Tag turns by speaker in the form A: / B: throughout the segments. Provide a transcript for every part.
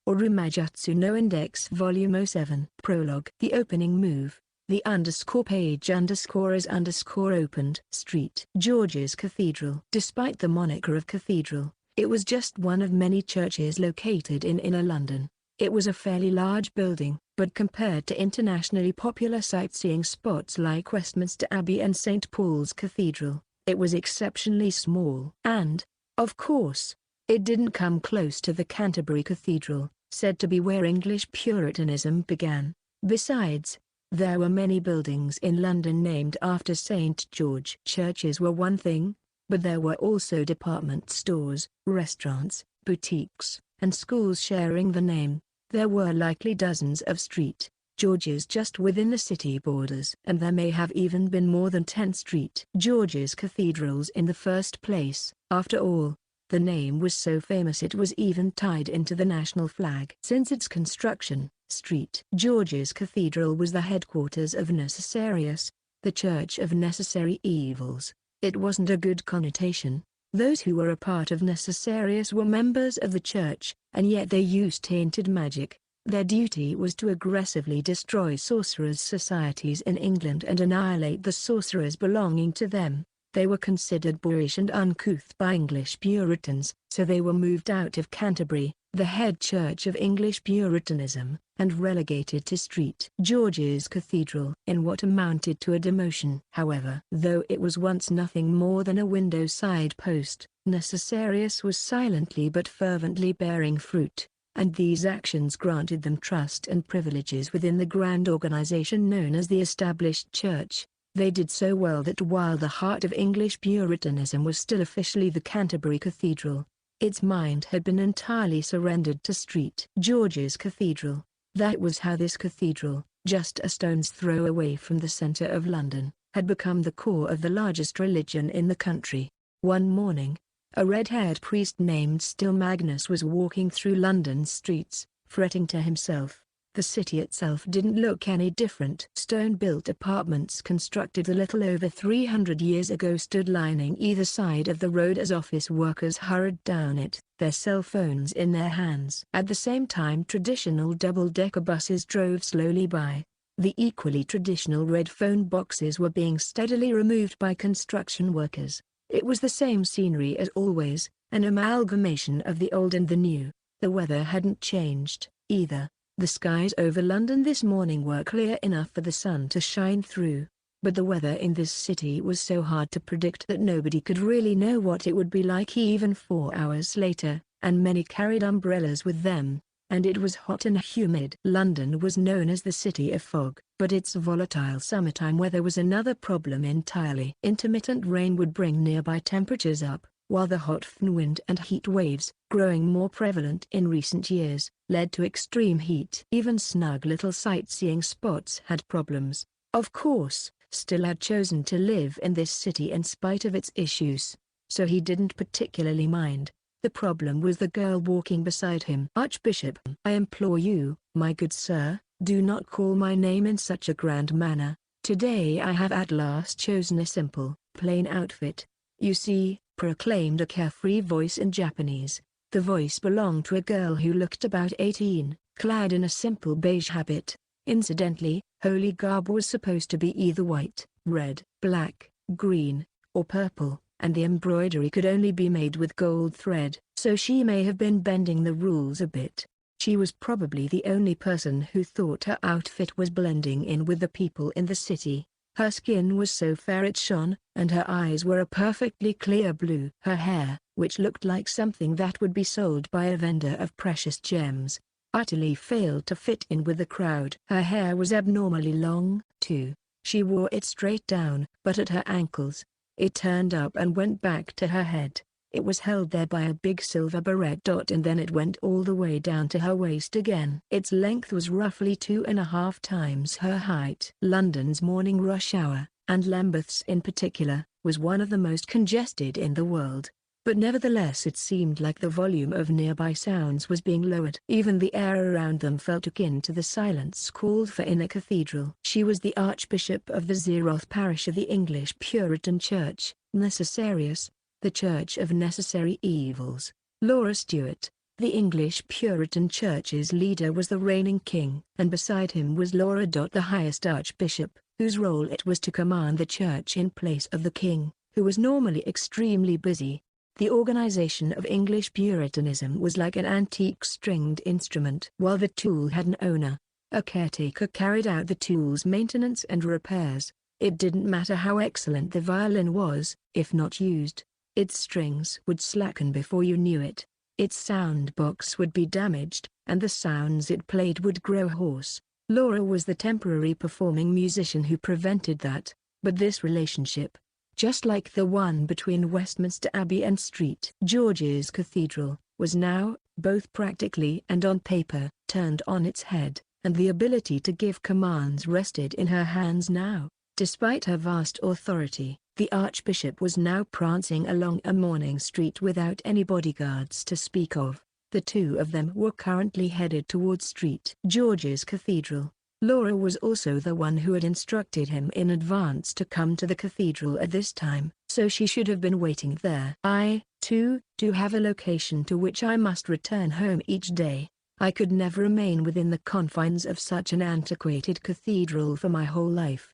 A: Orumajutsu no Index Volume 07. Prologue. The opening move. The _page _ is opened. Street. George's Cathedral. Despite the moniker of cathedral, it was just one of many churches located in inner London. It was a fairly large building, but compared to internationally popular sightseeing spots like Westminster Abbey and St. Paul's Cathedral, it was exceptionally small. And, of course, it didn't come close to the Canterbury Cathedral, said to be where English Puritanism began. Besides, there were many buildings in London named after St. George. Churches were one thing, but there were also department stores, restaurants, boutiques, and schools sharing the name. There were likely dozens of St. George's just within the city borders, and there may have even been more than 10 St. George's cathedrals in the first place. After all, the name was so famous it was even tied into the national flag. Since its construction, St. George's Cathedral was the headquarters of Necessarius, the Church of Necessary Evils. It wasn't a good connotation. Those who were a part of Necessarius were members of the church, and yet they used tainted magic. Their duty was to aggressively destroy sorcerers' societies in England and annihilate the sorcerers belonging to them. They were considered boorish and uncouth by English Puritans, so they were moved out of Canterbury, the head church of English Puritanism, and relegated to St. George's Cathedral in what amounted to a demotion. However, though it was once nothing more than a window side post, Necessarius was silently but fervently bearing fruit, and these actions granted them trust and privileges within the grand organization known as the Established Church. They did so well that while the heart of English Puritanism was still officially the Canterbury Cathedral, its mind had been entirely surrendered to St. George's Cathedral. That was how this cathedral, just a stone's throw away from the centre of London, had become the core of the largest religion in the country. One morning, a red-haired priest named Still Magnus was walking through London's streets, fretting to himself. The city itself didn't look any different. Stone-built apartments constructed a little over 300 years ago stood lining either side of the road as office workers hurried down it, their cell phones in their hands. At the same time traditional double-decker buses drove slowly by. The equally traditional red phone boxes were being steadily removed by construction workers. It was the same scenery as always, an amalgamation of the old and the new. The weather hadn't changed, either. The skies over London this morning were clear enough for the sun to shine through, but the weather in this city was so hard to predict that nobody could really know what it would be like even 4 hours later, and many carried umbrellas with them, and it was hot and humid. London was known as the City of Fog, but its volatile summertime weather was another problem entirely. Intermittent rain would bring nearby temperatures up, while the hot wind and heat waves, growing more prevalent in recent years, led to extreme heat. Even snug little sightseeing spots had problems. Of course, Still had chosen to live in this city in spite of its issues, so he didn't particularly mind. The problem was the girl walking beside him. "Archbishop, I implore you, my good sir, do not call my name in such a grand manner. Today I have at last chosen a simple, plain outfit. You see," proclaimed a carefree voice in Japanese. The voice belonged to a girl who looked about 18, clad in a simple beige habit. Incidentally, holy garb was supposed to be either white, red, black, green, or purple, and the embroidery could only be made with gold thread, so she may have been bending the rules a bit. She was probably the only person who thought her outfit was blending in with the people in the city. Her skin was so fair it shone, and her eyes were a perfectly clear blue. Her hair, which looked like something that would be sold by a vendor of precious gems, utterly failed to fit in with the crowd. Her hair was abnormally long, too. She wore it straight down, but at her ankles. It turned up and went back to her head. It was held there by a big silver barrette dot, and then it went all the way down to her waist again. Its length was roughly 2.5 times her height. London's morning rush hour, and Lambeth's in particular, was one of the most congested in the world. But nevertheless it seemed like the volume of nearby sounds was being lowered. Even the air around them felt akin to the silence called for in a cathedral. She was the Archbishop of the Zeroth parish of the English Puritan Church, Necessarius, the Church of Necessary Evils. Laura Stewart, The English Puritan Church's leader was the reigning king, and beside him was Laura. The highest archbishop, whose role it was to command the church in place of the king, who was normally extremely busy. The organization of English Puritanism was like an antique stringed instrument. While the tool had an owner, a caretaker carried out the tool's maintenance and repairs. It didn't matter how excellent the violin was, if not used, its strings would slacken before you knew it. Its sound box would be damaged, and the sounds it played would grow hoarse. Laura was the temporary performing musician who prevented that, but this relationship, just like the one between Westminster Abbey and St. George's Cathedral, was now, both practically and on paper, turned on its head, and the ability to give commands rested in her hands now. Despite her vast authority, the archbishop was now prancing along a morning street without any bodyguards to speak of. The two of them were currently headed towards St. George's Cathedral. Laura was also the one who had instructed him in advance to come to the cathedral at this time, so she should have been waiting there. I, too, do have a location to which I must return home each day. I could never remain within the confines of such an antiquated cathedral for my whole life.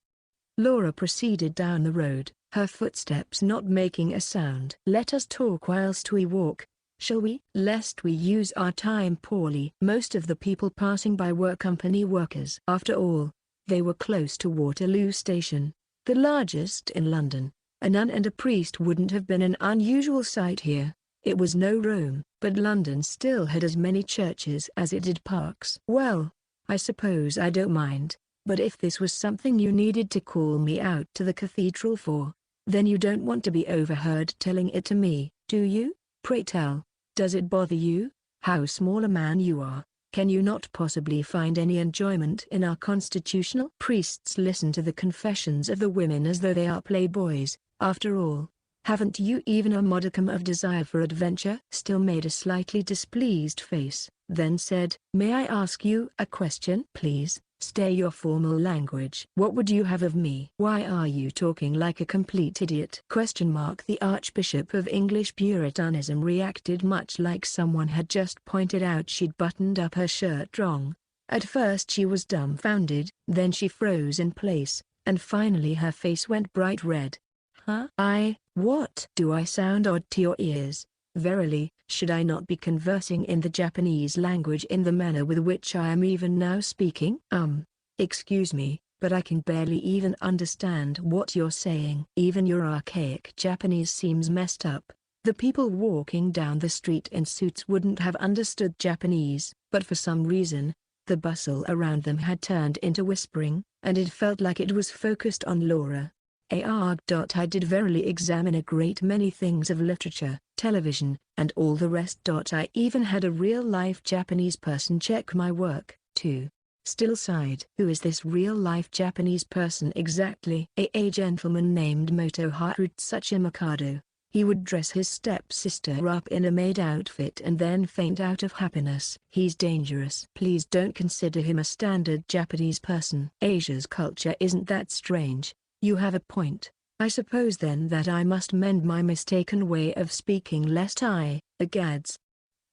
A: Laura proceeded down the road, her footsteps not making a sound. Let us talk whilst we walk, shall we? Lest we use our time poorly. Most of the people passing by were company workers. After all, they were close to Waterloo Station, the largest in London. A nun and a priest wouldn't have been an unusual sight here. It was no Rome, but London still had as many churches as it did parks. Well, I suppose I don't mind. But if this was something you needed to call me out to the cathedral for, then you don't want to be overheard telling it to me, do you? Pray tell, does it bother you? How small a man you are, can you not possibly find any enjoyment in our constitutional? Priests listen to the confessions of the women as though they are playboys. After all, haven't you even a modicum of desire for adventure? Still made a slightly displeased face, then said, may I ask you a question? Please. Stay your formal language. What would you have of me? Why are you talking like a complete idiot? The Archbishop of English Puritanism reacted much like someone had just pointed out she'd buttoned up her shirt wrong. At first she was dumbfounded, then she froze in place, and finally her face went bright red. Huh? What? Do I sound odd to your ears? Verily, should I not be conversing in the Japanese language in the manner with which I am even now speaking? Excuse me, but I can barely even understand what you're saying. Even your archaic Japanese seems messed up. The people walking down the street in suits wouldn't have understood Japanese, but for some reason, the bustle around them had turned into whispering, and it felt like it was focused on Laura. I did verily examine a great many things of literature, television, and all the rest. I even had a real-life Japanese person check my work, too. Still sighed. Who is this real-life Japanese person exactly? A gentleman named Motoharu Tsuchimikado. He would dress his stepsister up in a maid outfit and then faint out of happiness. He's dangerous. Please don't consider him a standard Japanese person. Asia's culture isn't that strange. You have a point. I suppose then that I must mend my mistaken way of speaking lest gads.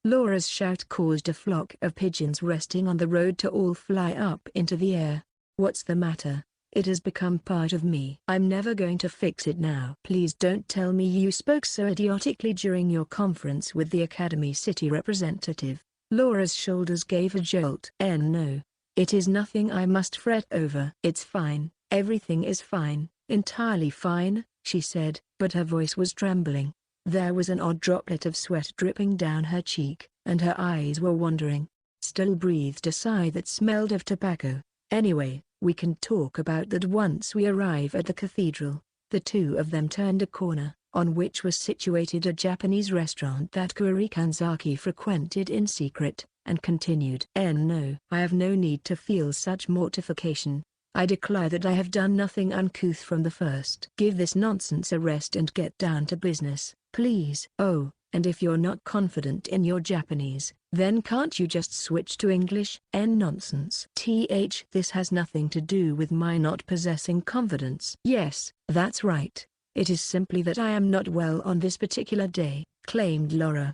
A: Laura's shout caused a flock of pigeons resting on the road to all fly up into the air. What's the matter? It has become part of me. I'm never going to fix it now. Please don't tell me you spoke so idiotically during your conference with the Academy City representative. Laura's shoulders gave a jolt. No. It is nothing I must fret over. It's fine. Everything is fine, entirely fine, she said, but her voice was trembling. There was an odd droplet of sweat dripping down her cheek, and her eyes were wandering. Still breathed a sigh that smelled of tobacco. Anyway, we can talk about that once we arrive at the cathedral. The two of them turned a corner, on which was situated a Japanese restaurant that Kuri Kanzaki frequented in secret, and continued. No, I have no need to feel such mortification. I declare that I have done nothing uncouth from the first. Give this nonsense a rest and get down to business, please. Oh, and if you're not confident in your Japanese, then can't you just switch to English? Nonsense. This has nothing to do with my not possessing confidence. Yes, that's right. It is simply that I am not well on this particular day, claimed Laura.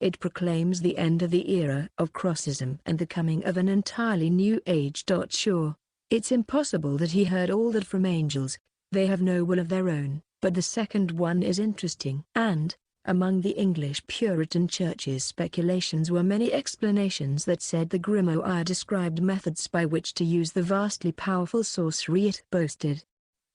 A: It proclaims the end of the era of Crossism and the coming of an entirely new age. Sure, it's impossible that he heard all that from angels. They have no will of their own. But the second one is interesting. And, among the English Puritan church's speculations were many explanations that said the grimoire described methods by which to use the vastly powerful sorcery it boasted.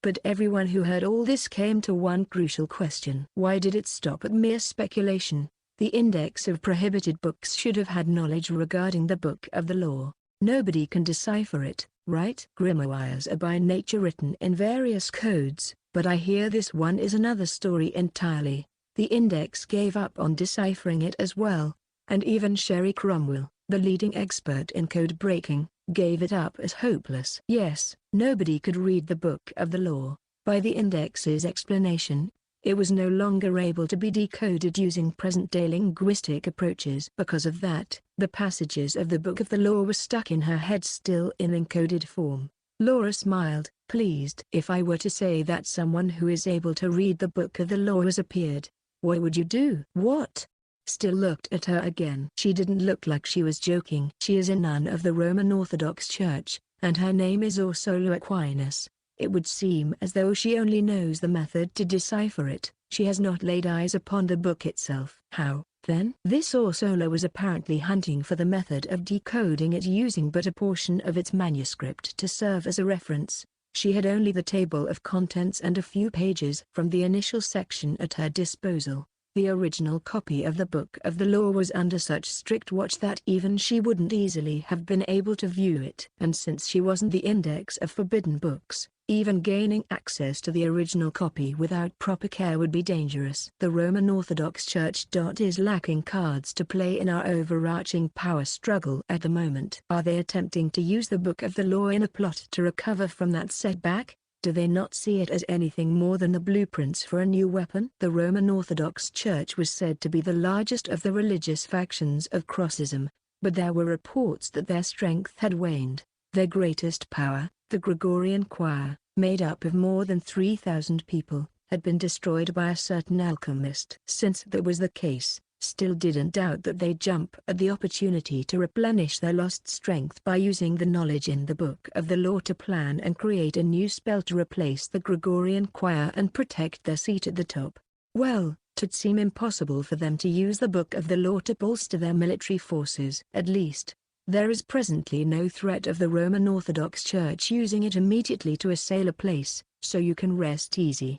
A: But everyone who heard all this came to one crucial question. Why did it stop at mere speculation? The index of prohibited books should have had knowledge regarding the book of the law. Nobody can decipher it, right? Grimoires are by nature written in various codes, but I hear this one is another story entirely. The index gave up on deciphering it as well, and even Sherry Cromwell, the leading expert in code breaking, gave it up as hopeless. Yes, nobody could read the book of the law. By the index's explanation, it was no longer able to be decoded using present-day linguistic approaches. Because of that, the passages of the book of the law were stuck in her head still in encoded form. Laura smiled, pleased. If I were to say that someone who is able to read the book of the law has appeared, what would you do? What? Still looked at her again. She didn't look like she was joking. She is a nun of the Roman Orthodox Church, and her name is Ursula Aquinas. It would seem as though she only knows the method to decipher it. She has not laid eyes upon the book itself. How, then? This Ursula was apparently hunting for the method of decoding it using but a portion of its manuscript to serve as a reference. She had only the table of contents and a few pages from the initial section at her disposal. The original copy of the Book of the Law was under such strict watch that even she wouldn't easily have been able to view it. And since she wasn't the index of forbidden books, even gaining access to the original copy without proper care would be dangerous. The Roman Orthodox Church is lacking cards to play in our overarching power struggle at the moment. Are they attempting to use the Book of the Law in a plot to recover from that setback? Do they not see it as anything more than the blueprints for a new weapon? The Roman Orthodox Church was said to be the largest of the religious factions of Crossism, but there were reports that their strength had waned. Their greatest power, the Gregorian choir, made up of more than 3,000 people, had been destroyed by a certain alchemist. Since that was the case, Still didn't doubt that they'd jump at the opportunity to replenish their lost strength by using the knowledge in the Book of the Law to plan and create a new spell to replace the Gregorian choir and protect their seat at the top. Well, it'd seem impossible for them to use the Book of the Law to bolster their military forces. At least, there is presently no threat of the Roman Orthodox Church using it immediately to assail a place, so you can rest easy.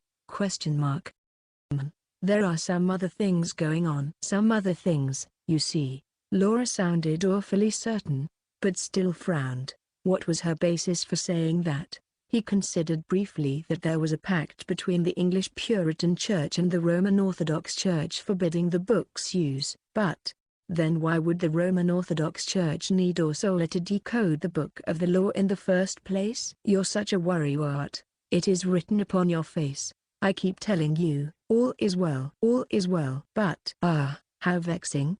A: There are some other things going on. Some other things, you see. Laura sounded awfully certain, but still frowned. What was her basis for saying that? He considered briefly that there was a pact between the English Puritan Church and the Roman Orthodox Church forbidding the book's use. But, then why would the Roman Orthodox Church need Ursula to decode the Book of the Law in the first place? You're such a worrywart. It is written upon your face. I keep telling you, all is well. All is well. But, how vexing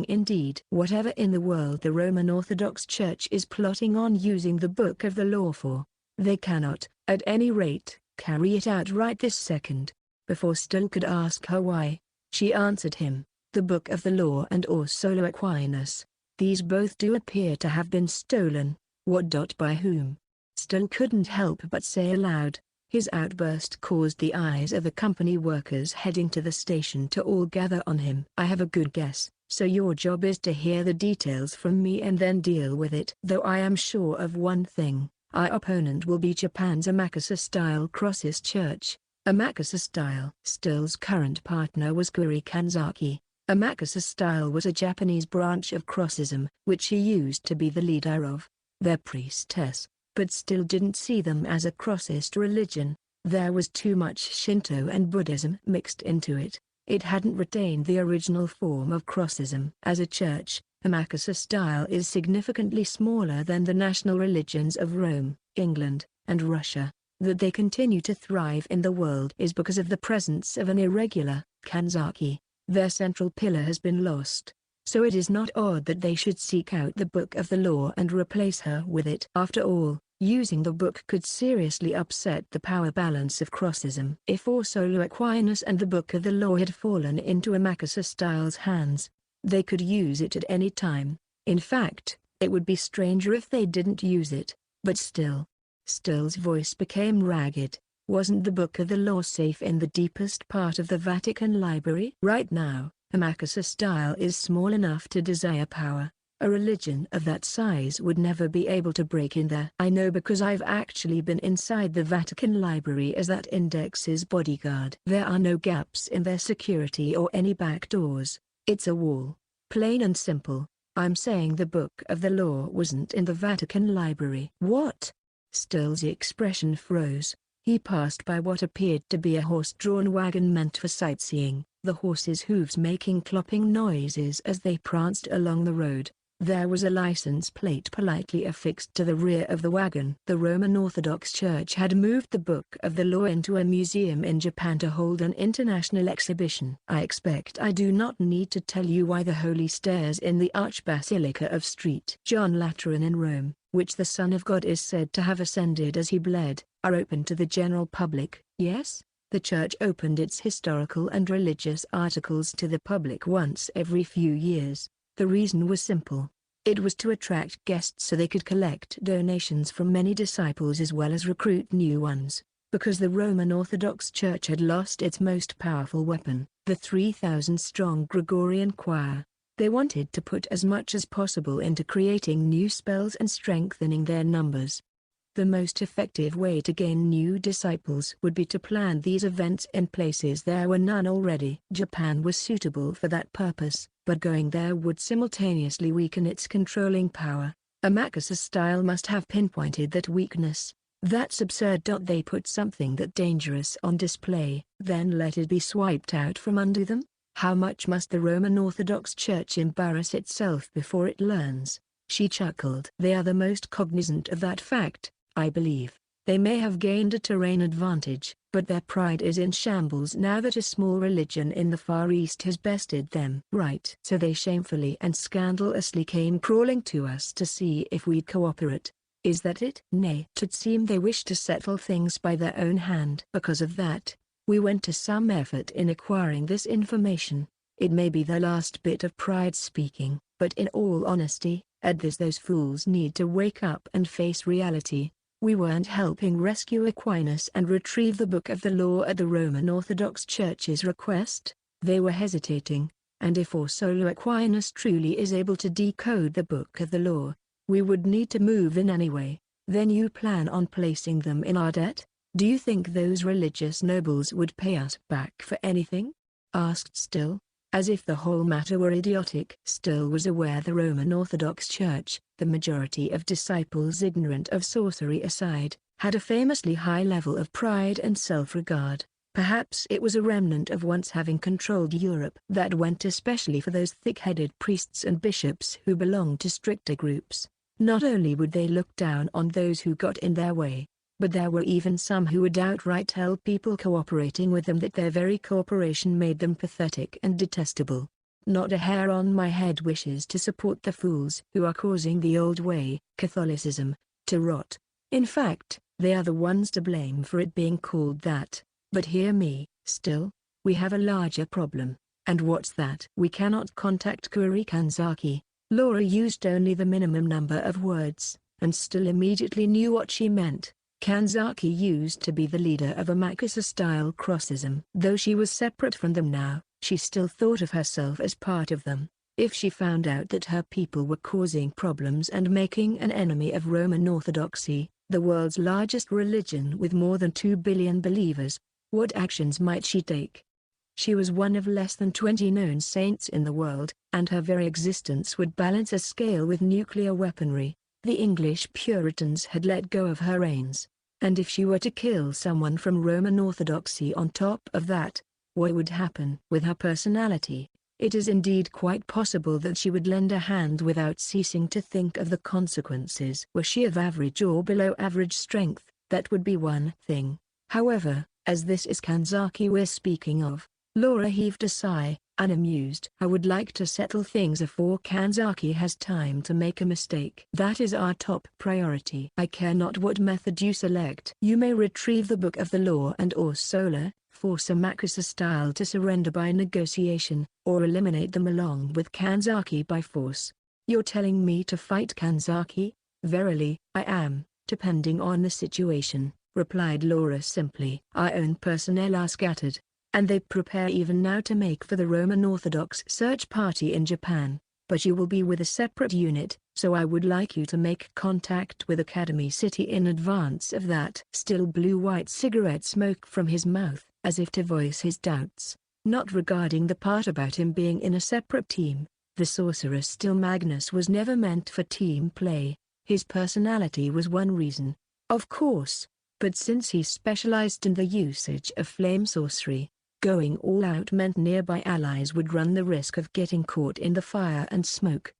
A: indeed. Whatever in the world the Roman Orthodox Church is plotting on using the Book of the Law for, they cannot, at any rate, carry it out right this second. Before Still could ask her why, she answered him, the Book of the Law and Ursula Aquinas. These both do appear to have been stolen. What? By whom? Still couldn't help but say aloud. His outburst caused the eyes of the company workers heading to the station to all gather on him. I have a good guess, so your job is to hear the details from me and then deal with it. Though I am sure of one thing, our opponent will be Japan's Amakasa-style Crossist Church. Amakasa-style. Still's current partner was Kuri Kanzaki. Amakasa-style was a Japanese branch of Crossism, which he used to be the leader of. Their priestess, but Still didn't see them as a Crossist religion. There was too much Shinto and Buddhism mixed into it. It hadn't retained the original form of Crossism. As a church, Amakasa-style is significantly smaller than the national religions of Rome, England, and Russia. That they continue to thrive in the world is because of the presence of an irregular, Kanzaki. Their central pillar has been lost. So it is not odd that they should seek out the Book of the Law and replace her with it. After all, Using the book could seriously upset the power balance of Crossism. If Orsolio Aquinas and the Book of the Law had fallen into Amakusa-Styles' hands, they could use it at any time. In fact, it would be stranger if they didn't use it, but still. Still's voice became ragged. Wasn't the Book of the Law safe in the deepest part of the Vatican Library? Right now, Amakusa-Style is small enough to desire power. A religion of that size would never be able to break in there. I know because I've actually been inside the Vatican Library as that index's bodyguard. There are no gaps in their security or any back doors. It's a wall. Plain and simple. I'm saying the Book of the Law wasn't in the Vatican Library. What? Still's expression froze. He passed by what appeared to be a horse-drawn wagon meant for sightseeing, the horses' hooves making clopping noises as they pranced along the road. There was a license plate politely affixed to the rear of the wagon. The Roman Orthodox Church had moved the Book of the Law into a museum in Japan to hold an international exhibition. I expect I do not need to tell you why the holy stairs in the Archbasilica of St. John Lateran in Rome, which the Son of God is said to have ascended as he bled, are open to the general public. Yes, the Church opened its historical and religious articles to the public once every few years. The reason was simple. It was to attract guests so they could collect donations from many disciples as well as recruit new ones. Because the Roman Orthodox Church had lost its most powerful weapon, the 3,000-strong Gregorian choir, they wanted to put as much as possible into creating new spells and strengthening their numbers. The most effective way to gain new disciples would be to plan these events in places there were none already. Japan was suitable for that purpose, but going there would simultaneously weaken its controlling power. Amakusa-Style must have pinpointed that weakness. That's absurd. They put something that dangerous on display, then let it be swiped out from under them? How much must the Roman Orthodox Church embarrass itself before it learns? She chuckled. They are the most cognizant of that fact, I believe. They may have gained a terrain advantage, but their pride is in shambles now that a small religion in the Far East has bested them. Right. So they shamefully and scandalously came crawling to us to see if we'd cooperate. Is that it? Nay. It seemed they wished to settle things by their own hand. Because of that, we went to some effort in acquiring this information. It may be the last bit of pride speaking, but in all honesty, those fools need to wake up and face reality. We weren't helping rescue Aquinas and retrieve the Book of the Law at the Roman Orthodox Church's request. They were hesitating, and if Orsolio Aquinas truly is able to decode the Book of the Law, we would need to move in anyway. Then you plan on placing them in our debt? Do you think those religious nobles would pay us back for anything? Asked Still, as if the whole matter were idiotic. Still was aware the Roman Orthodox Church, the majority of disciples ignorant of sorcery aside, had a famously high level of pride and self-regard. Perhaps it was a remnant of once having controlled Europe. That went especially for those thick-headed priests and bishops who belonged to stricter groups. Not only would they look down on those who got in their way, but there were even some who would outright tell people cooperating with them that their very cooperation made them pathetic and detestable. Not a hair on my head wishes to support the fools who are causing the old way, Catholicism, to rot. In fact, they are the ones to blame for it being called that. But hear me, Still, we have a larger problem. And what's that? We cannot contact Kuri Kanzaki. Laura used only the minimum number of words, and Still immediately knew what she meant. Kanzaki used to be the leader of Amakusa-Style Crossism. Though she was separate from them now, she still thought of herself as part of them. If she found out that her people were causing problems and making an enemy of Roman Orthodoxy, the world's largest religion with more than 2 billion believers, what actions might she take? She was one of less than 20 known saints in the world, and her very existence would balance a scale with nuclear weaponry. The English Puritans had let go of her reins. And if she were to kill someone from Roman Orthodoxy on top of that, what would happen? With her personality, it is indeed quite possible that she would lend a hand without ceasing to think of the consequences. Were she of average or below average strength, that would be one thing. However, as this is Kanzaki we're speaking of, Laura heaved a sigh. unamused. I would like to settle things before Kanzaki has time to make a mistake. That is our top priority. I care not what method you select. You may retrieve the Book of the Law and or Solar, force a Makusa style to surrender by negotiation, or eliminate them along with Kanzaki by force. You're telling me to fight Kanzaki? Verily, I am, depending on the situation, replied Laura simply. Our own personnel are scattered, and they prepare even now to make for the Roman Orthodox search party in Japan, but you will be with a separate unit, so I would like you to make contact with Academy City in advance of that. Still blue-white cigarette smoke from his mouth, as if to voice his doubts, not regarding the part about him being in a separate team. The sorcerer still Magnus was never meant for team play. His personality was one reason, of course, but since he specialized in the usage of flame sorcery, going all out meant nearby allies would run the risk of getting caught in the fire and smoke.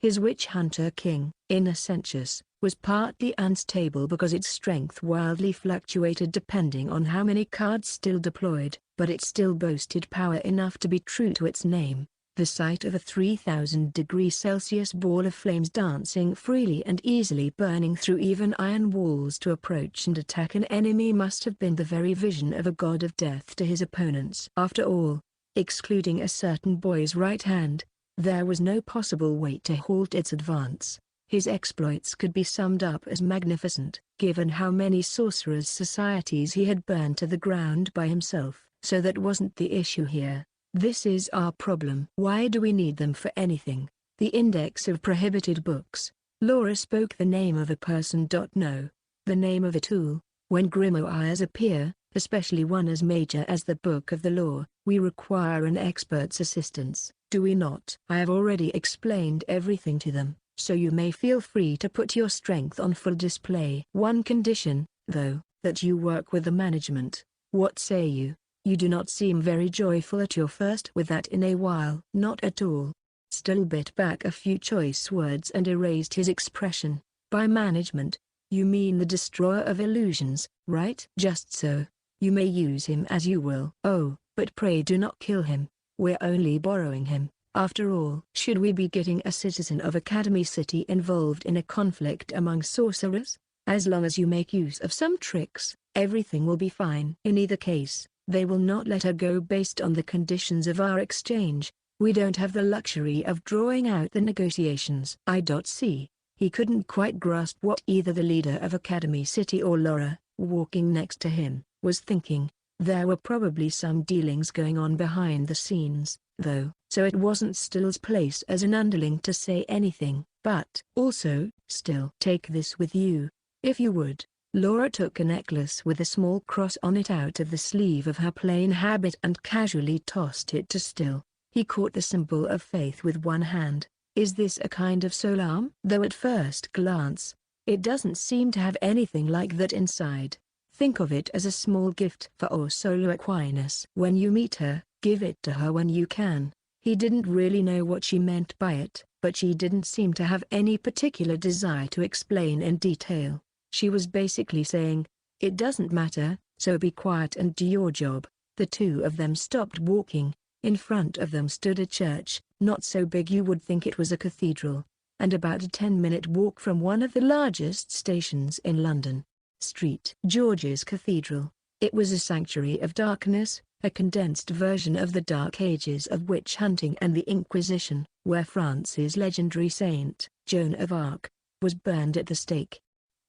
A: His Witch Hunter King, Innocentius, was partly unstable because its strength wildly fluctuated depending on how many cards still deployed, but it still boasted power enough to be true to its name. The sight of a 3000°C ball of flames dancing freely and easily burning through even iron walls to approach and attack an enemy must have been the very vision of a god of death to his opponents. After all, excluding a certain boy's right hand, there was no possible way to halt its advance. His exploits could be summed up as magnificent, given how many sorcerers' societies he had burned to the ground by himself. So that wasn't the issue here. This is our problem. Why do we need them for anything? The index of prohibited books. Laura spoke the name of a person. No. The name of a tool. When grimoires appear, especially one as major as the Book of the Law, we require an expert's assistance, do we not? I have already explained everything to them, so you may feel free to put your strength on full display. One condition, though, that you work with the management. What say you? You do not seem very joyful at your first with that in a while. Not at all. Still bit back a few choice words and erased his expression. By management, you mean the destroyer of illusions, right? Just so. You may use him as you will. Oh, but pray do not kill him. We're only borrowing him, after all. Should we be getting a citizen of Academy City involved in a conflict among sorcerers? As long as you make use of some tricks, everything will be fine. In either case, they will not let her go based on the conditions of our exchange. We don't have the luxury of drawing out the negotiations. I.C. He couldn't quite grasp what either the leader of Academy City or Laura, walking next to him, was thinking. There were probably some dealings going on behind the scenes, though, so it wasn't Still's place as an underling to say anything. But also, Still, take this with you, if you would. Laura took a necklace with a small cross on it out of the sleeve of her plain habit and casually tossed it to Still. He caught the symbol of faith with one hand. Is this a kind of soul arm? Though at first glance, it doesn't seem to have anything like that inside. Think of it as a small gift for Ursula Aquinas. When you meet her, give it to her when you can. He didn't really know what she meant by it, but she didn't seem to have any particular desire to explain in detail. She was basically saying, it doesn't matter, so be quiet and do your job. The two of them stopped walking. In front of them stood a church, not so big you would think it was a cathedral, and about a 10-minute walk from one of the largest stations in London. St. George's Cathedral. It was a sanctuary of darkness, a condensed version of the Dark Ages of witch hunting and the Inquisition, where France's legendary saint, Joan of Arc, was burned at the stake.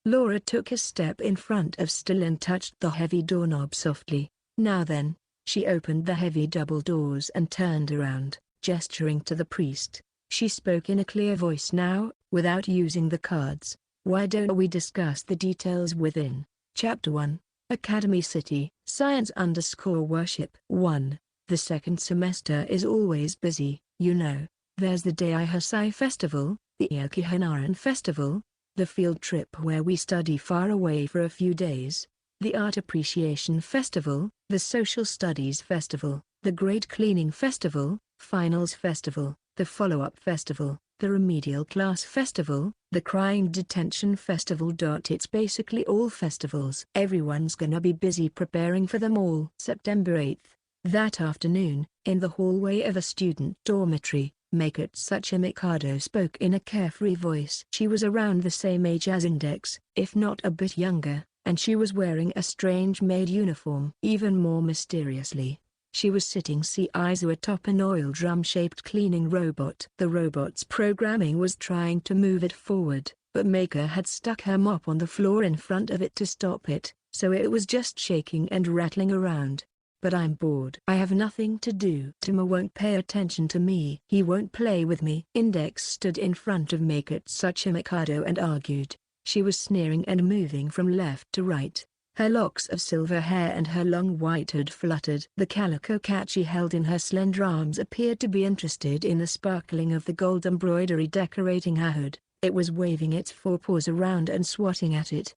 A: Laura took a step in front of Still and touched the heavy doorknob softly. Now then, she opened the heavy double doors and turned around, gesturing to the priest. She spoke in a clear voice now, without using the cards. Why don't we discuss the details within? Chapter 1, Academy City, Science_Worship. 1. The second semester is always busy, you know. There's the Daihasai Festival, the Iakihanaran Festival, the field trip where we study far away for a few days, the Art Appreciation Festival, the Social Studies Festival, the Great Cleaning Festival, Finals Festival, the Follow-Up Festival, the Remedial Class Festival, the Crying Detention Festival. It's basically all festivals. Everyone's gonna be busy preparing for them all. September 8th. That afternoon, in the hallway of a student dormitory, Maikatsuchi Mikado spoke in a carefree voice. She was around the same age as Index, if not a bit younger, and she was wearing a strange maid uniform. Even more mysteriously, she was sitting C-Izu atop an oil drum-shaped cleaning robot. The robot's programming was trying to move it forward, but Maika had stuck her mop on the floor in front of it to stop it, so it was just shaking and rattling around. But I'm bored. I have nothing to do. Timo won't pay attention to me. He won't play with me. Index stood in front of Maikatsuchi Mikado and argued. She was sneering and moving from left to right. Her locks of silver hair and her long white hood fluttered. The calico cat she held in her slender arms appeared to be interested in the sparkling of the gold embroidery decorating her hood. It was waving its forepaws around and swatting at it.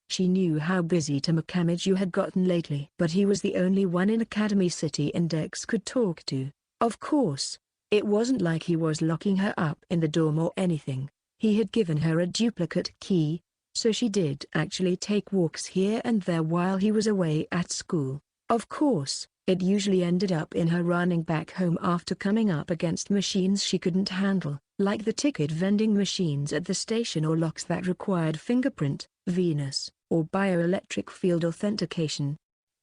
A: She knew how busy Tamakamizu had gotten lately. But he was the only one in Academy City Index could talk to. Of course, it wasn't like he was locking her up in the dorm or anything. He had given her a duplicate key, so she did actually take walks here and there while he was away at school. Of course, it usually ended up in her running back home after coming up against machines she couldn't handle, like the ticket vending machines at the station or locks that required fingerprint, Venus, or bioelectric field authentication.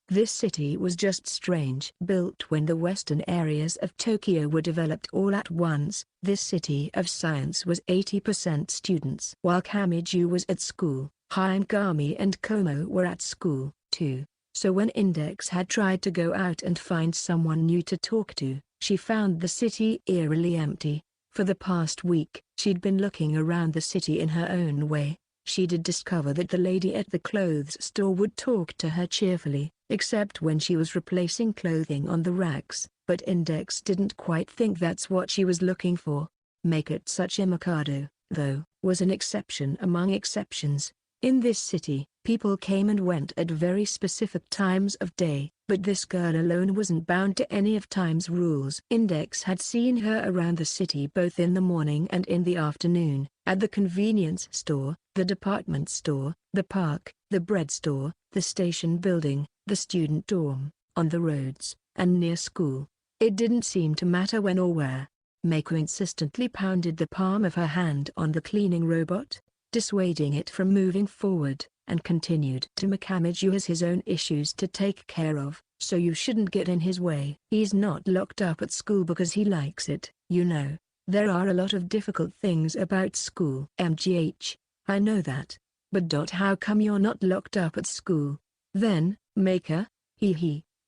A: This city was just strange. Built when the western areas of Tokyo were developed all at once, this city of science was 80% students. While Kamizu was at school, Hinagami and Komo were at school, too. So when Index had tried to go out and find someone new to talk to, she found the city eerily empty. For the past week, she'd been looking around the city in her own way. She did discover that the lady at the clothes store would talk to her cheerfully, except when she was replacing clothing on the racks, but Index didn't quite think that's what she was looking for. Maikatsuchi Mikado, though, was an exception among exceptions. In this city, people came and went at very specific times of day, but this girl alone wasn't bound to any of time's rules. Index had seen her around the city both in the morning and in the afternoon, at the convenience store, the department store, the park, the bread store, the station building, the student dorm, on the roads, and near school. It didn't seem to matter when or where. Meiko insistently pounded the palm of her hand on the cleaning robot, dissuading it from moving forward, and continued. Tamakamizu has his own issues to take care of, so you shouldn't get in his way. He's not locked up at school because he likes it, you know. There are a lot of difficult things about school. MGH, I know that. But how come you're not locked up at school? Then, Maker,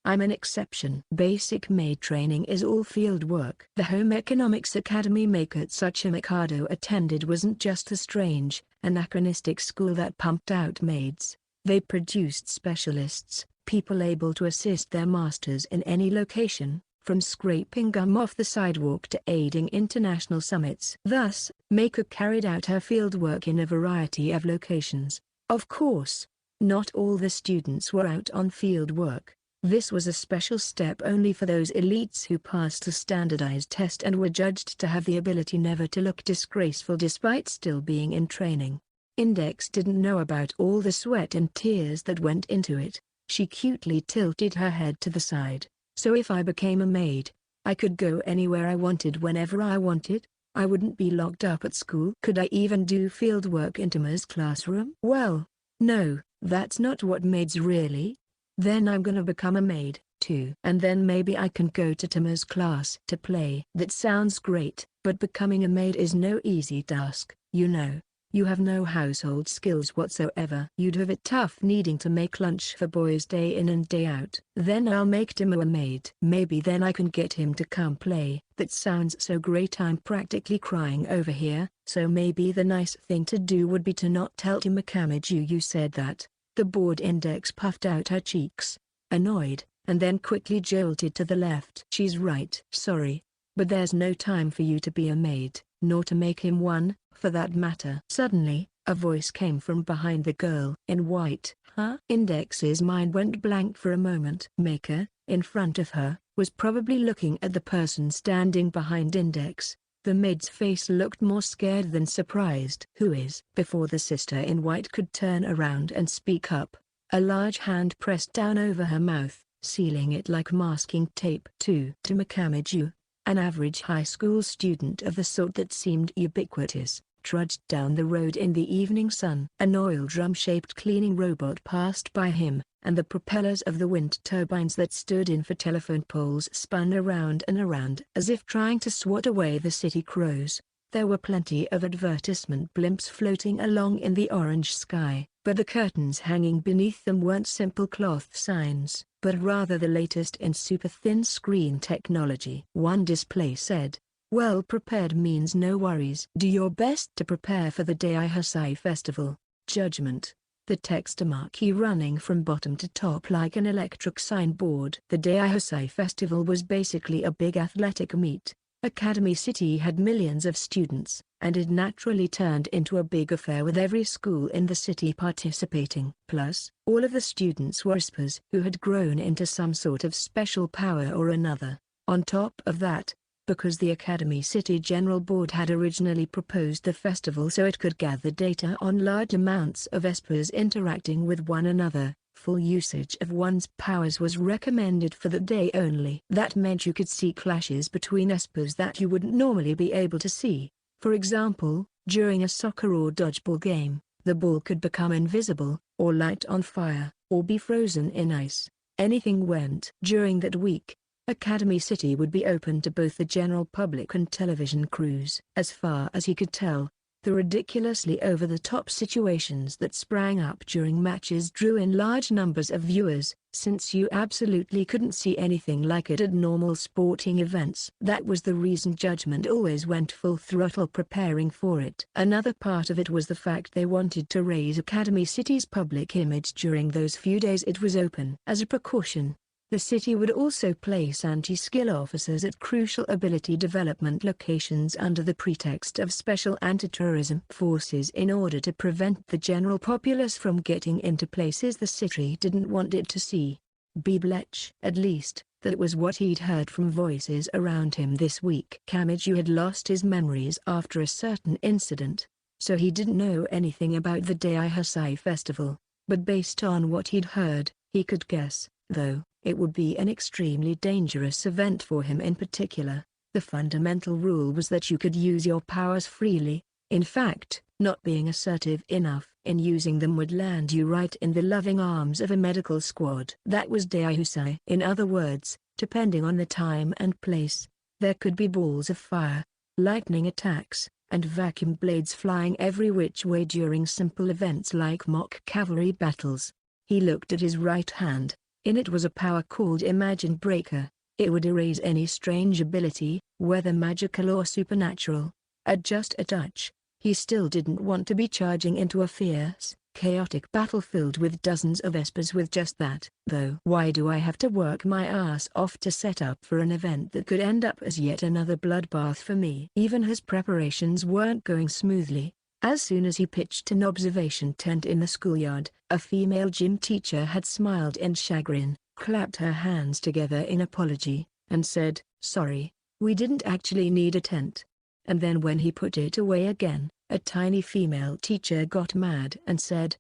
A: I'm an exception. Basic maid training is all field work. The Home Economics Academy Maikatsuchi Mikado attended wasn't just a strange, anachronistic school that pumped out maids. They produced specialists, people able to assist their masters in any location, from scraping gum off the sidewalk to aiding international summits. Thus, Maika carried out her field work in a variety of locations. Of course, not all the students were out on field work. This was a special step only for those elites who passed a standardized test and were judged to have the ability never to look disgraceful despite still being in training. Index didn't know about all the sweat and tears that went into it. She cutely tilted her head to the side. So if I became a maid, I could go anywhere I wanted whenever I wanted? I wouldn't be locked up at school? Could I even do field work in Tima's classroom? Well, no, that's not what maids really. Then I'm gonna become a maid, too. And then maybe I can go to Tima's class to play. That sounds great, but becoming a maid is no easy task, you know. You have no household skills whatsoever. You'd have it tough needing to make lunch for boys day in and day out. Then I'll make Timo a maid. Maybe then I can get him to come play. That sounds so great, I'm practically crying over here. So maybe the nice thing to do would be to not tell Tamakamizu you said that. The bored Index puffed out her cheeks, annoyed, and then quickly jolted to the left. She's right. Sorry, but there's no time for you to be a maid, nor to make him one, for that matter. Suddenly, a voice came from behind the girl in white. Huh? Index's mind went blank for a moment. Maker, in front of her, was probably looking at the person standing behind Index. The maid's face looked more scared than surprised. Who is? Before the sister in white could turn around and speak up, a large hand pressed down over her mouth, sealing it like masking tape. 2. To Makamaju, an average high school student of the sort that seemed ubiquitous, trudged down the road in the evening sun. An oil drum-shaped cleaning robot passed by him, and the propellers of the wind turbines that stood in for telephone poles spun around and around as if trying to swat away the city crows. There were plenty of advertisement blimps floating along in the orange sky, but the curtains hanging beneath them weren't simple cloth signs, but rather the latest in super-thin screen technology. One display said, "Well prepared means no worries. Do your best to prepare for the Daihasai Festival. Judgment." The text marquee running from bottom to top like an electric signboard. The Daihasai Festival was basically a big athletic meet. Academy City had millions of students, and it naturally turned into a big affair with every school in the city participating. Plus, all of the students were aspers who had grown into some sort of special power or another. On top of that, because the Academy City General Board had originally proposed the festival so it could gather data on large amounts of espers interacting with one another, full usage of one's powers was recommended for the day only. That meant you could see clashes between espers that you wouldn't normally be able to see. For example, during a soccer or dodgeball game, the ball could become invisible, or light on fire, or be frozen in ice. Anything went. During that week, Academy City would be open to both the general public and television crews. As far as he could tell, the ridiculously over-the-top situations that sprang up during matches drew in large numbers of viewers, since you absolutely couldn't see anything like it at normal sporting events. That was the reason Judgment always went full throttle preparing for it. Another part of it was the fact they wanted to raise Academy City's public image during those few days it was open. As a precaution, the city would also place anti-skill officers at crucial ability development locations under the pretext of special anti-tourism forces in order to prevent the general populace from getting into places the city didn't want it to see. Blech. At least, that was what he'd heard from voices around him this week. Kamiju had lost his memories after a certain incident, so he didn't know anything about the Daihasai festival, but based on what he'd heard, he could guess, though, it would be an extremely dangerous event for him in particular. The fundamental rule was that you could use your powers freely. In fact, not being assertive enough in using them would land you right in the loving arms of a medical squad. That was Daihusai. In other words, depending on the time and place, there could be balls of fire, lightning attacks, and vacuum blades flying every which way during simple events like mock cavalry battles. He looked at his right hand. In it was a power called Imagine Breaker. It would erase any strange ability, whether magical or supernatural. At just a touch, he still didn't want to be charging into a fierce, chaotic battle filled with dozens of espers with just that. Though why do I have to work my ass off to set up for an event that could end up as yet another bloodbath for me? Even his preparations weren't going smoothly. As soon as he pitched an observation tent in the schoolyard, a female gym teacher had smiled in chagrin, clapped her hands together in apology, and said, "Sorry, we didn't actually need a tent." And then when he put it away again, a tiny female teacher got mad and said,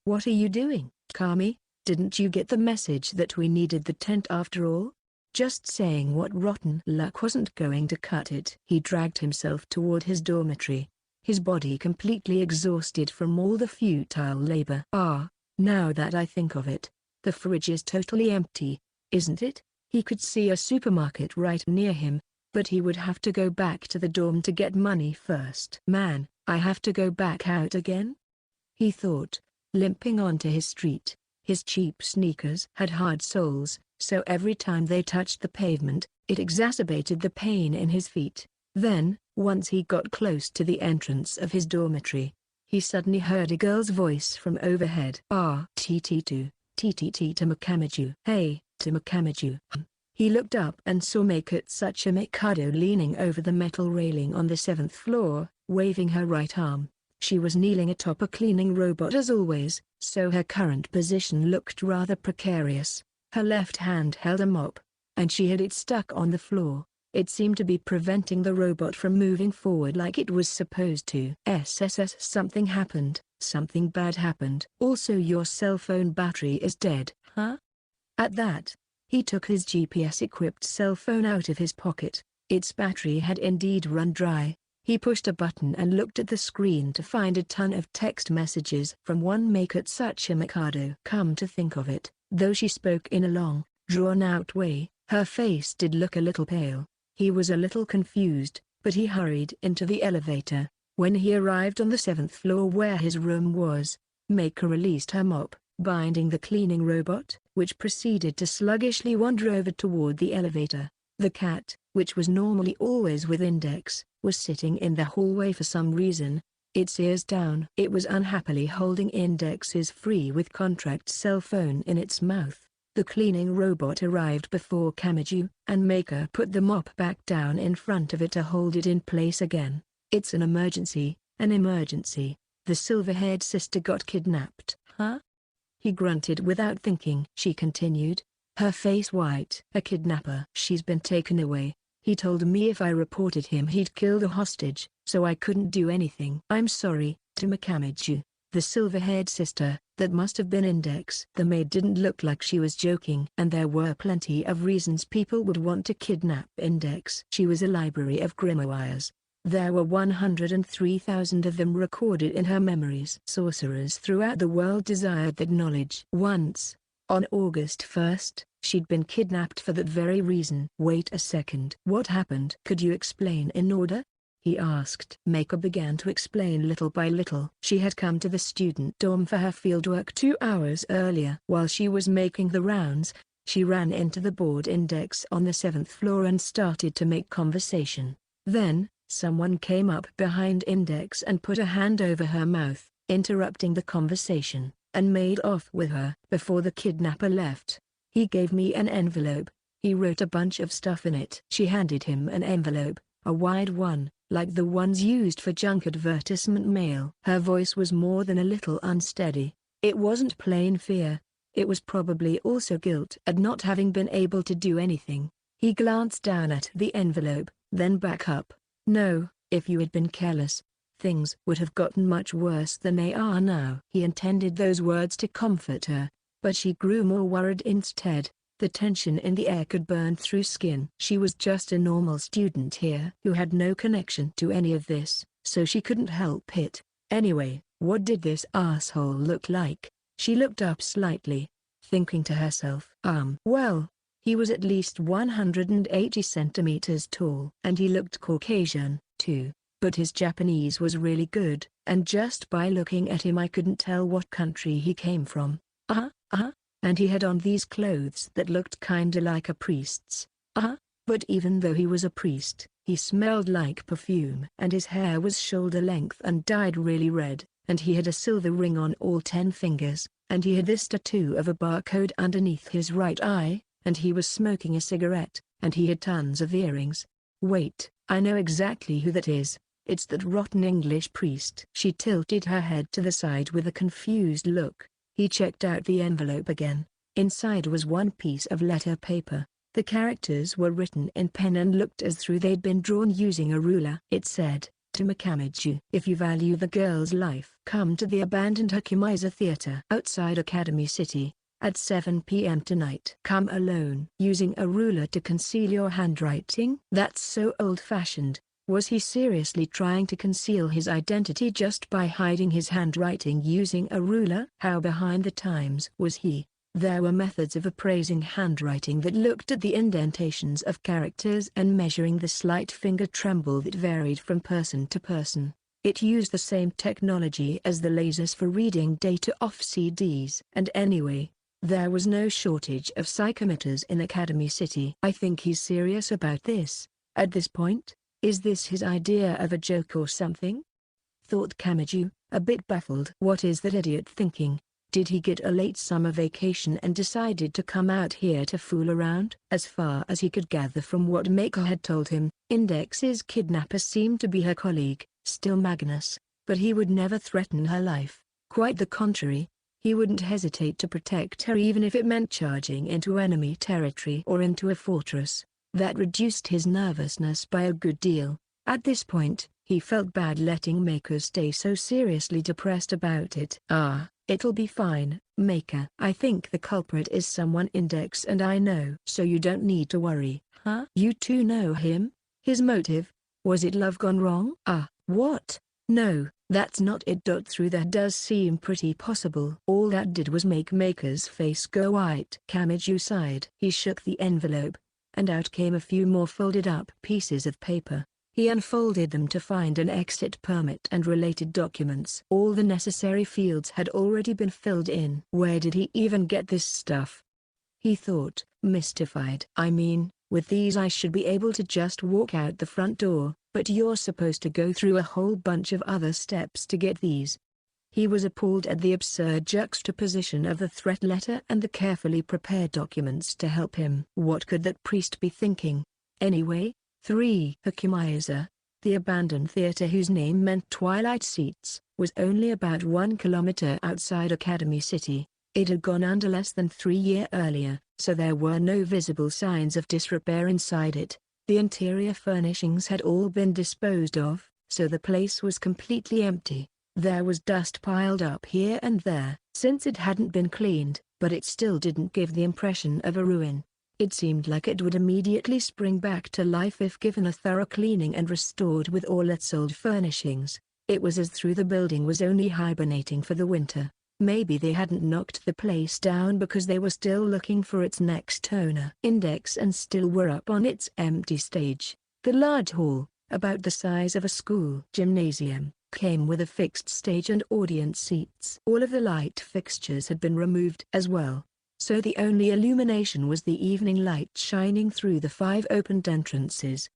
A: "What are you doing, Kami? Didn't you get the message that we needed the tent after all?" Just saying what rotten luck wasn't going to cut it. He dragged himself toward his dormitory, his body completely exhausted from all the futile labor. Now that I think of it, the fridge is totally empty, isn't it? He could see a supermarket right near him, but he would have to go back to the dorm to get money first. Man, I have to go back out again? He thought, limping onto his street. His cheap sneakers had hard soles, so every time they touched the pavement, it exacerbated the pain in his feet. Then, once he got close to the entrance of his dormitory, he suddenly heard a girl's voice from overhead. TT2, TTT to Makamiju. Hey, to Makamiju. He looked up and saw Makatsuchi Mikado leaning over the metal railing on the 7th floor, waving her right arm. She was kneeling atop a cleaning robot as always, so her current position looked rather precarious. Her left hand held a mop, and she had it stuck on the floor. It seemed to be preventing the robot from moving forward like it was supposed to. Something happened. Something bad happened. Also your cell phone battery is dead, huh? At that, He took his GPS-equipped cell phone out of his pocket. Its battery had indeed run dry. He pushed a button and looked at the screen to find a ton of text messages from one Make Atsuchi Mikado. Come to think of it, though she spoke in a long, drawn-out way, her face did look a little pale. He was a little confused, but he hurried into the elevator. When he arrived on the 7th floor where his room was, Maker released her mop, binding the cleaning robot, which proceeded to sluggishly wander over toward the elevator. The cat, which was normally always with Index, was sitting in the hallway for some reason, its ears down. It was unhappily holding Index's free with contract cell phone in its mouth. The cleaning robot arrived before Kamiju, and Maker put the mop back down in front of it to hold it in place again. It's an emergency, an emergency. The silver-haired sister got kidnapped. Huh? He grunted without thinking. She continued, her face white. A kidnapper. She's been taken away. He told me if I reported him he'd kill the hostage, so I couldn't do anything. I'm sorry, to Kamiju. The silver-haired sister, that must have been Index. The maid didn't look like she was joking. And there were plenty of reasons people would want to kidnap Index. She was a library of grimoires. There were 103,000 of them recorded in her memories. Sorcerers throughout the world desired that knowledge. Once, on August 1st, she'd been kidnapped for that very reason. Wait a second. What happened? Could you explain in order? He asked. Maker began to explain little by little. She had come to the student dorm for her fieldwork 2 hours earlier. While she was making the rounds, she ran into the board Index on the 7th floor and started to make conversation. Then, someone came up behind Index and put a hand over her mouth, interrupting the conversation, and made off with her. Before the kidnapper left, he gave me an envelope. He wrote a bunch of stuff in it. She handed him an envelope, a wide one, like the ones used for junk advertisement mail. Her voice was more than a little unsteady. It wasn't plain fear. It was probably also guilt at not having been able to do anything. He glanced down at the envelope, then back up. No, if you had been careless, things would have gotten much worse than they are now. He intended those words to comfort her, but she grew more worried instead. The tension in the air could burn through skin. She was just a normal student here who had no connection to any of this, so she couldn't help it. Anyway, what did this asshole look like? She looked up slightly, thinking to herself, well, he was at least 180 centimeters tall. And he looked Caucasian, too, but his Japanese was really good, and just by looking at him I couldn't tell what country he came from. And he had on these clothes that looked kinda like a priest's. But even though he was a priest, he smelled like perfume. And his hair was shoulder length and dyed really red, and he had a silver ring on all 10 fingers, and he had this tattoo of a barcode underneath his right eye. And he was smoking a cigarette, and he had tons of earrings. Wait, I know exactly who that is. It's that rotten English priest. She tilted her head to the side with a confused look. He checked out the envelope again. Inside was one piece of letter paper. The characters were written in pen and looked as though they'd been drawn using a ruler. It said, to Kamiju, if you value the girl's life, come to the abandoned Hakumiza Theater outside Academy City. At 7 p.m. tonight. Come alone. Using a ruler to conceal your handwriting? That's so old-fashioned. Was he seriously trying to conceal his identity just by hiding his handwriting using a ruler? How behind the times was he? There were methods of appraising handwriting that looked at the indentations of characters and measuring the slight finger tremble that varied from person to person. It used the same technology as the lasers for reading data off CDs. And anyway, there was no shortage of psychometers in Academy City. I think he's serious about this. At this point, is this his idea of a joke or something? Thought Kamiju, a bit baffled. What is that idiot thinking? Did he get a late summer vacation and decided to come out here to fool around? As far as he could gather from what Maker had told him, Index's kidnapper seemed to be her colleague, still Magnus, but he would never threaten her life. Quite the contrary. He wouldn't hesitate to protect her even if it meant charging into enemy territory or into a fortress. That reduced his nervousness by a good deal. At this point, he felt bad letting Maker stay so seriously depressed about it. It'll be fine, Maker. I think the culprit is someone Index and I know. So you don't need to worry. Huh? You two know him? His motive? Was it love gone wrong? Ah, what? No, that's not it. Through that does seem pretty possible. All that did was make Maker's face go white. Kamiju sighed. He shook the envelope, and out came a few more folded up pieces of paper. He unfolded them to find an exit permit and related documents. All the necessary fields had already been filled in. Where did he even get this stuff? He thought, mystified. I mean, with these I should be able to just walk out the front door, but you're supposed to go through a whole bunch of other steps to get these. He was appalled at the absurd juxtaposition of the threat letter and the carefully prepared documents to help him. What could that priest be thinking? Anyway, 3. Hakumiyaza, the abandoned theater whose name meant Twilight Seats, was only about 1 kilometer outside Academy City. It had gone under less than 3 years earlier, so there were no visible signs of disrepair inside it. The interior furnishings had all been disposed of, so the place was completely empty. There was dust piled up here and there, since it hadn't been cleaned, but it still didn't give the impression of a ruin. It seemed like it would immediately spring back to life if given a thorough cleaning and restored with all its old furnishings. It was as though the building was only hibernating for the winter. Maybe they hadn't knocked the place down because they were still looking for its next owner. Index and Still were up on its empty stage. The large hall, about the size of a school gymnasium, came with a fixed stage and audience seats. All of the light fixtures had been removed as well, so the only illumination was the evening light shining through the 5 opened entrances.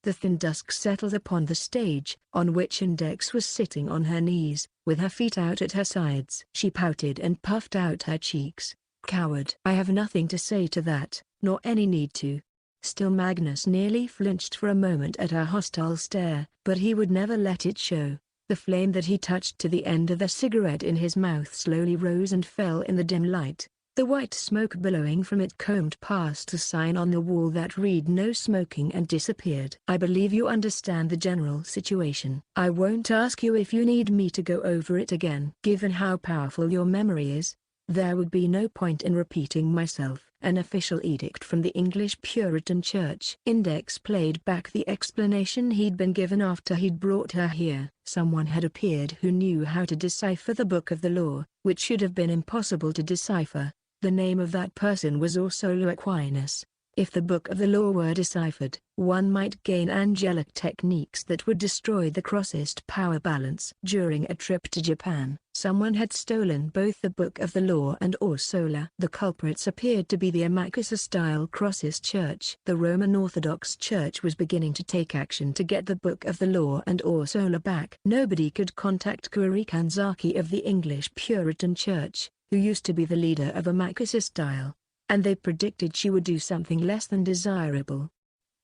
A: The thin dusk settled upon the stage, on which Index was sitting on her knees, with her feet out at her sides. She pouted and puffed out her cheeks. Coward. I have nothing to say to that, nor any need to. Still Magnus nearly flinched for a moment at her hostile stare, but he would never let it show. The flame that he touched to the end of the cigarette in his mouth slowly rose and fell in the dim light. The white smoke billowing from it combed past a sign on the wall that read "No Smoking" and disappeared. I believe you understand the general situation. I won't ask you if you need me to go over it again. Given how powerful your memory is, there would be no point in repeating myself. An official edict from the English Puritan Church. Index played back the explanation he'd been given after he'd brought her here. Someone had appeared who knew how to decipher the Book of the Law, which should have been impossible to decipher. The name of that person was Ursula Aquinas. If the Book of the Law were deciphered, one might gain angelic techniques that would destroy the Crossist power balance. During a trip to Japan, someone had stolen both the Book of the Law and Ursula. The culprits appeared to be the Amakusa-style Crossist Church. The Roman Orthodox Church was beginning to take action to get the Book of the Law and Ursula back. Nobody could contact Kuri Kanzaki of the English Puritan Church, who used to be the leader of Amakusa-style, and they predicted she would do something less than desirable.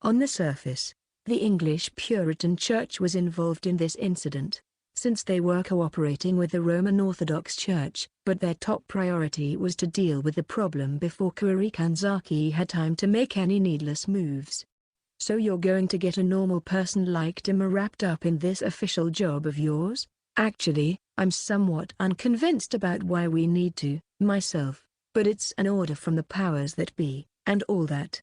A: On the surface, the English Puritan Church was involved in this incident, since they were cooperating with the Roman Orthodox Church, but their top priority was to deal with the problem before Kuri Kanzaki had time to make any needless moves. So you're going to get a normal person like Dima wrapped up in this official job of yours? Actually, I'm somewhat unconvinced about why we need to, myself, but it's an order from the powers that be, and all that.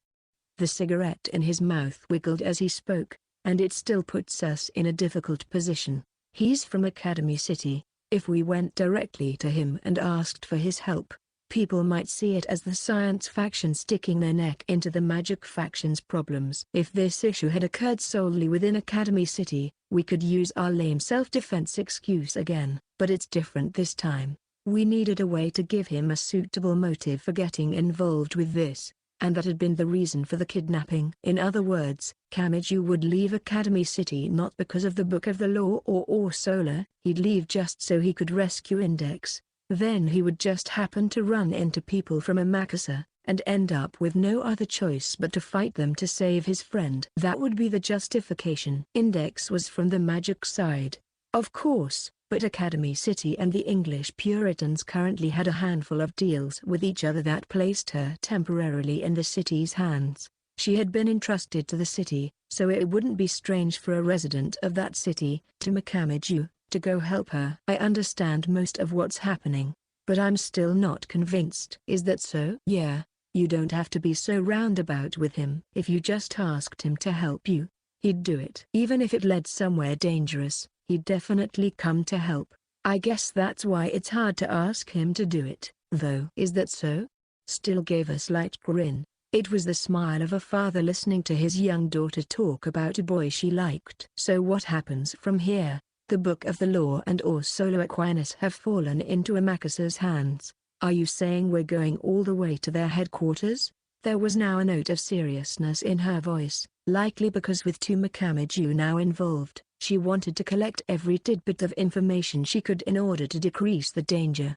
A: The cigarette in his mouth wiggled as he spoke, and it still puts us in a difficult position. He's from Academy City. If we went directly to him and asked for his help, people might see it as the science faction sticking their neck into the magic faction's problems. If this issue had occurred solely within Academy City, we could use our lame self-defense excuse again, but it's different this time. We needed a way to give him a suitable motive for getting involved with this, and that had been the reason for the kidnapping. In other words, Kamiju would leave Academy City not because of the Book of the Law or Ursula, he'd leave just so he could rescue Index. Then he would just happen to run into people from Amakusa, and end up with no other choice but to fight them to save his friend. That would be the justification. Index was from the magic side, of course, but Academy City and the English Puritans currently had a handful of deals with each other that placed her temporarily in the city's hands. She had been entrusted to the city, so it wouldn't be strange for a resident of that city, to Kamiju, to go help her. I understand most of what's happening. but I'm still not convinced. Is that so? Yeah, you don't have to be so roundabout with him. If you just asked him to help you, he'd do it. Even if it led somewhere dangerous, he'd definitely come to help. I guess that's why it's hard to ask him to do it, though. Is that so? Still gave a slight grin. It was the smile of a father listening to his young daughter talk about a boy she liked. So what happens from here? The Book of the Law and Solo Aquinas have fallen into Amakusa's hands. Are you saying we're going all the way to their headquarters? There was now a note of seriousness in her voice, likely because with two Makamiju now involved, she wanted to collect every tidbit of information she could in order to decrease the danger.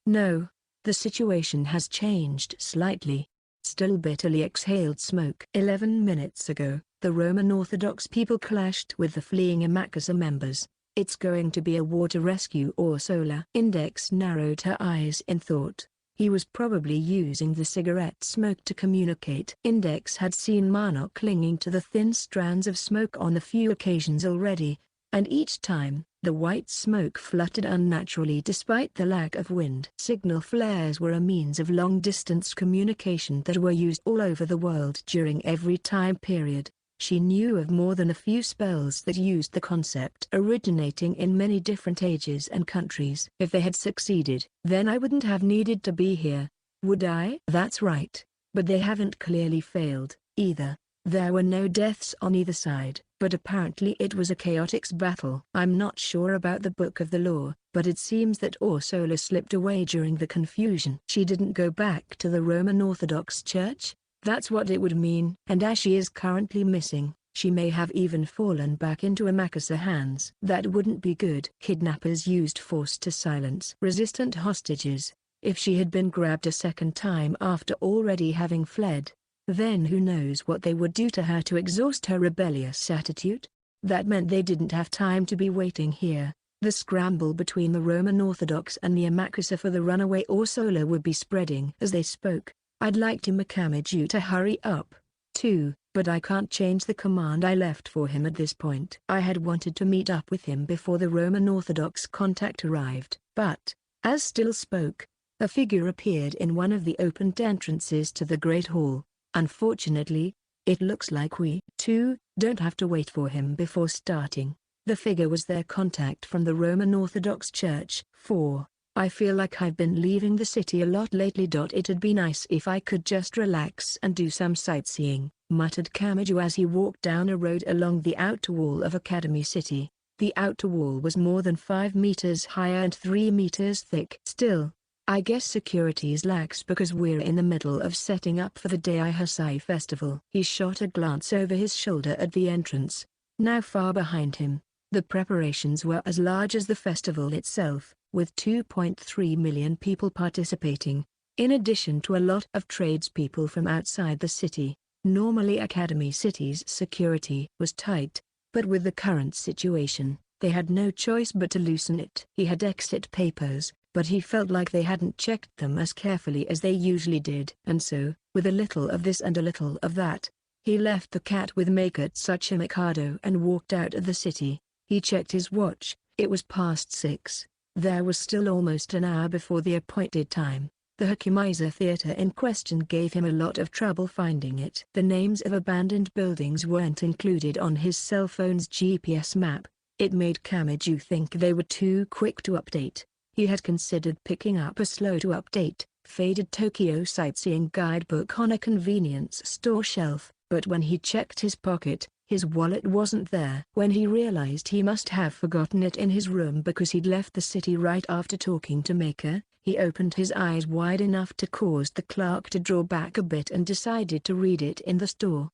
A: No, the situation has changed slightly. Still bitterly exhaled smoke. 11 minutes ago, the Roman Orthodox people clashed with the fleeing Amakusa members. It's going to be a war to rescue Orsola. Index narrowed her eyes in thought. He was probably using the cigarette smoke to communicate. Index had seen Marnock clinging to the thin strands of smoke on a few occasions already, and each time, the white smoke fluttered unnaturally despite the lack of wind. Signal flares were a means of long-distance communication that were used all over the world during every time period. She knew of more than a few spells that used the concept, originating in many different ages and countries. If they had succeeded, then I wouldn't have needed to be here, would I? That's right. But they haven't clearly failed, either. There were no deaths on either side, but apparently it was a chaotic battle. I'm not sure about the Book of the Law, but it seems that Orsola slipped away during the confusion. She didn't go back to the Roman Orthodox Church? That's what it would mean. And as she is currently missing, she may have even fallen back into Amakusa hands. That wouldn't be good. Kidnappers used force to silence resistant hostages. If she had been grabbed a second time after already having fled, then who knows what they would do to her to exhaust her rebellious attitude? That meant they didn't have time to be waiting here. The scramble between the Roman Orthodox and the Amakusa for the runaway Orsola would be spreading as they spoke. I'd like to Makamiju to hurry up, too, but I can't change the command I left for him at this point. I had wanted to meet up with him before the Roman Orthodox contact arrived, but, as Still spoke, a figure appeared in one of the opened entrances to the Great Hall. Unfortunately, it looks like we, too, don't have to wait for him before starting. The figure was their contact from the Roman Orthodox Church. 4. I feel like I've been leaving the city a lot lately. It'd be nice if I could just relax and do some sightseeing, muttered Kamiju as he walked down a road along the outer wall of Academy City. The outer wall was more than 5 meters high and 3 meters thick. Still, I guess security is lax because we're in the middle of setting up for the Daihasai festival. He shot a glance over his shoulder at the entrance, now far behind him. The preparations were as large as the festival itself, with 2.3 million people participating, in addition to a lot of tradespeople from outside the city. Normally Academy City's security was tight, but with the current situation, they had no choice but to loosen it. He had exit papers, but he felt like they hadn't checked them as carefully as they usually did. And so, with a little of this and a little of that, he left the cat with Makatsuchi Mikado and walked out of the city. He checked his watch. It was past 6. There was still almost an hour before the appointed time. The Hakumiza Theater in question gave him a lot of trouble finding it. The names of abandoned buildings weren't included on his cell phone's GPS map. It made Kamiju think they were too quick to update. He had considered picking up a slow-to-update, faded Tokyo sightseeing guidebook on a convenience store shelf, but when he checked his pocket, his wallet wasn't there. When he realized he must have forgotten it in his room because he'd left the city right after talking to Maker, he opened his eyes wide enough to cause the clerk to draw back a bit and decided to read it in the store.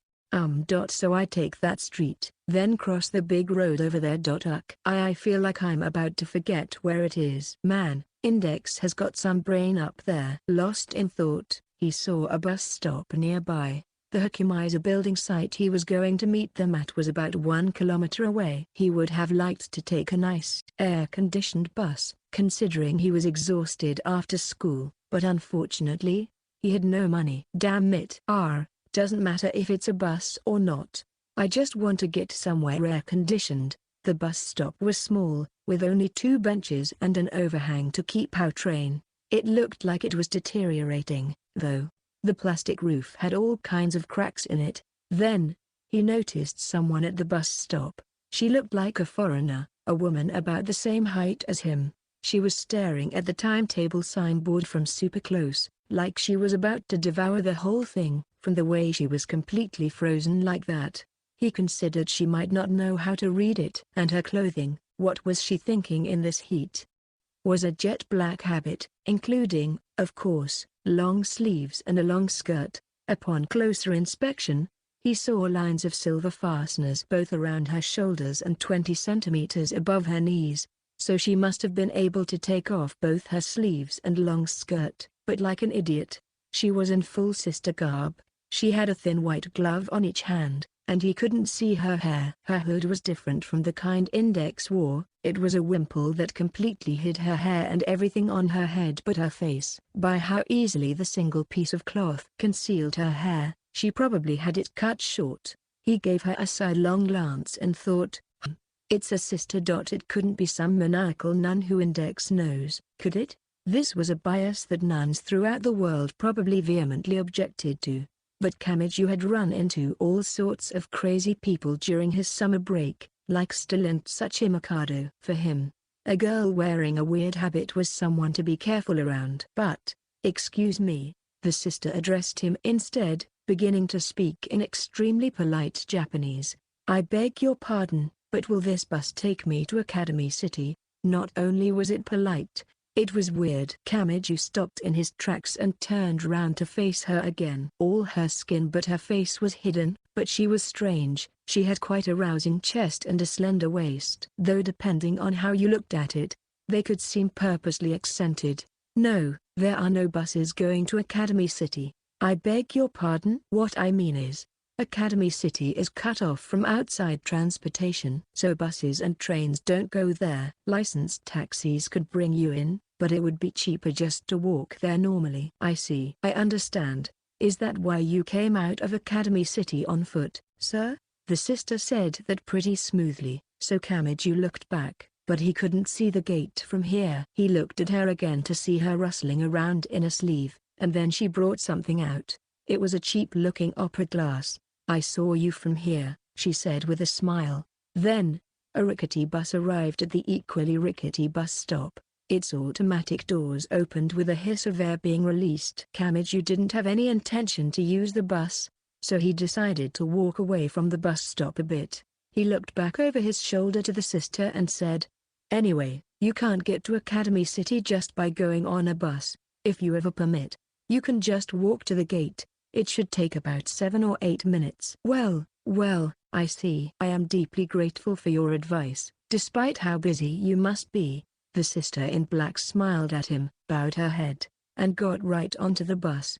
A: So I take that street, then cross the big road over there. I feel like I'm about to forget where it is. Man, Index has got some brain up there. Lost in thought, he saw a bus stop nearby. The Hakumiza building site he was going to meet them at was about 1 kilometer away. He would have liked to take a nice, air-conditioned bus, considering he was exhausted after school, but unfortunately, he had no money. Damn it. Doesn't matter if it's a bus or not. I just want to get somewhere air-conditioned. The bus stop was small, with only 2 benches and an overhang to keep our train. It looked like it was deteriorating, though. The plastic roof had all kinds of cracks in it. Then, he noticed someone at the bus stop. She looked like a foreigner, a woman about the same height as him. She was staring at the timetable signboard from super close, like she was about to devour the whole thing. From the way she was completely frozen like that, he considered she might not know how to read it. And her clothing, what was she thinking in this heat? Was a jet black habit, including, of course, long sleeves and a long skirt. Upon closer inspection, he saw lines of silver fasteners both around her shoulders and 20 centimeters above her knees. So she must have been able to take off both her sleeves and long skirt. But like an idiot, she was in full sister garb. She had a thin white glove on each hand, and he couldn't see her hair. Her hood was different from the kind Index wore. It was a wimple that completely hid her hair and everything on her head but her face. By how easily the single piece of cloth concealed her hair, she probably had it cut short. He gave her a sidelong glance and thought, it's a sister. It couldn't be some maniacal nun who Index knows, could it? This was a bias that nuns throughout the world probably vehemently objected to. But Kamiju had run into all sorts of crazy people during his summer break, like Still and Mikado. For him, a girl wearing a weird habit was someone to be careful around. But, excuse me, the sister addressed him instead, beginning to speak in extremely polite Japanese. I beg your pardon, but will this bus take me to Academy City? Not only was it polite, it was weird. Kamiju stopped in his tracks and turned round to face her again. All her skin but her face was hidden, but she was strange. She had quite a rousing chest and a slender waist. Though depending on how you looked at it, they could seem purposely accented. No, there are no buses going to Academy City. I beg your pardon? What I mean is, Academy City is cut off from outside transportation, so buses and trains don't go there. Licensed taxis could bring you in, but it would be cheaper just to walk there normally. I see. I understand. Is that why you came out of Academy City on foot, sir? The sister said that pretty smoothly, so Kamiju looked back, but he couldn't see the gate from here. He looked at her again to see her rustling around in a sleeve, and then she brought something out. It was a cheap-looking opera glass. I saw you from here, she said with a smile. Then, a rickety bus arrived at the equally rickety bus stop. Its automatic doors opened with a hiss of air being released. Kamiju didn't have any intention to use the bus, so he decided to walk away from the bus stop a bit. He looked back over his shoulder to the sister and said, anyway, you can't get to Academy City just by going on a bus. If you have a permit, you can just walk to the gate. It should take about 7 or 8 minutes. Well, I see. I am deeply grateful for your advice, despite how busy you must be. The sister in black smiled at him, bowed her head, and got right onto the bus.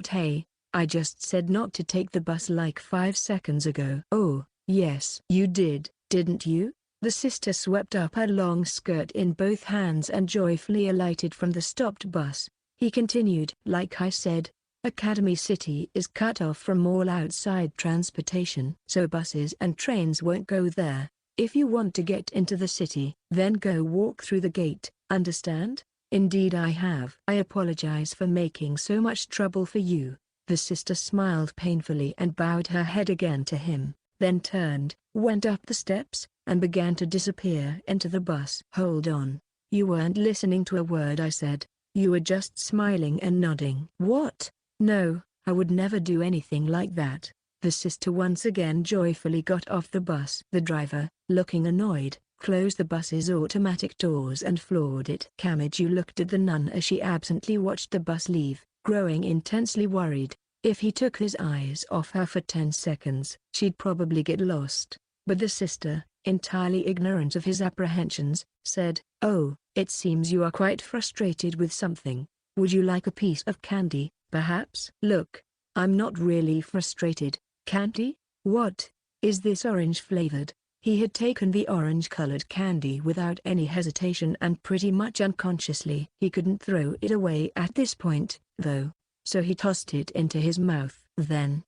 A: Hey, I just said not to take the bus like 5 seconds ago. Oh, yes. You did, didn't you? The sister swept up her long skirt in both hands and joyfully alighted from the stopped bus. He continued, like I said, Academy City is cut off from all outside transportation, so buses and trains won't go there. If you want to get into the city, then go walk through the gate, understand? Indeed I have. I apologize for making so much trouble for you. The sister smiled painfully and bowed her head again to him, then turned, went up the steps, and began to disappear into the bus. Hold on. You weren't listening to a word I said. You were just smiling and nodding. What? No, I would never do anything like that. The sister once again joyfully got off the bus. The driver, looking annoyed, closed the bus's automatic doors and floored it. Kamiju looked at the nun as she absently watched the bus leave, growing intensely worried. If he took his eyes off her for 10 seconds, she'd probably get lost. But the sister, entirely ignorant of his apprehensions, said, "Oh, it seems you are quite frustrated with something. Would you like a piece of candy, perhaps?" "Look, I'm not really frustrated. Candy? What? Is this orange flavored?" He had taken the orange-colored candy without any hesitation and pretty much unconsciously. He couldn't throw it away at this point, though, so he tossed it into his mouth. Then,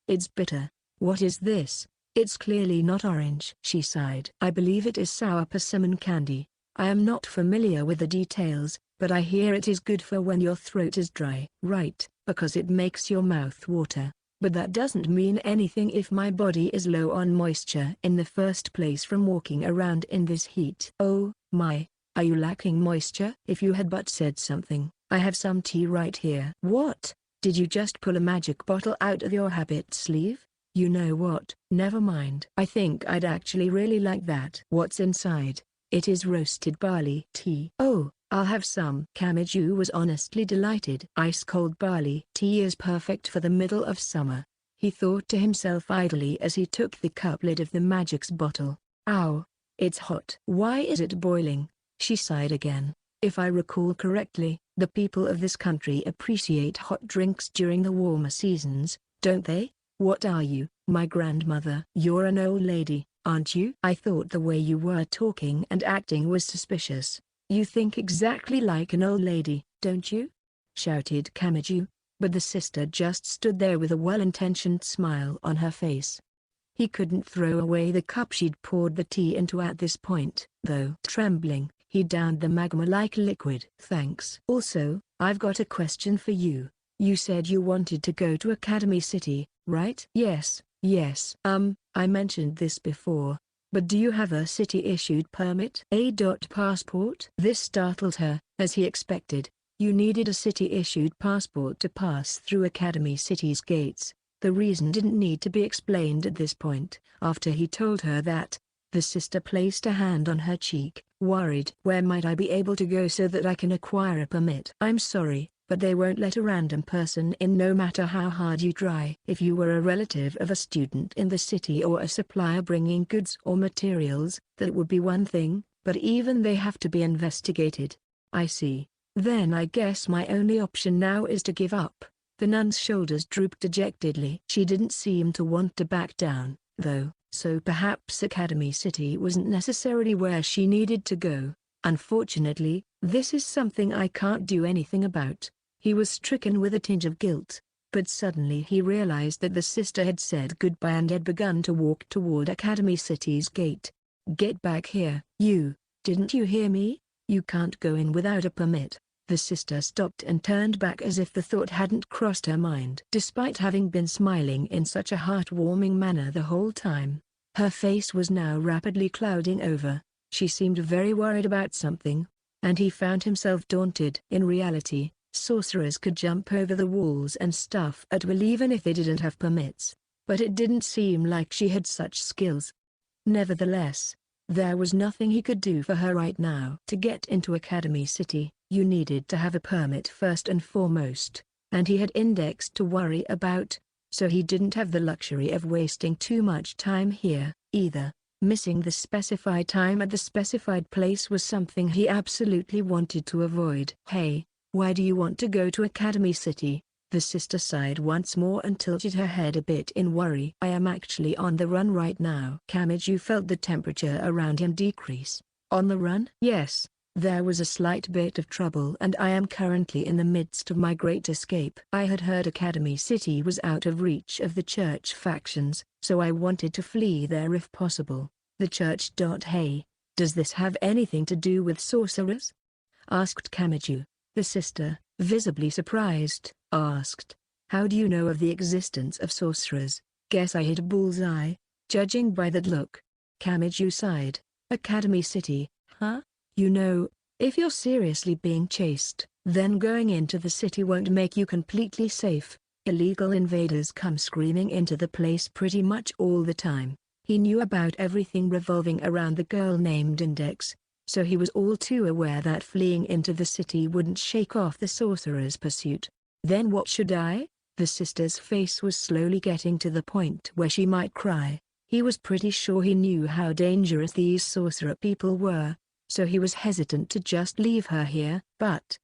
A: it's bitter. What is this? It's clearly not orange. She sighed. I believe it is sour persimmon candy. I am not familiar with the details, but I hear it is good for when your throat is dry. Right, because it makes your mouth water. But that doesn't mean anything if my body is low on moisture in the first place from walking around in this heat. Oh, my, are you lacking moisture? If you had but said something. I have some tea right here. What? Did you just pull a magic bottle out of your habit sleeve? You know what? Never mind. I think I'd actually really like that. What's inside? It is roasted barley tea. Oh, I'll have some. Kamiju was honestly delighted. Ice-cold barley tea is perfect for the middle of summer, he thought to himself idly as he took the cup lid of the magic's bottle. Ow! It's hot. Why is it boiling? She sighed again. If I recall correctly, the people of this country appreciate hot drinks during the warmer seasons, don't they? What are you, my grandmother? You're an old lady, aren't you? I thought the way you were talking and acting was suspicious. You think exactly like an old lady, don't you? Shouted Kamiju, but the sister just stood there with a well-intentioned smile on her face. He couldn't throw away the cup she'd poured the tea into at this point, though. Trembling, he downed the magma-like liquid. Thanks. Also, I've got a question for you. You said you wanted to go to Academy City, right? Yes. I mentioned this before. But do you have a city-issued permit? A. Passport? This startled her, as he expected. You needed a city-issued passport to pass through Academy City's gates. The reason didn't need to be explained at this point. After he told her that, the sister placed a hand on her cheek, worried. Where might I be able to go so that I can acquire a permit? I'm sorry, but they won't let a random person in no matter how hard you try. If you were a relative of a student in the city or a supplier bringing goods or materials, that would be one thing, but even they have to be investigated. I see. Then I guess my only option now is to give up. The nun's shoulders drooped dejectedly. She didn't seem to want to back down, though, so perhaps Academy City wasn't necessarily where she needed to go. Unfortunately, this is something I can't do anything about. He was stricken with a tinge of guilt, but suddenly he realized that the sister had said goodbye and had begun to walk toward Academy City's gate. Get back here. You, didn't you hear me? You can't go in without a permit. The sister stopped and turned back as if the thought hadn't crossed her mind. Despite having been smiling in such a heartwarming manner the whole time, her face was now rapidly clouding over. She seemed very worried about something, and he found himself daunted. In reality, sorcerers could jump over the walls and stuff at will even if they didn't have permits, but it didn't seem like she had such skills. Nevertheless, there was nothing he could do for her right now. To get into Academy City, you needed to have a permit first and foremost, and he had index to worry about, so he didn't have the luxury of wasting too much time here, either. Missing the specified time at the specified place was something he absolutely wanted to avoid. Hey, why do you want to go to Academy City? The sister sighed once more and tilted her head a bit in worry. I am actually on the run right now. Kamiju felt the temperature around him decrease. On the run? Yes. There was a slight bit of trouble and I am currently in the midst of my great escape. I had heard Academy City was out of reach of the church factions, so I wanted to flee there if possible. The church. Hey, does this have anything to do with sorcerers? Asked Kamiju. The sister, visibly surprised, asked, how do you know of the existence of sorcerers? Guess I hit a bullseye, judging by that look. Kamiju sighed. Academy City, huh? You know, if you're seriously being chased, then going into the city won't make you completely safe. Illegal invaders come screaming into the place pretty much all the time. He knew about everything revolving around the girl named Index, so he was all too aware that fleeing into the city wouldn't shake off the sorcerer's pursuit. Then what should I? The sister's face was slowly getting to the point where she might cry. He was pretty sure he knew how dangerous these sorcerer people were, so he was hesitant to just leave her here. But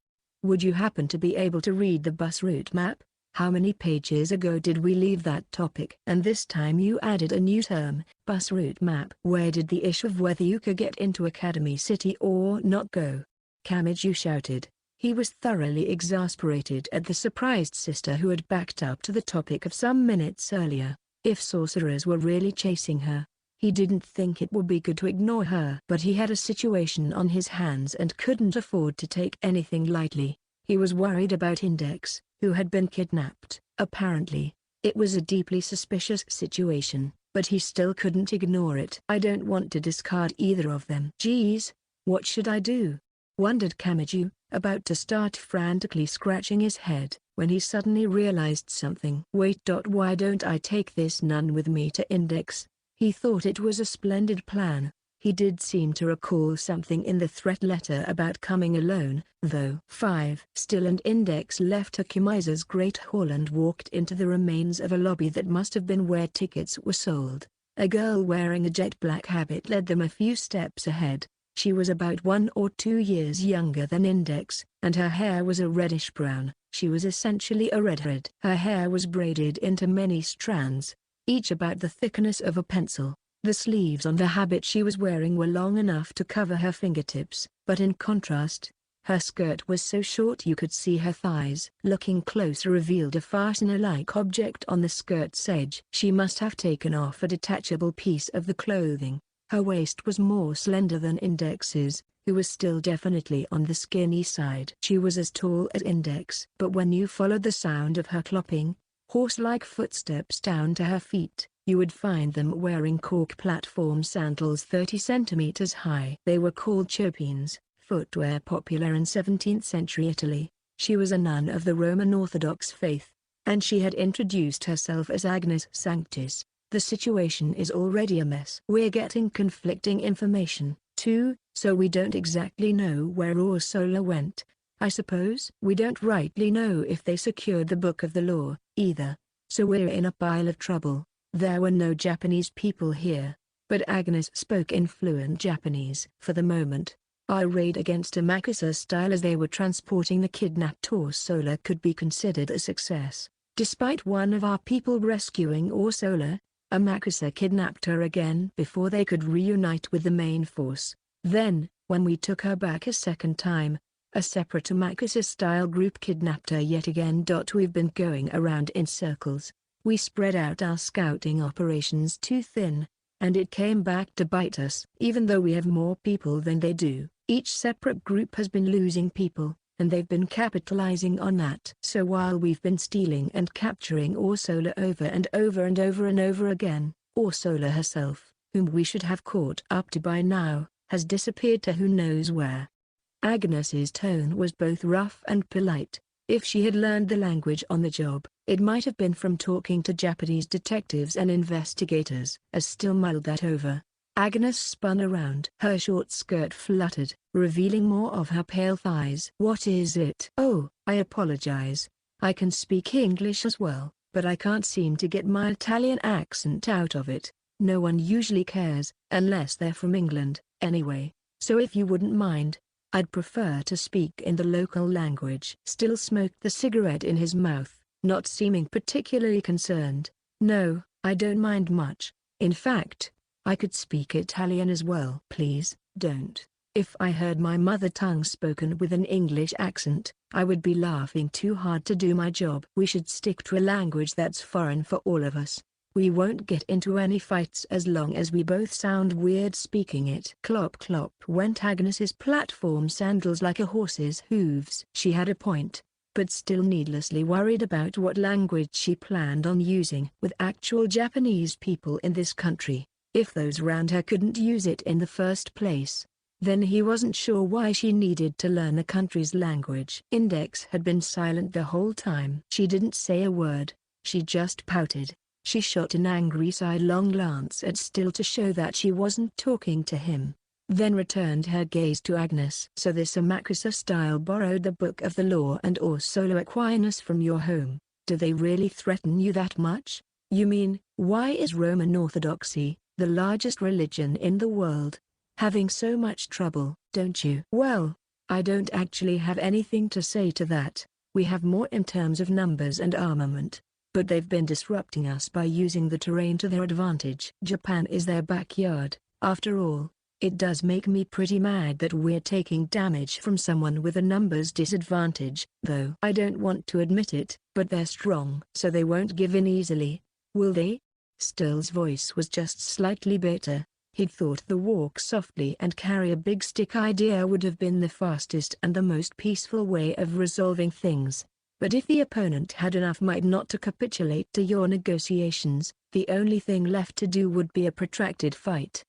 A: would you happen to be able to read the bus route map? How many pages ago did we leave that topic? And this time you added a new term, bus route map. Where did the issue of whether you could get into Academy City or not go? Kamiju shouted. He was thoroughly exasperated at the surprised sister who had backed up to the topic of some minutes earlier. If sorcerers were really chasing her, He didn't think it would be good to ignore her. But he had a situation on his hands and couldn't afford to take anything lightly. He was worried about Index, who had been kidnapped. Apparently, it was a deeply suspicious situation, but he still couldn't ignore it. I don't want to discard either of them. Geez, what should I do? Wondered Kamiju, about to start frantically scratching his head, when he suddenly realized something. Wait. Why don't I take this nun with me to Index? He thought it was a splendid plan. He did seem to recall something in the threat letter about coming alone, though. 5. Still and Index left Takumiza's Great Hall and walked into the remains of a lobby that must have been where tickets were sold. A girl wearing a jet black habit led them a few steps ahead. She was about 1 or 2 years younger than Index, and her hair was a reddish-brown. She was essentially a redhead. Her hair was braided into many strands, each about the thickness of a pencil. The sleeves on the habit she was wearing were long enough to cover her fingertips, but in contrast, her skirt was so short you could see her thighs. Looking closer revealed a fastener-like object on the skirt's edge. She must have taken off a detachable piece of the clothing. Her waist was more slender than Index's, who was still definitely on the skinny side. She was as tall as Index. But when you followed the sound of her clopping, horse-like footsteps down to her feet, you would find them wearing cork platform sandals 30 centimeters high. They were called chopines, footwear popular in 17th century Italy. She was a nun of the Roman Orthodox faith, and she had introduced herself as Agnes Sanctis. The situation is already a mess. We're getting conflicting information, too, so we don't exactly know where Orsola went. I suppose we don't rightly know if they secured the Book of the Law, either, so we're in a pile of trouble. There were no Japanese people here, but Agnes spoke in fluent Japanese. For the moment, our raid against Amakusa style as they were transporting the kidnapped Orsola could be considered a success. Despite one of our people rescuing Orsola, Amakusa kidnapped her again before they could reunite with the main force. Then, when we took her back a second time, a separate Amakusa-style group kidnapped her yet again. We've been going around in circles. We spread out our scouting operations too thin, and it came back to bite us. Even though we have more people than they do, each separate group has been losing people, and they've been capitalizing on that. So while we've been stealing and capturing Orsola over and over and over and over again, Orsola herself, whom we should have caught up to by now, has disappeared to who knows where. Agnes's tone was both rough and polite. If she had learned the language on the job, it might have been from talking to Japanese detectives and investigators. As still mulled that over, Agnes spun around. Her short skirt fluttered, revealing more of her pale thighs. What is it? Oh, I apologize. I can speak English as well, but I can't seem to get my Italian accent out of it. No one usually cares, unless they're from England, anyway. So if you wouldn't mind, I'd prefer to speak in the local language. Still smoked the cigarette in his mouth, not seeming particularly concerned. No, I don't mind much. In fact, I could speak Italian as well. Please, don't. If I heard my mother tongue spoken with an English accent, I would be laughing too hard to do my job. We should stick to a language that's foreign for all of us. We won't get into any fights as long as we both sound weird speaking it. Clop clop went Agnes's platform sandals like a horse's hooves. She had a point, but still needlessly worried about what language she planned on using with actual Japanese people in this country. If those around her couldn't use it in the first place, then he wasn't sure why she needed to learn the country's language. Index had been silent the whole time. She didn't say a word, she just pouted. She shot an angry sidelong glance at Still to show that she wasn't talking to him, then returned her gaze to Agnes. So this Amakusa style borrowed the Book of the Law and Orsola Aquinas from your home. Do they really threaten you that much? You mean, why is Roman Orthodoxy, the largest religion in the world, having so much trouble? Don't you? Well, I don't actually have anything to say to that. We have more in terms of numbers and armament, but they've been disrupting us by using the terrain to their advantage. Japan is their backyard, after all. It does make me pretty mad that we're taking damage from someone with a numbers disadvantage, though. I don't want to admit it, but they're strong. So they won't give in easily, will they? Still's voice was just slightly bitter. He'd thought the walk softly and carry a big stick idea would have been the fastest and the most peaceful way of resolving things. But if the opponent had enough might not to capitulate to your negotiations, the only thing left to do would be a protracted fight.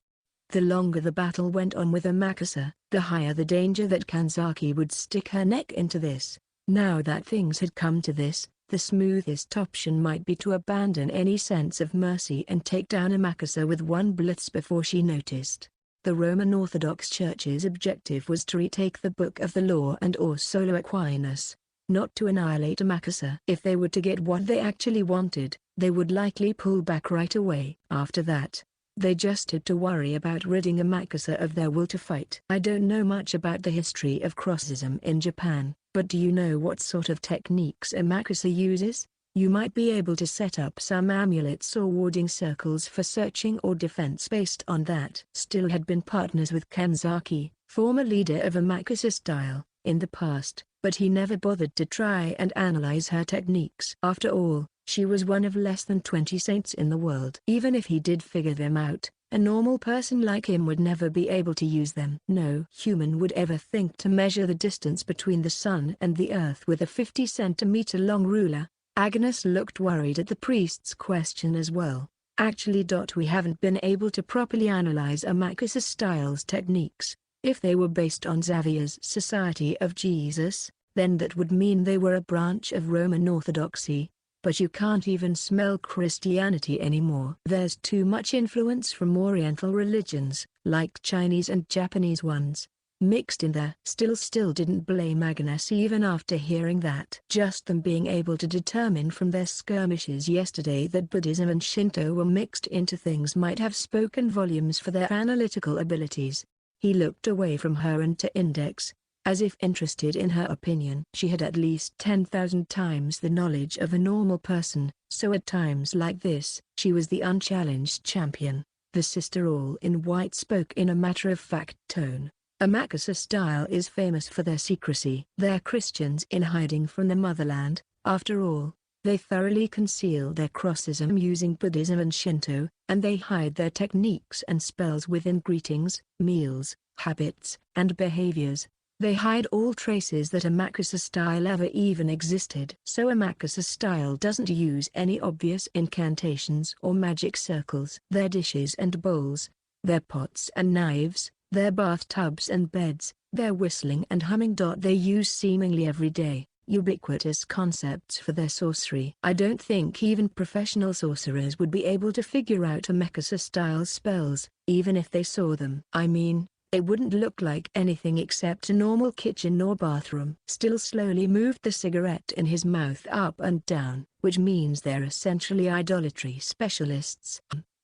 A: The longer the battle went on with Amakasa, the higher the danger that Kanzaki would stick her neck into this. Now that things had come to this, the smoothest option might be to abandon any sense of mercy and take down Amakasa with one blitz before she noticed. The Roman Orthodox Church's objective was to retake the Book of the Law and or Solo Aquinas, not to annihilate Amakasa. If they were to get what they actually wanted, they would likely pull back right away. After that, they just had to worry about ridding Amakasa of their will to fight. I don't know much about the history of crosism in Japan, but do you know what sort of techniques Amakasa uses? You might be able to set up some amulets or warding circles for searching or defense based on that. Still had been partners with Kanzaki, former leader of Amakasa style, in the past, but he never bothered to try and analyze her techniques. After all, she was one of less than 20 saints in the world. Even if he did figure them out, a normal person like him would never be able to use them. No human would ever think to measure the distance between the sun and the earth with a 50-centimeter-long ruler. Agnes looked worried at the priest's question as well. Actually, we haven't been able to properly analyze Amakasa Styles techniques. If they were based on Xavier's Society of Jesus, then that would mean they were a branch of Roman Orthodoxy. But you can't even smell Christianity anymore. There's too much influence from Oriental religions, like Chinese and Japanese ones, mixed in there. Still didn't blame Agnes even after hearing that. Just them being able to determine from their skirmishes yesterday that Buddhism and Shinto were mixed into things might have spoken volumes for their analytical abilities. He looked away from her and to Index, as if interested in her opinion. She had at least 10,000 times the knowledge of a normal person, so at times like this, she was the unchallenged champion. The sister all in white spoke in a matter-of-fact tone. Amakasa style is famous for their secrecy. They're Christians in hiding from the motherland, after all. They thoroughly conceal their crosism using Buddhism and Shinto, and they hide their techniques and spells within greetings, meals, habits, and behaviors. They hide all traces that Amakasa style ever even existed. So Amakasa style doesn't use any obvious incantations or magic circles. Their dishes and bowls, their pots and knives, their bathtubs and beds, their whistling and humming. They use seemingly every day, ubiquitous concepts for their sorcery. I don't think even professional sorcerers would be able to figure out Amakasa style spells, even if they saw them. I mean, it wouldn't look like anything except a normal kitchen or bathroom. Still slowly moved the cigarette in his mouth up and down, which means they're essentially idolatry specialists.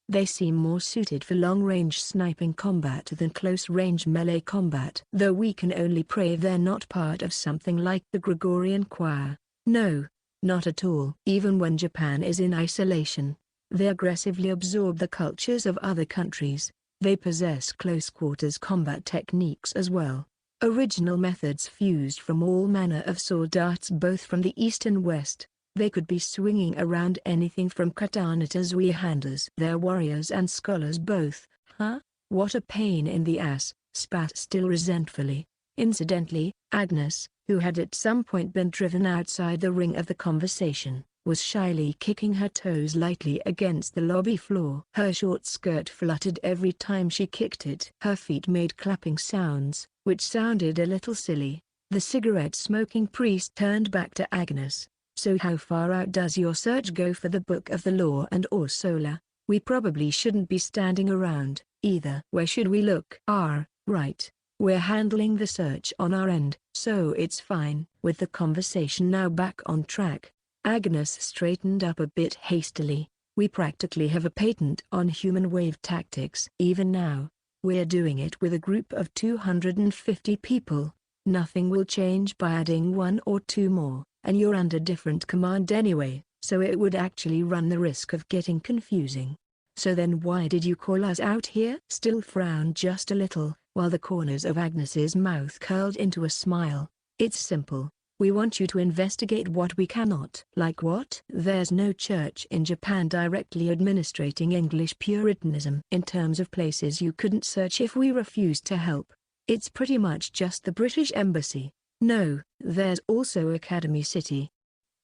A: They seem more suited for long-range sniping combat than close-range melee combat. Though we can only pray they're not part of something like the Gregorian choir. No, not at all. Even when Japan is in isolation, they aggressively absorb the cultures of other countries. They possess close-quarters combat techniques as well. Original methods fused from all manner of sword arts both from the east and west. They could be swinging around anything from katana to zwei-handers. They're warriors and scholars both. Huh? What a pain in the ass, spat Still resentfully. Incidentally, Agnes, who had at some point been driven outside the ring of the conversation, was shyly kicking her toes lightly against the lobby floor. Her short skirt fluttered every time she kicked it. Her feet made clapping sounds, which sounded a little silly. The cigarette-smoking priest turned back to Agnes. So how far out does your search go for the Book of the Law and or Sola? We probably shouldn't be standing around, either. Where should we look? Right. We're handling the search on our end, so it's fine. With the conversation now back on track, Agnes straightened up a bit hastily. We practically have a patent on human wave tactics. Even now, we're doing it with a group of 250 people. Nothing will change by adding one or two more, and you're under different command anyway, so it would actually run the risk of getting confusing. So then why did you call us out here? Still frowned just a little, while the corners of Agnes's mouth curled into a smile. It's simple. We want you to investigate what we cannot. Like what? There's no church in Japan directly administrating English Puritanism. In terms of places you couldn't search if we refused to help, it's pretty much just the British Embassy. No, there's also Academy City.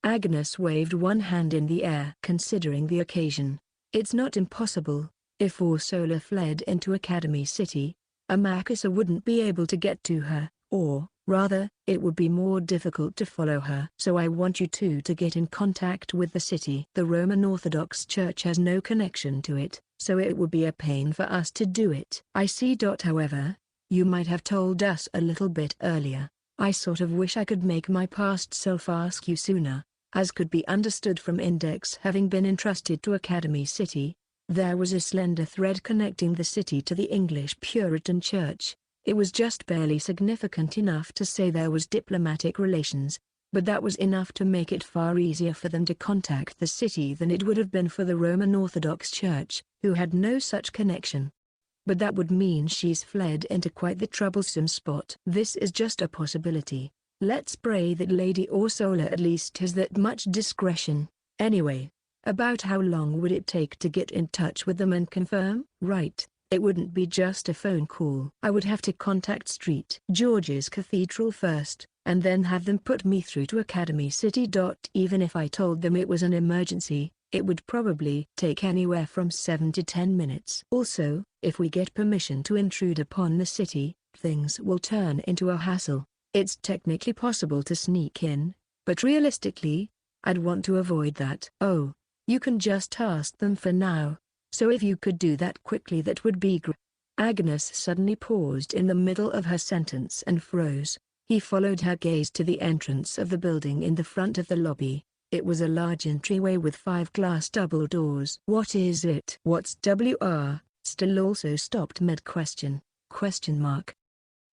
A: Agnes waved one hand in the air. Considering the occasion, it's not impossible. If Ursula fled into Academy City, a Makasa wouldn't be able to get to her, or, rather, it would be more difficult to follow her. So I want you two to get in contact with the city. The Roman Orthodox Church has no connection to it, so it would be a pain for us to do it. I see. However, you might have told us a little bit earlier. I sort of wish I could make my past self ask you sooner. As could be understood from Index having been entrusted to Academy City, there was a slender thread connecting the city to the English Puritan Church. It was just barely significant enough to say there was diplomatic relations, but that was enough to make it far easier for them to contact the city than it would have been for the Roman Orthodox Church, who had no such connection. But that would mean she's fled into quite the troublesome spot. This is just a possibility. Let's pray that Lady Ursula at least has that much discretion. Anyway, about how long would it take to get in touch with them and confirm? Right, it wouldn't be just a phone call. I would have to contact St. George's Cathedral first, and then have them put me through to Academy City. Even if I told them it was an emergency, it would probably take anywhere from 7 to 10 minutes. Also, if we get permission to intrude upon the city, things will turn into a hassle. It's technically possible to sneak in, but realistically, I'd want to avoid that. Oh, you can just ask them for now, so if you could do that quickly that would be great. Agnes suddenly paused in the middle of her sentence and froze. He followed her gaze to the entrance of the building in the front of the lobby. It was a large entryway with 5 glass double doors. What is it? What's WR? Still also stopped mid-question.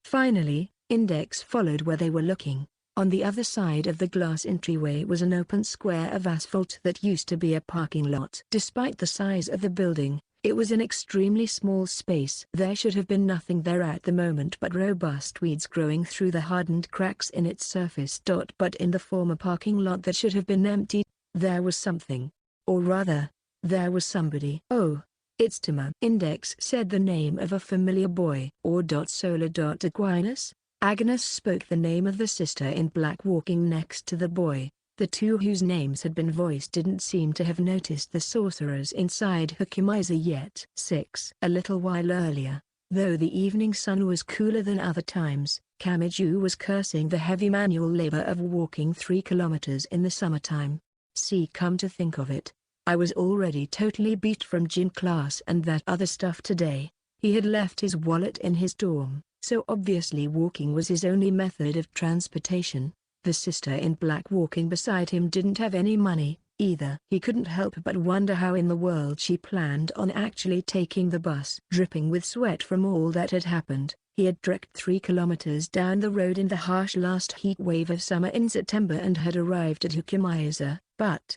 A: Finally, Index followed where they were looking. On the other side of the glass entryway was an open square of asphalt that used to be a parking lot. Despite the size of the building, it was an extremely small space. There should have been nothing there at the moment but robust weeds growing through the hardened cracks in its surface. But in the former parking lot that should have been empty, there was something. Or rather, there was somebody. Oh, it's Tama. Index said the name of a familiar boy. Or Solar Aquinas. Agnes spoke the name of the sister in black walking next to the boy. The two whose names had been voiced didn't seem to have noticed the sorcerers inside Hakumiza yet. 6. A little while earlier, though the evening sun was cooler than other times, Kamiju was cursing the heavy manual labor of walking 3 kilometers in the summertime. See, come to think of it, I was already totally beat from gym class and that other stuff today. He had left his wallet in his dorm, so obviously walking was his only method of transportation. The sister in black walking beside him didn't have any money, either. He couldn't help but wonder how in the world she planned on actually taking the bus. Dripping with sweat from all that had happened, he had trekked 3 kilometers down the road in the harsh last heat wave of summer in September and had arrived at Hukumiza. But,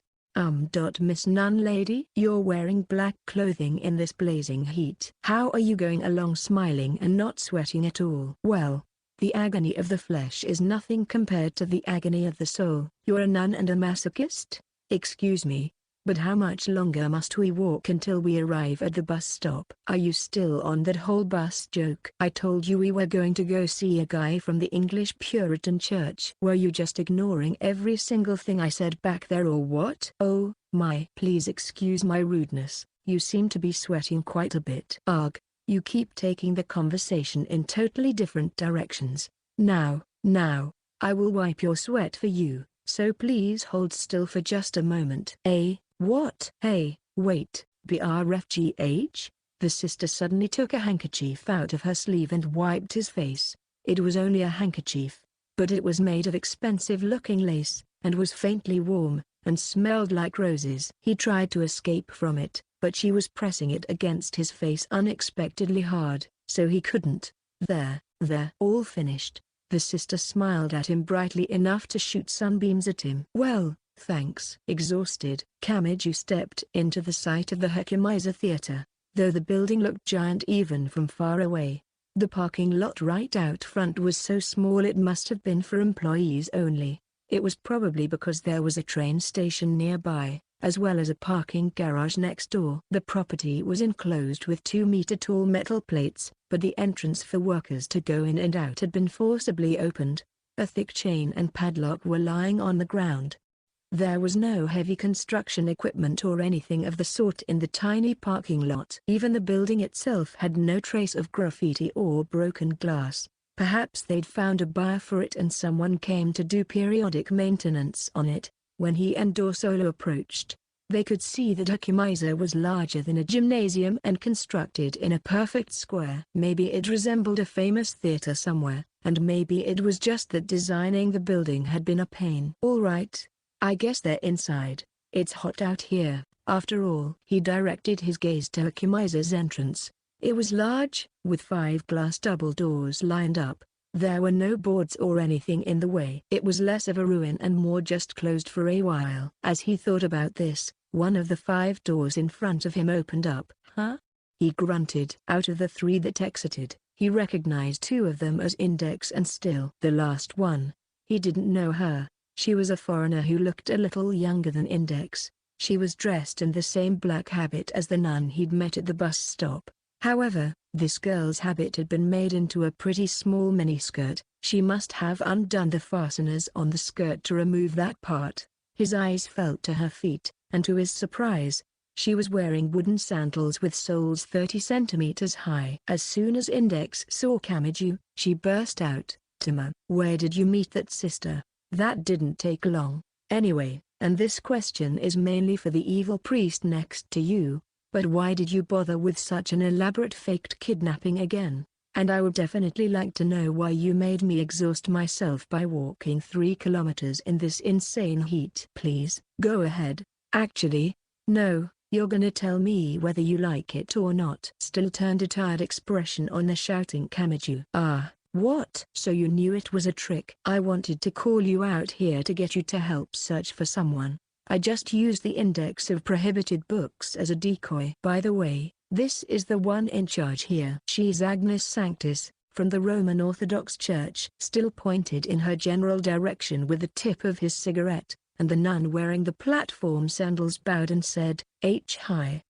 A: Miss Nun Lady? You're wearing black clothing in this blazing heat. How are you going along smiling and not sweating at all? Well, the agony of the flesh is nothing compared to the agony of the soul. You're a nun and a masochist? Excuse me, but how much longer must we walk until we arrive at the bus stop? Are you still on that whole bus joke? I told you we were going to go see a guy from the English Puritan Church. Were you just ignoring every single thing I said back there or what? Oh, my. Please excuse my rudeness, you seem to be sweating quite a bit. Ugh. You keep taking the conversation in totally different directions. Now, I will wipe your sweat for you, so please hold still for just a moment. What? Hey, wait, BRFGH? The sister suddenly took a handkerchief out of her sleeve and wiped his face. It was only a handkerchief, but it was made of expensive-looking lace, and was faintly warm, and smelled like roses. He tried to escape from it, but she was pressing it against his face unexpectedly hard, so he couldn't. There, all finished. The sister smiled at him brightly enough to shoot sunbeams at him. Well, thanks. Exhausted, Kamiju stepped into the sight of the Hakumiza Theater. Though the building looked giant even from far away, the parking lot right out front was so small it must have been for employees only. It was probably because there was a train station nearby, as well as a parking garage next door. The property was enclosed with 2-meter-tall metal plates, but the entrance for workers to go in and out had been forcibly opened. A thick chain and padlock were lying on the ground. There was no heavy construction equipment or anything of the sort in the tiny parking lot. Even the building itself had no trace of graffiti or broken glass. Perhaps they'd found a buyer for it and someone came to do periodic maintenance on it. When he and Dorsolo approached, they could see that Akimiza was larger than a gymnasium and constructed in a perfect square. Maybe it resembled a famous theater somewhere, and maybe it was just that designing the building had been a pain. "All right, I guess they're inside. It's hot out here, after all." He directed his gaze to Akimiza's entrance. It was large, with 5 glass double doors lined up. There were no boards or anything in the way. It was less of a ruin and more just closed for a while. As he thought about this, one of the 5 doors in front of him opened up. "Huh?" he grunted. Out of the 3 that exited, he recognized 2 of them as Index and Still. The last one, he didn't know her. She was a foreigner who looked a little younger than Index. She was dressed in the same black habit as the nun he'd met at the bus stop. However, this girl's habit had been made into a pretty small miniskirt. She must have undone the fasteners on the skirt to remove that part. His eyes fell to her feet, and to his surprise, she was wearing wooden sandals with soles 30 centimeters high. As soon as Index saw Kamiju, she burst out, "Tama, where did you meet that sister?" "That didn't take long, anyway, and this question is mainly for the evil priest next to you. But why did you bother with such an elaborate faked kidnapping again? And I would definitely like to know why you made me exhaust myself by walking 3 kilometers in this insane heat." "Please, go ahead." "Actually, no, you're gonna tell me whether you like it or not." Still turned a tired expression on the shouting Kamiju. "Ah, what? So you knew it was a trick?" "I wanted to call you out here to get you to help search for someone. I just used the index of prohibited books as a decoy." "By the way, this is the one in charge here. She's Agnes Sanctus, from the Roman Orthodox Church." Still pointed in her general direction with the tip of his cigarette, and the nun wearing the platform sandals bowed and said, "Hi."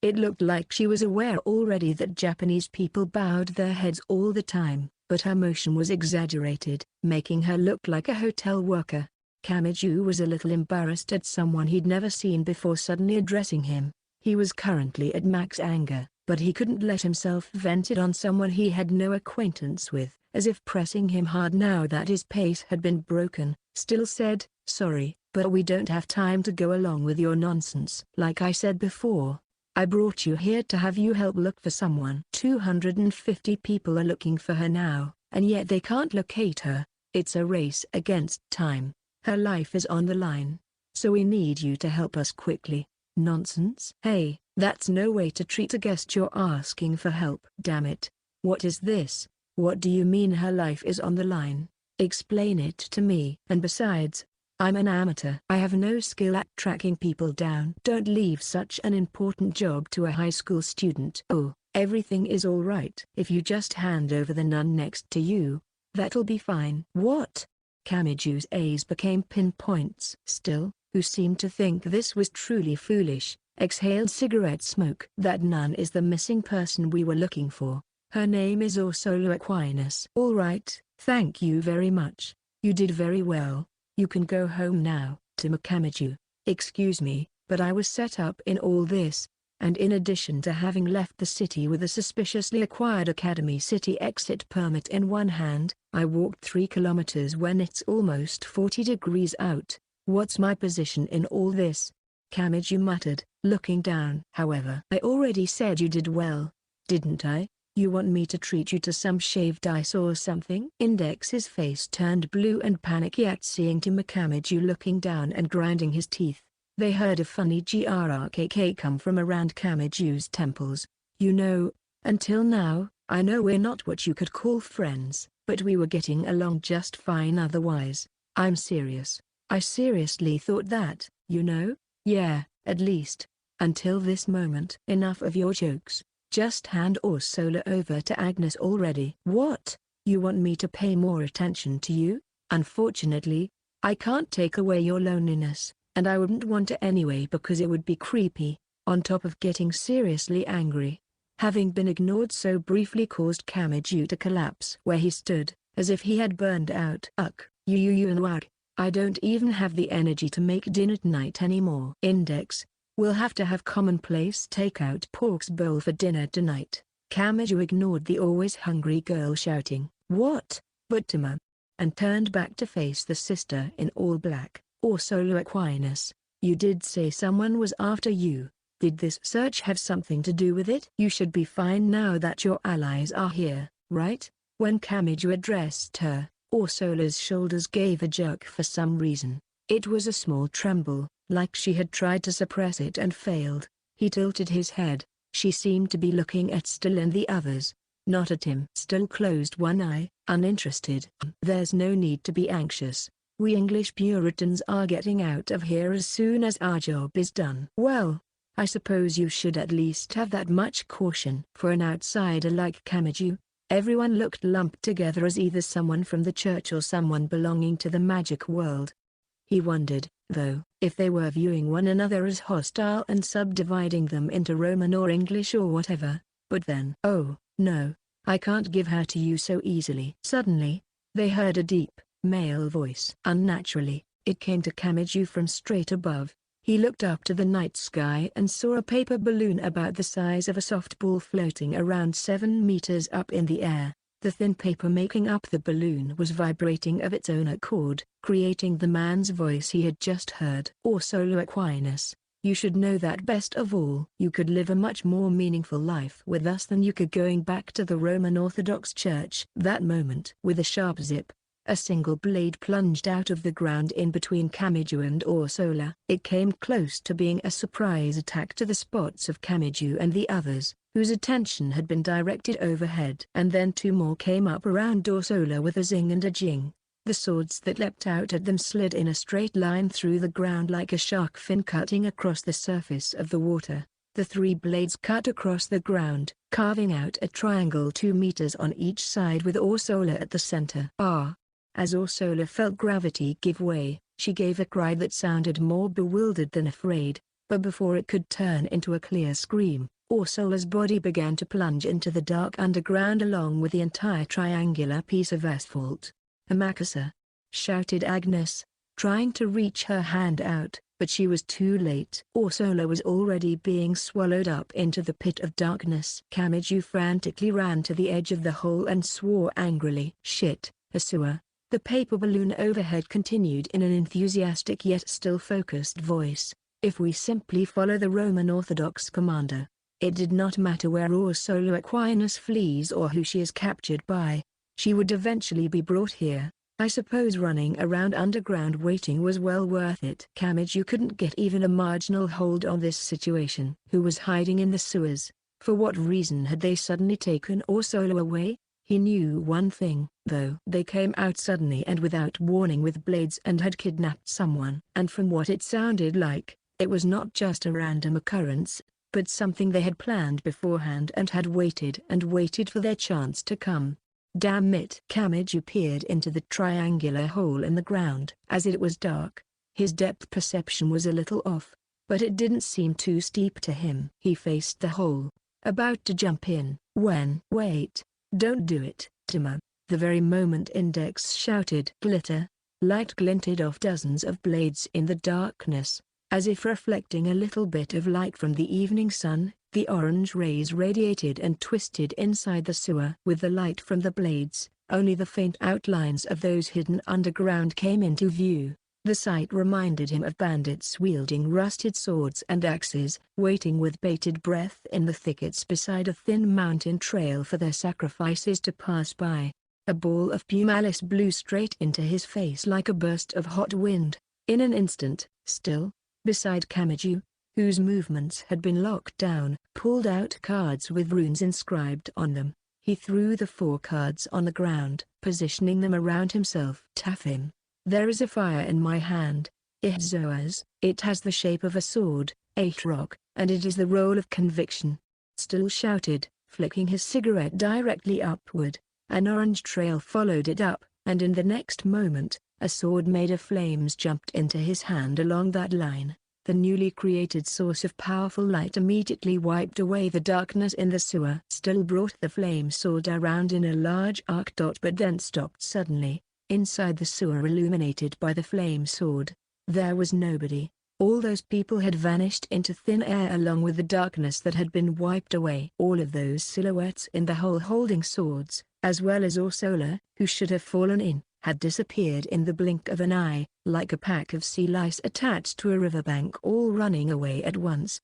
A: It looked like she was aware already that Japanese people bowed their heads all the time, but her motion was exaggerated, making her look like a hotel worker. Kamiju was a little embarrassed at someone he'd never seen before suddenly addressing him. He was currently at max anger, but he couldn't let himself vent it on someone he had no acquaintance with, as if pressing him hard now that his pace had been broken. Still said, "Sorry, but we don't have time to go along with your nonsense. Like I said before, I brought you here to have you help look for someone. 250 people are looking for her now, and yet they can't locate her. It's a race against time. Her life is on the line. So we need you to help us quickly." "Nonsense." "Hey, that's no way to treat a guest. You're asking for help." "Damn it. What is this? What do you mean her life is on the line? Explain it to me. And besides, I'm an amateur. I have no skill at tracking people down." "Don't leave such an important job to a high school student." "Oh, everything is all right. If you just hand over the nun next to you, that'll be fine." "What?" Kamiju's A's became pinpoints. Still, who seemed to think this was truly foolish, exhaled cigarette smoke. "That nun is the missing person we were looking for. Her name is Ursula Aquinas." "All right, thank you very much. You did very well. You can go home now." To Kamiju, "Excuse me, but I was set up in all this, and in addition to having left the city with a suspiciously acquired Academy City exit permit in one hand, I walked 3 kilometers when it's almost 40 degrees out. What's my position in all this?" Kamiju muttered, looking down. "However, I already said you did well, didn't I? You want me to treat you to some shaved ice or something?" Index's face turned blue and panicky at seeing Kamiju looking down and grinding his teeth. They heard a funny grrrkk come from around Kamiju's temples. "You know, until now, I know we're not what you could call friends, but we were getting along just fine otherwise. I'm serious. I seriously thought that, you know? Yeah, at least, until this moment." "Enough of your jokes. Just hand Ursula over to Agnes already." "What? You want me to pay more attention to you?" "Unfortunately, I can't take away your loneliness, and I wouldn't want to anyway because it would be creepy, on top of getting seriously angry. Having been ignored so briefly caused Kamiju to collapse where he stood, as if he had burned out. You and wag. I don't even have the energy to make dinner tonight anymore. Index. We'll have to have commonplace takeout pork's bowl for dinner tonight. Kamiju ignored the always hungry girl shouting, "What?" but to Mum, and turned back to face the sister in all black. Ursula Aquinas, you did say someone was after you. Did this search have something to do with it? You should be fine now that your allies are here, right? When Kamiju addressed her, Ursula's shoulders gave a jerk for some reason. It was a small tremble, like she had tried to suppress it and failed. He tilted his head. She seemed to be looking at Still and the others, not at him. Still closed one eye, uninterested. There's no need to be anxious. We English Puritans are getting out of here as soon as our job is done. Well, I suppose you should at least have that much caution. For an outsider like Kamiju, everyone looked lumped together as either someone from the church or someone belonging to the magic world. He wondered, though, if they were viewing one another as hostile and subdividing them into Roman or English or whatever. But then, oh, no, I can't give her to you so easily. Suddenly, they heard a deep, male voice. Unnaturally, it came to Kamiju from straight above. He looked up to the night sky and saw a paper balloon about the size of a softball floating around 7 meters up in the air. The thin paper making up the balloon was vibrating of its own accord, creating the man's voice he had just heard. Ursula Aquinas, you should know that best of all, you could live a much more meaningful life with us than you could going back to the Roman Orthodox Church. That moment, with a sharp zip, a single blade plunged out of the ground in between Kamiju and Ursula. It came close to being a surprise attack to the spots of Kamiju and the others, whose attention had been directed overhead. And then 2 more came up around Ursula with a zing and a jing. The swords that leapt out at them slid in a straight line through the ground like a shark fin cutting across the surface of the water. The 3 blades cut across the ground, carving out a triangle 2 meters on each side with Ursula at the center. As Ursula felt gravity give way, she gave a cry that sounded more bewildered than afraid, but before it could turn into a clear scream, Ursula's body began to plunge into the dark underground along with the entire triangular piece of asphalt. "Amakasa!" shouted Agnes, trying to reach her hand out, but she was too late. Ursula was already being swallowed up into the pit of darkness. Kamiju frantically ran to the edge of the hole and swore angrily. "Shit, a sewer." The paper balloon overhead continued in an enthusiastic yet still focused voice. "If we simply follow the Roman Orthodox commander, it did not matter where Ursula Aquinas flees or who she is captured by, she would eventually be brought here. I suppose running around underground waiting was well worth it." Kamiju couldn't get even a marginal hold on this situation. Who was hiding in the sewers? For what reason had they suddenly taken Ursula away? He knew one thing, though. They came out suddenly and without warning with blades and had kidnapped someone. And from what it sounded like, it was not just a random occurrence, but something they had planned beforehand and had waited and waited for their chance to come. Damn it! Kamiju peered into the triangular hole in the ground. As it was dark, his depth perception was a little off, but it didn't seem too steep to him. He faced the hole, about to jump in, when— "Wait! Don't do it, Tima!" The very moment Index shouted. Light glinted off dozens of blades in the darkness, as if reflecting a little bit of light from the evening sun. The orange rays radiated and twisted inside the sewer. With the light from the blades, only the faint outlines of those hidden underground came into view. The sight reminded him of bandits wielding rusted swords and axes, waiting with bated breath in the thickets beside a thin mountain trail for their sacrifices to pass by. A ball of pumalis blew straight into his face like a burst of hot wind. In an instant, Still, beside Kamiju, whose movements had been locked down, pulled out cards with runes inscribed on them. He threw the 4 cards on the ground, positioning them around himself. "Tafim. There is a fire in my hand. Ihzoas. It has the shape of a sword, rock, and it is the roll of conviction." Still shouted, flicking his cigarette directly upward. An orange trail followed it up, and in the next moment, A sword made of flames jumped into his hand along that line. The newly created source of powerful light immediately wiped away the darkness in the sewer. Still brought the flame sword around in a large arc. But then stopped suddenly, inside the sewer illuminated by the flame sword. There was nobody. All those people had vanished into thin air along with the darkness that had been wiped away. All of those silhouettes in the hole holding swords, as well as Ursula, who should have fallen in, had disappeared in the blink of an eye, like a pack of sea lice attached to a riverbank, all running away at once.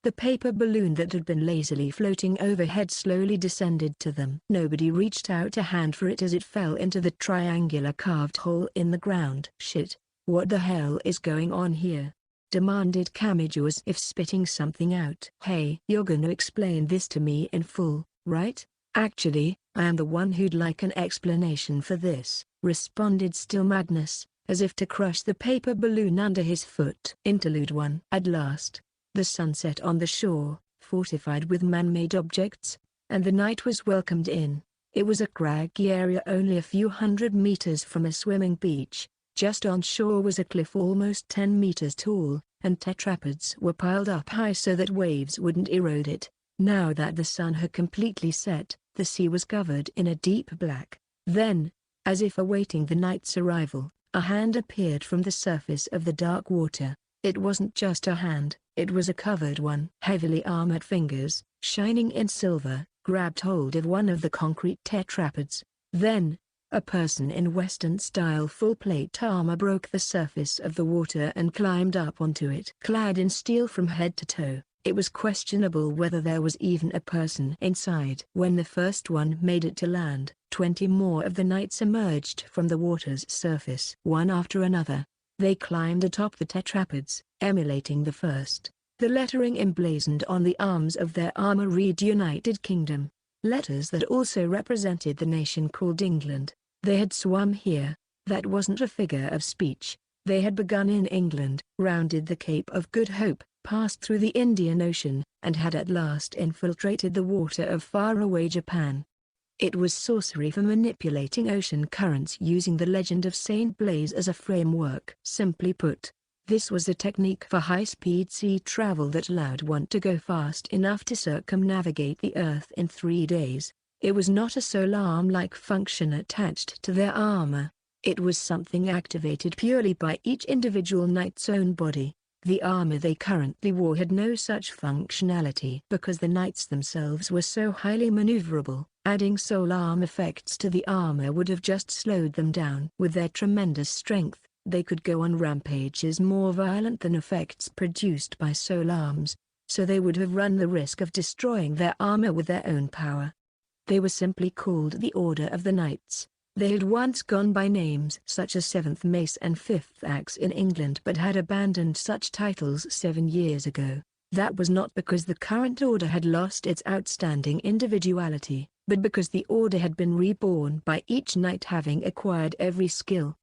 A: The paper balloon that had been lazily floating overhead slowly descended to them. Nobody reached out a hand for it as it fell into the triangular carved hole in the ground. "Shit, what the hell is going on here?" demanded Kamiju as if spitting something out. "Hey, you're gonna explain this to me in full, right?" "Actually, I am the one who'd like an explanation for this," responded Still Magnus, as if to crush the paper balloon under his foot. Interlude 1. At last, the sun set on the shore, fortified with man-made objects, and the night was welcomed in. It was a craggy area only a few hundred meters from a swimming beach. Just on shore was a cliff almost 10 meters tall, and tetrapods were piled up high so that waves wouldn't erode it. Now that the sun had completely set, the sea was covered in a deep black. Then, as if awaiting the night's arrival, a hand appeared from the surface of the dark water. It wasn't just a hand, it was a covered one. Heavily armored fingers, shining in silver, grabbed hold of one of the concrete tetrapods. Then, a person in Western-style full-plate armor broke the surface of the water and climbed up onto it. Clad in steel from head to toe, it was questionable whether there was even a person inside. When the first one made it to land, 20 more of the knights emerged from the water's surface. One after another, they climbed atop the tetrapods, emulating the first. The lettering emblazoned on the arms of their armor read United Kingdom, letters that also represented the nation called England. They had swum here, that wasn't a figure of speech. They had begun in England, rounded the Cape of Good Hope, passed through the Indian Ocean, and had at last infiltrated the water of faraway Japan. It was sorcery for manipulating ocean currents using the legend of Saint Blaise as a framework. Simply put, this was a technique for high-speed sea travel that allowed one to go fast enough to circumnavigate the Earth in 3 days. It was not a sole arm-like function attached to their armor. It was something activated purely by each individual knight's own body. The armor they currently wore had no such functionality because the knights themselves were so highly maneuverable. Adding soul arm effects to the armor would have just slowed them down. With their tremendous strength, they could go on rampages more violent than effects produced by soul arms, so they would have run the risk of destroying their armor with their own power. They were simply called the Order of the Knights. They had once gone by names such as 7th Mace and 5th Axe in England but had abandoned such titles 7 years ago. That was not because the current order had lost its outstanding individuality, but because the order had been reborn by each knight having acquired every skill.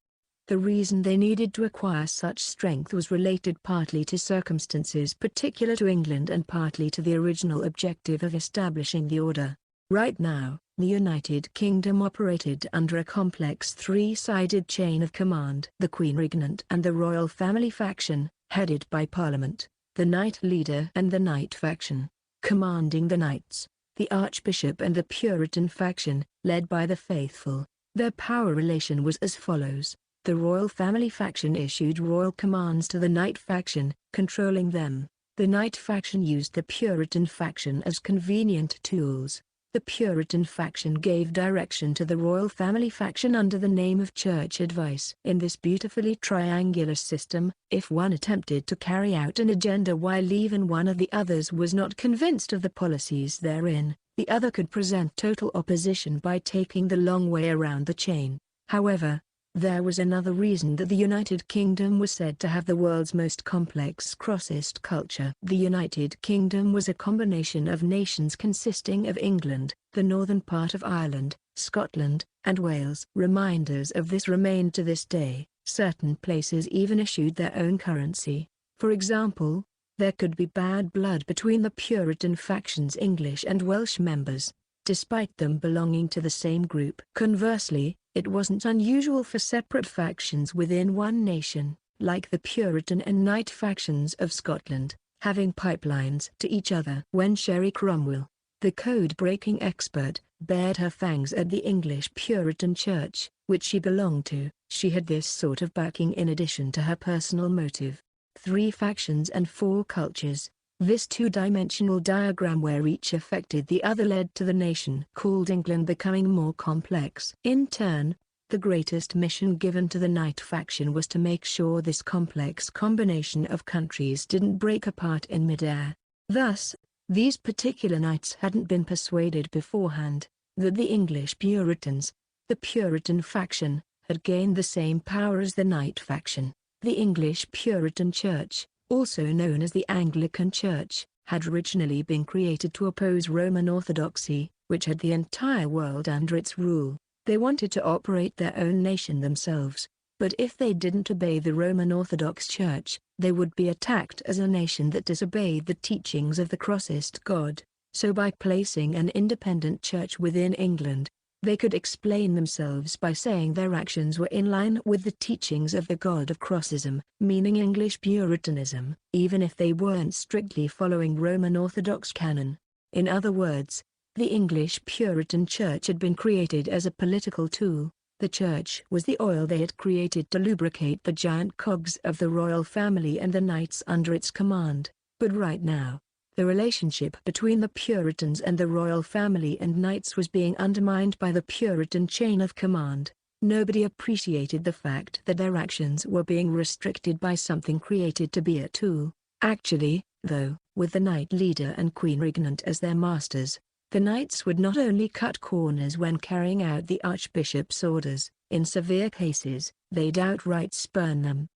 A: The reason they needed to acquire such strength was related partly to circumstances particular to England and partly to the original objective of establishing the order. Right now, the United Kingdom operated under a complex 3-sided chain of command. The Queen Regnant and the Royal Family faction, headed by Parliament, the Knight Leader and the Knight faction, commanding the Knights, the Archbishop and the Puritan faction, led by the Faithful. Their power relation was as follows. The Royal Family faction issued royal commands to the Knight faction, controlling them. The Knight faction used the Puritan faction as convenient tools. The Puritan faction gave direction to the Royal Family faction under the name of Church advice. In this beautifully triangular system, if one attempted to carry out an agenda while even one of the others was not convinced of the policies therein, the other could present total opposition by taking the long way around the chain. However, there was another reason that the United Kingdom was said to have the world's most complex crossest culture. The United Kingdom was a combination of nations consisting of England, the northern part of Ireland, Scotland, and Wales. Reminders of this remain to this day. Certain places even issued their own currency. For example, there could be bad blood between the Puritan faction's English and Welsh members, despite them belonging to the same group. Conversely, It wasn't unusual for separate factions within one nation, like the Puritan and Knight factions of Scotland, having pipelines to each other. When Sherry Cromwell, the code-breaking expert, bared her fangs at the English Puritan Church, which she belonged to, she had this sort of backing in addition to her personal motive. 3 factions and 4 cultures. This two-dimensional diagram where each affected the other led to the nation called England becoming more complex. In turn, the greatest mission given to the Knight faction was to make sure this complex combination of countries didn't break apart in mid-air. Thus, these particular Knights hadn't been persuaded beforehand that the English Puritans, the Puritan faction, had gained the same power as the Knight faction. The English Puritan Church, also known as the Anglican Church, had originally been created to oppose Roman Orthodoxy, which had the entire world under its rule. They wanted to operate their own nation themselves, but if they didn't obey the Roman Orthodox Church, they would be attacked as a nation that disobeyed the teachings of the Crossist God. So by placing an independent church within England, they could explain themselves by saying their actions were in line with the teachings of the God of Crossism, meaning English Puritanism, even if they weren't strictly following Roman Orthodox canon. In other words, the English Puritan Church had been created as a political tool. The church was the oil they had created to lubricate the giant cogs of the royal family and the knights under its command. But right now, the relationship between the Puritans and the royal family and knights was being undermined by the Puritan chain of command. Nobody appreciated the fact that their actions were being restricted by something created to be a tool. Actually, though, with the knight leader and queen regnant as their masters, the knights would not only cut corners when carrying out the archbishop's orders, in severe cases, they'd outright spurn them.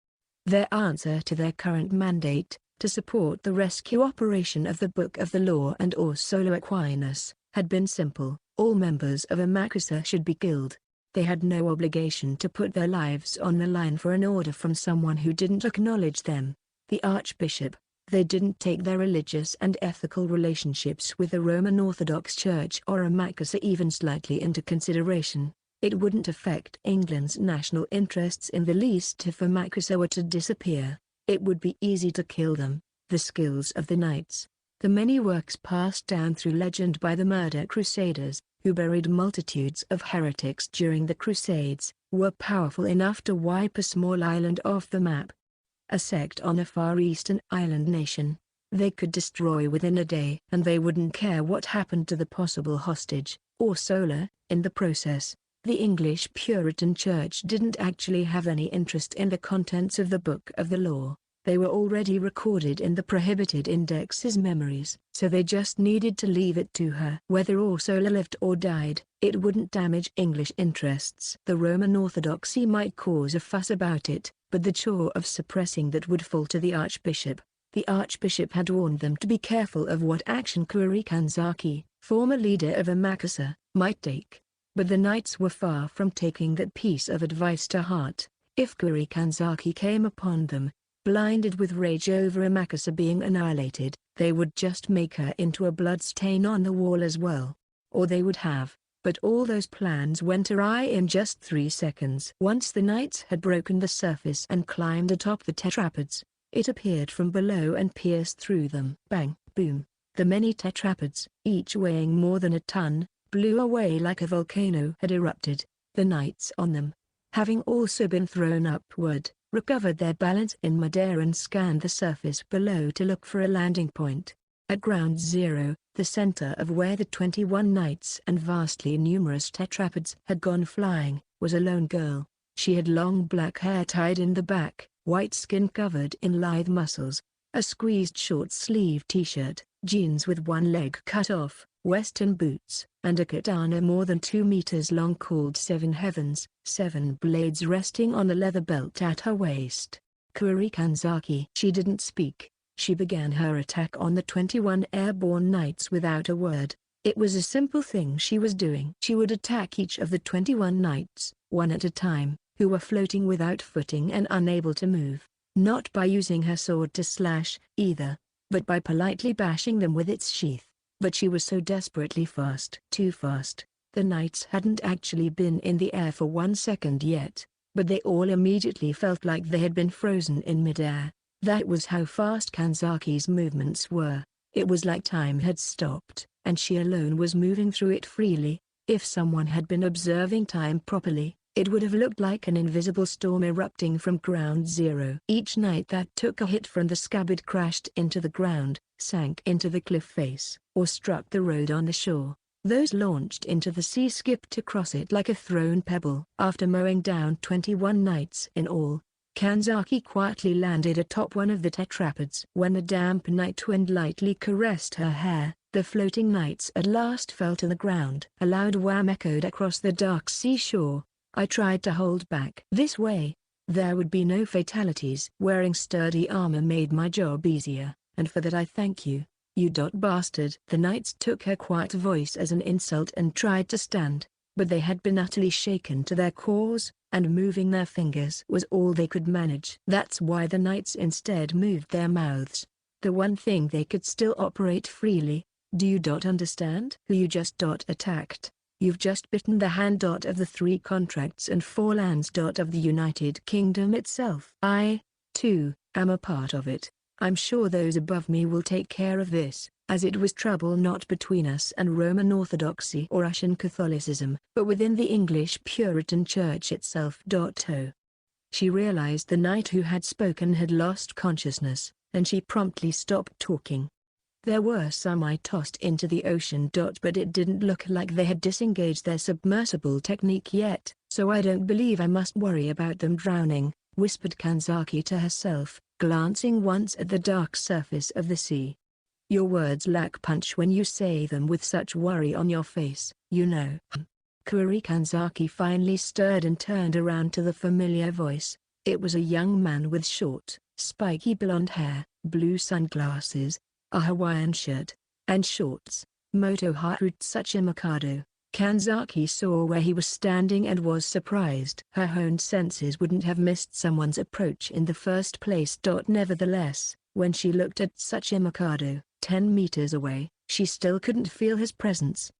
A: Their answer to their current mandate, to support the rescue operation of the Book of the Law and or Solo Aquinas, had been simple: all members of a macusa should be killed. They had no obligation to put their lives on the line for an order from someone who didn't acknowledge them. The archbishop. They didn't take their religious and ethical relationships with the Roman Orthodox Church or a macusa even slightly into consideration. It wouldn't affect England's national interests in the least if a macusa were to disappear. It would be easy to kill them. The skills of the knights, the many works passed down through legend by the murder crusaders, who buried multitudes of heretics during the Crusades, were powerful enough to wipe a small island off the map. A sect on a Far Eastern island nation. They could destroy within a day and they wouldn't care what happened to the possible hostage, or Sola, in the process. The English Puritan Church didn't actually have any interest in the contents of the Book of the Law. They were already recorded in the prohibited index's memories, so they just needed to leave it to her. Whether Sola lived or died, it wouldn't damage English interests. The Roman Orthodoxy might cause a fuss about it, but the chore of suppressing that would fall to the archbishop. The archbishop had warned them to be careful of what action Kuri Kanzaki, former leader of a macusa, might take. But the knights were far from taking that piece of advice to heart. If Kuri Kanzaki came upon them, blinded with rage over a macusa being annihilated, they would just make her into a bloodstain on the wall as well. Or they would have. But all those plans went awry in just 3 seconds. Once the knights had broken the surface and climbed atop the tetrapods, it appeared from below and pierced through them. Bang, boom. The many tetrapods, each weighing more than a ton, blew away like a volcano had erupted. The knights on them, having also been thrown upward, recovered their balance in midair and scanned the surface below to look for a landing point. At ground zero, the center of where the 21 knights and vastly numerous tetrapods had gone flying, was a lone girl. She had long black hair tied in the back, white skin covered in lithe muscles, a squeezed short-sleeved t-shirt, jeans with one leg cut off, western boots, and a katana more than 2 meters long called Seven Heavens, 7 blades resting on a leather belt at her waist. Kuri Kanzaki. She didn't speak. She began her attack on the 21 airborne knights without a word. It was a simple thing she was doing. She would attack each of the 21 knights, one at a time, who were floating without footing and unable to move. Not by using her sword to slash, either, but by politely bashing them with its sheath. But she was so desperately fast. Too fast. The knights hadn't actually been in the air for 1 second yet, but they all immediately felt like they had been frozen in midair. That was how fast Kanzaki's movements were. It was like time had stopped, and she alone was moving through it freely. If someone had been observing time properly, it would have looked like an invisible storm erupting from ground zero. Each knight that took a hit from the scabbard crashed into the ground, sank into the cliff face, or struck the road on the shore. Those launched into the sea skipped across it like a thrown pebble. After mowing down 21 knights in all, Kanzaki quietly landed atop one of the tetrapods. When the damp night wind lightly caressed her hair, the floating knights at last fell to the ground. A loud wham echoed across the dark seashore. I tried to hold back. This way, there would be no fatalities. Wearing sturdy armor made my job easier, and for that I thank you, you bastard. The knights took her quiet voice as an insult and tried to stand, but they had been utterly shaken to their cores, and moving their fingers was all they could manage. That's why the knights instead moved their mouths. The one thing they could still operate freely. Do you understand? Who you just attacked? You've just bitten the hand of the 3 contracts and 4 lands of the United Kingdom itself. I, too, am a part of it. I'm sure those above me will take care of this, as it was trouble not between us and Roman Orthodoxy or Russian Catholicism, but within the English Puritan Church itself. She realized the knight who had spoken had lost consciousness, and she promptly stopped talking. There were some I tossed into the ocean. But it didn't look like they had disengaged their submersible technique yet, so I don't believe I must worry about them drowning, whispered Kanzaki to herself, glancing once at the dark surface of the sea. Your words lack punch when you say them with such worry on your face, you know. Kuri Kanzaki finally stirred and turned around to the familiar voice. It was a young man with short, spiky blonde hair, blue sunglasses, a Hawaiian shirt, and shorts. Moto Harutsuchi Mikado. Kanzaki saw where he was standing and was surprised. Her honed senses wouldn't have missed someone's approach in the first place. Nevertheless, when she looked at Tsuchi Mikado, 10 meters away, she still couldn't feel his presence.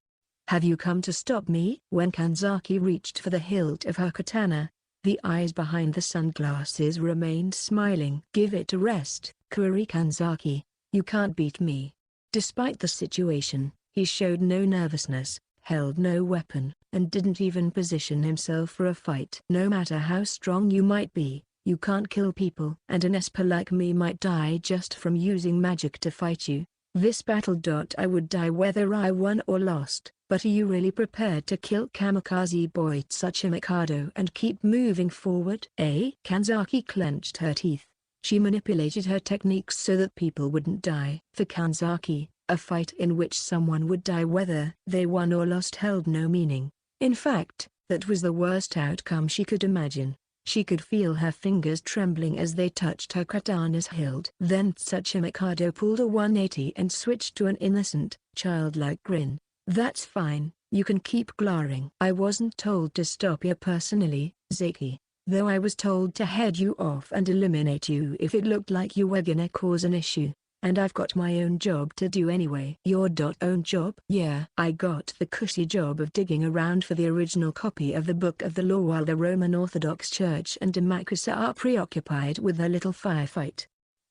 A: Have you come to stop me? When Kanzaki reached for the hilt of her katana, the eyes behind the sunglasses remained smiling. Give it a rest, Kuri Kanzaki. You can't beat me. Despite the situation, he showed no nervousness, held no weapon, and didn't even position himself for a fight. No matter how strong you might be, you can't kill people. And an esper like me might die just from using magic to fight you. This battle. I would die whether I won or lost, but are you really prepared to kill Kamikaze boy Tsuchi Mikado and keep moving forward? Kanzaki clenched her teeth. She manipulated her techniques so that people wouldn't die. For Kanzaki, a fight in which someone would die whether they won or lost held no meaning. In fact, that was the worst outcome she could imagine. She could feel her fingers trembling as they touched her katana's hilt. Then Tsuchi Mikado pulled a 180 and switched to an innocent, childlike grin. That's fine, you can keep glaring. I wasn't told to stop you personally, Zaki. Though I was told to head you off and eliminate you if it looked like you were gonna cause an issue. And I've got my own job to do anyway. Your own job? Yeah. I got the cushy job of digging around for the original copy of the Book of the Law while the Roman Orthodox Church and Demakusa are preoccupied with their little firefight.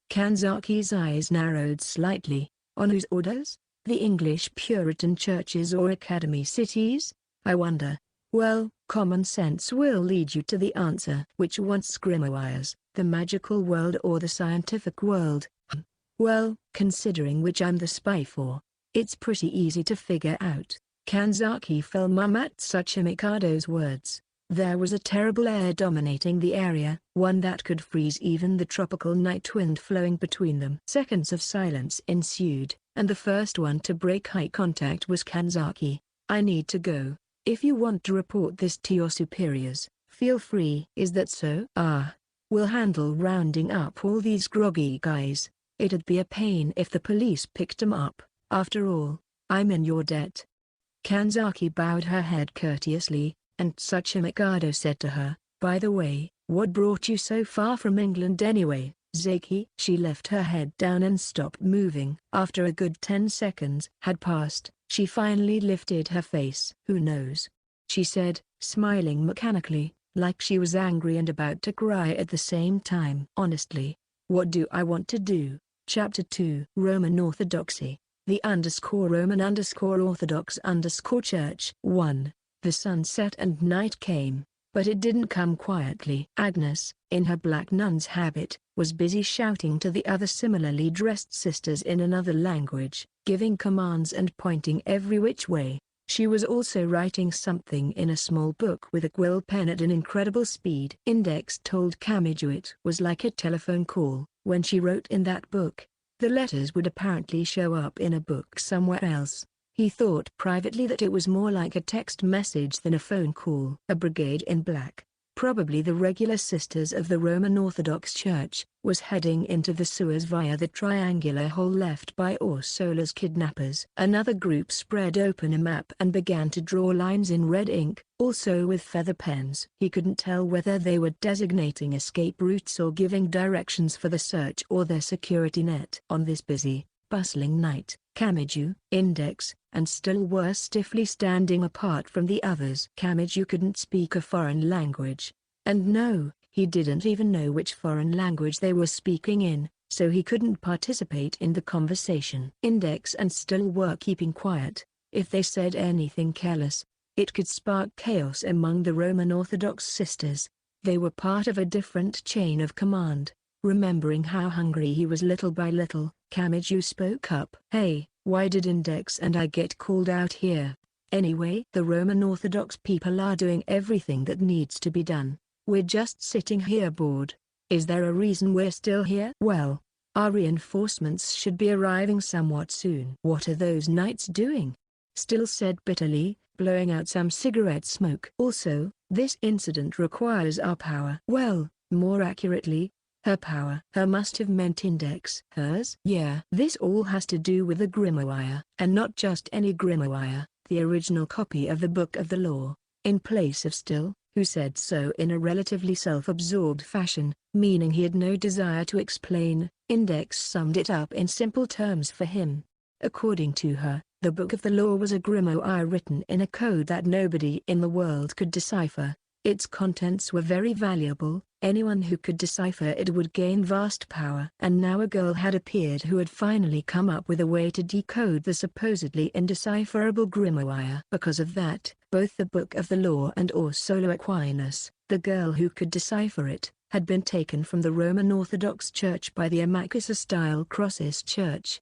A: Kanzaki's eyes narrowed slightly. On whose orders? The English Puritan churches or academy cities? I wonder. Well, common sense will lead you to the answer. Which wants grimoires, the magical world or the scientific world? Well, considering which I'm the spy for, it's pretty easy to figure out. Kanzaki fell mum at Tsuchi Mikado's words. There was a terrible air dominating the area, one that could freeze even the tropical night wind flowing between them. Seconds of silence ensued, and the first one to break eye contact was Kanzaki. I need to go. If you want to report this to your superiors, feel free. Is that so? We'll handle rounding up all these groggy guys. It'd be a pain if the police picked them up. After all, I'm in your debt. Kanzaki bowed her head courteously, and Tsuchi Mikado said to her, by the way, what brought you so far from England anyway, Zaki? She left her head down and stopped moving. After a good 10 seconds had passed, She finally lifted her face. "Who knows?" she said, smiling mechanically, like she was angry and about to cry at the same time. "Honestly, what do I want to do?" Chapter 2. Roman Orthodoxy. The Roman Orthodox Church. 1. The sun set and night came, but it didn't come quietly. Agnes, in her black nun's habit, was busy shouting to the other similarly dressed sisters in another language, giving commands and pointing every which way. She was also writing something in a small book with a quill pen at an incredible speed. Index told Camiju it was like a telephone call. When she wrote in that book, the letters would apparently show up in a book somewhere else. He thought privately that it was more like a text message than a phone call. A brigade in black, probably the regular sisters of the Roman Orthodox Church, was heading into the sewers via the triangular hole left by Ursula's kidnappers. Another group spread open a map and began to draw lines in red ink, also with feather pens. He couldn't tell whether they were designating escape routes or giving directions for the search or their security net. On this busy, bustling night, Camiju, Index, and Still were stiffly standing apart from the others. Camiju couldn't speak a foreign language. And no, he didn't even know which foreign language they were speaking in, so he couldn't participate in the conversation. Index and Still were keeping quiet. If they said anything careless, it could spark chaos among the Roman Orthodox sisters. They were part of a different chain of command. Remembering how hungry he was little by little, Camiju spoke up. "Hey, why did Index and I get called out here? Anyway, the Roman Orthodox people are doing everything that needs to be done. We're just sitting here bored. Is there a reason we're still here?" "Well, our reinforcements should be arriving somewhat soon." "What are those knights doing?" Still said bitterly, blowing out some cigarette smoke. "Also, this incident requires our power." "Well, more accurately, her power." "Her must have meant Index." "Hers?" "Yeah. This all has to do with the grimoire. And not just any grimoire, the original copy of the Book of the Law." In place of Still, who said so in a relatively self-absorbed fashion, meaning he had no desire to explain, Index summed it up in simple terms for him. According to her, the Book of the Law was a grimoire written in a code that nobody in the world could decipher. Its contents were very valuable. Anyone who could decipher it would gain vast power. And now a girl had appeared who had finally come up with a way to decode the supposedly indecipherable grimoire. Because of that, both the Book of the Law and Ursula Aquinas, the girl who could decipher it, had been taken from the Roman Orthodox Church by the Amakusa-style Crosses Church.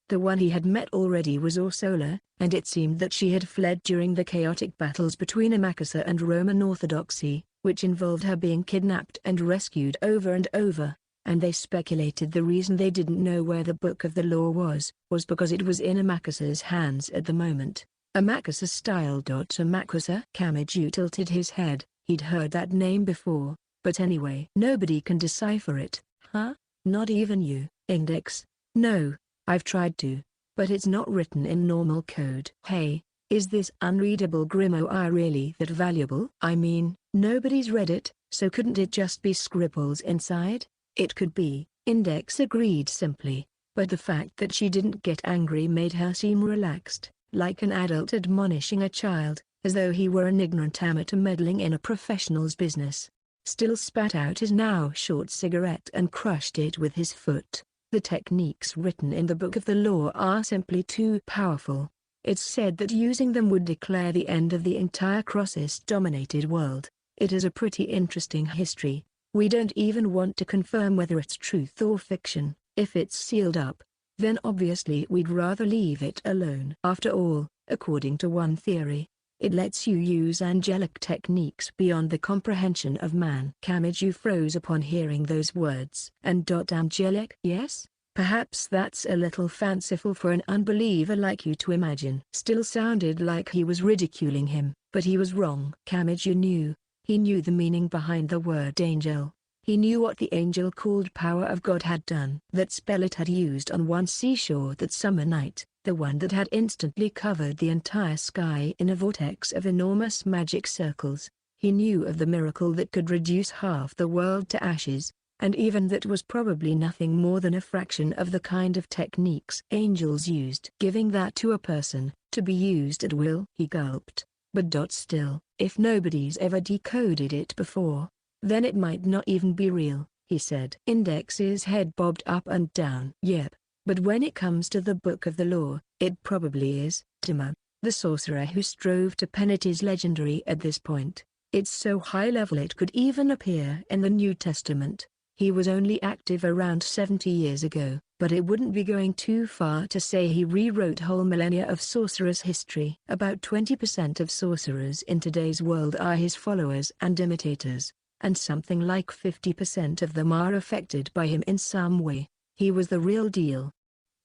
A: The one he had met already was Ursula, and it seemed that she had fled during the chaotic battles between Amakusa and Roman Orthodoxy, which involved her being kidnapped and rescued over and over, and they speculated the reason they didn't know where the Book of the Law was because it was in Amakusa's hands at the moment. Amakusa-style. Amakusa? Camiju tilted his head. He'd heard that name before, but anyway. "Nobody can decipher it, huh? Not even you, Index?" "No. I've tried to, but it's not written in normal code." "Hey, is this unreadable grimoire really that valuable?" "I mean, nobody's read it, so couldn't it just be scribbles inside?" "It could be," Index agreed simply, but the fact that she didn't get angry made her seem relaxed, like an adult admonishing a child, as though he were an ignorant amateur meddling in a professional's business. Still spat out his now short cigarette and crushed it with his foot. "The techniques written in the Book of the Law are simply too powerful. It's said that using them would declare the end of the entire Crosses-dominated world. It is a pretty interesting history. We don't even want to confirm whether it's truth or fiction. If it's sealed up, then obviously we'd rather leave it alone. After all, according to one theory, it lets you use angelic techniques beyond the comprehension of man." Camiju froze upon hearing those words. "And angelic?" "Yes? Perhaps that's a little fanciful for an unbeliever like you to imagine." Still sounded like he was ridiculing him, but he was wrong. Camiju knew. He knew the meaning behind the word angel. He knew what the angel called power of God had done. That spell it had used on one seashore that summer night, the one that had instantly covered the entire sky in a vortex of enormous magic circles. He knew of the miracle that could reduce half the world to ashes, and even that was probably nothing more than a fraction of the kind of techniques angels used. Giving that to a person, To be used at will. He gulped. But still, if nobody's ever decoded it before, then it might not even be real, he said. Index's head bobbed up and down. Yep. But when it comes to the Book of the Law, it probably is. Timur, the sorcerer who strove to pen it, is legendary at this point. It's so high level it could even appear in the New Testament. He was only active around 70 years ago, but it wouldn't be going too far to say he rewrote whole millennia of sorcerers' history. About 20% of sorcerers in today's world are his followers and imitators, and something like 50% of them are affected by him in some way. He was the real deal.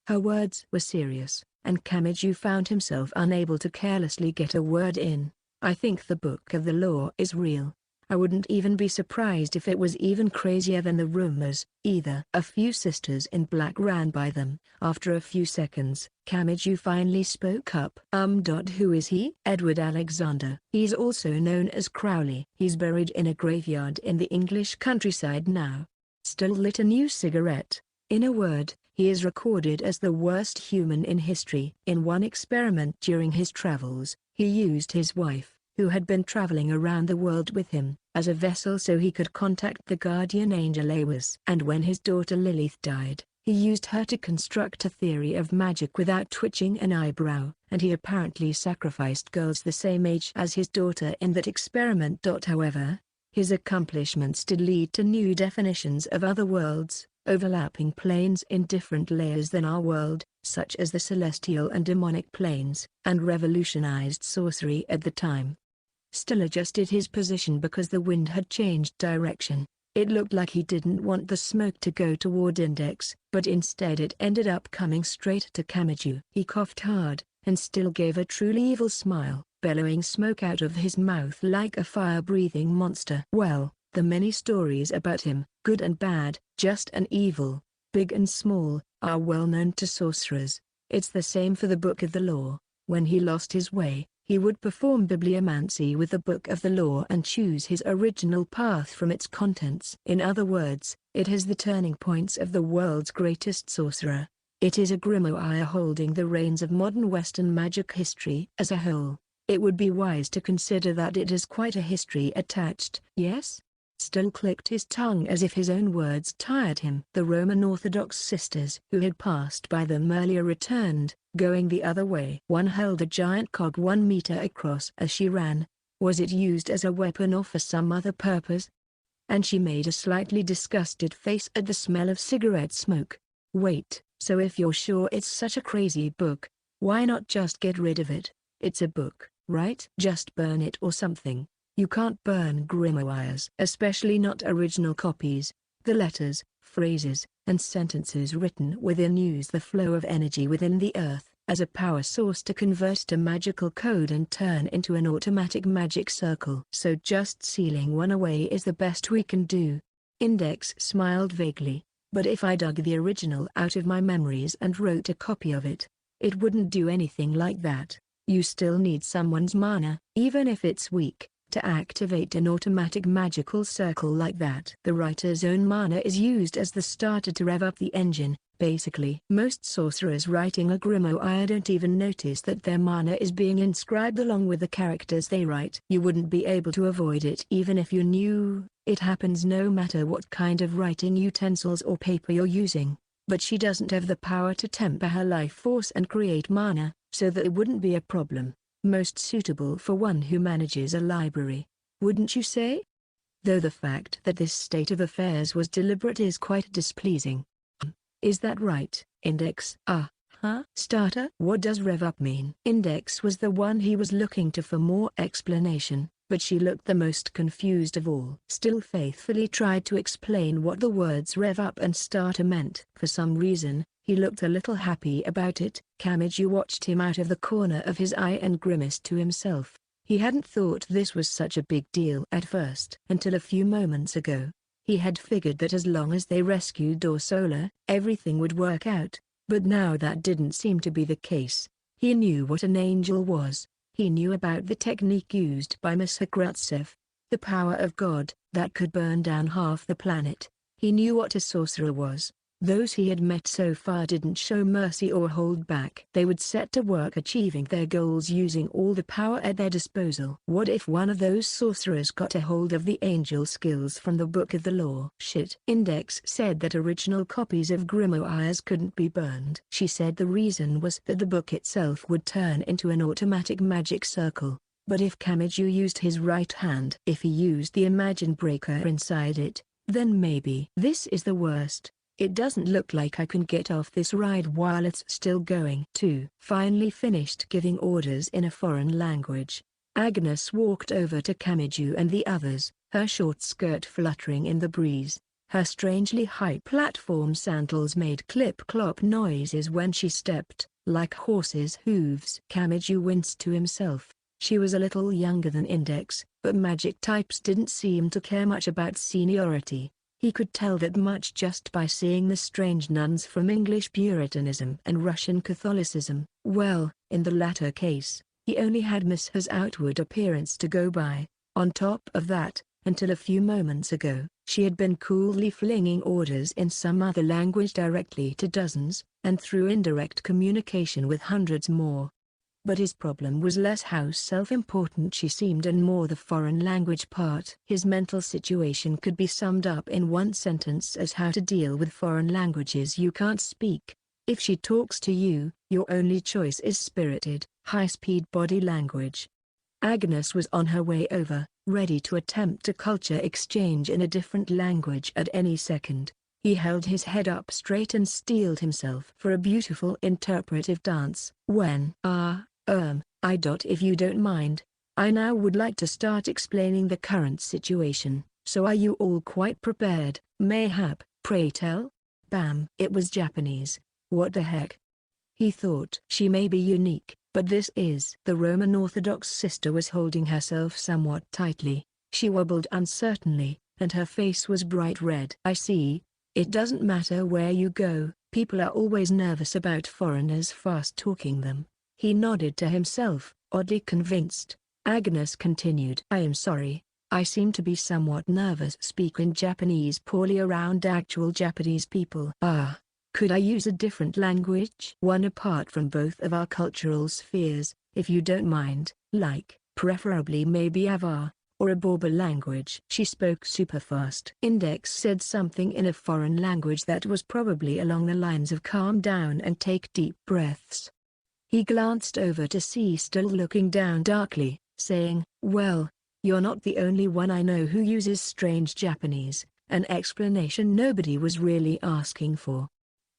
A: Her words were serious, and Kamiju found himself unable to carelessly get a word in. I think the Book of the Law is real. I wouldn't even be surprised if it was even crazier than the rumors, either. A few sisters in black ran by them. After a few seconds, Kamiju finally spoke up. Who is he? Edward Alexander. He's also known as Crowley. He's buried in a graveyard in the English countryside now. Still lit a new cigarette. In a word, he is recorded as the worst human in history. In one experiment during his travels, he used his wife, who had been traveling around the world with him, as a vessel so he could contact the guardian angel Awis. And when his daughter Lilith died, he used her to construct a theory of magic without twitching an eyebrow, and he apparently sacrificed girls the same age as his daughter in that experiment. However, his accomplishments did lead to new definitions of other worlds, overlapping planes in different layers than our world, such as the celestial and demonic planes, and revolutionized sorcery at the time. Still adjusted his position because the wind had changed direction. It looked like he didn't want the smoke to go toward Index, but instead it ended up coming straight to Kamiju. He coughed hard, and still gave a truly evil smile, bellowing smoke out of his mouth like a fire-breathing monster. Well, the many stories about him, good and bad, just and evil, big and small, are well known to sorcerers. It's the same for the Book of the Law. When he lost his way, he would perform bibliomancy with the Book of the Law and choose his original path from its contents. In other words, it has the turning points of the world's greatest sorcerer. It is a grimoire holding the reins of modern Western magic history as a whole. It would be wise to consider that it has quite a history attached. Yes? Still clicked his tongue as if his own words tired him. The Roman Orthodox sisters who had passed by them earlier returned, going the other way. One held a giant cog 1 meter across as she ran. Was it used as a weapon or for some other purpose? And she made a slightly disgusted face at the smell of cigarette smoke. Wait, so if you're sure it's such a crazy book, why not just get rid of it? It's a book, right? Just burn it or something. You can't burn grimoires, especially not original copies. The letters, phrases, and sentences written within use the flow of energy within the earth as a power source to convert to magical code and turn into an automatic magic circle. So just sealing one away is the best we can do. Index smiled vaguely, but if I dug the original out of my memories and wrote a copy of it, it wouldn't do anything like that. You still need someone's mana, even if it's weak, to activate an automatic magical circle like that. The writer's own mana is used as the starter to rev up the engine. Basically, most sorcerers writing a grimoire don't even notice that their mana is being inscribed along with the characters they write. You wouldn't be able to avoid it even if you knew. It happens no matter what kind of writing utensils or paper you're using. But she doesn't have the power to temper her life force and create mana, so that it wouldn't be a problem. Most suitable for one who manages a library, wouldn't you say? Though the fact that this state of affairs was deliberate is quite displeasing. Is that right, Index? Starter? What does rev up mean? Index was the one he was looking to for more explanation, but she looked the most confused of all. Still faithfully tried to explain what the words rev up and starter meant. For some reason, he looked a little happy about it. Kamiju watched him out of the corner of his eye and grimaced to himself. He hadn't thought this was such a big deal at first. Until a few moments ago, he had figured that as long as they rescued Dorsola, everything would work out. But now that didn't seem to be the case. He knew what an angel was. He knew about the technique used by Msakratsev, the power of God, that could burn down half the planet. He knew what a sorcerer was. Those he had met so far didn't show mercy or hold back. They would set to work achieving their goals using all the power at their disposal. What if one of those sorcerers got a hold of the angel skills from the Book of the Law? Shit. Index said that original copies of grimoires couldn't be burned. She said the reason was that the book itself would turn into an automatic magic circle. But if Kamiju used his right hand, if he used the Imagine Breaker inside it, then maybe. This is the worst. It doesn't look like I can get off this ride while it's still going. 2. Finally finished giving orders in a foreign language, Agnes walked over to Kamiju and the others, her short skirt fluttering in the breeze. Her strangely high platform sandals made clip-clop noises when she stepped, like horses' hooves. Kamiju winced to himself. She was a little younger than Index, but magic types didn't seem to care much about seniority. He could tell that much just by seeing the strange nuns from English Puritanism and Russian Catholicism. Well, in the latter case, he only had Miss Ha's outward appearance to go by. On top of that, until a few moments ago, she had been coolly flinging orders in some other language directly to dozens, and through indirect communication with hundreds more. But his problem was less how self-important she seemed and more the foreign language part. His mental situation could be summed up in one sentence as how to deal with foreign languages you can't speak. If she talks to you, your only choice is spirited, high-speed body language. Agnes was on her way over, ready to attempt a culture exchange in a different language at any second. He held his head up straight and steeled himself for a beautiful interpretive dance. When if you don't mind, I now would like to start explaining the current situation, so are you all quite prepared? Mayhap, pray tell? Bam. It was Japanese. What the heck? He thought. She may be unique, but this is. The Roman Orthodox sister was holding herself somewhat tightly. She wobbled uncertainly, and her face was bright red. I see. It doesn't matter where you go, people are always nervous about foreigners fast-talking them. He nodded to himself, oddly convinced. Agnes continued. I am sorry, I seem to be somewhat nervous speaking Japanese poorly around actual Japanese people. Could I use a different language? One apart from both of our cultural spheres, if you don't mind, like, preferably maybe Avar, or a Berber language. She spoke super fast. Index said something in a foreign language that was probably along the lines of calm down and take deep breaths. He glanced over to see still looking down darkly, saying, well, you're not the only one I know who uses strange Japanese, an explanation nobody was really asking for.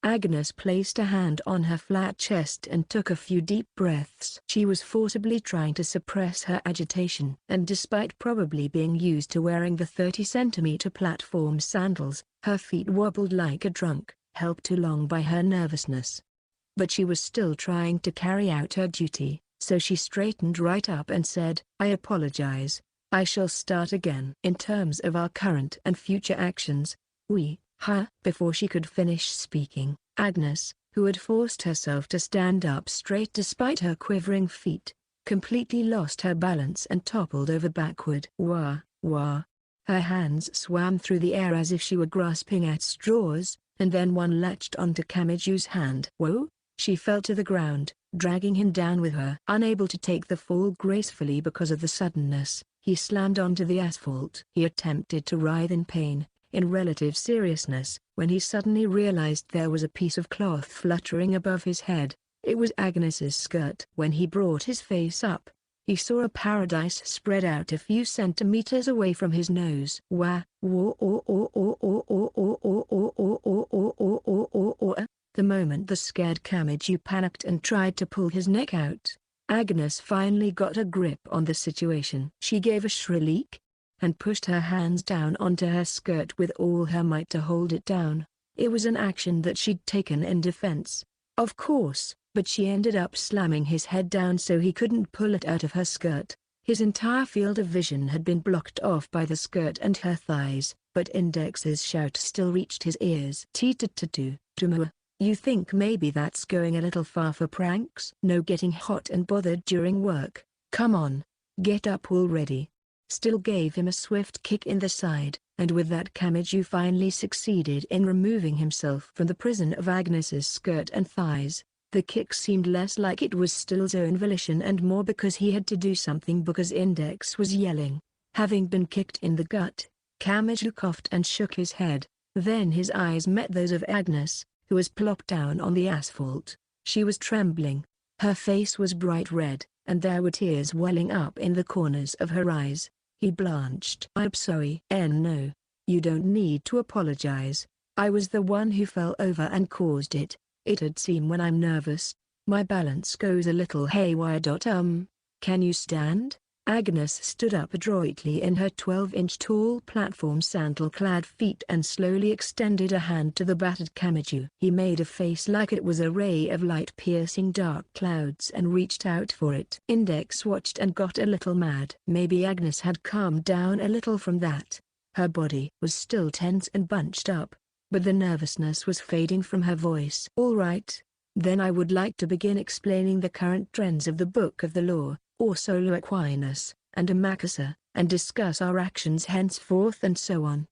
A: Agnes placed a hand on her flat chest and took a few deep breaths. She was forcibly trying to suppress her agitation, and despite probably being used to wearing the 30-centimeter platform sandals, her feet wobbled like a drunk, helped along by her nervousness. But she was still trying to carry out her duty, so she straightened right up and said, I apologize. I shall start again. In terms of our current and future actions, before she could finish speaking, Agnes, who had forced herself to stand up straight despite her quivering feet, completely lost her balance and toppled over backward. Her hands swam through the air as if she were grasping at straws, and then one latched onto Kamiju's hand. Whoa! She fell to the ground, dragging him down with her. Unable to take the fall gracefully because of the suddenness, he slammed onto the asphalt. He attempted to writhe in pain, in relative seriousness, when he suddenly realized there was a piece of cloth fluttering above his head. It was Agnes's skirt. When he brought his face up, he saw a paradise spread out a few centimeters away from his nose. The moment the scared Kamiju panicked and tried to pull his neck out, Agnes finally got a grip on the situation. She gave a shriek, and pushed her hands down onto her skirt with all her might to hold it down. It was an action that she'd taken in defense, of course, but she ended up slamming his head down so he couldn't pull it out of her skirt. His entire field of vision had been blocked off by the skirt and her thighs, but Index's shout still reached his ears. You think maybe that's going a little far for pranks? No getting hot and bothered during work. Come on, get up already. Still gave him a swift kick in the side, and with that Kamiju finally succeeded in removing himself from the prison of Agnes's skirt and thighs. The kick seemed less like it was Still's own volition and more because he had to do something because Index was yelling. Having been kicked in the gut, Kamiju coughed and shook his head. Then his eyes met those of Agnes, who was plopped down on the asphalt. She was trembling. Her face was bright red, and there were tears welling up in the corners of her eyes. He blanched. "I'm sorry." "No. You don't need to apologize. I was the one who fell over and caused it. It'd seem when I'm nervous, my balance goes a little haywire. Can you stand?" Agnes stood up adroitly in her 12-inch tall platform sandal-clad feet and slowly extended a hand to the battered Kamiju. He made a face like it was a ray of light piercing dark clouds and reached out for it. Index watched and got a little mad. Maybe Agnes had calmed down a little from that. Her body was still tense and bunched up, but the nervousness was fading from her voice. "All right. Then I would like to begin explaining the current trends of the Book of the Law, or Solo Aquinas, and Amakasa, and discuss our actions henceforth and so on."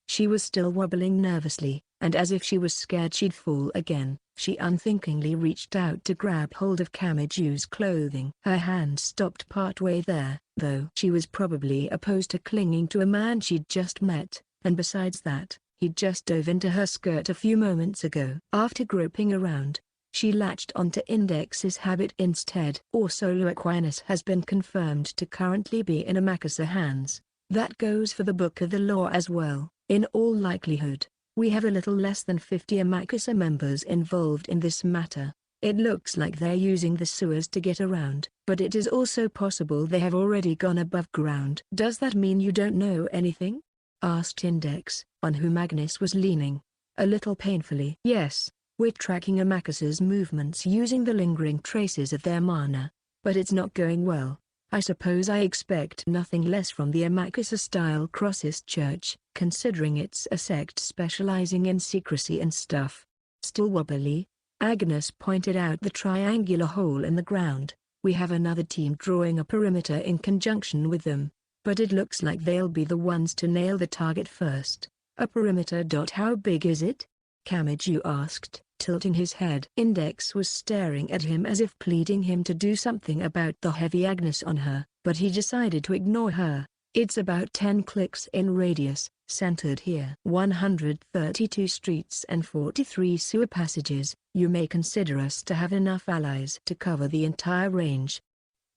A: She was still wobbling nervously, and as if she was scared she'd fall again, she unthinkingly reached out to grab hold of Kamiju's clothing. Her hand stopped partway there, though. She was probably opposed to clinging to a man she'd just met, and besides that, he'd just dove into her skirt a few moments ago. After groping around, she latched onto Index's habit instead. Or Solo Aquinas has been confirmed to currently be in Amakasa hands. That goes for the Book of the Law as well. In all likelihood, we have a little less than 50 Amakasa members involved in this matter. It looks like they're using the sewers to get around, but it is also possible they have already gone above ground. "Does that mean you don't know anything?" asked Index, on whom Agnes was leaning, a little painfully. "Yes. We're tracking Amakasa's movements using the lingering traces of their mana, but it's not going well. I suppose I expect nothing less from the Amakasa-style Crossist Church, considering it's a sect specializing in secrecy and stuff." Still wobbly, Agnes pointed out the triangular hole in the ground. "We have another team drawing a perimeter in conjunction with them, but it looks like they'll be the ones to nail the target first." "A perimeter. How big is it?" Kamiju asked, tilting his head. Index was staring at him as if pleading him to do something about the heavy Agnes on her, but he decided to ignore her. "It's about 10 clicks in radius, centered here. 132 streets and 43 sewer passages. You may consider us to have enough allies to cover the entire range."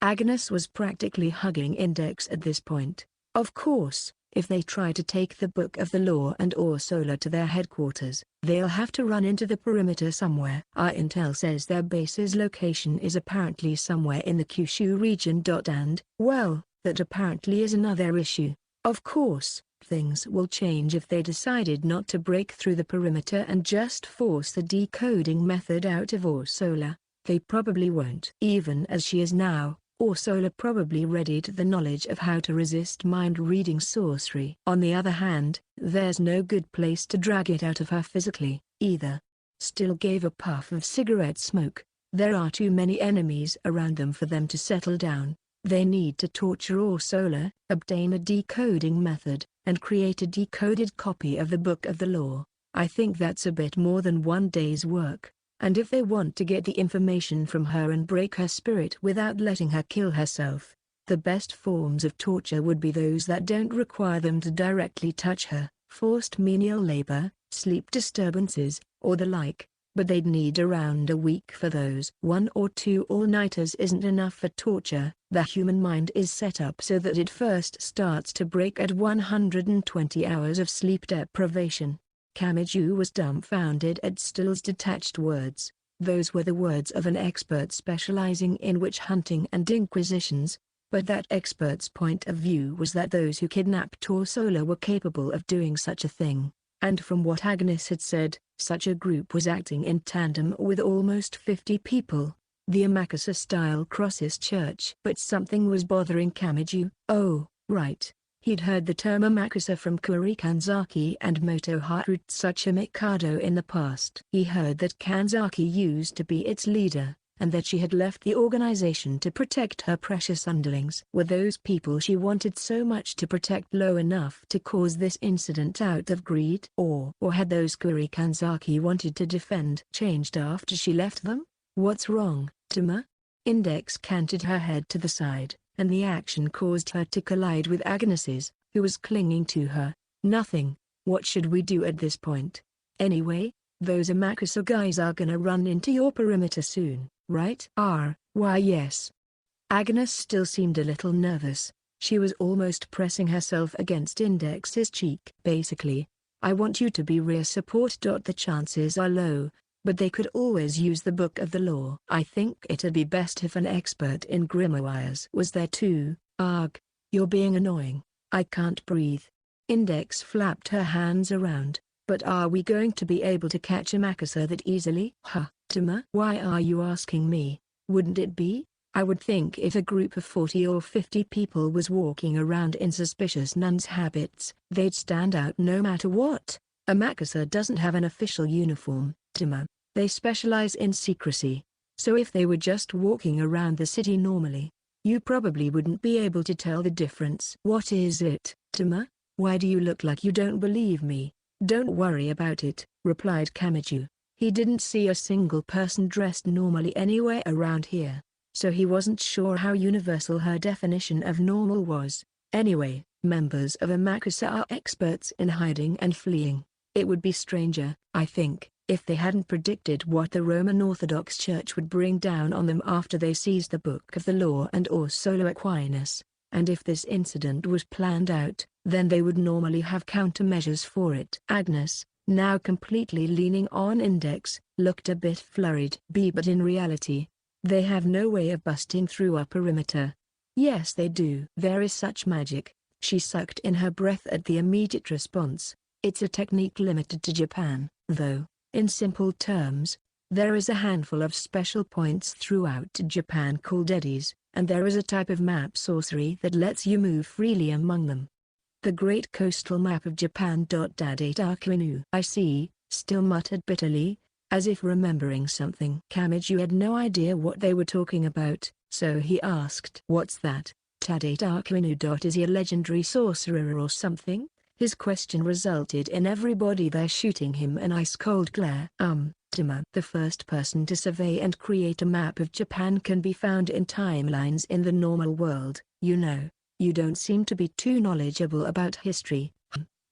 A: Agnes was practically hugging Index at this point. Of course, if they try to take the Book of the Law and Orsola to their headquarters, they'll have to run into the perimeter somewhere. Our intel says their base's location is apparently somewhere in the Kyushu region. And, well, that apparently is another issue. Of course, things will change if they decided not to break through the perimeter and just force the decoding method out of Orsola. They probably won't. Even as she is now, Orsola probably readied the knowledge of how to resist mind-reading sorcery. On the other hand, there's no good place to drag it out of her physically, either. Still gave a puff of cigarette smoke. There are too many enemies around them for them to settle down. They need to torture Orsola, obtain a decoding method, and create a decoded copy of the Book of the Law. I think that's a bit more than one day's work. And if they want to get the information from her and break her spirit without letting her kill herself, the best forms of torture would be those that don't require them to directly touch her, forced menial labor, sleep disturbances, or the like, but they'd need around a week for those. 1 or 2 all-nighters isn't enough for torture. The human mind is set up so that it first starts to break at 120 hours of sleep deprivation. Kamiju was dumbfounded at Still's detached words. Those were the words of an expert specializing in witch hunting and inquisitions, but that expert's point of view was that those who kidnapped Orsola were capable of doing such a thing, and from what Agnes had said, such a group was acting in tandem with almost 50 people, the Amakasa-style Crossist Church. But something was bothering Kamiju. Oh, right. He'd heard the term Amakasa from Kuri Kanzaki and Motoharu Tsuchimikado in the past. He heard that Kanzaki used to be its leader, and that she had left the organization to protect her precious underlings. Were those people she wanted so much to protect low enough to cause this incident out of greed? Or had those Kuri Kanzaki wanted to defend changed after she left them? What's wrong, Tama? Index canted her head to the side, and the action caused her to collide with Agnes's, who was clinging to her. Nothing. What should we do at this point? Anyway, those Amakusa guys are gonna run into your perimeter soon, right? Why yes. Agnes still seemed a little nervous. She was almost pressing herself against Index's cheek. Basically, I want you to be rear support. The chances are low, but they could always use the Book of the Law. I think it'd be best if an expert in grimoires was there too. Arg, you're being annoying. I can't breathe. Index flapped her hands around. But are we going to be able to catch a Makusa that easily? Tama? Why are you asking me? Wouldn't it be? I would think if a group of 40 or 50 people was walking around in suspicious nun's habits, they'd stand out no matter what. A Makusa doesn't have an official uniform, Tama. They specialize in secrecy. So if they were just walking around the city normally, you probably wouldn't be able to tell the difference. What is it, Tama? Why do you look like you don't believe me? Don't worry about it, replied Kamiju. He didn't see a single person dressed normally anywhere around here, so he wasn't sure how universal her definition of normal was. Anyway, members of a Makusa are experts in hiding and fleeing. It would be stranger, I think, if they hadn't predicted what the Roman Orthodox Church would bring down on them after they seized the Book of the Law and/or Solo Aquinas. And if this incident was planned out, then they would normally have countermeasures for it. Agnes, now completely leaning on Index, looked a bit flurried. But in reality, they have no way of busting through our perimeter. Yes they do. There is such magic. She sucked in her breath at the immediate response. It's a technique limited to Japan, though. In simple terms, there is a handful of special points throughout Japan called eddies, and there is a type of map sorcery that lets you move freely among them. The Great Coastal Map of Japan. Dadaitakuinu. I see, still muttered bitterly, as if remembering something. Kamiju had no idea what they were talking about, so he asked, "What's that, Tadaitakuinu? Is he a legendary sorcerer or something?" His question resulted in everybody there shooting him an ice-cold glare. Tama. The first person to survey and create a map of Japan can be found in timelines in the normal world. You know, you don't seem to be too knowledgeable about history.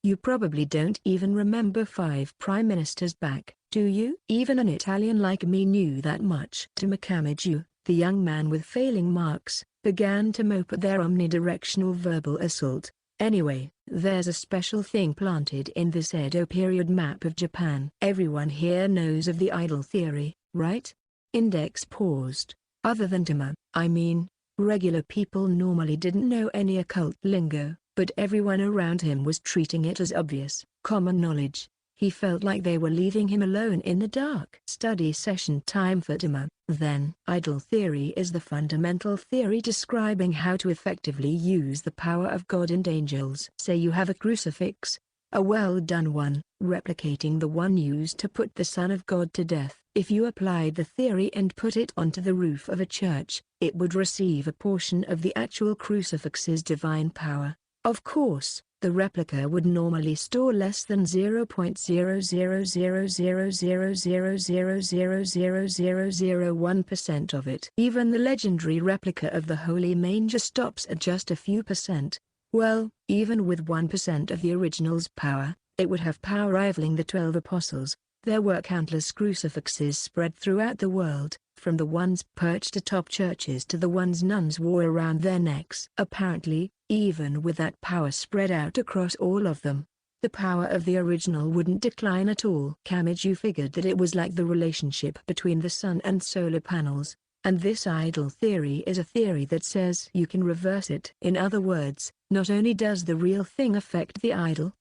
A: You probably don't even remember 5 prime ministers back, do you? Even an Italian like me knew that much. Tama. Kamiju, the young man with failing marks, began to mope at their omnidirectional verbal assault. Anyway, there's a special thing planted in this Edo period map of Japan. Everyone here knows of the idol theory, right? Index paused. Other than Tama, I mean, regular people normally didn't know any occult lingo, but everyone around him was treating it as obvious, common knowledge. He felt like they were leaving him alone in the dark. Study session time for Tama. Then, idol theory is the fundamental theory describing how to effectively use the power of God and angels. Say you have a crucifix, a well-done one, replicating the one used to put the Son of God to death. If you applied the theory and put it onto the roof of a church, it would receive a portion of the actual crucifix's divine power. Of course, the replica would normally store less than 0.000000000001% of it. Even the legendary replica of the Holy Manger stops at just a few percent. Well, even with 1% of the original's power, it would have power rivaling the 12 apostles. There were countless crucifixes spread throughout the world, from the ones perched atop churches to the ones nuns wore around their necks. Apparently, even with that power spread out across all of them, the power of the original wouldn't decline at all. Kamiju figured that it was like the relationship between the sun and solar panels, and this idol theory is a theory that says you can reverse it. In other words, not only does the real thing affect the idol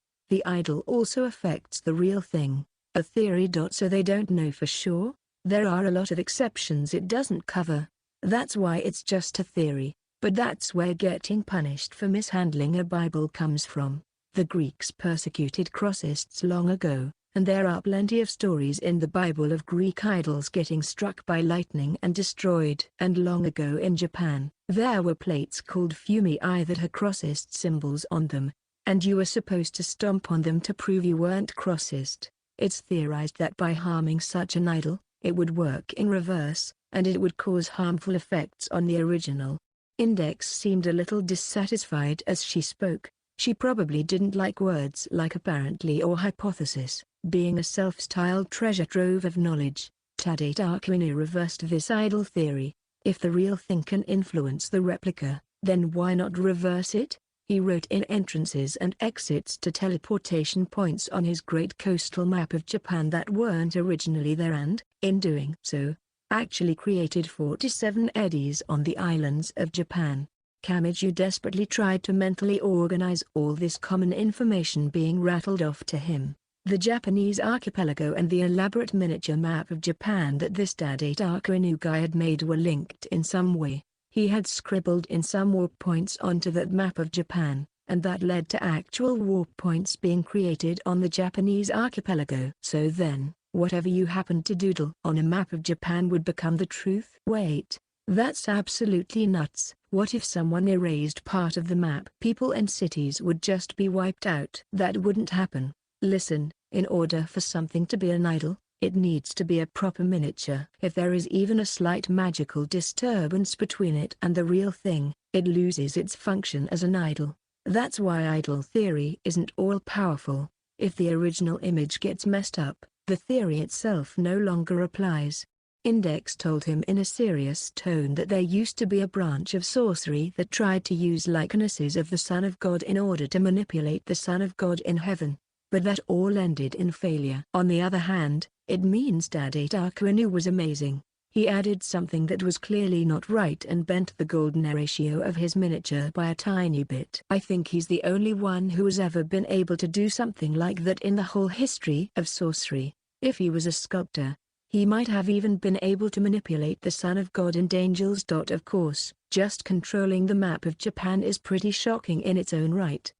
A: also affects the real thing. A theory. So they don't know for sure? There are a lot of exceptions it doesn't cover. That's why it's just a theory, but that's where getting punished for mishandling a Bible comes from. The Greeks persecuted crossists long ago, And there are plenty of stories in the Bible of Greek idols getting struck by lightning and destroyed. And long ago in Japan, there were plates called fumii that had crossist symbols on them, and you were supposed to stomp on them to prove you weren't crossist. It's theorized that by harming such an idol, it would work in reverse, and it would cause harmful effects on the original. Index seemed a little dissatisfied as she spoke. She probably didn't like words like apparently or hypothesis. Being a self-styled treasure trove of knowledge, Tadate Akinu reversed this idol theory. If the real thing can influence the replica, then why not reverse it? He wrote in entrances and exits to teleportation points on his great coastal map of Japan that weren't originally there and, in doing so, actually created 47 eddies on the islands of Japan. Kamiju desperately tried to mentally organize all this common information being rattled off to him. The Japanese archipelago and the elaborate miniature map of Japan that this Tadate Akinu guy had made were linked in some way. He had scribbled in some warp points onto that map of Japan, and that led to actual warp points being created on the Japanese archipelago. So then, whatever you happened to doodle on a map of Japan would become the truth. Wait, that's absolutely nuts. What if someone erased part of the map? People and cities would just be wiped out. That wouldn't happen. Listen, in order for something to be an idol, it needs to be a proper miniature. If there is even a slight magical disturbance between it and the real thing, it loses its function as an idol. That's why idol theory isn't all-powerful. If the original image gets messed up, the theory itself no longer applies. Index told him in a serious tone that there used to be a branch of sorcery that tried to use likenesses of the Son of God in order to manipulate the Son of God in heaven. But that all ended in failure. On the other hand, it means Tadate Akinu was amazing. He added something that was clearly not right and bent the golden ratio of his miniature by a tiny bit. I think he's the only one who has ever been able to do something like that in the whole history of sorcery. If he was a sculptor, he might have even been able to manipulate the Son of God in angels. Of course, just controlling the map of Japan is pretty shocking in its own right.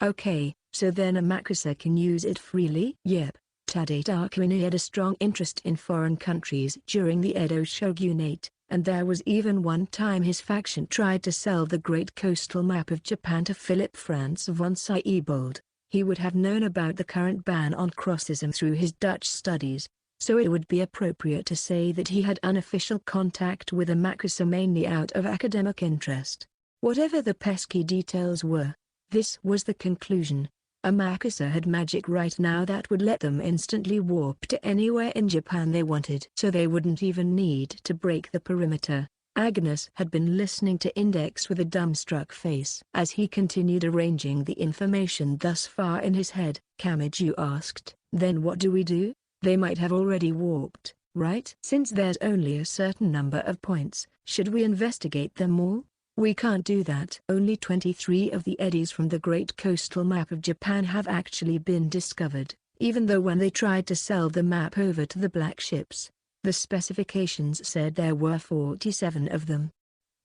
A: Okay, so then a Makusa can use it freely? Yep. Tadate Akinu had a strong interest in foreign countries during the Edo shogunate, and there was even one time his faction tried to sell the great coastal map of Japan to Philip Franz von Siebold. He would have known about the current ban on crossism through his Dutch studies, so it would be appropriate to say that he had unofficial contact with a Makusa mainly out of academic interest. Whatever the pesky details were, this was the conclusion. A Makusa had magic right now that would let them instantly warp to anywhere in Japan they wanted. So they wouldn't even need to break the perimeter. Agnes had been listening to Index with a dumbstruck face. As he continued arranging the information thus far in his head, Kamiju asked, "Then what do we do? They might have already warped, right? Since there's only a certain number of points, should we investigate them all? We can't do that. Only 23 of the eddies from the great coastal map of Japan have actually been discovered, even though when they tried to sell the map over to the black ships, the specifications said there were 47 of them.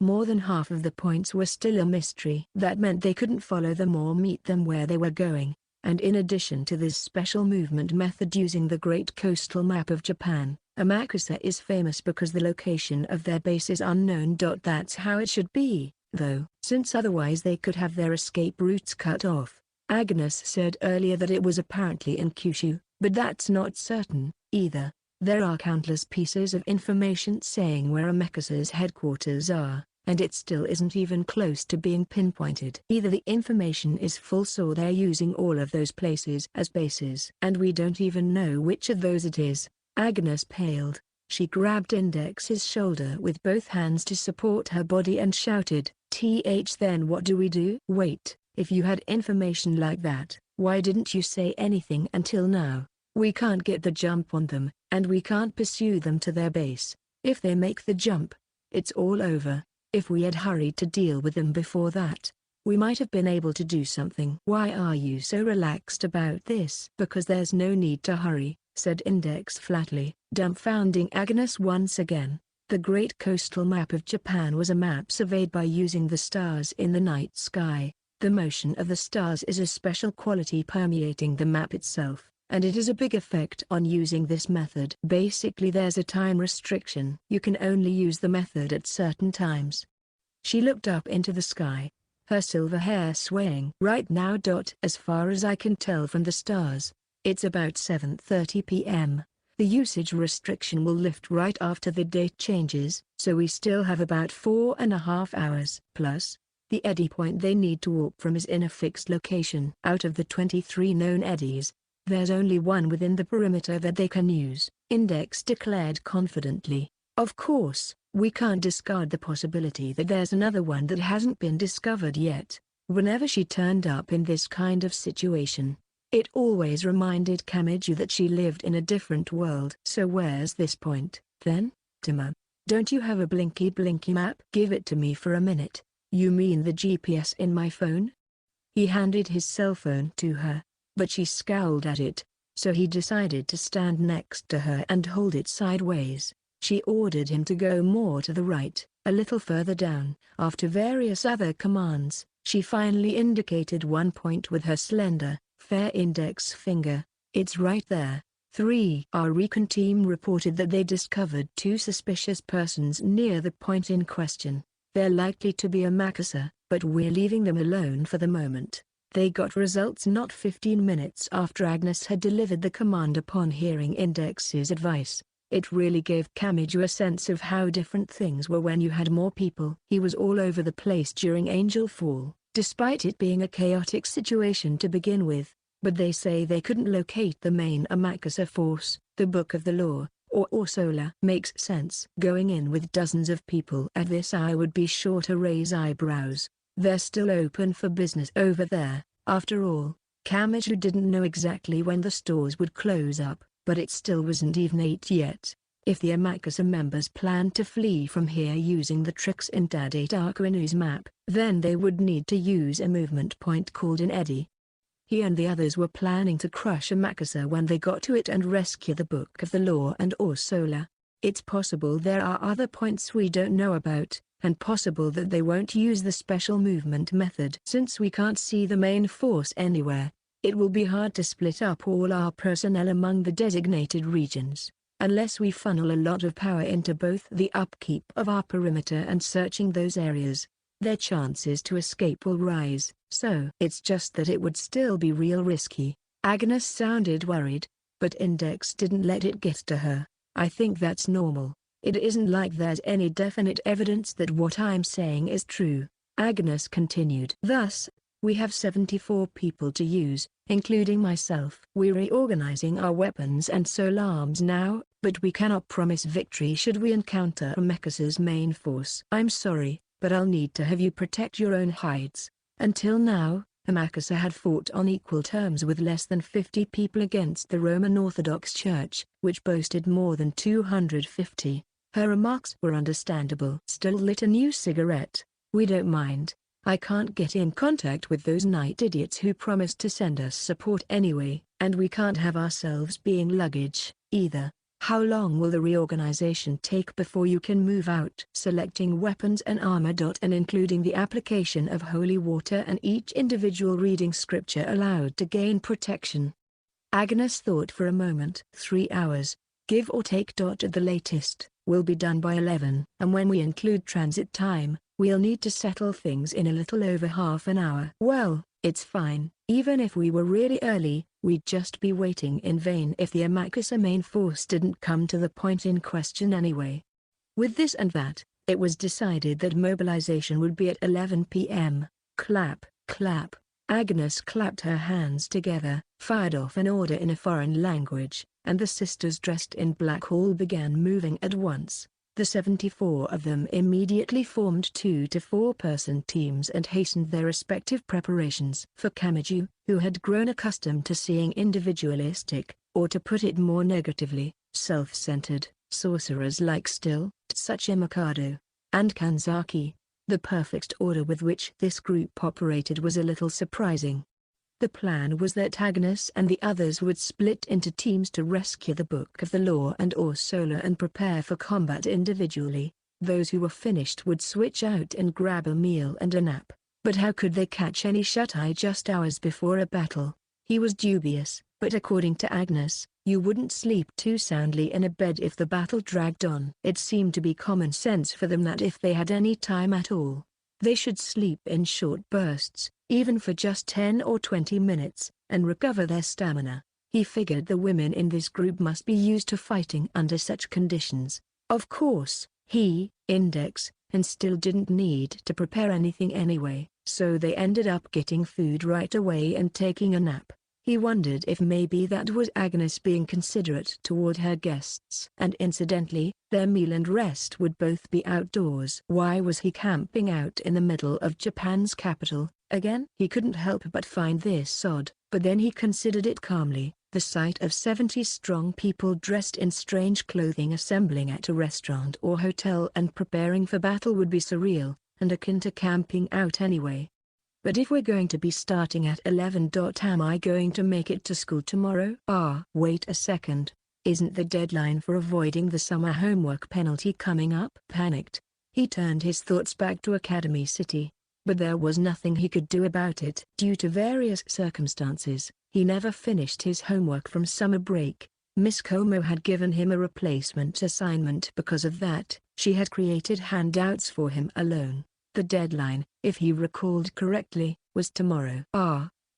A: More than half of the points were still a mystery. That meant they couldn't follow them or meet them where they were going, and in addition to this special movement method using the great coastal map of Japan, Amakusa is famous because the location of their base is unknown. That's how it should be, though, since otherwise they could have their escape routes cut off. Agnes said earlier that it was apparently in Kyushu, but that's not certain, either. There are countless pieces of information saying where Amakusa's headquarters are, and it still isn't even close to being pinpointed. Either the information is false or they're using all of those places as bases. And we don't even know which of those it is. Agnes paled. She grabbed Index's shoulder with both hands to support her body and shouted, Then what do we do? Wait, if you had information like that, why didn't you say anything until now? We can't get the jump on them, and we can't pursue them to their base. If they make the jump, it's all over. If we had hurried to deal with them before that, we might have been able to do something. Why are you so relaxed about this? Because there's no need to hurry, said Index flatly, dumbfounding Agnes once again. The great coastal map of Japan was a map surveyed by using the stars in the night sky. The motion of the stars is a special quality permeating the map itself, and it has a big effect on using this method. Basically there's a time restriction. You can only use the method at certain times. She looked up into the sky, her silver hair swaying. Right now. As far as I can tell from the stars, it's about 7:30 p.m. The usage restriction will lift right after the date changes, so we still have about 4.5 hours. Plus, the eddy point they need to walk from is in a fixed location. Out of the 23 known eddies, there's only one within the perimeter that they can use, Index declared confidently. Of course, we can't discard the possibility that there's another one that hasn't been discovered yet. Whenever she turned up in this kind of situation, it always reminded Kamiju that she lived in a different world. So where's this point, then, Timo? Don't you have a blinky map? Give it to me for a minute. You mean the GPS in my phone? He handed his cell phone to her, but she scowled at it, so he decided to stand next to her and hold it sideways. She ordered him to go more to the right, a little further down. After various other commands, she finally indicated one point with her slender, fair index finger. It's right there. 3. Our recon team reported that they discovered 2 suspicious persons near the point in question. They're likely to be a Makassar, but we're leaving them alone for the moment. They got results not 15 minutes after Agnes had delivered the command upon hearing Index's advice. It really gave Kamiju a sense of how different things were when you had more people. He was all over the place during Angel Fall, despite it being a chaotic situation to begin with, but they say they couldn't locate the main Amakasa force. The Book of the Law, or Orsola, makes sense. Going in with dozens of people at this hour would be sure to raise eyebrows. They're still open for business over there. After all, Kamiju didn't know exactly when the stores would close up, but it still wasn't even 8 yet. If the Amakasa members planned to flee from here using the tricks in Dadate Arquinu's map, then they would need to use a movement point called an eddy. He and the others were planning to crush Amakasa when they got to it and rescue the Book of the Law and Orsola. It's possible there are other points we don't know about, and possible that they won't use the special movement method. Since we can't see the main force anywhere, it will be hard to split up all our personnel among the designated regions, unless we funnel a lot of power into both the upkeep of our perimeter and searching those areas. Their chances to escape will rise. So it's just that it would still be real risky. Agnes sounded worried, but Index didn't let it get to her. I think that's normal. It isn't like there's any definite evidence that what I'm saying is true, Agnes continued. Thus, we have 74 people to use, including myself. We're reorganizing our weapons and soul arms now, but we cannot promise victory should we encounter Amakasa's main force. I'm sorry, but I'll need to have you protect your own hides. Until now, Amakasa had fought on equal terms with less than 50 people against the Roman Orthodox Church, which boasted more than 250. Her remarks were understandable. Still lit a new cigarette. We don't mind. I can't get in contact with those night idiots who promised to send us support anyway, and we can't have ourselves being luggage, either. How long will the reorganization take before you can move out? Selecting weapons and armor. And including the application of holy water and each individual reading scripture allowed to gain protection. Agnes thought for a moment. 3 hours, give or take. At the latest, will be done by 11. And when we include transit time, we'll need to settle things in a little over half an hour. Well, it's fine. Even if we were really early, we'd just be waiting in vain if the Amakasa main force didn't come to the point in question anyway. With this and that, it was decided that mobilization would be at 11 p.m. Clap, clap. Agnes clapped her hands together, fired off an order in a foreign language, and the sisters dressed in black all began moving at once. The 74 of them immediately formed 2 to 4 person teams and hastened their respective preparations. For Kamiju, who had grown accustomed to seeing individualistic, or to put it more negatively, self-centered, sorcerers like Still, Tsuchimikado, and Kanzaki, the perfect order with which this group operated was a little surprising. The plan was that Agnes and the others would split into teams to rescue the Book of the Law and Orsola and prepare for combat individually. Those who were finished would switch out and grab a meal and a nap. But how could they catch any shut-eye just hours before a battle? He was dubious. But according to Agnes, you wouldn't sleep too soundly in a bed if the battle dragged on. It seemed to be common sense for them that if they had any time at all, they should sleep in short bursts, even for just 10 or 20 minutes, and recover their stamina. He figured the women in this group must be used to fighting under such conditions. Of course, he, Index, and still didn't need to prepare anything anyway, so they ended up getting food right away and taking a nap. He wondered if maybe that was Agnes being considerate toward her guests. And incidentally, their meal and rest would both be outdoors. Why was he camping out in the middle of Japan's capital, again? He couldn't help but find this odd, but then he considered it calmly. The sight of 70 strong people dressed in strange clothing assembling at a restaurant or hotel and preparing for battle would be surreal, and akin to camping out anyway. But if we're going to be starting at 11. Am I going to make it to school tomorrow? Wait a second. Isn't the deadline for avoiding the summer homework penalty coming up? Panicked, he turned his thoughts back to Academy City. But there was nothing he could do about it. Due to various circumstances, he never finished his homework from summer break. Miss Como had given him a replacement assignment because of that. She had created handouts for him alone. The deadline, if he recalled correctly, was tomorrow.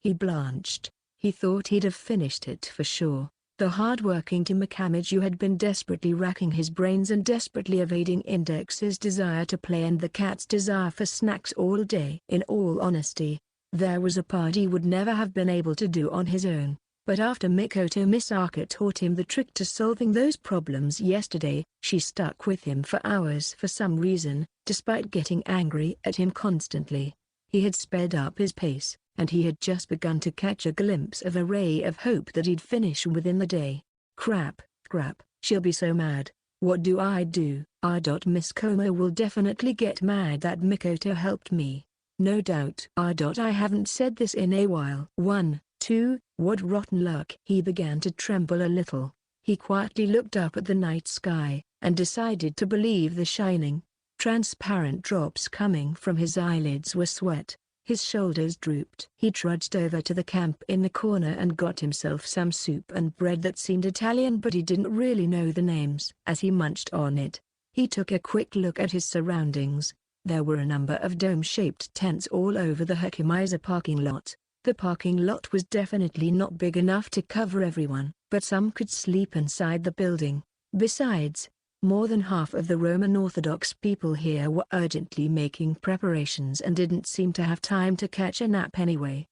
A: He blanched. He thought he'd have finished it for sure. The hard-working Tim Makamiju had been desperately racking his brains and desperately evading Index's desire to play and the cat's desire for snacks all day. In all honesty, there was a part he would never have been able to do on his own. But after Mikoto Misaka taught him the trick to solving those problems yesterday, she stuck with him for hours for some reason, despite getting angry at him constantly. He had sped up his pace, and he had just begun to catch a glimpse of a ray of hope that he'd finish within the day. Crap, she'll be so mad. What do I do? Miss Como will definitely get mad that Mikoto helped me. No doubt. I haven't said this in a while. 1, 2, what rotten luck. He began to tremble a little. He quietly looked up at the night sky, and decided to believe the shining, transparent drops coming from his eyelids were sweat. His shoulders drooped. He trudged over to the camp in the corner and got himself some soup and bread that seemed Italian, but he didn't really know the names. As he munched on it, he took a quick look at his surroundings. There were a number of dome-shaped tents all over the Hakimiza parking lot. The parking lot was definitely not big enough to cover everyone, but some could sleep inside the building. Besides, more than half of the Roman Orthodox people here were urgently making preparations and didn't seem to have time to catch a nap anyway.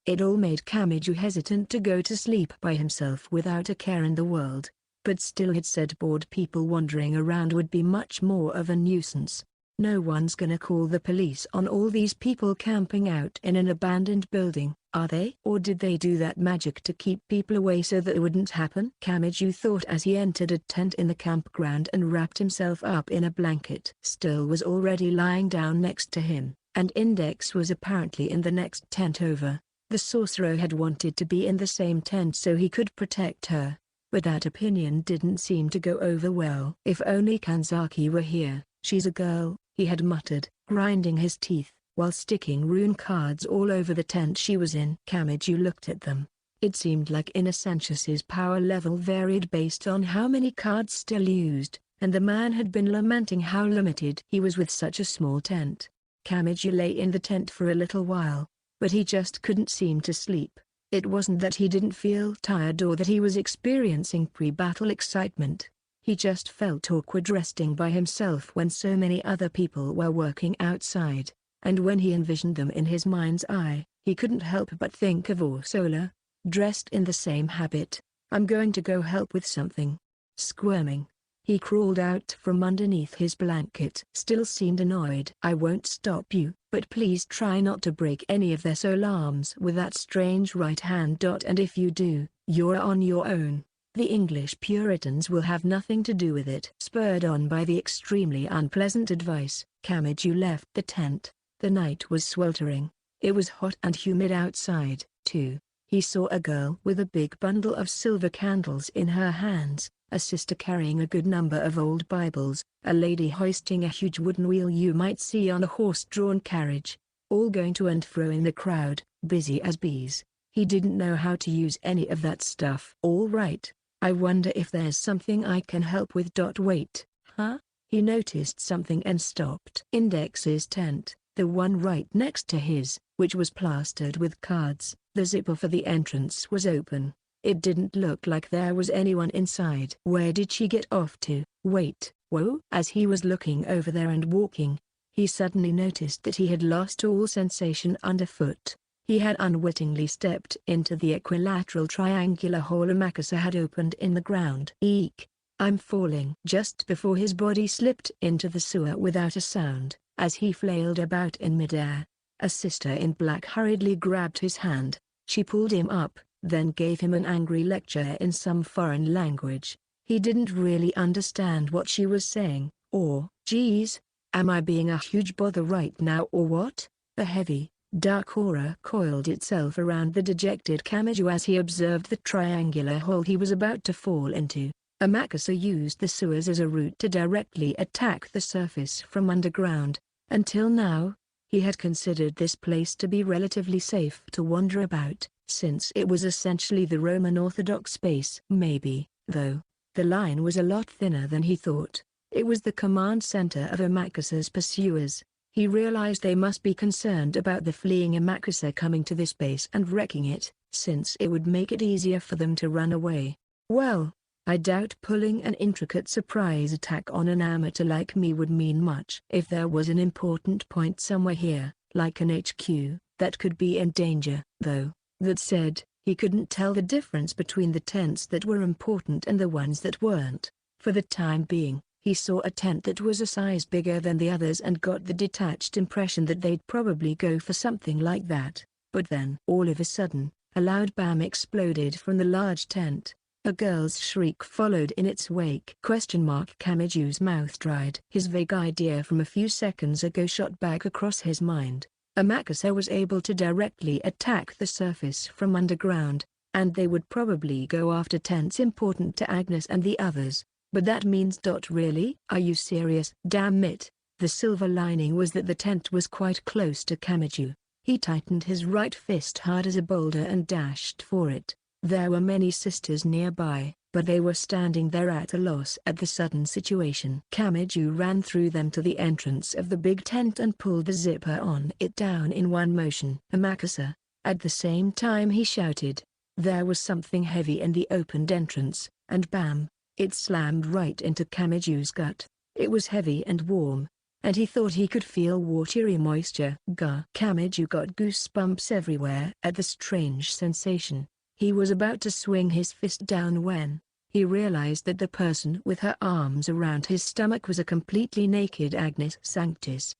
A: It all made Kamiju hesitant to go to sleep by himself without a care in the world, but still he'd said bored people wandering around would be much more of a nuisance. No one's gonna call the police on all these people camping out in an abandoned building, are they? Or did they do that magic to keep people away so that it wouldn't happen? Kamiju thought as he entered a tent in the campground and wrapped himself up in a blanket. Still was already lying down next to him, and Index was apparently in the next tent over. The sorcerer had wanted to be in the same tent so he could protect her, but that opinion didn't seem to go over well. If only Kanzaki were here. She's a girl, he had muttered, grinding his teeth, while sticking rune cards all over the tent she was in. Kamiju looked at them. It seemed like Innocentius's power level varied based on how many cards still used, and the man had been lamenting how limited he was with such a small tent. Kamiju lay in the tent for a little while, but he just couldn't seem to sleep. It wasn't that he didn't feel tired or that he was experiencing pre-battle excitement. He just felt awkward resting by himself when so many other people were working outside, and when he envisioned them in his mind's eye, he couldn't help but think of Ursula, dressed in the same habit. I'm going to go help with something. Squirming, he crawled out from underneath his blanket. Still seemed annoyed. I won't stop you, but please try not to break any of their soul arms with that strange right hand. And if you do, you're on your own. The English Puritans will have nothing to do with it. Spurred on by the extremely unpleasant advice, Kamiju left the tent. The night was sweltering. It was hot and humid outside, too. He saw a girl with a big bundle of silver candles in her hands, a sister carrying a good number of old Bibles, a lady hoisting a huge wooden wheel you might see on a horse-drawn carriage, all going to and fro in the crowd, busy as bees. He didn't know how to use any of that stuff. All right, I wonder if there's something I can help with. Wait, huh? He noticed something and stopped. Index's tent, the one right next to his, which was plastered with cards. The zipper for the entrance was open. It didn't look like there was anyone inside. Where did she get off to? Wait, whoa! As he was looking over there and walking, he suddenly noticed that he had lost all sensation underfoot. He had unwittingly stepped into the equilateral triangular hole a Makasa had opened in the ground. Eek! I'm falling. Just before his body slipped into the sewer without a sound, as he flailed about in midair, a sister in black hurriedly grabbed his hand. She pulled him up, then gave him an angry lecture in some foreign language. He didn't really understand what she was saying, or, geez, am I being a huge bother right now or what? A heavy, dark aura coiled itself around the dejected Kamiju as he observed the triangular hole he was about to fall into. Amakasa used the sewers as a route to directly attack the surface from underground. Until now, he had considered this place to be relatively safe to wander about, since it was essentially the Roman Orthodox base. Maybe, though, the line was a lot thinner than he thought. It was the command center of Amakasa's pursuers. He realized they must be concerned about the fleeing Amakasa coming to this base and wrecking it, since it would make it easier for them to run away. Well, I doubt pulling an intricate surprise attack on an amateur like me would mean much. If there was an important point somewhere here, like an HQ, that could be in danger, though, that said, he couldn't tell the difference between the tents that were important and the ones that weren't. For the time being, he saw a tent that was a size bigger than the others and got the detached impression that they'd probably go for something like that. But then, all of a sudden, a loud bam exploded from the large tent. A girl's shriek followed in its wake. Kamiju's mouth dried. His vague idea from a few seconds ago shot back across his mind. Amakasa was able to directly attack the surface from underground, and they would probably go after tents important to Agnes and the others. But that means really? Are you serious? Damn it. The silver lining was that the tent was quite close to Kamiju. He tightened his right fist hard as a boulder and dashed for it. There were many sisters nearby, but they were standing there at a loss at the sudden situation. Kamiju ran through them to the entrance of the big tent and pulled the zipper on it down in one motion. Amakasa. At the same time he shouted. There was something heavy in the opened entrance, and bam! It slammed right into Kamiju's gut. It was heavy and warm, and he thought he could feel watery moisture. Gah! Kamiju got goosebumps everywhere at the strange sensation. He was about to swing his fist down when he realized that the person with her arms around his stomach was a completely naked Agnes Sanctis.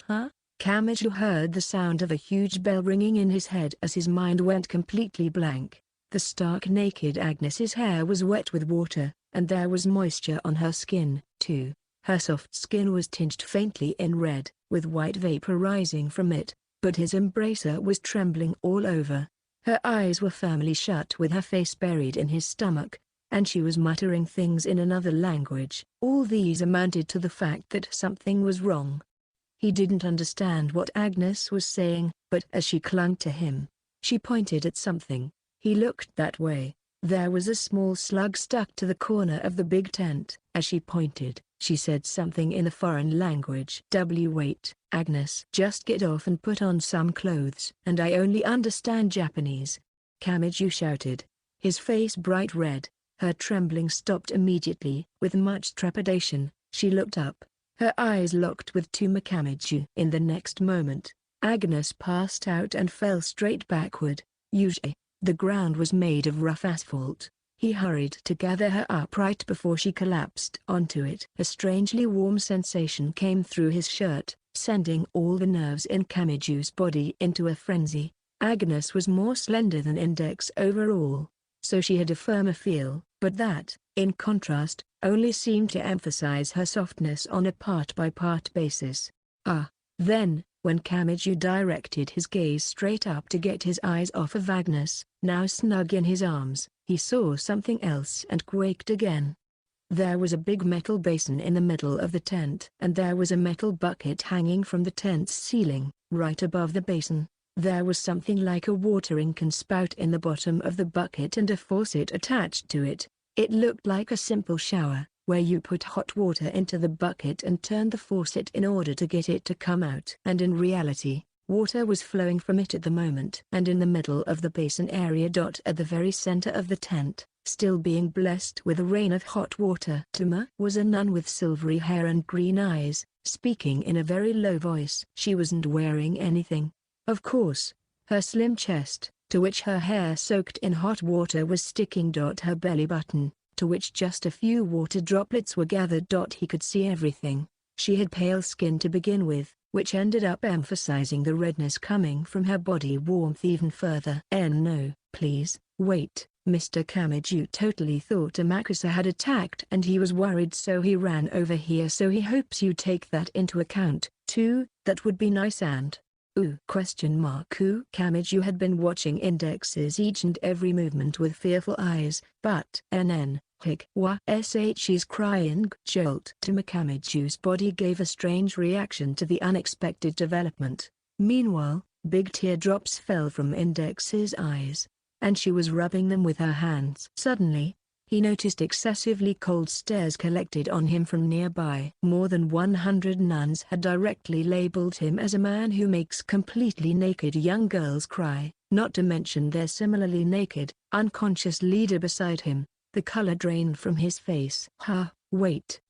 A: Huh? Kamiju heard the sound of a huge bell ringing in his head as his mind went completely blank. The stark naked Agnes's hair was wet with water, and there was moisture on her skin, too. Her soft skin was tinged faintly in red, with white vapor rising from it, but his embracer was trembling all over. Her eyes were firmly shut with her face buried in his stomach, and she was muttering things in another language. All these amounted to the fact that something was wrong. He didn't understand what Agnes was saying, but as she clung to him, she pointed at something. He looked that way. There was a small slug stuck to the corner of the big tent. As she pointed, she said something in a foreign language. Wait, Agnes. Just get off and put on some clothes. And I only understand Japanese. Kamiju shouted, his face bright red. Her trembling stopped immediately. With much trepidation, she looked up. Her eyes locked with Tuma Kamiju. In the next moment, Agnes passed out and fell straight backward. Usually, the ground was made of rough asphalt. He hurried to gather her up right before she collapsed onto it. A strangely warm sensation came through his shirt, sending all the nerves in Kamiju's body into a frenzy. Agnes was more slender than Index overall, so she had a firmer feel, but that, in contrast, only seemed to emphasize her softness on a part-by-part basis. Then, when Kamiju directed his gaze straight up to get his eyes off of Agnes, now snug in his arms, he saw something else and quaked again. There was a big metal basin in the middle of the tent, and there was a metal bucket hanging from the tent's ceiling. Right above the basin, there was something like a watering can spout in the bottom of the bucket and a faucet attached to it. It looked like a simple shower, where you put hot water into the bucket and turn the faucet in order to get it to come out. And in reality, water was flowing from it at the moment. And in the middle of the basin area, at the very center of the tent, still being blessed with a rain of hot water, was a nun with silvery hair and green eyes, speaking in a very low voice. She wasn't wearing anything. Of course, her slim chest, to which her hair soaked in hot water was sticking. Her belly button, to which just a few water droplets were gathered. He could see everything. She had pale skin to begin with, which ended up emphasizing the redness coming from her body warmth even further. No, please, wait. Mr. Kamiju totally thought a Makusa had attacked and he was worried, so he ran over here. So he hopes you take that into account, too. That would be nice. And Kamiju had been watching Index's each and every movement with fearful eyes, but his crying jolt to Kamiju's body gave a strange reaction to the unexpected development. Meanwhile, big teardrops fell from Index's eyes, and she was rubbing them with her hands. Suddenly, he noticed excessively cold stares collected on him from nearby. More than 100 nuns had directly labeled him as a man who makes completely naked young girls cry, not to mention their similarly naked, unconscious leader beside him. The color drained from his face. Wait,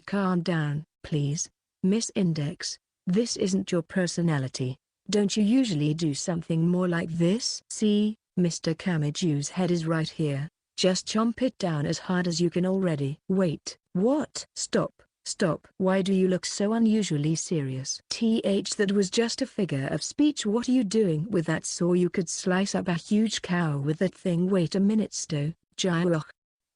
A: calm down, please. Miss Index, this isn't your personality. Don't you usually do something more like this? See, Mr. Kamiju's head is right here. Just chomp it down as hard as you can already. Wait, what? Stop. Why do you look so unusually serious? That was just a figure of speech. What are you doing with that saw? You could slice up a huge cow with that thing. Wait a minute, Jairoch.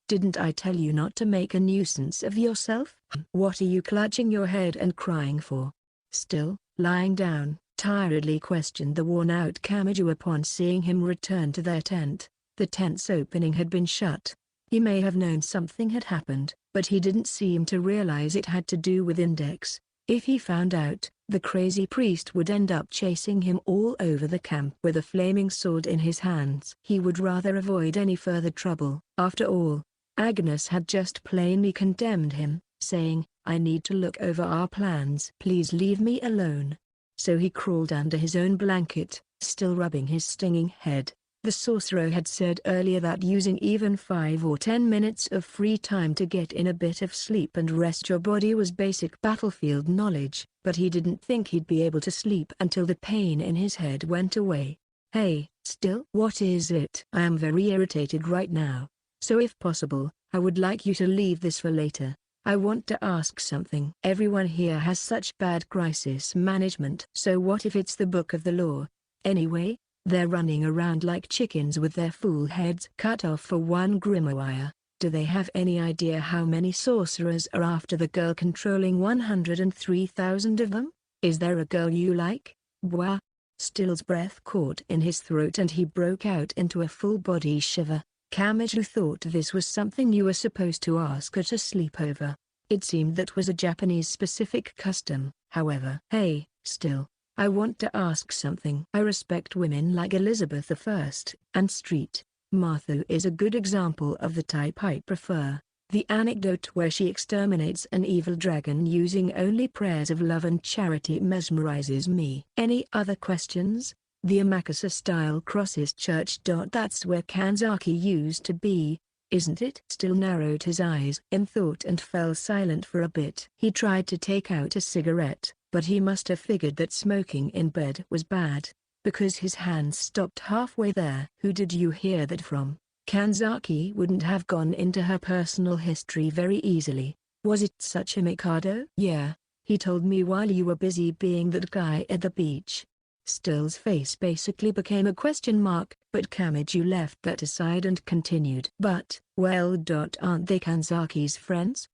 A: Didn't I tell you not to make a nuisance of yourself? What are you clutching your head and crying for? Still, lying down, tiredly questioned the worn-out Kamiju upon seeing him return to their tent. The tent's opening had been shut. He may have known something had happened, but he didn't seem to realize it had to do with Index. If he found out, the crazy priest would end up chasing him all over the camp with a flaming sword in his hands. He would rather avoid any further trouble. After all, Agnes had just plainly condemned him, saying, "I need to look over our plans. Please leave me alone." So he crawled under his own blanket, still rubbing his stinging head. The sorcerer had said earlier that using even 5 or 10 minutes of free time to get in a bit of sleep and rest your body was basic battlefield knowledge, but he didn't think he'd be able to sleep until the pain in his head went away. Hey, still? What is it? I am very irritated right now. So if possible, I would like you to leave this for later. I want to ask something. Everyone here has such bad crisis management. So what if it's the book of the law? Anyway, they're running around like chickens with their fool heads cut off for one grimoire. Do they have any idea how many sorcerers are after the girl, controlling 103,000 of them? Is there a girl you like? Bwah. Still's breath caught in his throat and he broke out into a full-body shiver. Kamiju thought this was something you were supposed to ask at a sleepover. It seemed that was a Japanese-specific custom, however. Hey, Still, I want to ask something. I respect women like Elizabeth I, and Street Martha is a good example of the type I prefer. The anecdote where she exterminates an evil dragon using only prayers of love and charity mesmerizes me. Any other questions? The Amakasa-style crosses church. That's where Kanzaki used to be, isn't it? Still narrowed his eyes in thought and fell silent for a bit. He tried to take out a cigarette, but he must have figured that smoking in bed was bad, because his hands stopped halfway there. Who did you hear that from? Kanzaki wouldn't have gone into her personal history very easily. Was it such a Mikado? Yeah, he told me while you were busy being that guy at the beach. Still's face basically became a question mark, but Kamiju left that aside and continued. But, well, aren't they Kanzaki's friends?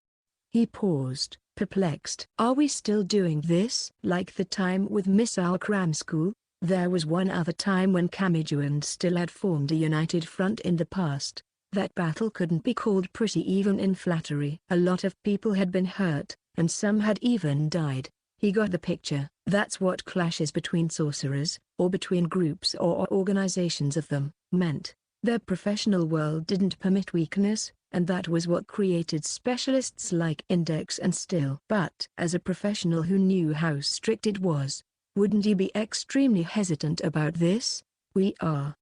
A: He paused, perplexed. Are we still doing this? Like the time with Miss Al-Kram School? There was one other time when Kamiju and Still had formed a united front in the past. That battle couldn't be called pretty even in flattery. A lot of people had been hurt, and some had even died. He got the picture. That's what clashes between sorcerers, or between groups or organizations of them, meant. Their professional world didn't permit weakness, and that was what created specialists like Index and Still. But as a professional who knew how strict it was, wouldn't he be extremely hesitant about this? We are.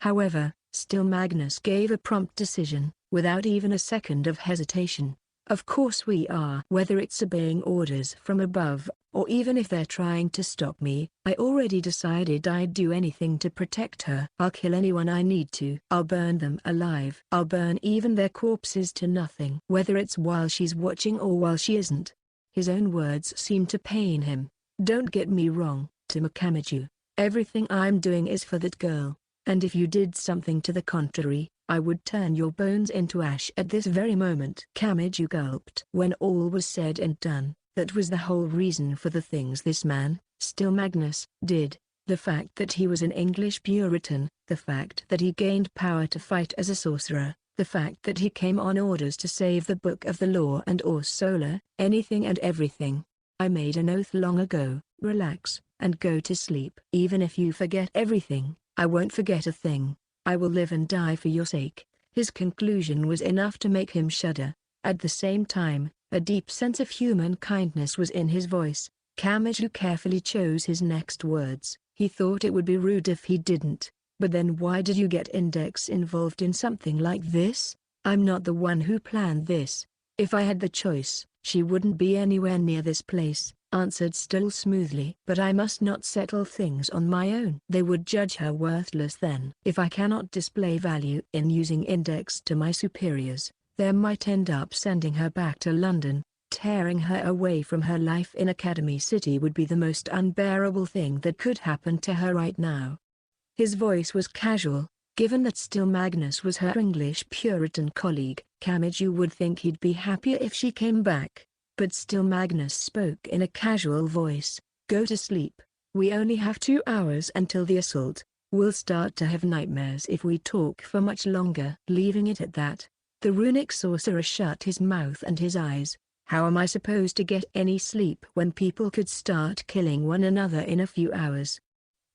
A: However, Still Magnus gave a prompt decision, without even a second of hesitation. Of course we are. Whether it's obeying orders from above, or even if they're trying to stop me, I already decided I'd do anything to protect her. I'll kill anyone I need to. I'll burn them alive. I'll burn even their corpses to nothing. Whether it's while she's watching or while she isn't. His own words seemed to pain him. Don't get me wrong, Kamiju. Everything I'm doing is for that girl. And if you did something to the contrary, I would turn your bones into ash at this very moment. Kamiju gulped. When all was said and done, that was the whole reason for the things this man, Still Magnus, did. The fact that he was an English Puritan, the fact that he gained power to fight as a sorcerer, the fact that he came on orders to save the Book of the Law and Solar, anything and everything. I made an oath long ago. Relax, and go to sleep. Even if you forget everything, I won't forget a thing. I will live and die for your sake. His conclusion was enough to make him shudder. At the same time, a deep sense of human kindness was in his voice. Kamiju carefully chose his next words. He thought it would be rude if he didn't. But then why did you get Index involved in something like this? I'm not the one who planned this. If I had the choice, she wouldn't be anywhere near this place, answered Still smoothly. But I must not settle things on my own. They would judge her worthless then. If I cannot display value in using Index to my superiors, they might end up sending her back to London. Tearing her away from her life in Academy City would be the most unbearable thing that could happen to her right now. His voice was casual. Given that Still Magnus was her English Puritan colleague, Kamiju would think he'd be happier if she came back. But Still Magnus spoke in a casual voice. Go to sleep. We only have 2 hours until the assault. We'll start to have nightmares if we talk for much longer. Leaving it at that, the runic sorcerer shut his mouth and his eyes. How am I supposed to get any sleep when people could start killing one another in a few hours?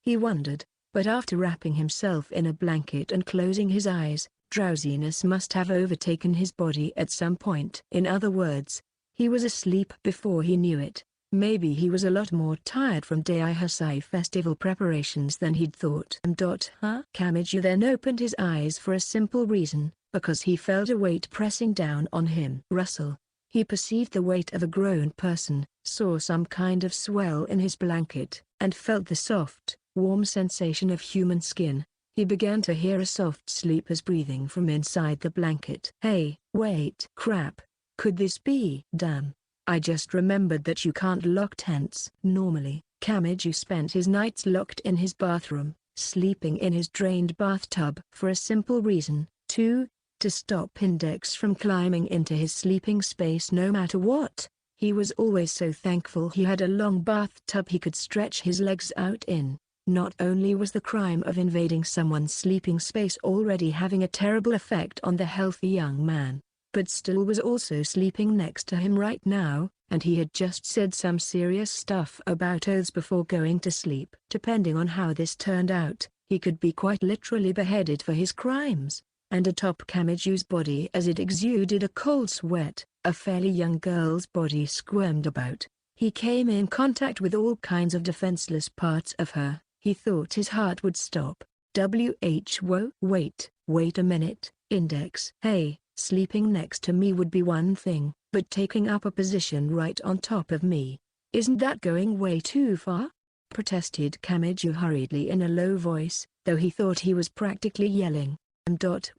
A: He wondered. But after wrapping himself in a blanket and closing his eyes, drowsiness must have overtaken his body at some point. In other words, he was asleep before he knew it. Maybe he was a lot more tired from Daihasai festival preparations than he'd thought. Kamiju then opened his eyes for a simple reason, because he felt a weight pressing down on him. Rustle. He perceived the weight of a grown person, saw some kind of swell in his blanket, and felt the soft, warm sensation of human skin. He began to hear a soft sleeper's breathing from inside the blanket. Hey, wait. Crap. Could this be? Damn. I just remembered that you can't lock tents. Normally, Kamiju spent his nights locked in his bathroom, sleeping in his drained bathtub for a simple reason, to stop Index from climbing into his sleeping space no matter what. He was always so thankful he had a long bathtub he could stretch his legs out in. Not only was the crime of invading someone's sleeping space already having a terrible effect on the healthy young man, but Still was also sleeping next to him right now, and he had just said some serious stuff about oaths before going to sleep. Depending on how this turned out, he could be quite literally beheaded for his crimes. And atop Kamiju's body as it exuded a cold sweat, a fairly young girl's body squirmed about. He came in contact with all kinds of defenseless parts of her. He thought his heart would stop. Whoa, wait a minute, Index. Hey, sleeping next to me would be one thing, but taking up a position right on top of me, isn't that going way too far? Protested Kamiju hurriedly in a low voice, though he thought he was practically yelling.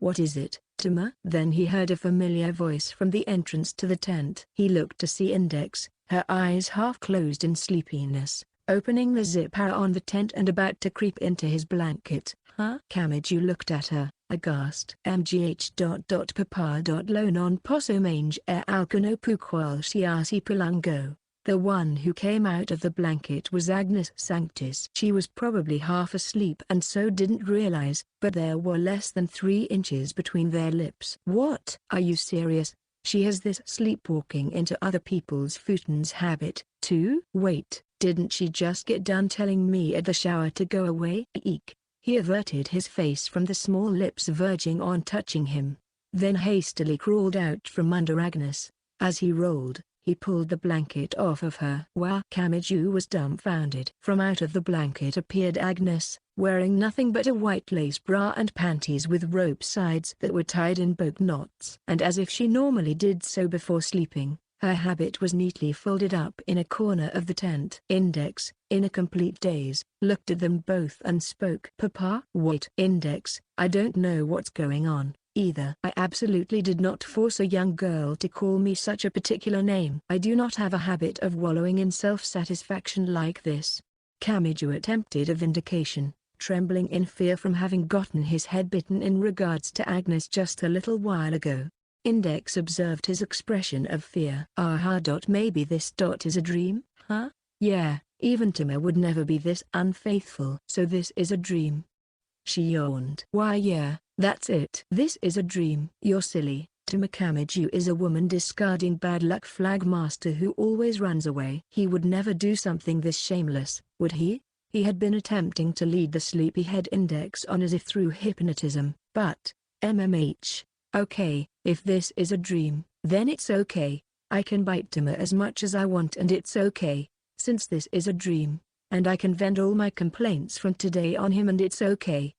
A: What is it, Tama? Then he heard a familiar voice from the entrance to the tent. He looked to see Index, her eyes half closed in sleepiness, opening the zipper on the tent and about to creep into his blanket. Kamiju looked at her, aghast. Papa. Lo non posso mangiare alcuno puqual siasi pulango. The one who came out of the blanket was Agnes Sanctis. She was probably half asleep and so didn't realize, but there were less than 3 inches between their lips. What? Are you serious? She has this sleepwalking into other people's futons habit, too? Wait, didn't she just get done telling me at the shower to go away? Eek. He averted his face from the small lips verging on touching him, then hastily crawled out from under Agnes. As he rolled, he pulled the blanket off of her. Wow! Kamiju was dumbfounded. From out of the blanket appeared Agnes, wearing nothing but a white lace bra and panties with rope sides that were tied in boat knots. And as if she normally did so before sleeping, her habit was neatly folded up in a corner of the tent. Index, in a complete daze, looked at them both and spoke. Papa? Wait. Index, I don't know what's going on either. I absolutely did not force a young girl to call me such a particular name. I do not have a habit of wallowing in self-satisfaction like this. Kamiju attempted a vindication, trembling in fear from having gotten his head bitten in regards to Agnes just a little while ago. Index observed his expression of fear. Aha. Maybe this is a dream, huh? Yeah, even Tama would never be this unfaithful. So this is a dream? She yawned. Why yeah, that's it. This is a dream. You're silly. Tama. Kamiju is a woman discarding bad luck flag master who always runs away. He would never do something this shameless, would he? He had been attempting to lead the sleepyhead Index on as if through hypnotism, but, okay, if this is a dream, then it's okay. I can bite Tama as much as I want and it's okay, since this is a dream, and I can vent all my complaints from today on him and it's okay.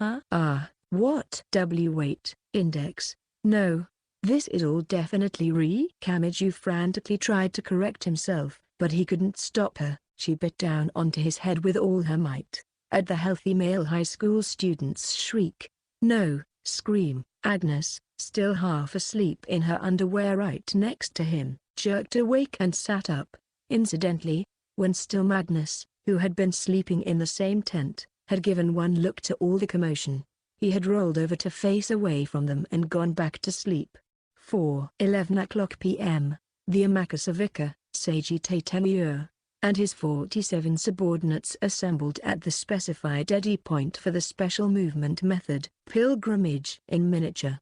A: Huh? What? Wait, Index. No. This is all definitely Kamiju frantically tried to correct himself, but he couldn't stop her. She bit down onto his head with all her might. At the healthy male high school student's shriek. No, scream. Agnes, still half asleep in her underwear right next to him, jerked awake and sat up. Incidentally, when still Magnus, who had been sleeping in the same tent, had given one look to all the commotion, he had rolled over to face away from them and gone back to sleep. 4:11 p.m., the Amakasa Vicar, Seiji Tatemura, and his 47 subordinates assembled at the specified eddy point for the special movement method, pilgrimage in miniature.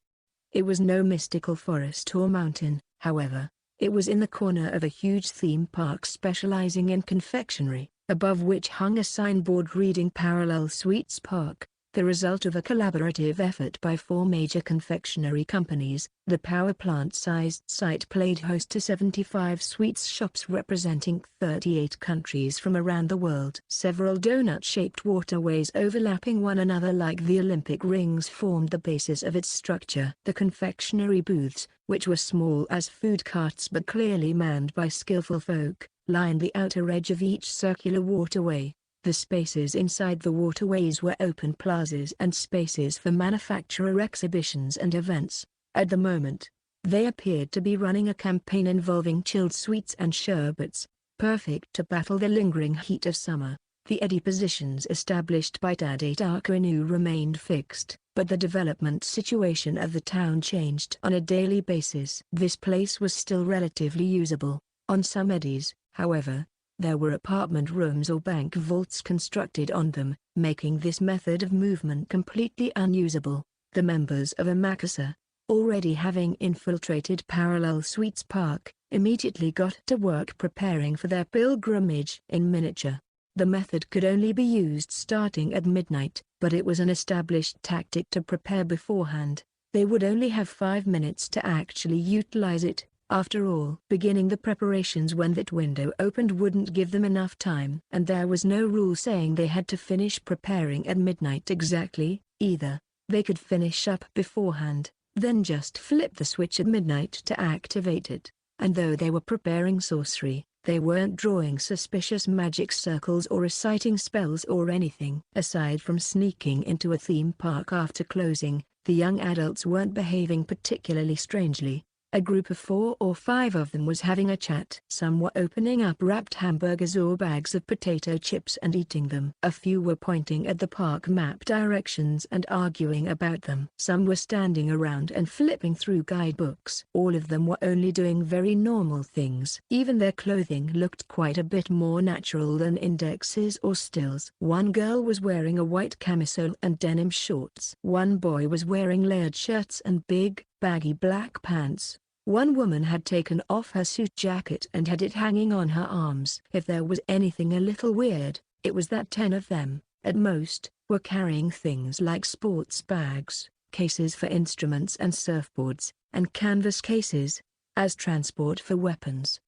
A: It was no mystical forest or mountain, however. It was in the corner of a huge theme park specializing in confectionery, above which hung a signboard reading Parallel Sweets Park, the result of a collaborative effort by 4 major confectionery companies. The power plant-sized site played host to 75 sweets shops representing 38 countries from around the world. Several donut-shaped waterways overlapping one another like the Olympic rings formed the basis of its structure. The confectionery booths, which were small as food carts but clearly manned by skillful folk, lined the outer edge of each circular waterway. The spaces inside the waterways were open plazas and spaces for manufacturer exhibitions and events. At the moment, they appeared to be running a campaign involving chilled sweets and sherbets, perfect to battle the lingering heat of summer. The eddy positions established by Tadate Akinu remained fixed, but the development situation of the town changed on a daily basis. This place was still relatively usable. On some eddies, however, there were apartment rooms or bank vaults constructed on them, making this method of movement completely unusable. The members of Amakasa, already having infiltrated Parallel Sweets Park, immediately got to work preparing for their pilgrimage in miniature. The method could only be used starting at midnight, but it was an established tactic to prepare beforehand. They would only have 5 minutes to actually utilize it. After all, beginning the preparations when that window opened wouldn't give them enough time. And there was no rule saying they had to finish preparing at midnight exactly, either. They could finish up beforehand, then just flip the switch at midnight to activate it. And though they were preparing sorcery, they weren't drawing suspicious magic circles or reciting spells or anything. Aside from sneaking into a theme park after closing, the young adults weren't behaving particularly strangely. A group of 4 or 5 of them was having a chat. Some were opening up wrapped hamburgers or bags of potato chips and eating them. A few were pointing at the park map directions and arguing about them. Some were standing around and flipping through guidebooks. All of them were only doing very normal things. Even their clothing looked quite a bit more natural than indexes or stills. One girl was wearing a white camisole and denim shorts. One boy was wearing layered shirts and big, baggy black pants. One woman had taken off her suit jacket and had it hanging on her arms. If there was anything a little weird, it was that 10 of them, at most, were carrying things like sports bags, cases for instruments and surfboards, and canvas cases, as transport for weapons.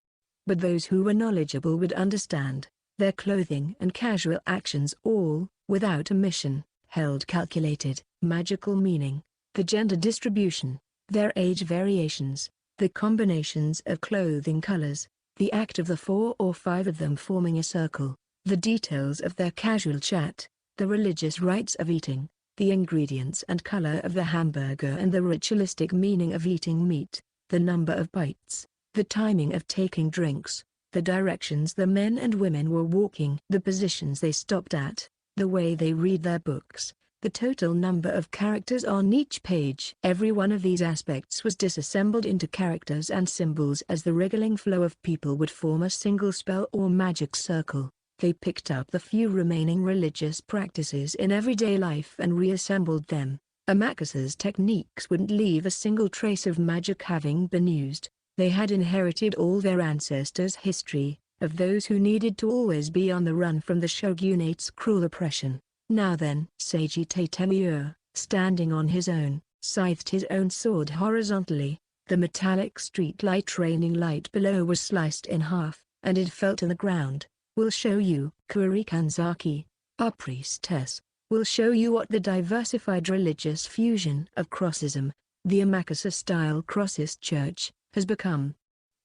A: But those who were knowledgeable would understand. Their clothing and casual actions all, without omission, held calculated, magical meaning. The gender distribution, their age variations, the combinations of clothing colors, the act of the 4 or 5 of them forming a circle, the details of their casual chat, the religious rites of eating, the ingredients and color of the hamburger and the ritualistic meaning of eating meat, the number of bites, the timing of taking drinks, the directions the men and women were walking, the positions they stopped at, the way they read their books, the total number of characters on each page. Every one of these aspects was disassembled into characters and symbols as the wriggling flow of people would form a single spell or magic circle. They picked up the few remaining religious practices in everyday life and reassembled them. Amakus's techniques wouldn't leave a single trace of magic having been used. They had inherited all their ancestors' history, of those who needed to always be on the run from the shogunate's cruel oppression. Now then, Seiji Tatemura, standing on his own, scythed his own sword horizontally. The metallic street light raining light below was sliced in half, and it fell to the ground. "We'll show you." Kuri Kanzaki, our priestess, "will show you what the diversified religious fusion of crossism, the Amakusa-style crossist church, has become,"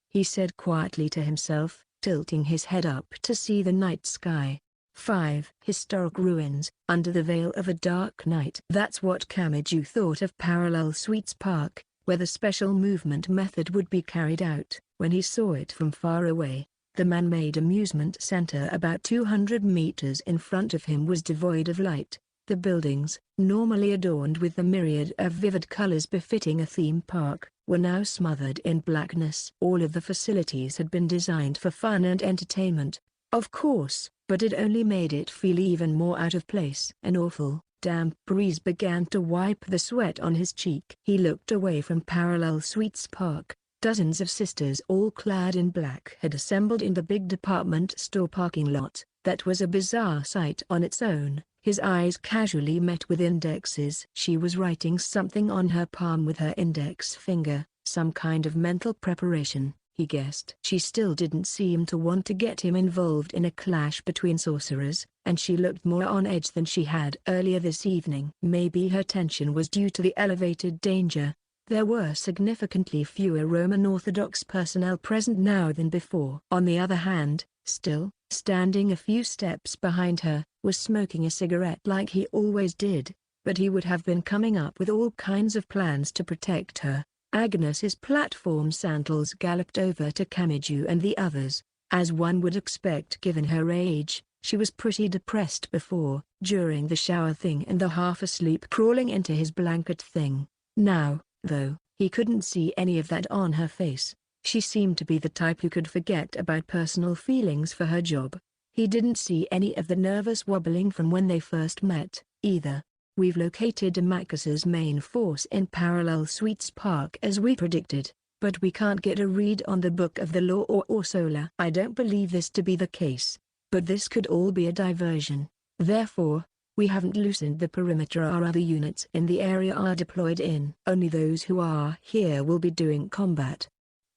A: he said quietly to himself, tilting his head up to see the night sky. 5. Historic ruins, under the veil of a dark night. That's what Kamiju thought of Parallel Suites Park, where the special movement method would be carried out. When he saw it from far away, the man-made amusement center about 200 meters in front of him was devoid of light. The buildings, normally adorned with the myriad of vivid colors befitting a theme park, were now smothered in blackness. All of the facilities had been designed for fun and entertainment, of course, but it only made it feel even more out of place. An awful, damp breeze began to wipe the sweat on his cheek. He looked away from Parallel Suites Park. Dozens of sisters all clad in black had assembled in the big department store parking lot. That was a bizarre sight on its own. His eyes casually met with Index's. She was writing something on her palm with her index finger, some kind of mental preparation, he guessed. She still didn't seem to want to get him involved in a clash between sorcerers, and she looked more on edge than she had earlier this evening. Maybe her tension was due to the elevated danger. There were significantly fewer Roman Orthodox personnel present now than before. On the other hand, still, standing a few steps behind her, was smoking a cigarette like he always did, but he would have been coming up with all kinds of plans to protect her. Agnes's platform sandals galloped over to Kamiju and the others. As one would expect given her age, she was pretty depressed before, during the shower thing and the half-asleep crawling into his blanket thing. Now, though, he couldn't see any of that on her face. She seemed to be the type who could forget about personal feelings for her job. He didn't see any of the nervous wobbling from when they first met, either. "We've located Amakusa's main force in Parallel Suites Park as we predicted, but we can't get a read on the Book of the Law or Orsola. I don't believe this to be the case, but this could all be a diversion. Therefore, we haven't loosened the perimeter. Our other units in the area are deployed in. Only those who are here will be doing combat."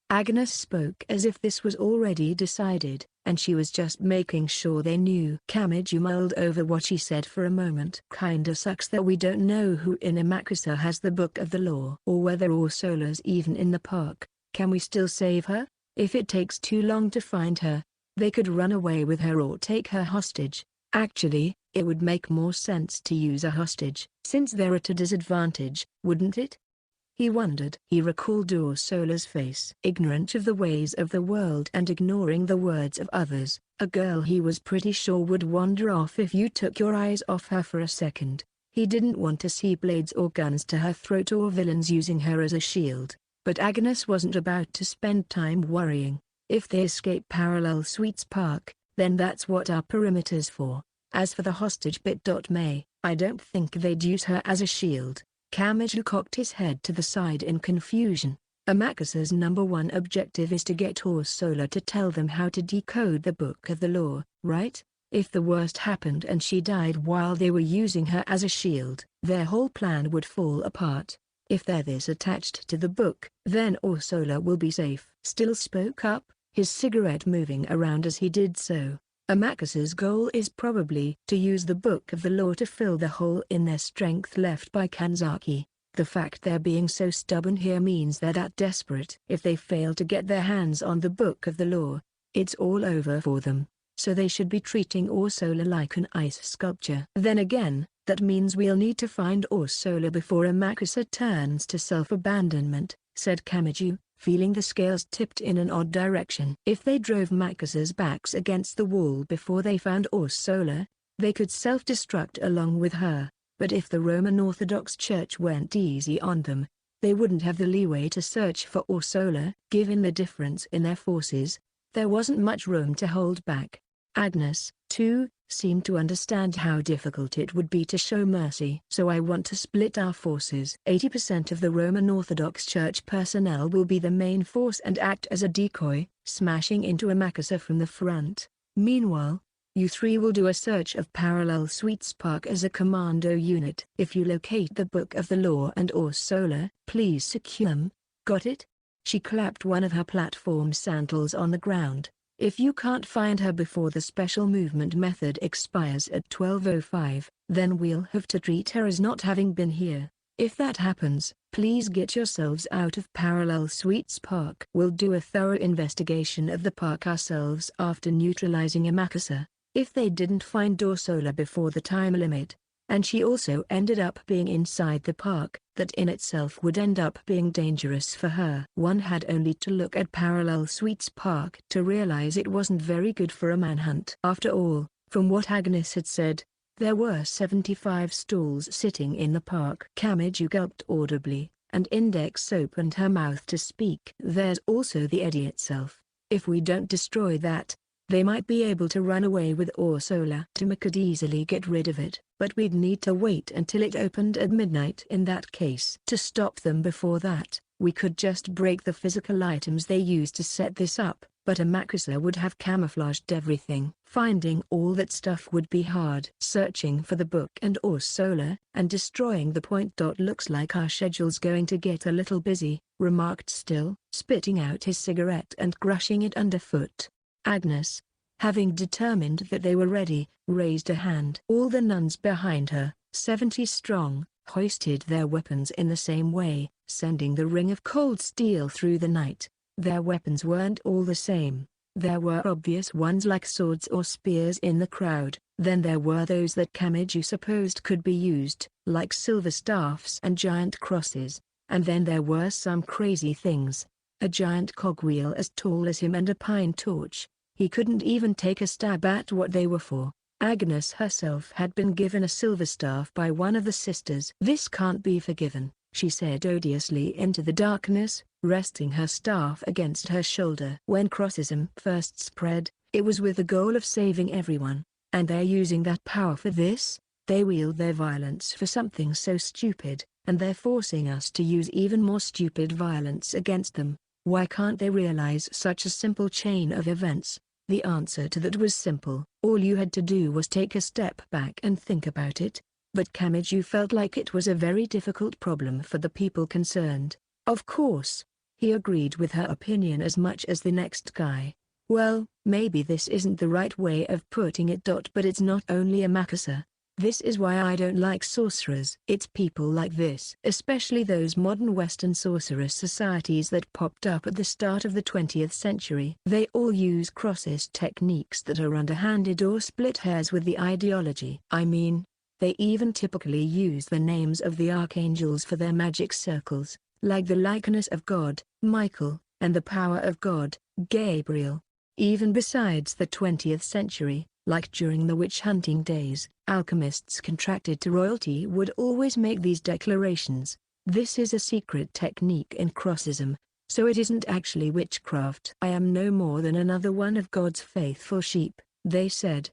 A: Agnes spoke as if this was already decided, and she was just making sure they knew. Kamiju mulled over what she said for a moment. "Kinda sucks that we don't know who in Amakusa has the Book of the Law, or whether Ursula's even in the park. Can we still save her? If it takes too long to find her, they could run away with her or take her hostage. Actually, it would make more sense to use a hostage, since they're at a disadvantage, wouldn't it?" He wondered. He recalled Ursula's face. Ignorant of the ways of the world and ignoring the words of others, a girl he was pretty sure would wander off if you took your eyes off her for a second. He didn't want to see blades or guns to her throat or villains using her as a shield. But Agnes wasn't about to spend time worrying. If they escape Parallel Suites Park, then that's what our perimeter's for. As for the hostage bit. May, I don't think they'd use her as a shield. Kamiju cocked his head to the side in confusion. Amakusa's #1 objective is to get Ursula to tell them how to decode the Book of the Law, right? If the worst happened and she died while they were using her as a shield, their whole plan would fall apart. If they're this attached to the book, then Ursula will be safe. Still spoke up, his cigarette moving around as he did so. Amakusa's goal is probably to use the Book of the Law to fill the hole in their strength left by Kanzaki. The fact they're being so stubborn here means they're that desperate. If they fail to get their hands on the Book of the Law, it's all over for them. So they should be treating Ursula like an ice sculpture. Then again, that means we'll need to find Ursula before Amakusa turns to self-abandonment, said Kamiju, feeling the scales tipped in an odd direction. If they drove Makusa's backs against the wall before they found Ursula, they could self-destruct along with her. But if the Roman Orthodox Church went easy on them, they wouldn't have the leeway to search for Ursula. Given the difference in their forces, there wasn't much room to hold back. Agnes, too, seemed to understand how difficult it would be to show mercy. So I want to split our forces. 80% of the Roman Orthodox Church personnel will be the main force and act as a decoy, smashing into Amakusa from the front. Meanwhile, you three will do a search of Parallel Suites Park as a commando unit. If you locate the Book of the Law and Ursula, please secure them. Got it? She clapped one of her platform sandals on the ground. If you can't find her before the special movement method expires at 12:05, then we'll have to treat her as not having been here. If that happens, please get yourselves out of Parallel Suites Park. We'll do a thorough investigation of the park ourselves after neutralizing Amakusa. If they didn't find Ursula before the time limit, and she also ended up being inside the park, that in itself would end up being dangerous for her. One had only to look at Parallel Suites Park to realize it wasn't very good for a manhunt. After all, from what Agnes had said, there were 75 stalls sitting in the park. Kamiju gulped audibly, and Index opened her mouth to speak. There's also the eddy itself. If we don't destroy that, they might be able to run away with Ursula. Tuma could easily get rid of it, but we'd need to wait until it opened at midnight in that case. To stop them before that, we could just break the physical items they used to set this up, but Amakusa would have camouflaged everything. Finding all that stuff would be hard. Searching for the book and Ursula, and destroying the point. Looks like our schedule's going to get a little busy, remarked Still, spitting out his cigarette and crushing it underfoot. Agnes, having determined that they were ready, raised a hand. All the nuns behind her, 70 strong, hoisted their weapons in the same way, sending the ring of cold steel through the night. Their weapons weren't all the same. There were obvious ones like swords or spears in the crowd, then there were those that Kamiju supposed could be used, like silver staffs and giant crosses, and then there were some crazy things. A giant cogwheel as tall as him and a pine torch. He couldn't even take a stab at what they were for. Agnes herself had been given a silver staff by one of the sisters. This can't be forgiven, she said odiously into the darkness, resting her staff against her shoulder. When Crossism first spread, it was with the goal of saving everyone, and they're using that power for this? They wield their violence for something so stupid, and they're forcing us to use even more stupid violence against them. Why can't they realize such a simple chain of events? The answer to that was simple. All you had to do was take a step back and think about it. But Kamiju felt like it was a very difficult problem for the people concerned. Of course. He agreed with her opinion as much as the next guy. Well, maybe this isn't the right way of putting it. But it's not only Amakusa. This is why I don't like sorcerers. It's people like this, especially those modern Western sorceress societies that popped up at the start of the 20th century. They all use crosses techniques that are underhanded or split hairs with the ideology. I mean, they even typically use the names of the archangels for their magic circles, like the likeness of God, Michael, and the power of God, Gabriel. Even besides the 20th century, like during the witch-hunting days, alchemists contracted to royalty would always make these declarations. This is a secret technique in Crossism, so it isn't actually witchcraft. I am no more than another one of God's faithful sheep, they said.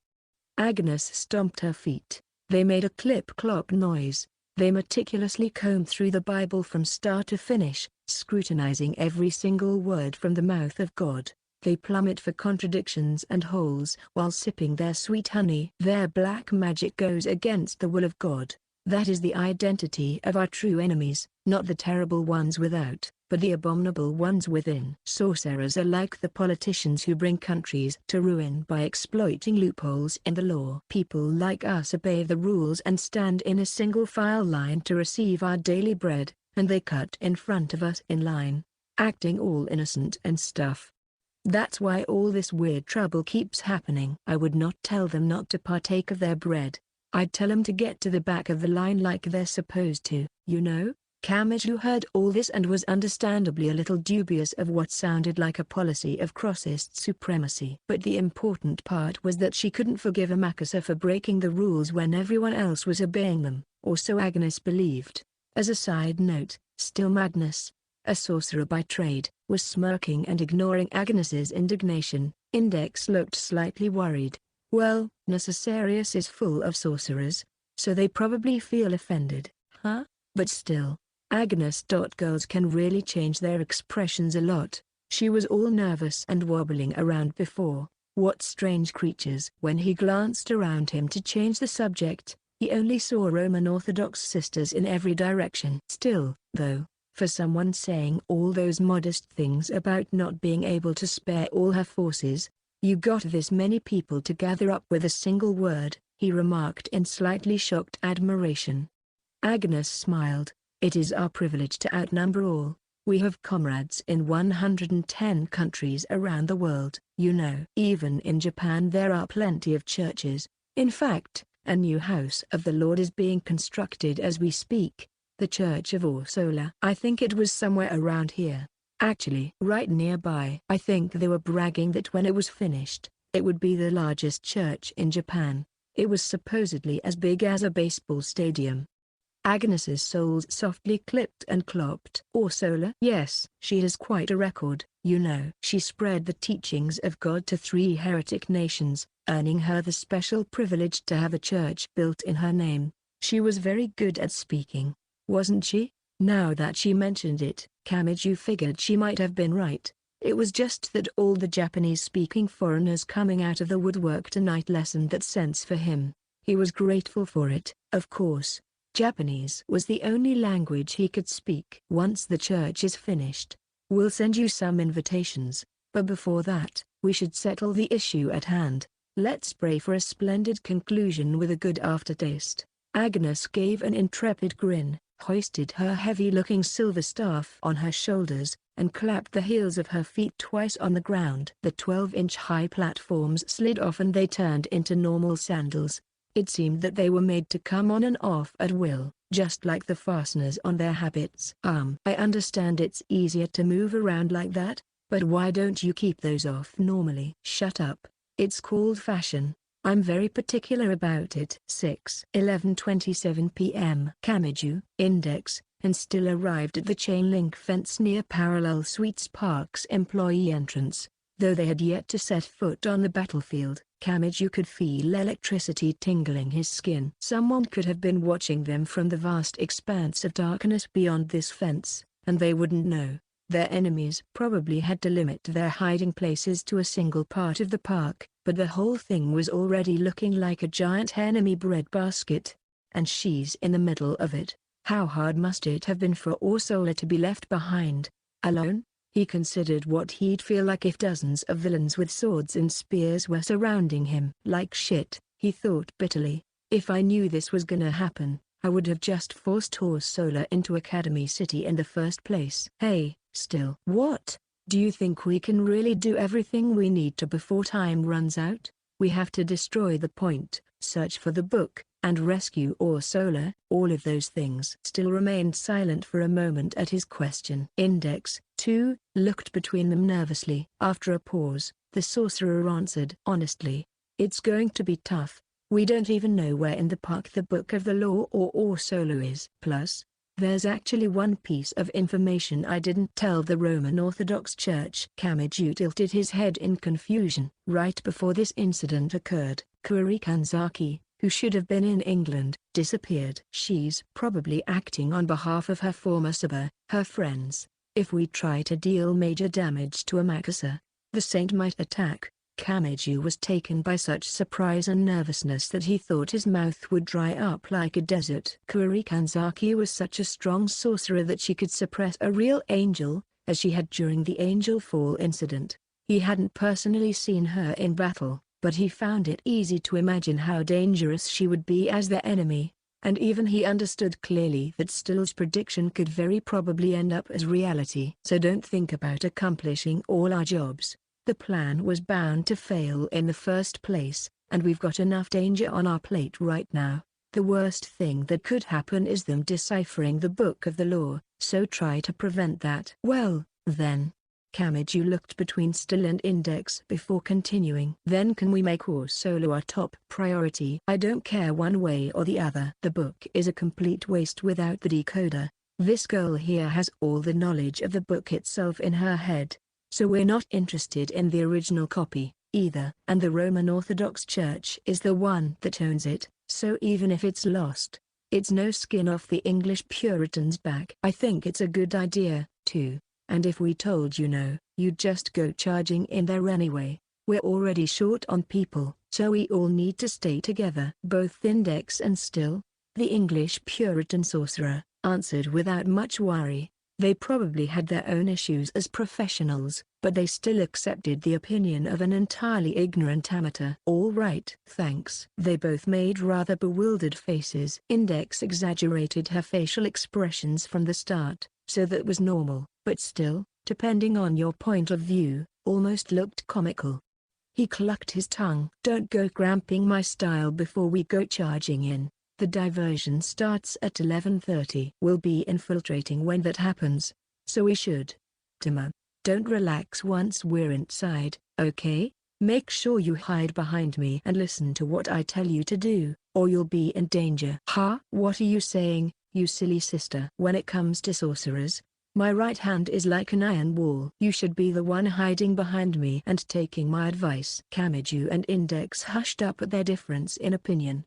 A: Agnes stomped her feet. They made a clip-clop noise. They meticulously combed through the Bible from start to finish, scrutinizing every single word from the mouth of God. They plummet for contradictions and holes while sipping their sweet honey. Their black magic goes against the will of God. That is the identity of our true enemies, not the terrible ones without, but the abominable ones within. Sorcerers are like the politicians who bring countries to ruin by exploiting loopholes in the law. People like us obey the rules and stand in a single file line to receive our daily bread, and they cut in front of us in line, acting all innocent and stuff. That's why all this weird trouble keeps happening. I would not tell them not to partake of their bread. I'd tell them to get to the back of the line like they're supposed to, you know? Kamiju heard all this and was understandably a little dubious of what sounded like a policy of Crossist supremacy. But the important part was that she couldn't forgive Amakasa for breaking the rules when everyone else was obeying them, or so Agnes believed. As a side note, still Magnus, a sorcerer by trade, was smirking and ignoring Agnes's indignation. Index looked slightly worried. Well, Necessarius is full of sorcerers, so they probably feel offended, huh? But still, Agnes. Girls can really change their expressions a lot. She was all nervous and wobbling around before. What strange creatures. When he glanced around him to change the subject, he only saw Roman Orthodox sisters in every direction. Still, though, for someone saying all those modest things about not being able to spare all her forces, you got this many people to gather up with a single word, he remarked in slightly shocked admiration. Agnes smiled. It is our privilege to outnumber all. We have comrades in 110 countries around the world. You know, even in Japan there are plenty of churches. In fact, a new house of the Lord is being constructed as we speak. The Church of Orsola. I think it was somewhere around here. Actually, right nearby. I think they were bragging that when it was finished, it would be the largest church in Japan. It was supposedly as big as a baseball stadium. Agnes's soles softly clipped and clopped. Orsola? Yes, she has quite a record, you know. She spread the teachings of God to 3 heretic nations, earning her the special privilege to have a church built in her name. She was very good at speaking, wasn't she? Now that she mentioned it, Kamiju figured she might have been right. It was just that all the Japanese-speaking foreigners coming out of the woodwork tonight lessened that sense for him. He was grateful for it, of course. Japanese was the only language he could speak. Once the church is finished, we'll send you some invitations, but before that, we should settle the issue at hand. Let's pray for a splendid conclusion with a good aftertaste. Agnes gave an intrepid grin, hoisted her heavy-looking silver staff on her shoulders, and clapped the heels of her feet twice on the ground. The 12-inch-high platforms slid off and they turned into normal sandals. It seemed that they were made to come on and off at will, just like the fasteners on their habits. I understand it's easier to move around like that, but why don't you keep those off normally? Shut up. It's called fashion. I'm very particular about it. 6:11:27 p.m. Kamiju, Index, and still arrived at the chain-link fence near Parallel Suites Park's employee entrance. Though they had yet to set foot on the battlefield, Kamiju could feel electricity tingling his skin. Someone could have been watching them from the vast expanse of darkness beyond this fence, and they wouldn't know. Their enemies probably had to limit their hiding places to a single part of the park, but the whole thing was already looking like a giant enemy breadbasket. And she's in the middle of it. How hard must it have been for Orsola to be left behind, alone? He considered what he'd feel like if dozens of villains with swords and spears were surrounding him. Like shit, he thought bitterly. If I knew this was gonna happen, I would have just forced Orsola into Academy City in the first place. Hey, still. What? Do you think we can really do everything we need to before time runs out? We have to destroy the point, search for the book, and rescue Ursula. All of those things. Still remained silent for a moment at his question. Index, too, looked between them nervously. After a pause, the sorcerer answered honestly, "It's going to be tough. We don't even know where in the park the Book of the Law or Ursula is. Plus, there's actually one piece of information I didn't tell the Roman Orthodox Church." Kamiju tilted his head in confusion. Right before this incident occurred, Kuri Kanzaki, who should have been in England, disappeared. She's probably acting on behalf of her former Saba, her friends. If we try to deal major damage to a Makasa, the saint might attack. Kamiju was taken by such surprise and nervousness that he thought his mouth would dry up like a desert. Kuri Kanzaki was such a strong sorcerer that she could suppress a real angel, as she had during the Angel Fall incident. He hadn't personally seen her in battle, but he found it easy to imagine how dangerous she would be as their enemy, and even he understood clearly that Still's prediction could very probably end up as reality. So don't think about accomplishing all our jobs. The plan was bound to fail in the first place, and we've got enough danger on our plate right now. The worst thing that could happen is them deciphering the Book of the Law, so try to prevent that. Well, then. Kamiju looked between Still and Index before continuing. Then can we make Ursula our top priority? I don't care one way or the other. The book is a complete waste without the decoder. This girl here has all the knowledge of the book itself in her head. So we're not interested in the original copy, either. And the Roman Orthodox Church is the one that owns it, so even if it's lost, it's no skin off the English Puritans' back. I think it's a good idea, too. And if we told you no, you'd just go charging in there anyway. We're already short on people, so we all need to stay together. Both Index and Still, the English Puritan sorcerer, answered without much worry. They probably had their own issues as professionals, but they still accepted the opinion of an entirely ignorant amateur. All right, thanks. They both made rather bewildered faces. Index exaggerated her facial expressions from the start, so that was normal, but still, depending on your point of view, almost looked comical. He clucked his tongue. Don't go cramping my style before we go charging in. The diversion starts at 11:30. We'll be infiltrating when that happens, so we should. Tima, don't relax once we're inside, okay? Make sure you hide behind me and listen to what I tell you to do, or you'll be in danger. Huh? What are you saying, you silly sister? When it comes to sorcerers, my right hand is like an iron wall. You should be the one hiding behind me and taking my advice. Kamiju and Index hushed up at their difference in opinion.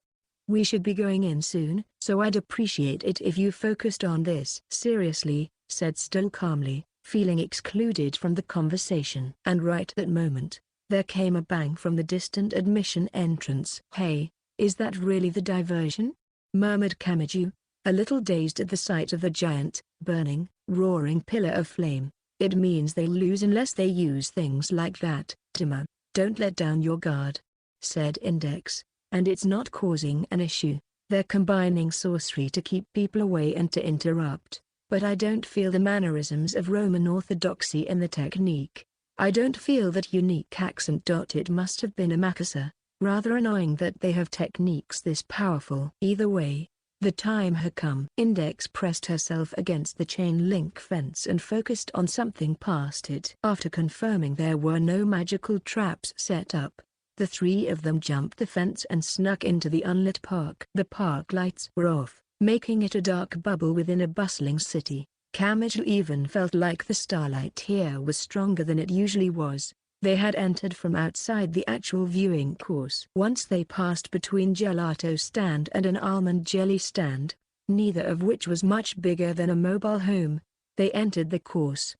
A: We should be going in soon, so I'd appreciate it if you focused on this. Seriously, said Still calmly, feeling excluded from the conversation. And right that moment, there came a bang from the distant admission entrance. Hey, is that really the diversion? Murmured Kamiju, a little dazed at the sight of the giant, burning, roaring pillar of flame. It means they'll lose unless they use things like that. Tima, don't let down your guard, said Index. And it's not causing an issue. They're combining sorcery to keep people away and to interrupt. But I don't feel the mannerisms of Roman Orthodoxy in the technique. I don't feel that unique accent. It must have been a Makasa. Rather annoying that they have techniques this powerful. Either way, the time had come. Index pressed herself against the chain link fence and focused on something past it. After confirming there were no magical traps set up, the three of them jumped the fence and snuck into the unlit park. The park lights were off, making it a dark bubble within a bustling city. Kamiju even felt like the starlight here was stronger than it usually was. They had entered from outside the actual viewing course. Once they passed between gelato stand and an almond jelly stand, neither of which was much bigger than a mobile home, they entered the course.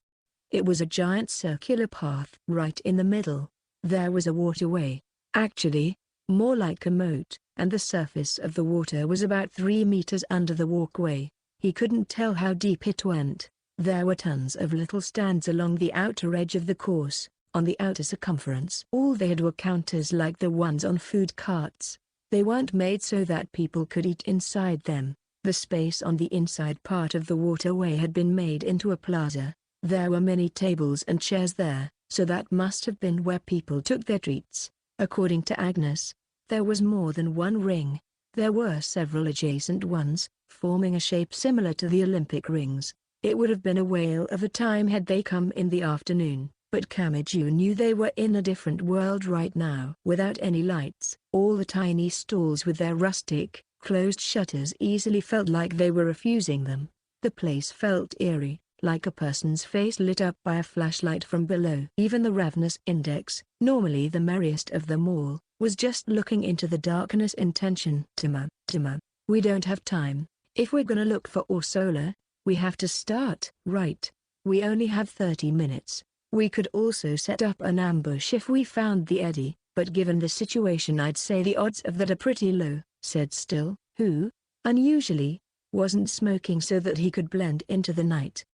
A: It was a giant circular path. Right in the middle, there was a waterway. Actually, more like a moat, and the surface of the water was about 3 meters under the walkway. He couldn't tell how deep it went. There were tons of little stands along the outer edge of the course, on the outer circumference. All they had were counters like the ones on food carts. They weren't made so that people could eat inside them. The space on the inside part of the waterway had been made into a plaza. There were many tables and chairs there, so that must have been where people took their treats. According to Agnes, there was more than one ring. There were several adjacent ones, forming a shape similar to the Olympic rings. It would have been a whale of a time had they come in the afternoon, but Kamiju knew they were in a different world right now. Without any lights, all the tiny stalls with their rustic, closed shutters easily felt like they were refusing them. The place felt eerie, like a person's face lit up by a flashlight from below. Even the ravenous index, normally the merriest of them all, was just looking into the darkness in tension. Tima, we don't have time. If we're gonna look for Orsola, we have to start. Right. We only have 30 minutes. We could also set up an ambush if we found the eddy, but given the situation I'd say the odds of that are pretty low, said Still, who, unusually, wasn't smoking so that he could blend into the night.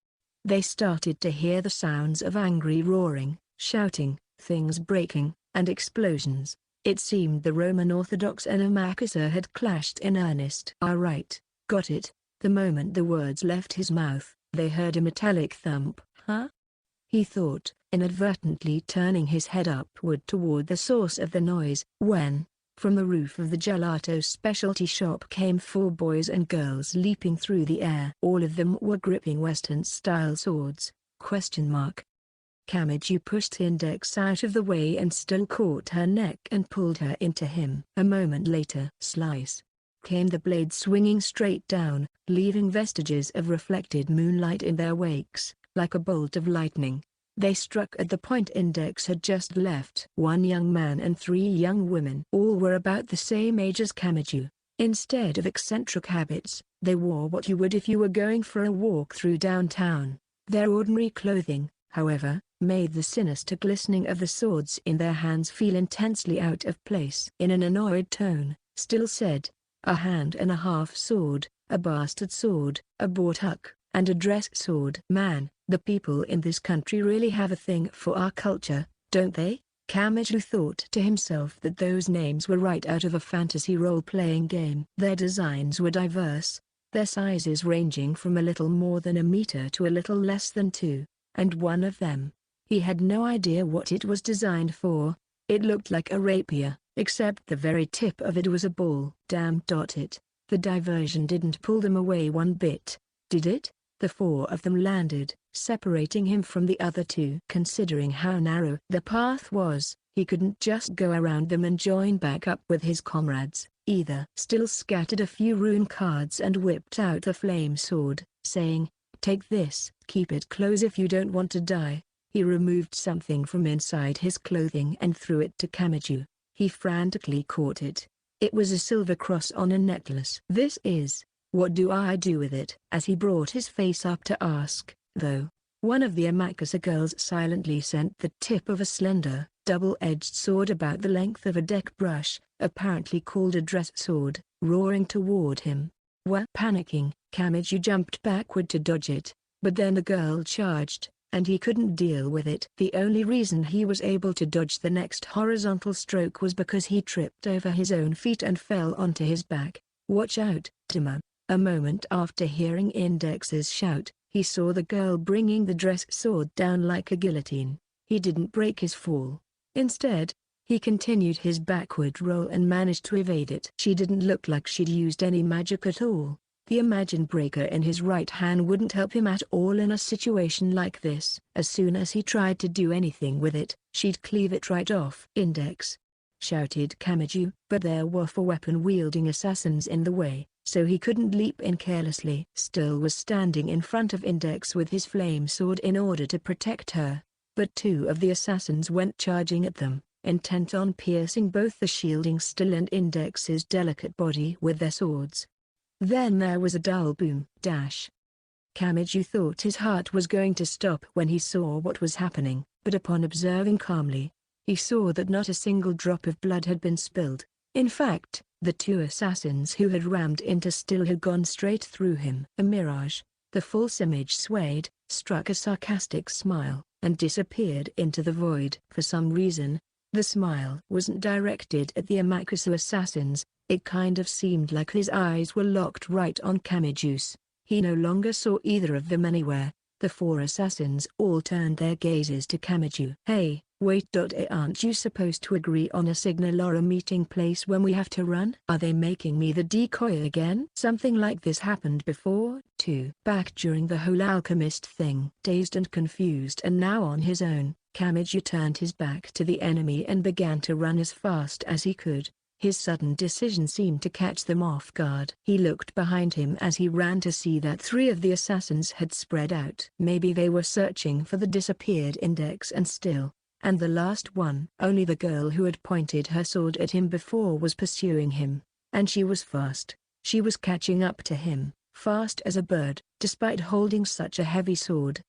A: They started to hear the sounds of angry roaring, shouting, things breaking, and explosions. It seemed the Roman Orthodox and Amakusa had clashed in earnest. "Ah, right, got it." The moment the words left his mouth, they heard a metallic thump. Huh? He thought, inadvertently turning his head upward toward the source of the noise, when, from the roof of the gelato specialty shop came 4 boys and girls leaping through the air. All of them were gripping Western-style swords. Kamiju pushed Index out of the way and Still caught her neck and pulled her into him. A moment later, slice, came the blade swinging straight down, leaving vestiges of reflected moonlight in their wakes, like a bolt of lightning. They struck at the point Index had just left. 1 young man and 3 young women. All were about the same age as Kamiju. Instead of eccentric habits, they wore what you would if you were going for a walk through downtown. Their ordinary clothing, however, made the sinister glistening of the swords in their hands feel intensely out of place. In an annoyed tone, Still said, "A hand and a half sword, a bastard sword, a Bortuk, and a dress sword." "Man, the people in this country really have a thing for our culture, don't they?" Kamiju thought to himself that those names were right out of a fantasy role-playing game. Their designs were diverse, their sizes ranging from a little more than a meter to a little less than 2, and one of them, he had no idea what it was designed for. It looked like a rapier, except the very tip of it was a ball. Damn it, the diversion didn't pull them away one bit, did it? The 4 of them landed, separating him from the other 2. Considering how narrow the path was, he couldn't just go around them and join back up with his comrades, either. Still scattered a few rune cards and whipped out the flame sword, saying, "Take this. Keep it close if you don't want to die." He removed something from inside his clothing and threw it to Kamiju. He frantically caught it. It was a silver cross on a necklace. "This is, what do I do with it?" As he brought his face up to ask, though, one of the Amakusa girls silently sent the tip of a slender, double-edged sword about the length of a deck brush, apparently called a dress sword, roaring toward him. Panicking, Kamiju jumped backward to dodge it, but then the girl charged, and he couldn't deal with it. The only reason he was able to dodge the next horizontal stroke was because he tripped over his own feet and fell onto his back. "Watch out, Tima." A moment after hearing Index's shout, he saw the girl bringing the dress sword down like a guillotine. He didn't break his fall. Instead, he continued his backward roll and managed to evade it. She didn't look like she'd used any magic at all. The Imagine Breaker in his right hand wouldn't help him at all in a situation like this. As soon as he tried to do anything with it, she'd cleave it right off. "Index!" shouted Kamiju. But there were 4 weapon-wielding assassins in the way, so he couldn't leap in carelessly. Still was standing in front of Index with his flame sword in order to protect her. But 2 of the assassins went charging at them, intent on piercing both the shielding Still and Index's delicate body with their swords. Then there was a dull boom. Kamiju thought his heart was going to stop when he saw what was happening, but upon observing calmly, he saw that not a single drop of blood had been spilled. In fact, the 2 assassins who had rammed into Still had gone straight through him. A mirage, the false image swayed, struck a sarcastic smile, and disappeared into the void. For some reason, the smile wasn't directed at the Amakusa assassins. It kind of seemed like his eyes were locked right on Kamiju's. He no longer saw either of them anywhere. The 4 assassins all turned their gazes to Kamiju. "Hey, Wait. Aren't you supposed to agree on a signal or a meeting place when we have to run? Are they making me the decoy again? Something like this happened before, too. Back during the whole alchemist thing. Dazed and confused and now on his own, Kamiju turned his back to the enemy and began to run as fast as he could. His sudden decision seemed to catch them off guard. He looked behind him as he ran to see that 3 of the assassins had spread out. Maybe they were searching for the disappeared index and the last one. Only the girl who had pointed her sword at him before was pursuing him. And she was fast. She was catching up to him, fast as a bird, despite holding such a heavy sword.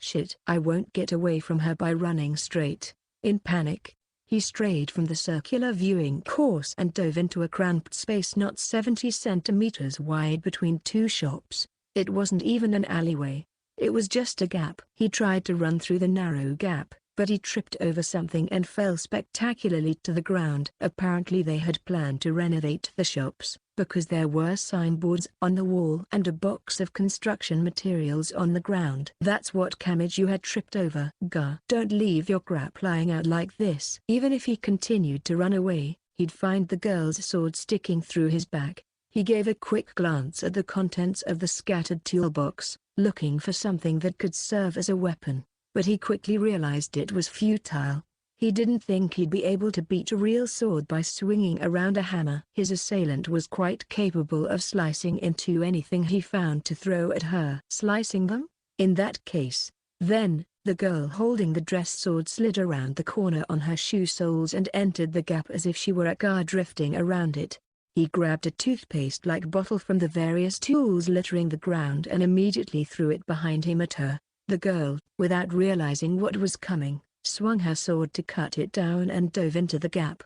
A: Shit. I won't get away from her by running straight. In panic, he strayed from the circular viewing course and dove into a cramped space not 70 centimeters wide between 2 shops. It wasn't even an alleyway. It was just a gap. He tried to run through the narrow gap, but he tripped over something and fell spectacularly to the ground. Apparently they had planned to renovate the shops, because there were signboards on the wall and a box of construction materials on the ground. That's what Kamiju had tripped over. Gah! Don't leave your crap lying out like this. Even if he continued to run away, he'd find the girl's sword sticking through his back. He gave a quick glance at the contents of the scattered toolbox, looking for something that could serve as a weapon. But he quickly realized it was futile. He didn't think he'd be able to beat a real sword by swinging around a hammer. His assailant was quite capable of slicing into anything he found to throw at her. Slicing them? In that case, then, the girl holding the dress sword slid around the corner on her shoe soles and entered the gap as if she were a car drifting around it. He grabbed a toothpaste-like bottle from the various tools littering the ground and immediately threw it behind him at her. The girl, without realizing what was coming, swung her sword to cut it down and dove into the gap!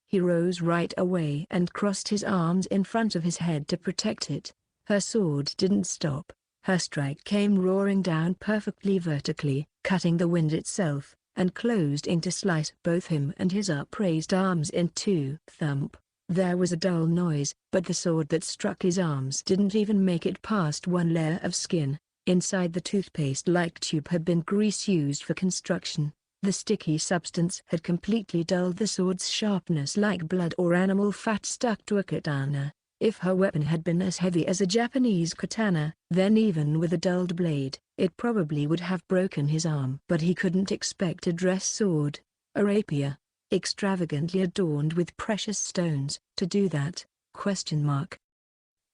A: He rose right away and crossed his arms in front of his head to protect it. Her sword didn't stop. Her strike came roaring down perfectly vertically, cutting the wind itself, and closed in to slice both him and his upraised arms in 2. Thump! There was a dull noise, but the sword that struck his arms didn't even make it past one layer of skin. Inside the toothpaste-like tube had been grease used for construction. The sticky substance had completely dulled the sword's sharpness like blood or animal fat stuck to a katana. If her weapon had been as heavy as a Japanese katana, then even with a dulled blade, it probably would have broken his arm. But he couldn't expect a dress sword, a rapier, extravagantly adorned with precious stones, to do that.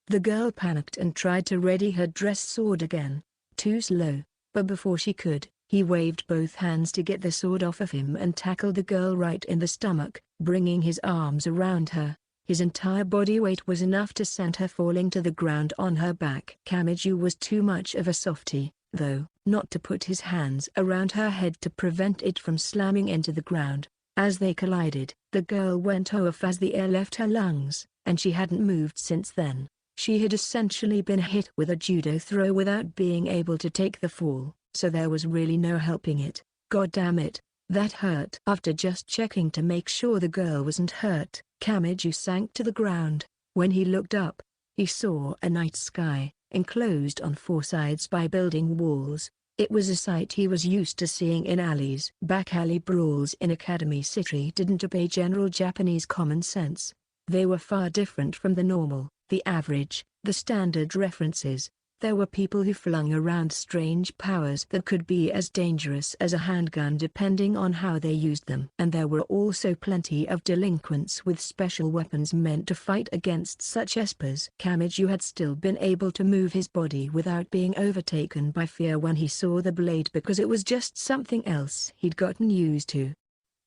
A: The girl panicked and tried to ready her dress sword again. Too slow, but before she could, he waved both hands to get the sword off of him and tackled the girl right in the stomach, bringing his arms around her. His entire body weight was enough to send her falling to the ground on her back. Kamiju was too much of a softie, though, not to put his hands around her head to prevent it from slamming into the ground. As they collided, the girl went off as the air left her lungs, and she hadn't moved since then. She had essentially been hit with a judo throw without being able to take the fall, so there was really no helping it. God damn it, that hurt. After just checking to make sure the girl wasn't hurt, Kamiju sank to the ground. When he looked up, he saw a night sky, enclosed on 4 sides by building walls. It was a sight he was used to seeing in alleys. Back alley brawls in Academy City didn't obey general Japanese common sense. They were far different from the normal, the average, the standard references. There were people who flung around strange powers that could be as dangerous as a handgun depending on how they used them. And there were also plenty of delinquents with special weapons meant to fight against such espers. Kamiju had still been able to move his body without being overtaken by fear when he saw the blade because it was just something else he'd gotten used to.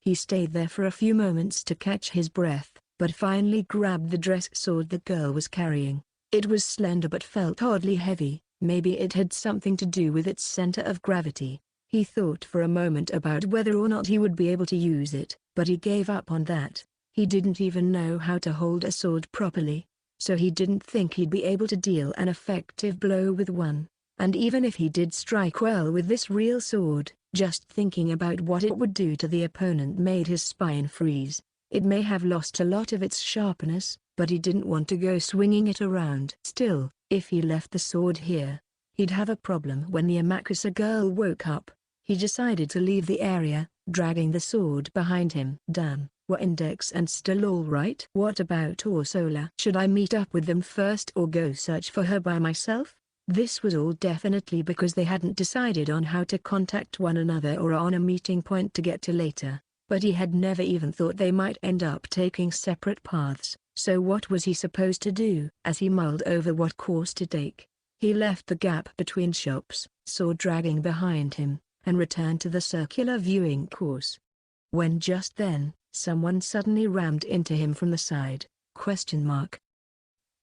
A: He stayed there for a few moments to catch his breath, but finally grabbed the dress sword the girl was carrying. It was slender but felt oddly heavy. Maybe it had something to do with its center of gravity. He thought for a moment about whether or not he would be able to use it, but he gave up on that. He didn't even know how to hold a sword properly, so he didn't think he'd be able to deal an effective blow with one. And even if he did strike well with this real sword, just thinking about what it would do to the opponent made his spine freeze. It may have lost a lot of its sharpness, but he didn't want to go swinging it around. Still, if he left the sword here, he'd have a problem when the Amakusa girl woke up. He decided to leave the area, dragging the sword behind him. Damn, were Index and still all right? What about Ursula? Should I meet up with them first or go search for her by myself? This was all definitely because they hadn't decided on how to contact one another or on a meeting point to get to later. But he had never even thought they might end up taking separate paths, so what was he supposed to do? As he mulled over what course to take, he left the gap between shops, sword dragging behind him, and returned to the circular viewing course. When just then, someone suddenly rammed into him from the side.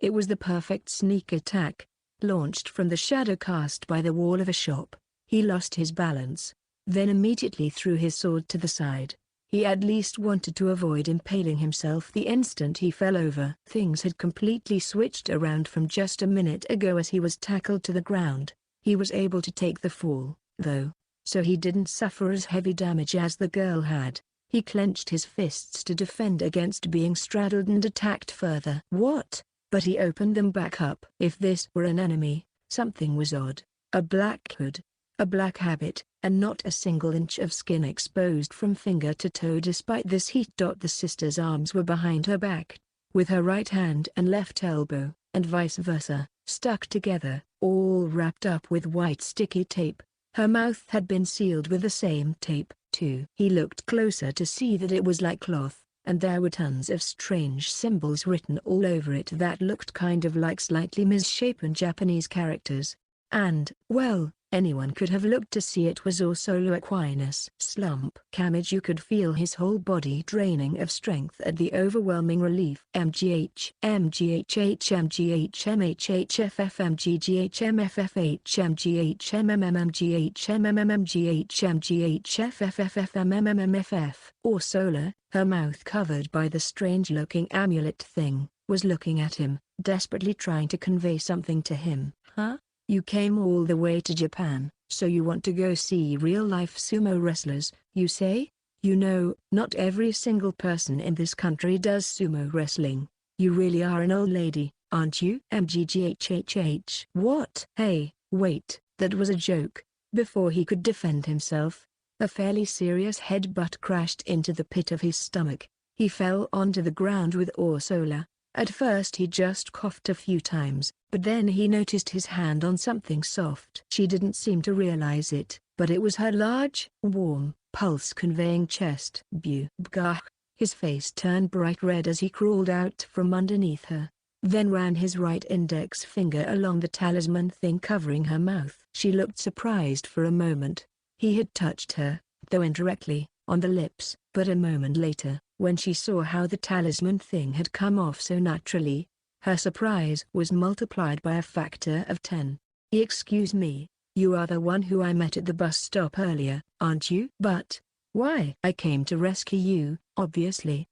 A: It was the perfect sneak attack, launched from the shadow cast by the wall of a shop. He lost his balance, then immediately threw his sword to the side. He at least wanted to avoid impaling himself the instant he fell over. Things had completely switched around from just a minute ago as he was tackled to the ground. He was able to take the fall, though, so he didn't suffer as heavy damage as the girl had. He clenched his fists to defend against being straddled and attacked further. What? But he opened them back up. If this were an enemy, something was odd. A black hood, a black habit, and not a single inch of skin exposed from finger to toe. Despite this heat, the sister's arms were behind her back, with her right hand and left elbow, and vice versa, stuck together, all wrapped up with white sticky tape. Her mouth had been sealed with the same tape, too. He looked closer to see that it was like cloth, and there were tons of strange symbols written all over it that looked kind of like slightly misshapen Japanese characters. And, well, anyone could have looked to see it was Ursula Aquinas. Slump. You could feel his whole body draining of strength at the overwhelming relief. MGH, MGHH, MGH, MHHFF, MGGH, MFFH, MGH, MMMMGH, MMMMGH, MGH, FFFF, Ursula, her mouth covered by the strange-looking amulet thing, was looking at him, desperately trying to convey something to him. Huh? You came all the way to Japan, so you want to go see real-life sumo wrestlers, you say? You know, not every single person in this country does sumo wrestling. You really are an old lady, aren't you? MGGHHH. What? Hey, wait, that was a joke. Before he could defend himself, a fairly serious headbutt crashed into the pit of his stomach. He fell onto the ground with Ursula. At first he just coughed a few times, but then he noticed his hand on something soft. She didn't seem to realize it, but it was her large, warm, pulse-conveying chest. Bgah. His face turned bright red as he crawled out from underneath her, then ran his right index finger along the talisman thing covering her mouth. She looked surprised for a moment. He had touched her, though indirectly, on the lips, but a moment later, when she saw how the talisman thing had come off so naturally, her surprise was multiplied by a factor of 10. Excuse me, you are the one who I met at the bus stop earlier, aren't you? But, why? I came to rescue you, obviously.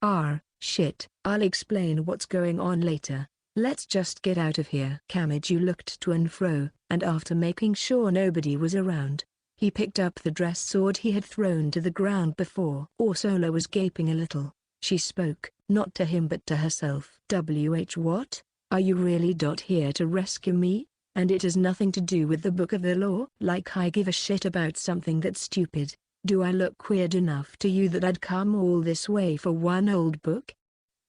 A: Shit. I'll explain what's going on later. Let's just get out of here. Kamiju looked to and fro, and after making sure nobody was around, he picked up the dress sword he had thrown to the ground before. Ursula was gaping a little. She spoke, not to him but to herself. What? Are you really here to rescue me? And it has nothing to do with the book of the law? Like I give a shit about something that's stupid. Do I look weird enough to you that I'd come all this way for one old book?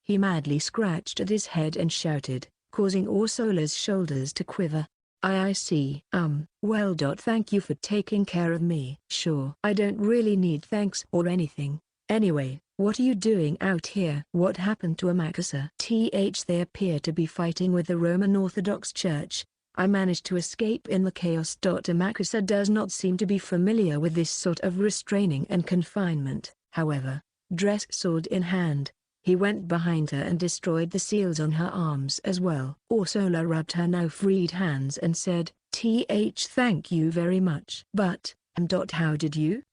A: He madly scratched at his head and shouted, causing Ursula's shoulders to quiver. I see. Well. Thank you for taking care of me. Sure. I don't really need thanks or anything. Anyway, what are you doing out here? What happened to Amakusa? They appear to be fighting with the Roman Orthodox Church. I managed to escape in the chaos. Amakusa does not seem to be familiar with this sort of restraining and confinement, however. Dress sword in hand, he went behind her and destroyed the seals on her arms as well. Ursula rubbed her now freed hands and said, thank you very much. But, how did you?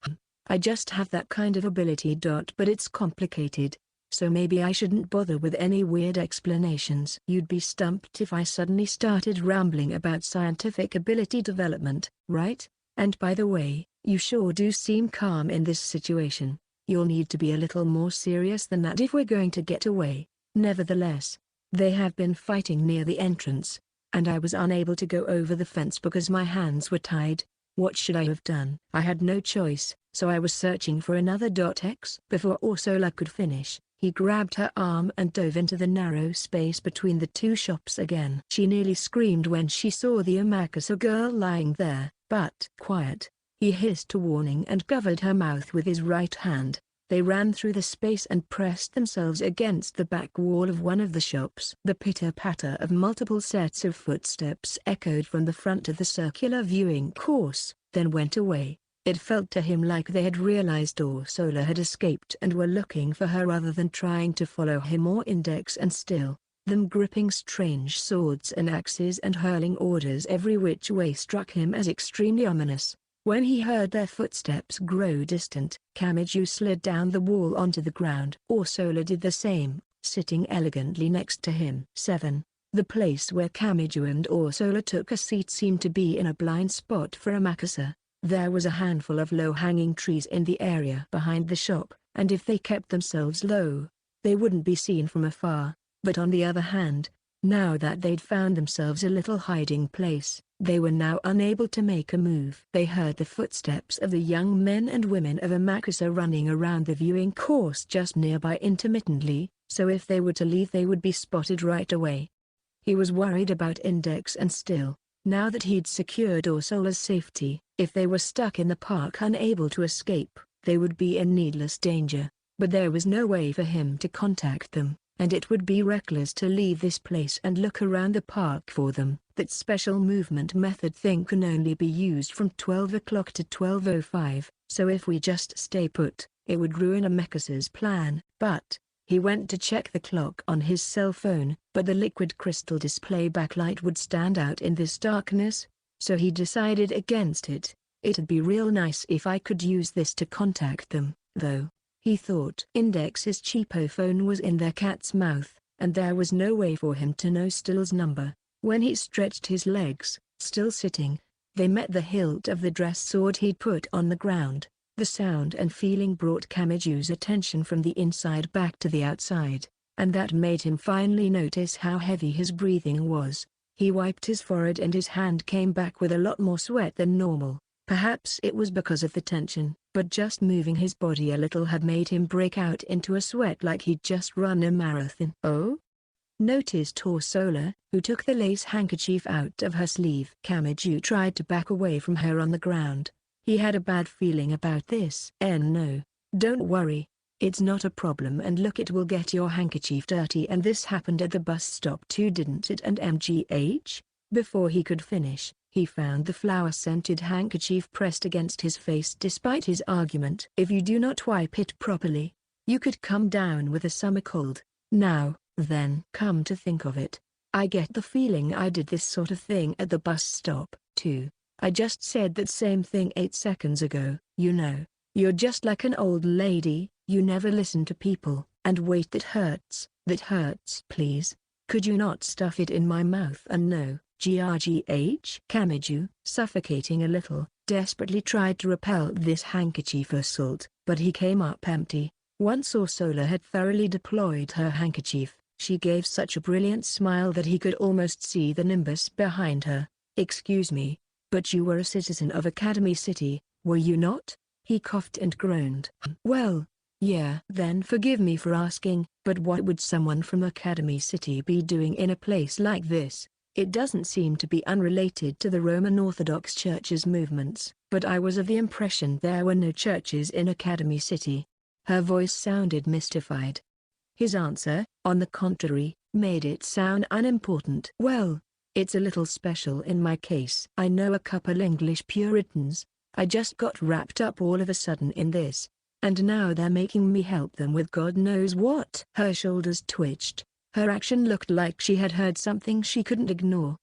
A: I just have that kind of ability. But it's complicated, so maybe I shouldn't bother with any weird explanations. You'd be stumped if I suddenly started rambling about scientific ability development, right? And by the way, you sure do seem calm in this situation. You'll need to be a little more serious than that if we're going to get away. Nevertheless, they have been fighting near the entrance, and I was unable to go over the fence because my hands were tied. What should I have done? I had no choice, so I was searching for another .x. Before Ursula could finish, he grabbed her arm and dove into the narrow space between the two shops again. She nearly screamed when she saw the Omakase girl lying there, but quiet. He hissed a warning and covered her mouth with his right hand. They ran through the space and pressed themselves against the back wall of one of the shops. The pitter-patter of multiple sets of footsteps echoed from the front of the circular viewing course, then went away. It felt to him like they had realized Ursula had escaped and were looking for her rather than trying to follow him or Index, and still, them gripping strange swords and axes and hurling orders every which way struck him as extremely ominous. When he heard their footsteps grow distant, Kamiju slid down the wall onto the ground. Ursula did the same, sitting elegantly next to him. 7. The place where Kamiju and Ursula took a seat seemed to be in a blind spot for Omakase. There was a handful of low-hanging trees in the area behind the shop, and if they kept themselves low, they wouldn't be seen from afar. But on the other hand, now that they'd found themselves a little hiding place, they were now unable to make a move. They heard the footsteps of the young men and women of Omakase running around the viewing course just nearby intermittently, so if they were to leave they would be spotted right away. He was worried about Index, and still, now that he'd secured Ursula's safety, if they were stuck in the park unable to escape, they would be in needless danger. But there was no way for him to contact them, and it would be reckless to leave this place and look around the park for them. That special movement method thing can only be used from 12 o'clock to 12:05, so if we just stay put, it would ruin Omakase's plan. But he went to check the clock on his cell phone, but the liquid crystal display backlight would stand out in this darkness, so he decided against it. It'd be real nice if I could use this to contact them, though, he thought. Index's cheapo phone was in their cat's mouth, and there was no way for him to know Still's number. When he stretched his legs, still sitting, they met the hilt of the dress sword he'd put on the ground. The sound and feeling brought Kamiju's attention from the inside back to the outside, and that made him finally notice how heavy his breathing was. He wiped his forehead and his hand came back with a lot more sweat than normal. Perhaps it was because of the tension, but just moving his body a little had made him break out into a sweat like he'd just run a marathon. "Oh?" noticed Ursula, who took the lace handkerchief out of her sleeve. Kamiju tried to back away from her on the ground. He had a bad feeling about this. No, don't worry. It's not a problem, and look, it will get your handkerchief dirty, and this happened at the bus stop too, didn't it? And MGH? Before he could finish, he found the flower-scented handkerchief pressed against his face despite his argument. If you do not wipe it properly, you could come down with a summer cold. Now, then, come to think of it, I get the feeling I did this sort of thing at the bus stop, too. I just said that same thing 8 seconds ago. You know, you're just like an old lady, you never listen to people. And wait, that hurts, please. Could you not stuff it in my mouth? And no, grgh? Kamiju, suffocating a little, desperately tried to repel this handkerchief assault, but he came up empty. Once Ursula had thoroughly deployed her handkerchief, she gave such a brilliant smile that he could almost see the nimbus behind her. "Excuse me, but you were a citizen of Academy City, were you not?" He coughed and groaned. "Well, yeah." "Then forgive me for asking, but what would someone from Academy City be doing in a place like this? It doesn't seem to be unrelated to the Roman Orthodox Church's movements, but I was of the impression there were no churches in Academy City." Her voice sounded mystified. His answer, on the contrary, made it sound unimportant. "Well, it's a little special in my case. I know a couple English Puritans. I just got wrapped up all of a sudden in this, and now they're making me help them with God knows what." Her shoulders twitched. Her action looked like she had heard something she couldn't ignore.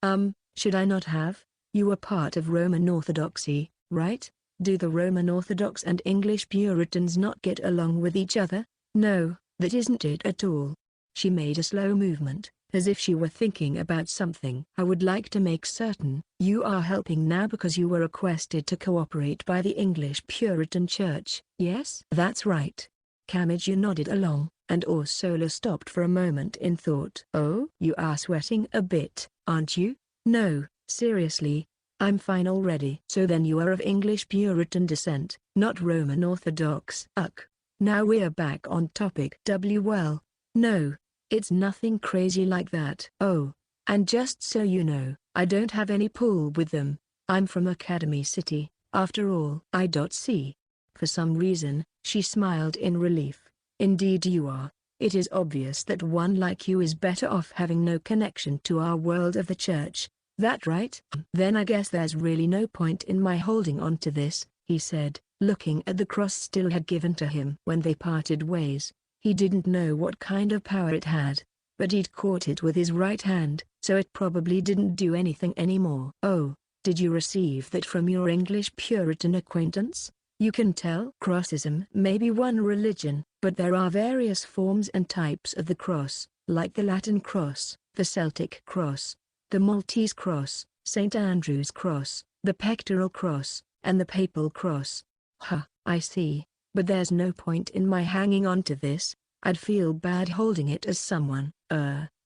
A: Should I not have? You were part of Roman Orthodoxy, right? Do the Roman Orthodox and English Puritans not get along with each other? No, that isn't it at all." She made a slow movement, as if she were thinking about something. "I would like to make certain you are helping now because you were requested to cooperate by the English Puritan Church, yes?" "That's right." Kamiju nodded along, and Ursula stopped for a moment in thought. "Oh? You are sweating a bit, aren't you?" "No, seriously. I'm fine already. So then you are of English Puritan descent, not Roman Orthodox. Ugh. Now we're back on topic. Well, no, it's nothing crazy like that. Oh, and just so you know, I don't have any pull with them. I'm from Academy City, after all. I.C. For some reason, she smiled in relief. Indeed you are. It is obvious that one like you is better off having no connection to our world of the church. That right? Then I guess there's really no point in my holding on to this, he said, looking at the cross still had given to him when they parted ways. He didn't know what kind of power it had, but he'd caught it with his right hand, so it probably didn't do anything anymore. Oh, did you receive that from your English Puritan acquaintance? You can tell crossism may be one religion, but there are various forms and types of the cross, like the Latin cross, the Celtic cross, the Maltese cross, St. Andrew's cross, the pectoral cross, and the papal cross. Huh, I see, but there's no point in my hanging on to this. I'd feel bad holding it as someone,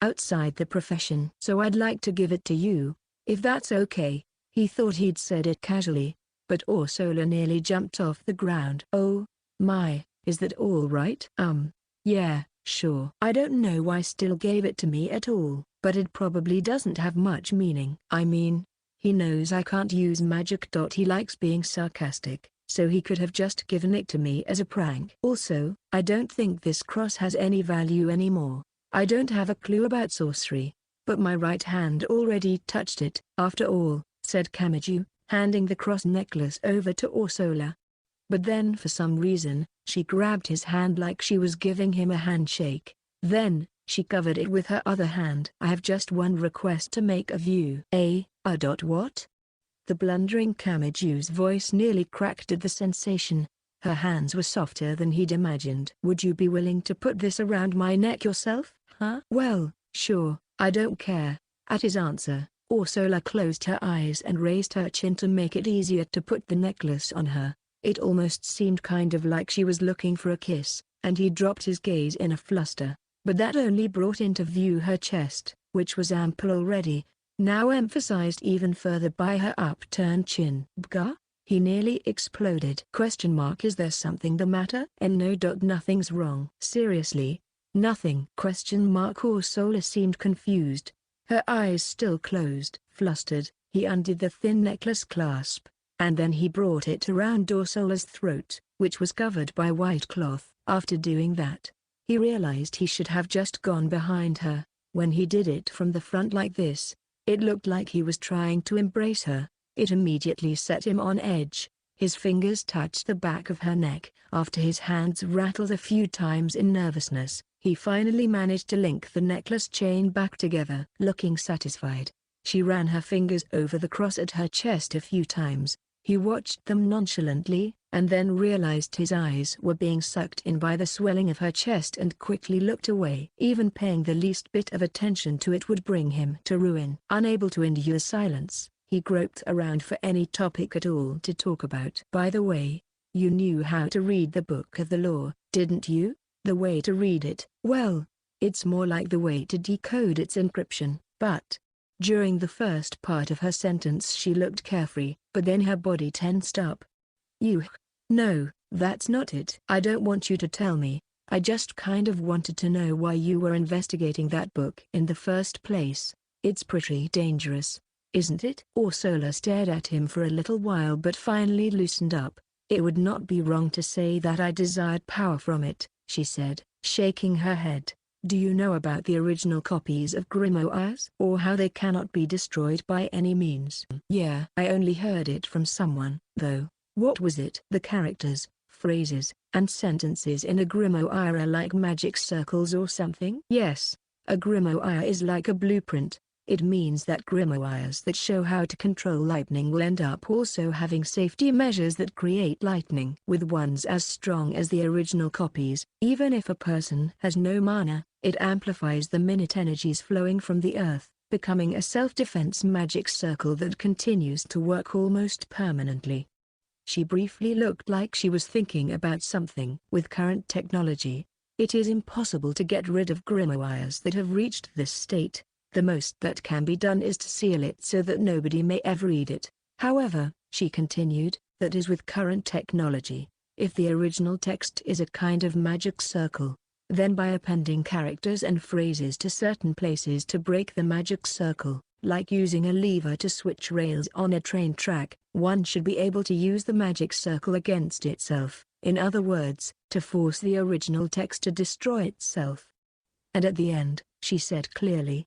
A: outside the profession. So I'd like to give it to you, if that's okay. He thought he'd said it casually, but Ursula nearly jumped off the ground. Oh, my, is that all right? Yeah, sure. I don't know why Still gave it to me at all, but it probably doesn't have much meaning. I mean, he knows I can't use magic. He likes being sarcastic, so he could have just given it to me as a prank. Also, I don't think this cross has any value anymore. I don't have a clue about sorcery, but my right hand already touched it. After all, said Kamiju, handing the cross necklace over to Ursula. But then for some reason, she grabbed his hand like she was giving him a handshake. Then, she covered it with her other hand. I have just one request to make of you. What? The blundering Kamiju's voice nearly cracked at the sensation. Her hands were softer than he'd imagined. Would you be willing to put this around my neck yourself, huh? Well, sure, I don't care. At his answer, Ursula closed her eyes and raised her chin to make it easier to put the necklace on her. It almost seemed kind of like she was looking for a kiss, and he dropped his gaze in a fluster. But that only brought into view her chest, which was ample already, now emphasized even further by her upturned chin. Bgah? He nearly exploded. Is there something the matter? No. Nothing's wrong. Seriously? Nothing? Ursula seemed confused. Her eyes still closed. Flustered, he undid the thin necklace clasp, and then he brought it around Ursula's throat, which was covered by white cloth. After doing that, he realized he should have just gone behind her. When he did it from the front like this, it looked like he was trying to embrace her. It immediately set him on edge. His fingers touched the back of her neck. After his hands rattled a few times in nervousness, he finally managed to link the necklace chain back together. Looking satisfied, she ran her fingers over the cross at her chest a few times. He watched them nonchalantly, and then realized his eyes were being sucked in by the swelling of her chest and quickly looked away. Even paying the least bit of attention to it would bring him to ruin. Unable to endure silence, he groped around for any topic at all to talk about. By the way, you knew how to read the Book of the Law, didn't you? The way to read it? Well, it's more like the way to decode its encryption, but... During the first part of her sentence she looked carefree, but then her body tensed up. No, that's not it. I don't want you to tell me. I just kind of wanted to know why you were investigating that book in the first place. It's pretty dangerous, isn't it? Ursula stared at him for a little while but finally loosened up. It would not be wrong to say that I desired power from it, she said, shaking her head. Do you know about the original copies of grimoires? Or how they cannot be destroyed by any means? Yeah, I only heard it from someone, though. What was it? The characters, phrases, and sentences in a grimoire are like magic circles or something? Yes, a grimoire is like a blueprint. It means that grimoires that show how to control lightning will end up also having safety measures that create lightning. With ones as strong as the original copies, even if a person has no mana, it amplifies the minute energies flowing from the earth, becoming a self-defense magic circle that continues to work almost permanently. She briefly looked like she was thinking about something. With current technology, it is impossible to get rid of grimoires that have reached this state. The most that can be done is to seal it so that nobody may ever read it. However, she continued, that is with current technology. If the original text is a kind of magic circle, then by appending characters and phrases to certain places to break the magic circle, like using a lever to switch rails on a train track, one should be able to use the magic circle against itself, in other words, to force the original text to destroy itself. And at the end, she said clearly,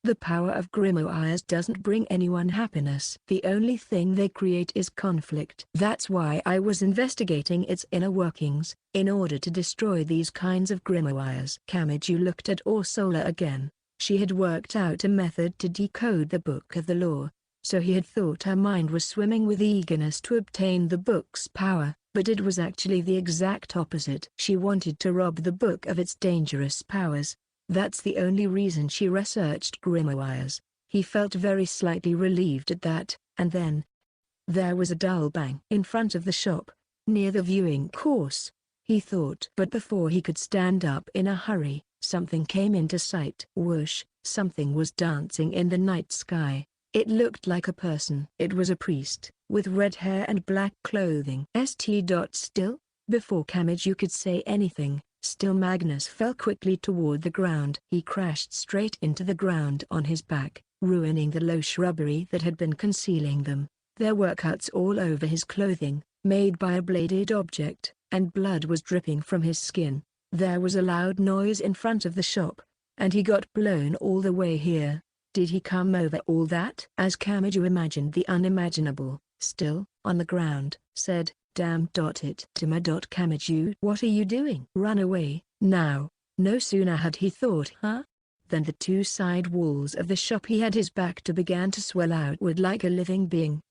A: the power of grimoires doesn't bring anyone happiness. The only thing they create is conflict. That's why I was investigating its inner workings, in order to destroy these kinds of grimoires. Kamiju looked at Ursula again. She had worked out a method to decode the book of the law, so he had thought her mind was swimming with eagerness to obtain the book's power, but it was actually the exact opposite. She wanted to rob the book of its dangerous powers. That's the only reason she researched grimoires. He felt very slightly relieved at that, and then there was a dull bang in front of the shop, near the viewing course, he thought. But before he could stand up in a hurry, something came into sight. Whoosh, something was dancing in the night sky. It looked like a person. It was a priest, with red hair and black clothing. Still, before Kamiju could say anything, still Magnus fell quickly toward the ground. He crashed straight into the ground on his back, ruining the low shrubbery that had been concealing them. There were cuts all over his clothing, made by a bladed object, and blood was dripping from his skin. There was a loud noise in front of the shop, and he got blown all the way here. Did he come over all that? As Kamiju imagined the unimaginable, still, on the ground, said, damn it. Kamiju, what are you doing? Run away, now. No sooner had he thought, than the two side walls of the shop he had his back to began to swell outward like a living being.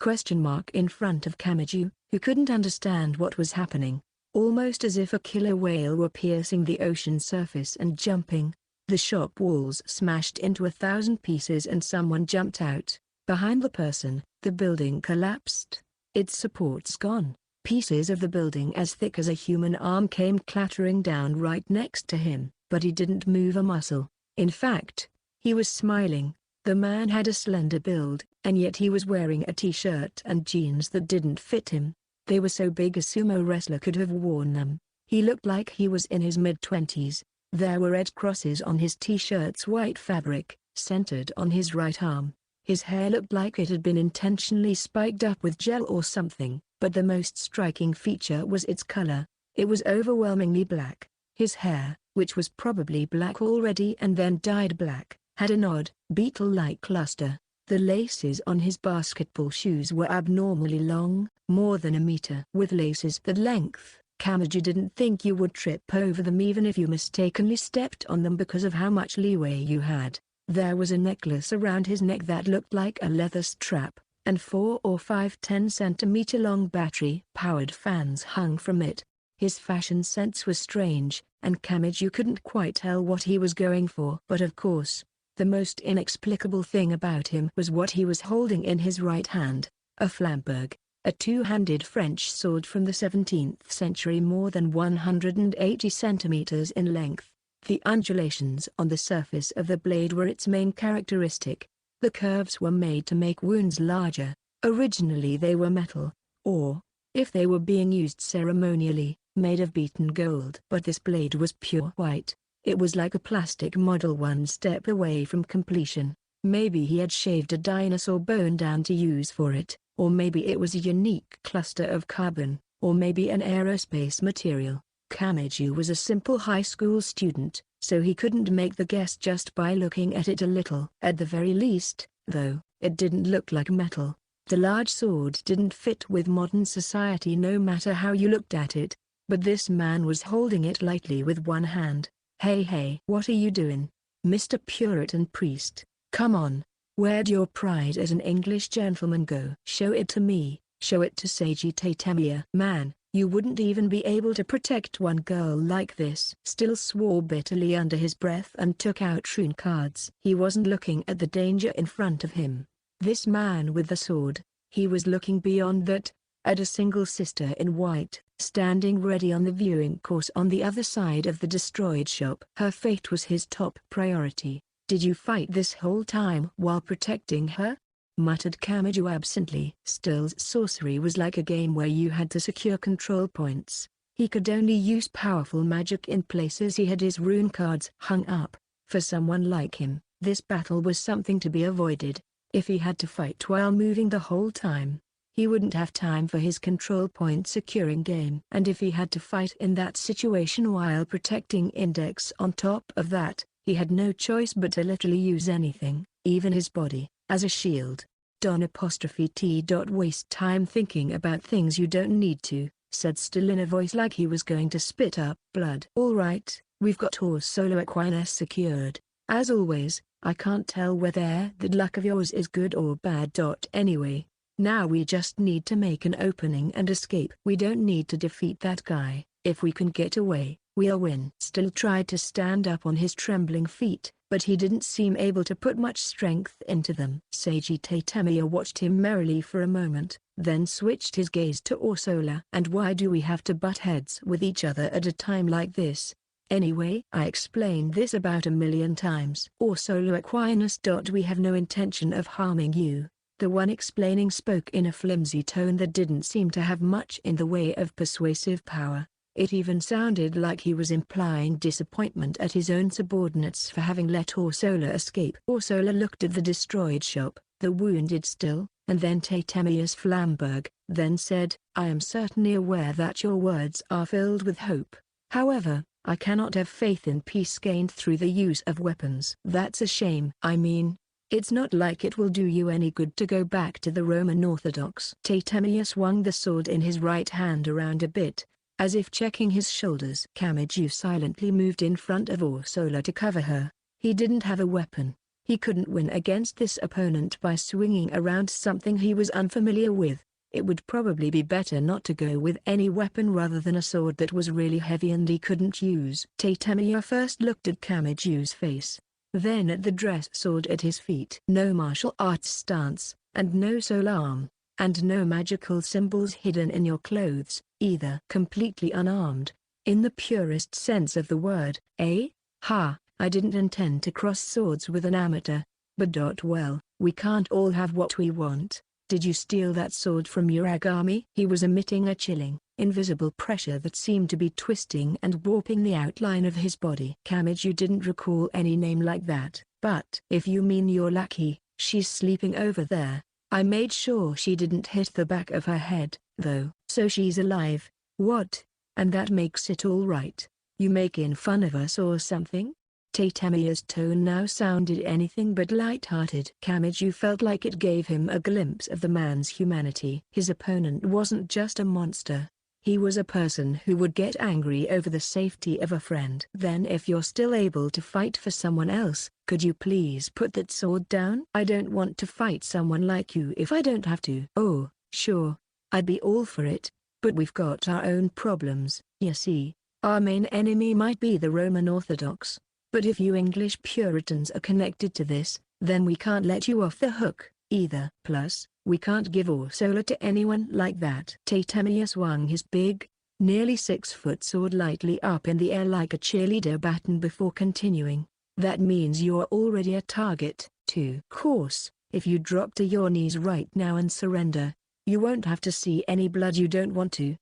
A: In front of Kamiju, who couldn't understand what was happening, almost as if a killer whale were piercing the ocean surface and jumping. The shop walls smashed into 1,000 pieces and someone jumped out. Behind the person, the building collapsed. Its supports gone. Pieces of the building as thick as a human arm came clattering down right next to him, but he didn't move a muscle. In fact, he was smiling. The man had a slender build, and yet he was wearing a t-shirt and jeans that didn't fit him. They were so big a sumo wrestler could have worn them. He looked like he was in his mid-20s. There were red crosses on his t-shirt's white fabric, centered on his right arm. His hair looked like it had been intentionally spiked up with gel or something. But the most striking feature was its color. It was overwhelmingly black. His hair, which was probably black already and then dyed black, had an odd, beetle-like cluster. The laces on his basketball shoes were abnormally long, more than a meter. With laces that length, Kamiju didn't think you would trip over them even if you mistakenly stepped on them because of how much leeway you had. There was a necklace around his neck that looked like a leather strap, and 4 or 5 10-centimeter-long battery-powered fans hung from it. His fashion sense was strange, and Kamiju couldn't quite tell what he was going for. But of course, the most inexplicable thing about him was what he was holding in his right hand, a flamberge, a two-handed French sword from the 17th century more than 180 centimeters in length. The undulations on the surface of the blade were its main characteristic. The curves were made to make wounds larger. Originally they were metal, or, if they were being used ceremonially, made of beaten gold. But this blade was pure white. It was like a plastic model one step away from completion. Maybe he had shaved a dinosaur bone down to use for it, or maybe it was a unique cluster of carbon, or maybe an aerospace material. Kamiju was a simple high school student, so he couldn't make the guess just by looking at it a little. At the very least, though, it didn't look like metal. The large sword didn't fit with modern society no matter how you looked at it, but this man was holding it lightly with one hand. Hey, what are you doing, Mr. Puritan priest? Come on, where'd your pride as an English gentleman go? Show it to me, show it to Seiji Tatemiya. Man, you wouldn't even be able to protect one girl like this. Still swore bitterly under his breath and took out shrine cards. He wasn't looking at the danger in front of him. This man with the sword, he was looking beyond that, at a single sister in white, standing ready on the viewing course on the other side of the destroyed shop. Her fate was his top priority. Did you fight this whole time while protecting her? muttered Kamiju absently. Still's sorcery was like a game where you had to secure control points. He could only use powerful magic in places he had his rune cards hung up. For someone like him, this battle was something to be avoided. If he had to fight while moving the whole time, he wouldn't have time for his control point securing game. And if he had to fight in that situation while protecting Index on top of that, he had no choice but to literally use anything, even his body, as a shield. Don't waste time thinking about things you don't need to, said Still in a voice like he was going to spit up blood. All right, we've got Ursula Aquinas secured. As always, I can't tell whether that luck of yours is good or bad. Anyway, now we just need to make an opening and escape. We don't need to defeat that guy. If we can get away, we'll win. Still tried to stand up on his trembling feet, but he didn't seem able to put much strength into them. Sagittate Tamiya watched him merrily for a moment, then switched his gaze to Ursula. And why do we have to butt heads with each other at a time like this? Anyway, I explained this about 1,000,000 times. Ursula Aquinas. We have no intention of harming you. The one explaining spoke in a flimsy tone that didn't seem to have much in the way of persuasive power. It even sounded like he was implying disappointment at his own subordinates for having let Ursula escape. Ursula looked at the destroyed shop, the wounded Still, and then Tatemius Flamberg, then said, I am certainly aware that your words are filled with hope. However, I cannot have faith in peace gained through the use of weapons. That's a shame. I mean, it's not like it will do you any good to go back to the Roman Orthodox. Tatemius swung the sword in his right hand around a bit, as if checking his shoulders. Kamiju silently moved in front of Ursula to cover her. He didn't have a weapon. He couldn't win against this opponent by swinging around something he was unfamiliar with. It would probably be better not to go with any weapon rather than a sword that was really heavy and he couldn't use. Tatemiya first looked at Kamiju's face, then at the dress sword at his feet. No martial arts stance, and no soul arm, and no magical symbols hidden in your clothes, either. Completely unarmed, in the purest sense of the word. Ha, I didn't intend to cross swords with an amateur. But well, we can't all have what we want. Did you steal that sword from Uragami? He was emitting a chilling, invisible pressure that seemed to be twisting and warping the outline of his body. Kamiju didn't recall any name like that. But if you mean your lackey, she's sleeping over there. I made sure she didn't hit the back of her head, though. So she's alive. What? And that makes it all right. You making fun of us or something? Tatemiya's tone now sounded anything but light-hearted. Kamiju felt like it gave him a glimpse of the man's humanity. His opponent wasn't just a monster. He was a person who would get angry over the safety of a friend. Then if you're still able to fight for someone else, could you please put that sword down? I don't want to fight someone like you if I don't have to. Oh, sure. I'd be all for it, but we've got our own problems. You see, our main enemy might be the Roman Orthodox. But if you English Puritans are connected to this, then we can't let you off the hook, either. Plus, we can't give Ursula to anyone like that. Tatemiya swung his big, nearly 6-foot sword lightly up in the air like a cheerleader baton before continuing. That means you're already a target, too. Course, if you drop to your knees right now and surrender, you won't have to see any blood you don't want to.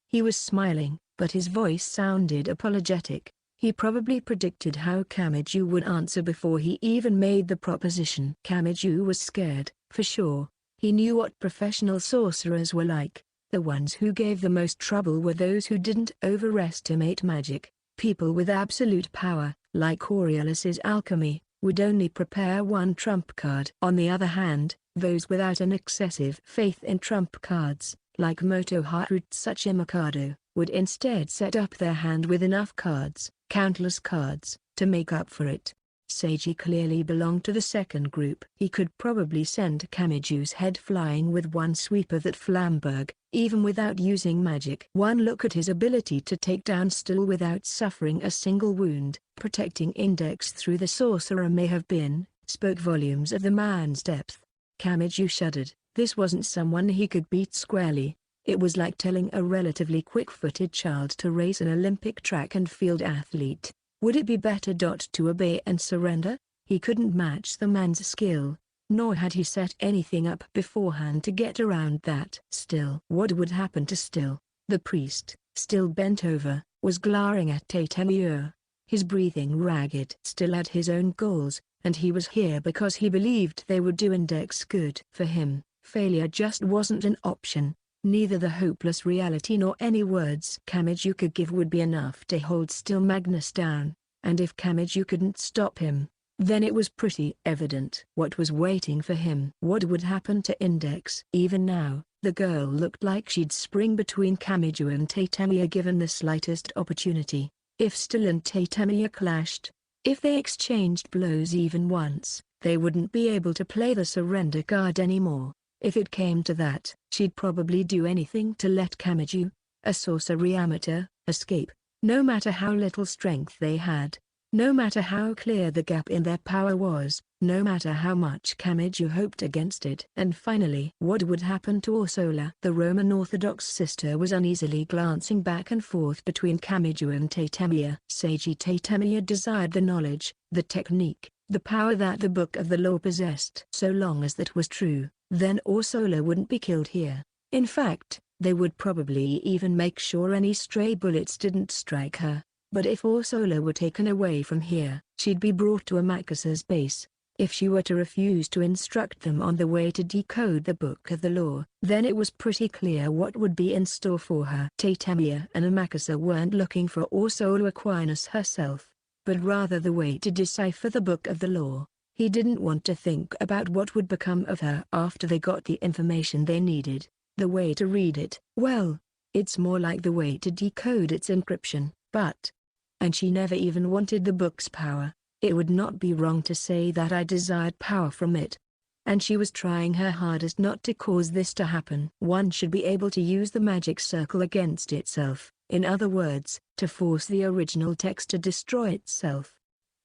A: He was smiling, but his voice sounded apologetic. He probably predicted how Kamiju would answer before he even made the proposition. Kamiju was scared, for sure. He knew what professional sorcerers were like. The ones who gave the most trouble were those who didn't overestimate magic. People with absolute power, like Coriolis's alchemy, would only prepare one trump card. On the other hand, those without an excessive faith in trump cards, like Motoharu Tsuchimikado, would instead set up their hand with enough cards, countless cards, to make up for it. Seiji clearly belonged to the second group. He could probably send Kamiju's head flying with one sweep of that Flamberg, even without using magic. One look at his ability to take down Still without suffering a single wound, protecting Index through the sorcerer may have been, spoke volumes of the man's depth. Kamiju shuddered. This wasn't someone he could beat squarely. It was like telling a relatively quick-footed child to race an Olympic track and field athlete. Would it be better to obey and surrender? He couldn't match the man's skill. nor had he set anything up beforehand to get around that. Still, what would happen to Still? The priest, still bent over, was glaring at Tatemir, his breathing ragged. Still had his own goals, and he was here because he believed they would do Index good. For him, failure just wasn't an option. Neither the hopeless reality nor any words Kamiju could give would be enough to hold Still Magnus down, and if Kamiju couldn't stop him, then it was pretty evident what was waiting for him. What would happen to Index? Even now, the girl looked like she'd spring between Kamiju and Tatemir given the slightest opportunity. If Still and Tatemir clashed, if they exchanged blows even once, they wouldn't be able to play the surrender card anymore. If it came to that, she'd probably do anything to let Kamiju, a sorcery amateur, escape, no matter how little strength they had, no matter how clear the gap in their power was, no matter how much Kamiju hoped against it. And finally, what would happen to Ursula? The Roman Orthodox sister was uneasily glancing back and forth between Kamiju and Tatemir. Seiji Tatemir desired the knowledge, the technique, the power that the Book of the Law possessed. So long as that was true, then Ursula wouldn't be killed here. In fact, they would probably even make sure any stray bullets didn't strike her. But if Ursula were taken away from here, she'd be brought to Amakusa's base. If she were to refuse to instruct them on the way to decode the Book of the Law, then it was pretty clear what would be in store for her. Tatemir and Amakusa weren't looking for Ursula Aquinas herself, but rather the way to decipher the Book of the Law. He didn't want to think about what would become of her after they got the information they needed. The way to read it, well, it's more like the way to decode its encryption, but... And she never even wanted the book's power. It would not be wrong to say that I desired power from it. And she was trying her hardest not to cause this to happen. One should be able to use the magic circle against itself, in other words, to force the original text to destroy itself.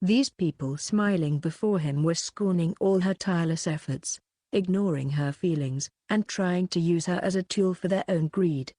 A: These people smiling before him were scorning all her tireless efforts, ignoring her feelings, and trying to use her as a tool for their own greed.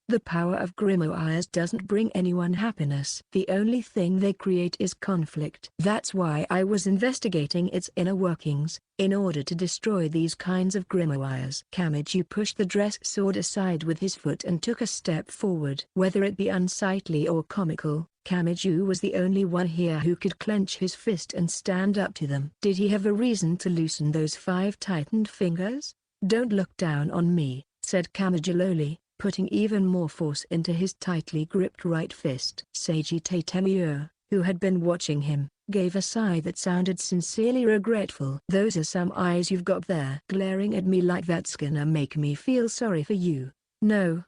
A: The power of grimoires doesn't bring anyone happiness. The only thing they create is conflict. That's why I was investigating its inner workings, in order to destroy these kinds of grimoires. Kamiju pushed the dress sword aside with his foot and took a step forward. Whether it be unsightly or comical, Kamiju was the only one here who could clench his fist and stand up to them. Did he have a reason to loosen those 5 tightened fingers? "Don't look down on me," said Kamiju lowly, putting even more force into his tightly gripped right fist. Seiji Tatemir, who had been watching him, gave a sigh that sounded sincerely regretful. "Those are some eyes you've got there. Glaring at me like that's gonna make me feel sorry for you." No,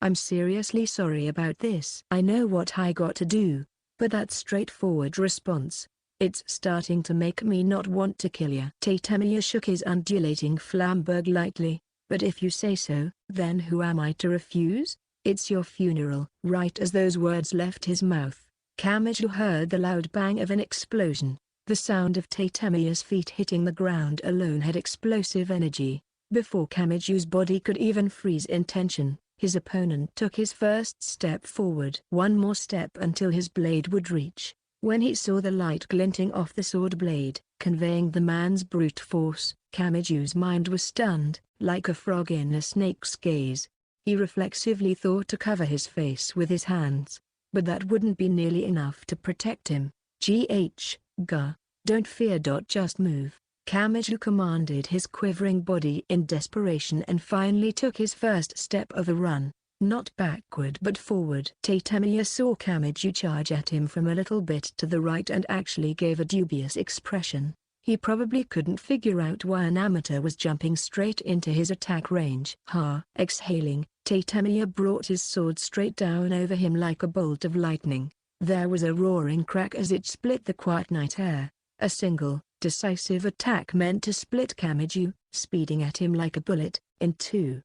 A: I'm seriously sorry about this. I know what I got to do, but that straightforward response, it's starting to make me not want to kill ya." Tatemir shook his undulating flamberg lightly. "But if you say so, then who am I to refuse? It's your funeral." Right as those words left his mouth, Kamiju heard the loud bang of an explosion. The sound of Tatemir's feet hitting the ground alone had explosive energy. Before Kamiju's body could even freeze in tension, his opponent took his first step forward. One more step until his blade would reach. When he saw the light glinting off the sword blade, conveying the man's brute force, Kamiju's mind was stunned, like a frog in a snake's gaze. He reflexively thought to cover his face with his hands, but that wouldn't be nearly enough to protect him. Don't fear. Just move." Kamiju commanded his quivering body in desperation and finally took his first step of the run, not backward but forward. Tatemir saw Kamiju charge at him from a little bit to the right and actually gave a dubious expression. He probably couldn't figure out why an amateur was jumping straight into his attack range. Exhaling, Tatemir brought his sword straight down over him like a bolt of lightning. There was a roaring crack as it split the quiet night air. A single, decisive attack meant to split Kamiju, speeding at him like a bullet, in two!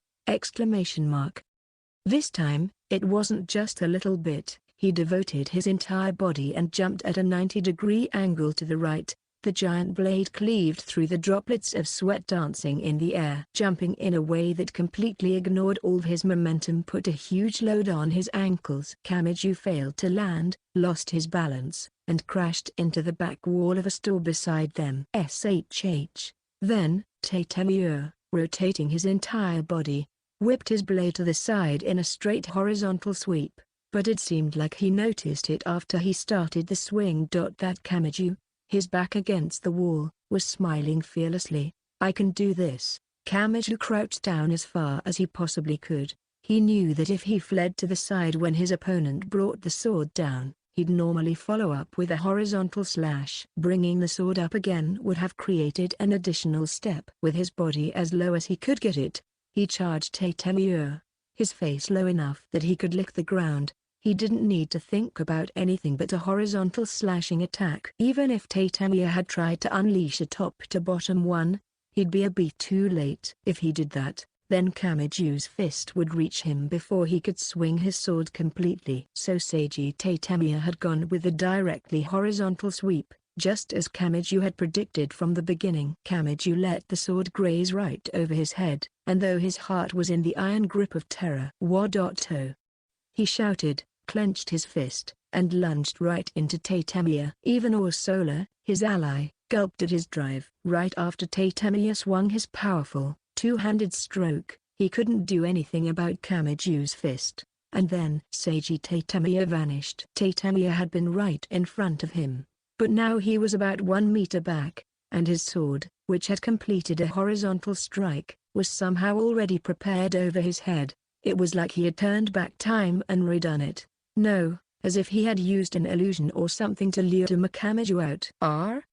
A: This time, it wasn't just a little bit. He devoted his entire body and jumped at a 90-degree angle to the right. The giant blade cleaved through the droplets of sweat dancing in the air. Jumping in a way that completely ignored all of his momentum put a huge load on his ankles. Kamiju failed to land, lost his balance, and crashed into the back wall of a store beside them. Then, Tatemir, rotating his entire body, whipped his blade to the side in a straight horizontal sweep, but it seemed like he noticed it after he started the swing. That Kamiju, his back against the wall, was smiling fearlessly. "I can do this." Kamiju crouched down as far as he possibly could. He knew that if he fled to the side when his opponent brought the sword down, he'd normally follow up with a horizontal slash. Bringing the sword up again would have created an additional step. With his body as low as he could get it, he charged Tatemir, his face low enough that he could lick the ground. He didn't need to think about anything but a horizontal slashing attack. Even if Tatemir had tried to unleash a top-to-bottom one, he'd be a beat too late. If he did that, then Kamiju's fist would reach him before he could swing his sword completely. So Seiji Tatemir had gone with a directly horizontal sweep, just as Kamiju had predicted from the beginning. Kamiju let the sword graze right over his head, and though his heart was in the iron grip of terror, "Wadoto!" he shouted, clenched his fist, and lunged right into Tatemir. Even Orsola, his ally, gulped at his drive. Right after Tatemir swung his powerful, two-handed stroke, he couldn't do anything about Kamiju's fist, and then Seiji Tatemir vanished. Tatemir had been right in front of him, but now he was about 1 meter back, and his sword, which had completed a horizontal strike, was somehow already prepared over his head. It was like he had turned back time and redone it. No, as if he had used an illusion or something to lure Kamiju out.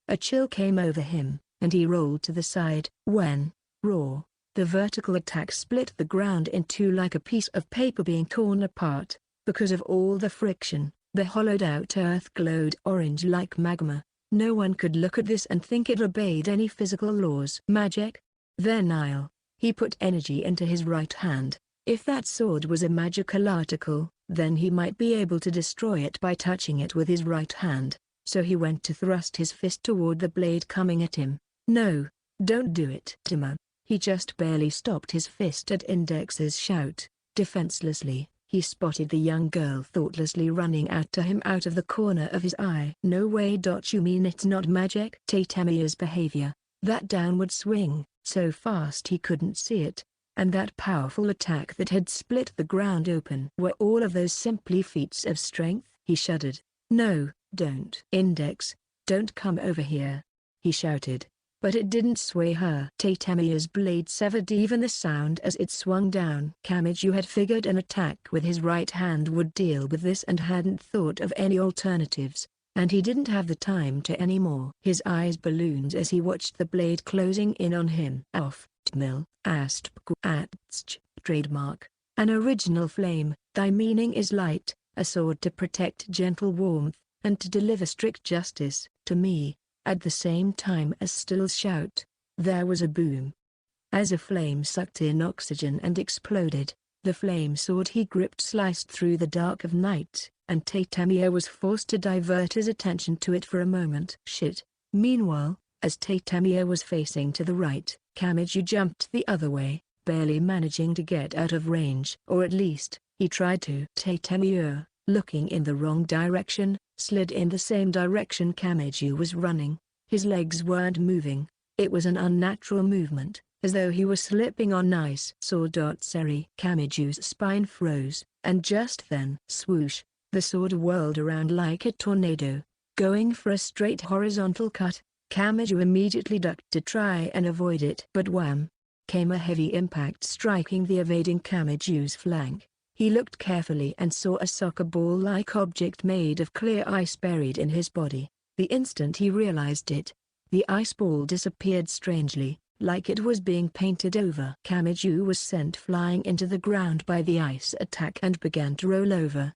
A: A chill came over him, and he rolled to the side. When, raw, the vertical attack split the ground in two like a piece of paper being torn apart. Because of all the friction, the hollowed-out earth glowed orange like magma. No one could look at this and think it obeyed any physical laws. Magic? Then he put energy into his right hand. If that sword was a magical article, then he might be able to destroy it by touching it with his right hand. So he went to thrust his fist toward the blade coming at him. "No, don't do it, Tima." He just barely stopped his fist at Index's shout. Defenselessly, he spotted the young girl thoughtlessly running out to him out of the corner of his eye. "No way. You mean it's not magic?" Tatemir's behavior, that downward swing, so fast he couldn't see it, and that powerful attack that had split the ground open, were all of those simply feats of strength? He shuddered. "No, don't." "Index, don't come over here," he shouted. But it didn't sway her. Tatemir's blade severed even the sound as it swung down. Kamiju had figured an attack with his right hand would deal with this and hadn't thought of any alternatives, and he didn't have the time to anymore. His eyes ballooned as he watched the blade closing in on him. "Off, Tmil," asked Pkuatsch, trademark. "An original flame, thy meaning is light, a sword to protect gentle warmth, and to deliver strict justice, to me." At the same time as Still's shout, there was a boom. As a flame sucked in oxygen and exploded, the flame sword he gripped sliced through the dark of night, and Tatemir was forced to divert his attention to it for a moment. Shit. Meanwhile, as Tatemir was facing to the right, Kamiju jumped the other way, barely managing to get out of range. Or at least, he tried to. Tatemir, looking in the wrong direction, slid in the same direction Kamiju was running. His legs weren't moving. It was an unnatural movement, as though he was slipping on ice. Seri. Kamiju's spine froze, and just then, swoosh, the sword whirled around like a tornado, going for a straight horizontal cut. Kamiju immediately ducked to try and avoid it. But wham! Came a heavy impact striking the evading Kamiju's flank. He looked carefully and saw a soccer ball-like object made of clear ice buried in his body. The instant he realized it, the ice ball disappeared strangely, like it was being painted over. Kamiju was sent flying into the ground by the ice attack and began to roll over.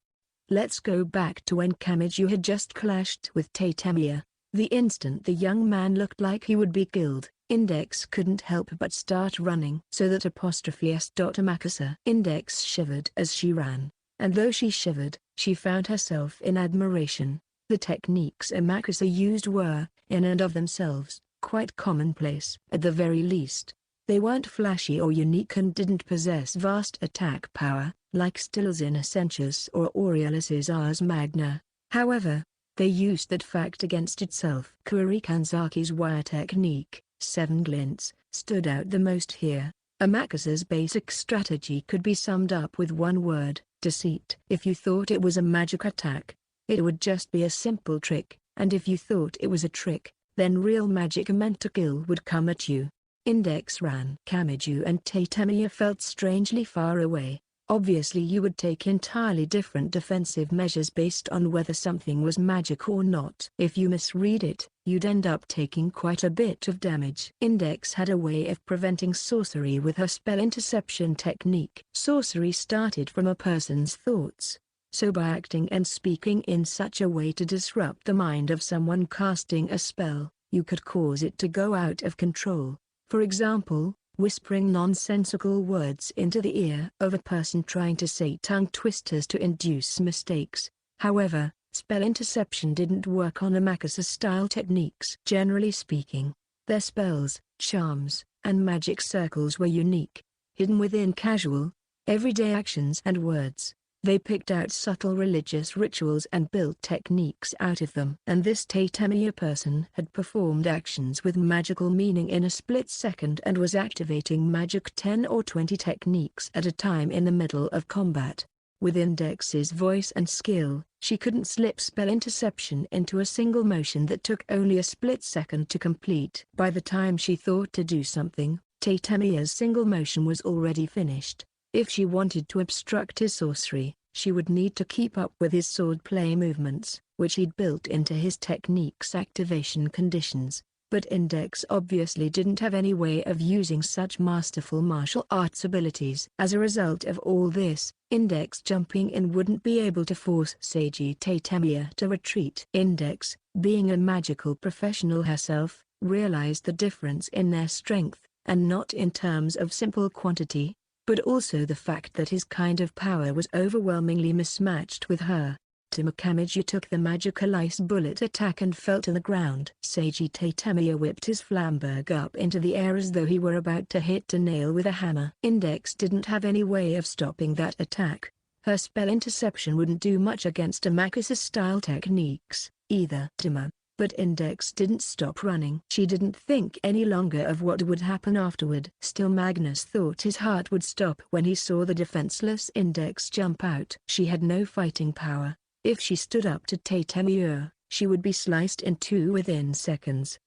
A: Let's go back to when Kamiju had just clashed with Tatemir. The instant the young man looked like he would be killed, Index couldn't help but start running. So that S. Makasa. Index shivered as she ran, and though she shivered, she found herself in admiration. The techniques Makasa used were, in and of themselves, quite commonplace. At the very least, they weren't flashy or unique and didn't possess vast attack power, like Still's Innocentius or Aurealis's Ars Magna. However, They used that fact against itself. Kurikanzaki's wire technique, 7 glints, stood out the most here. Amakusa's basic strategy could be summed up with one word: deceit. If you thought it was a magic attack, it would just be a simple trick, and if you thought it was a trick, then real magic meant to kill would come at you. Index ran. Kamiju and Tatemiya felt strangely far away. Obviously you would take entirely different defensive measures based on whether something was magic or not. If you misread it, you'd end up taking quite a bit of damage. Index had a way of preventing sorcery with her spell interception technique. Sorcery started from a person's thoughts. So by acting and speaking in such a way to disrupt the mind of someone casting a spell, you could cause it to go out of control. For example, whispering nonsensical words into the ear of a person trying to say tongue twisters to induce mistakes. However, spell interception didn't work on Amakusa-style techniques. Generally speaking, their spells, charms, and magic circles were unique, hidden within casual, everyday actions and words. They picked out subtle religious rituals and built techniques out of them. And this Tatemiya person had performed actions with magical meaning in a split second and was activating magic 10 or 20 techniques at a time in the middle of combat. With Index's voice and skill, she couldn't slip spell interception into a single motion that took only a split second to complete. By the time she thought to do something, Tatemiya's single motion was already finished. If she wanted to obstruct his sorcery, she would need to keep up with his swordplay movements, which he'd built into his technique's activation conditions. But Index obviously didn't have any way of using such masterful martial arts abilities. As a result of all this, Index jumping in wouldn't be able to force Seiji Tatemiya to retreat. Index, being a magical professional herself, realized the difference in their strength, and not in terms of simple quantity, but also the fact that his kind of power was overwhelmingly mismatched with her. Kamiju took the magical ice bullet attack and fell to the ground. Seiji Tatemiya whipped his flamberg up into the air as though he were about to hit a nail with a hammer. Index didn't have any way of stopping that attack. Her spell interception wouldn't do much against Amakusa-style techniques, either. But Index didn't stop running. She didn't think any longer of what would happen afterward. Still, Magnus thought his heart would stop when he saw the defenseless Index jump out. She had no fighting power. If she stood up to Tatemiya, she would be sliced in two within seconds.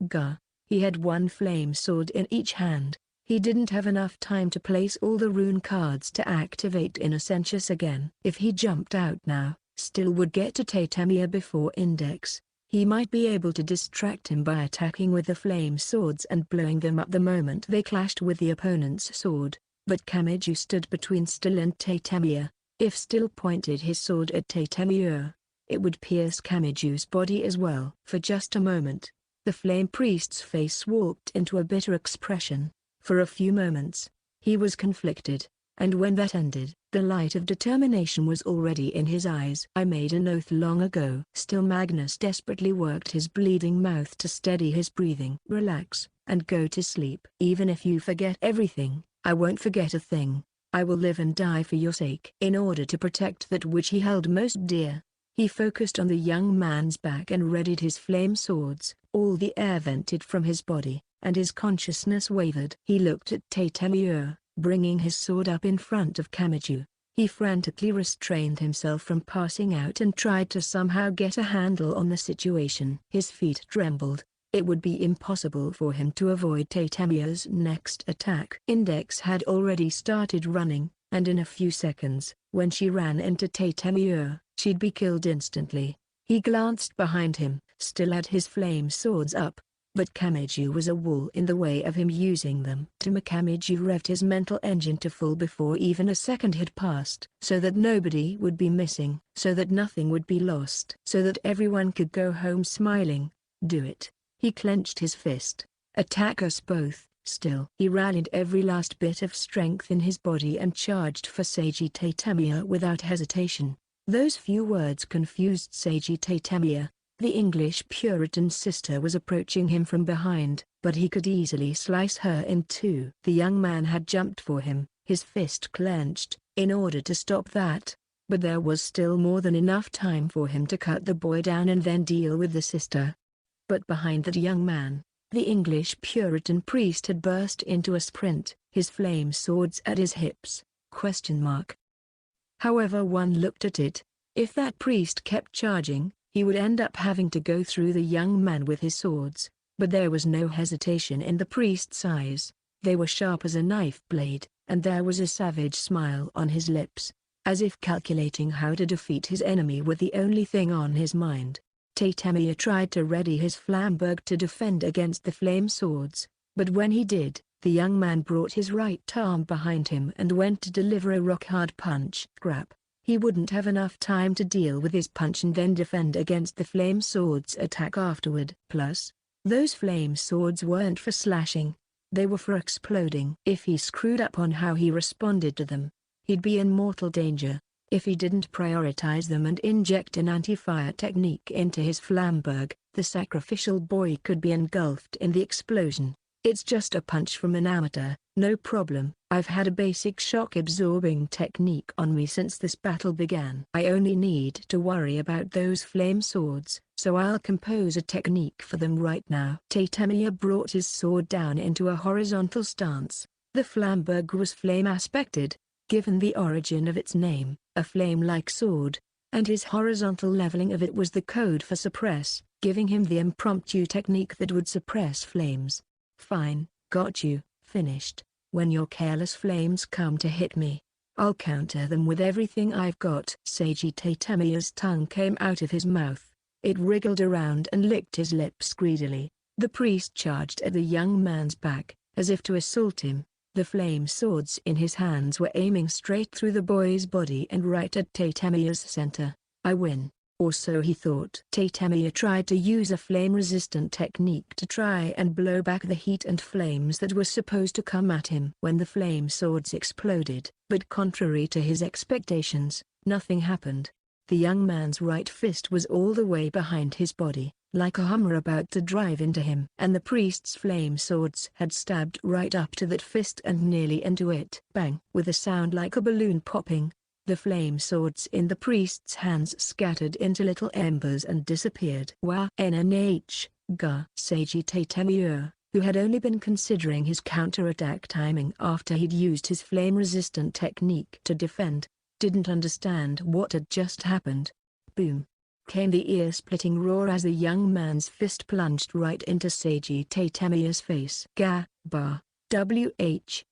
A: He had one flame sword in each hand. He didn't have enough time to place all the rune cards to activate Innocentius again. If he jumped out now, Still would get to Tatemiya before Index. He might be able to distract him by attacking with the flame swords and blowing them up the moment they clashed with the opponent's sword, but Kamiju stood between Still and Tatemiya. If Still pointed his sword at Tatemiya, it would pierce Kamiju's body as well. For just a moment, the flame priest's face warped into a bitter expression. For a few moments, he was conflicted, and when that ended, the light of determination was already in his eyes. I made an oath long ago. Still Magnus desperately worked his bleeding mouth to steady his breathing. Relax, and go to sleep. Even if you forget everything, I won't forget a thing. I will live and die for your sake. In order to protect that which he held most dear, he focused on the young man's back and readied his flame swords. All the air vented from his body, and his consciousness wavered. He looked at Tatemiya, bringing his sword up in front of Kamiju. He frantically restrained himself from passing out and tried to somehow get a handle on the situation. His feet trembled. It would be impossible for him to avoid Tatemiya's next attack. Index had already started running, and in a few seconds, when she ran into Tatemiya, she'd be killed instantly. He glanced behind him, Still had his flame swords up, but Kamiju was a wall in the way of him using them. Kamiju revved his mental engine to full before even a second had passed, so that nobody would be missing, so that nothing would be lost, so that everyone could go home smiling. Do it. He clenched his fist. Attack us both. Still. He rallied every last bit of strength in his body and charged for Seiji Tatemiya without hesitation. Those few words confused Seiji Tatemiya. The English Puritan sister was approaching him from behind, but he could easily slice her in two. The young man had jumped for him, his fist clenched, in order to stop that. but there was still more than enough time for him to cut the boy down and then deal with the sister. But behind that young man, the English Puritan priest had burst into a sprint, his flame swords at his hips. However one looked at it, if that priest kept charging, he would end up having to go through the young man with his swords. But there was no hesitation in the priest's eyes. They were sharp as a knife blade, and there was a savage smile on his lips, as if calculating how to defeat his enemy with the only thing on his mind. Tatemir tried to ready his flamberg to defend against the flame swords, but when he did, the young man brought his right arm behind him and went to deliver a rock-hard punch. Scrap. He wouldn't have enough time to deal with his punch and then defend against the flame sword's attack afterward. Plus, those flame swords weren't for slashing, they were for exploding. If he screwed up on how he responded to them, he'd be in mortal danger. If he didn't prioritize them and inject an anti-fire technique into his flamberg, the sacrificial boy could be engulfed in the explosion. It's just a punch from an amateur, no problem. I've had a basic shock-absorbing technique on me since this battle began. I only need to worry about those flame swords, so I'll compose a technique for them right now. Tatemir brought his sword down into a horizontal stance. The flamberg was flame-aspected, given the origin of its name, a flame-like sword, and his horizontal leveling of it was the code for suppress, giving him the impromptu technique that would suppress flames. Fine, got you, finished. When your careless flames come to hit me, I'll counter them with everything I've got. Seiji Tatemir's tongue came out of his mouth. It wriggled around and licked his lips greedily. The priest charged at the young man's back, as if to assault him. The flame swords in his hands were aiming straight through the boy's body and right at Tatemir's center. I win. Or so he thought. Tatemir tried to use a flame-resistant technique to try and blow back the heat and flames that were supposed to come at him when the flame swords exploded. But contrary to his expectations, nothing happened. The young man's right fist was all the way behind his body, like a Hummer about to drive into him. And the priest's flame swords had stabbed right up to that fist and nearly into it. Bang! With a sound like a balloon popping, the flame swords in the priest's hands scattered into little embers and disappeared. Wah! NNH, Ga. Seiji Tatemir, who had only been considering his counterattack timing after he'd used his flame-resistant technique to defend, didn't understand what had just happened. Boom! Came the ear-splitting roar as the young man's fist plunged right into Seiji Tatemir's face. Ga. Ba. WH.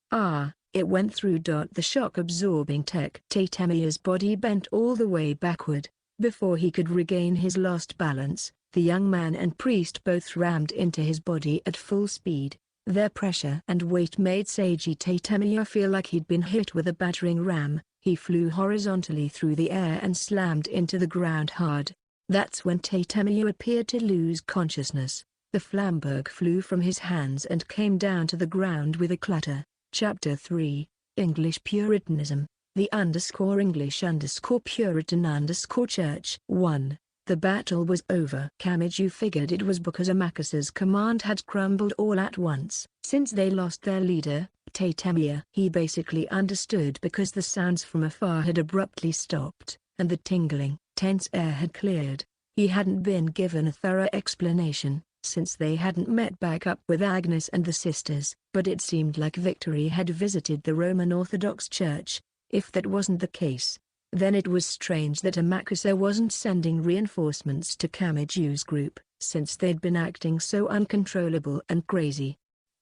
A: It went through. The shock-absorbing tech. Tatemir's body bent all the way backward. Before he could regain his lost balance, the young man and priest both rammed into his body at full speed. Their pressure and weight made Seiji Tatemir feel like he'd been hit with a battering ram. He flew horizontally through the air and slammed into the ground hard. That's when Tatemir appeared to lose consciousness. The flamberg flew from his hands and came down to the ground with a clatter. Chapter 3, English Puritanism, the _English_Puritan_Church. 1. The battle was over. Kamiju figured it was because Amakusa's command had crumbled all at once. Since they lost their leader, Tatemir. He basically understood because the sounds from afar had abruptly stopped, and the tingling, tense air had cleared. He hadn't been given a thorough explanation, since they hadn't met back up with Agnes and the sisters, but it seemed like victory had visited the Roman Orthodox Church. If that wasn't the case, then it was strange that Amakusa wasn't sending reinforcements to Kamiju's group, since they'd been acting so uncontrollable and crazy.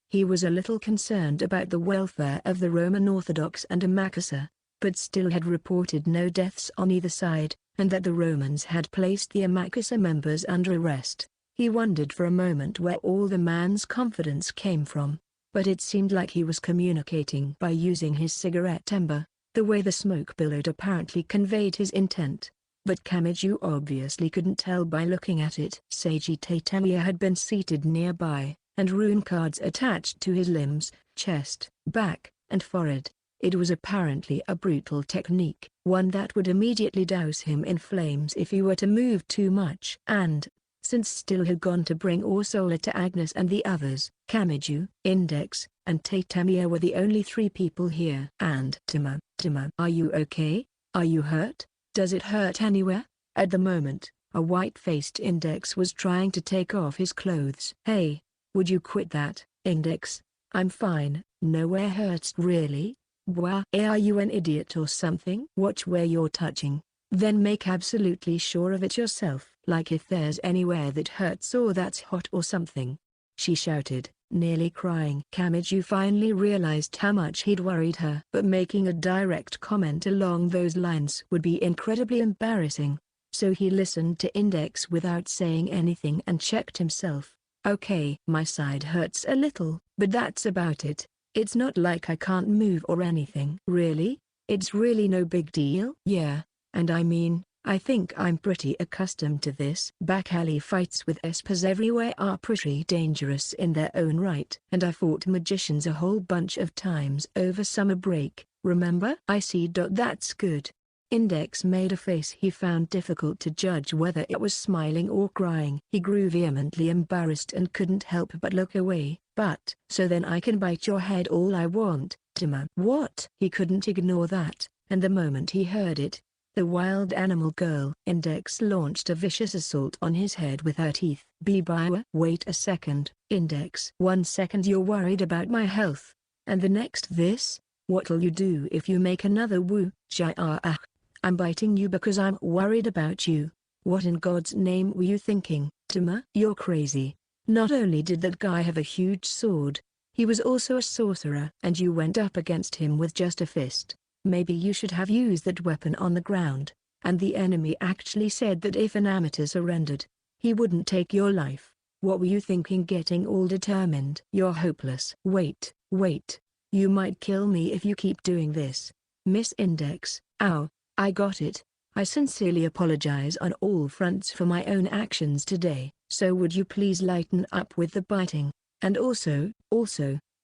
A: He was a little concerned about the welfare of the Roman Orthodox and Amakusa, but still had reported no deaths on either side, and that the Romans had placed the Amakusa members under arrest. He wondered for a moment where all the man's confidence came from, but it seemed like he was communicating by using his cigarette ember. The way the smoke billowed apparently conveyed his intent, but Kamiju obviously couldn't tell by looking at it. Seiji Tatemir had been seated nearby, and rune cards attached to his limbs, chest, back, and forehead. It was apparently a brutal technique, one that would immediately douse him in flames if he were to move too much. And, since Still had gone to bring Orsola to Agnes and the others, Kamiju, Index, and Tatemir were the only three people here. And Tima, are you okay? Are you hurt? Does it hurt anywhere? At the moment, a white-faced Index was trying to take off his clothes. Hey, would you quit that, Index? I'm fine, nowhere hurts really. Wah, are you an idiot or something? Watch where you're touching. Then make absolutely sure of it yourself. Like if there's anywhere that hurts or that's hot or something. She shouted, nearly crying. Kamiju finally realized how much he'd worried her. But making a direct comment along those lines would be incredibly embarrassing. So he listened to Index without saying anything and checked himself. Okay, my side hurts a little, but that's about it. It's not like I can't move or anything. Really? It's really no big deal? Yeah, and I mean, I think I'm pretty accustomed to this. Back alley fights with espers everywhere are pretty dangerous in their own right. And I fought magicians a whole bunch of times over summer break, remember? I see. That's good. Index made a face he found difficult to judge whether it was smiling or crying. He grew vehemently embarrassed and couldn't help but look away. But, so then I can bite your head all I want, Tima. What? He couldn't ignore that, and the moment he heard it, the wild animal girl Index launched a vicious assault on his head with her teeth. Bibiwa. Wait a second, Index. 1 second you're worried about my health, and the next this? What'll you do if you make another woo? I'm biting you because I'm worried about you. What in God's name were you thinking, Tima? You're crazy. Not only did that guy have a huge sword, he was also a sorcerer. And you went up against him with just a fist. Maybe you should have used that weapon on the ground. And the enemy actually said that if an amateur surrendered, he wouldn't take your life. What were you thinking, getting all determined? You're hopeless. Wait. You might kill me if you keep doing this. Miss Index. Ow, I got it. I sincerely apologize on all fronts for my own actions today. So would you please lighten up with the biting? And also,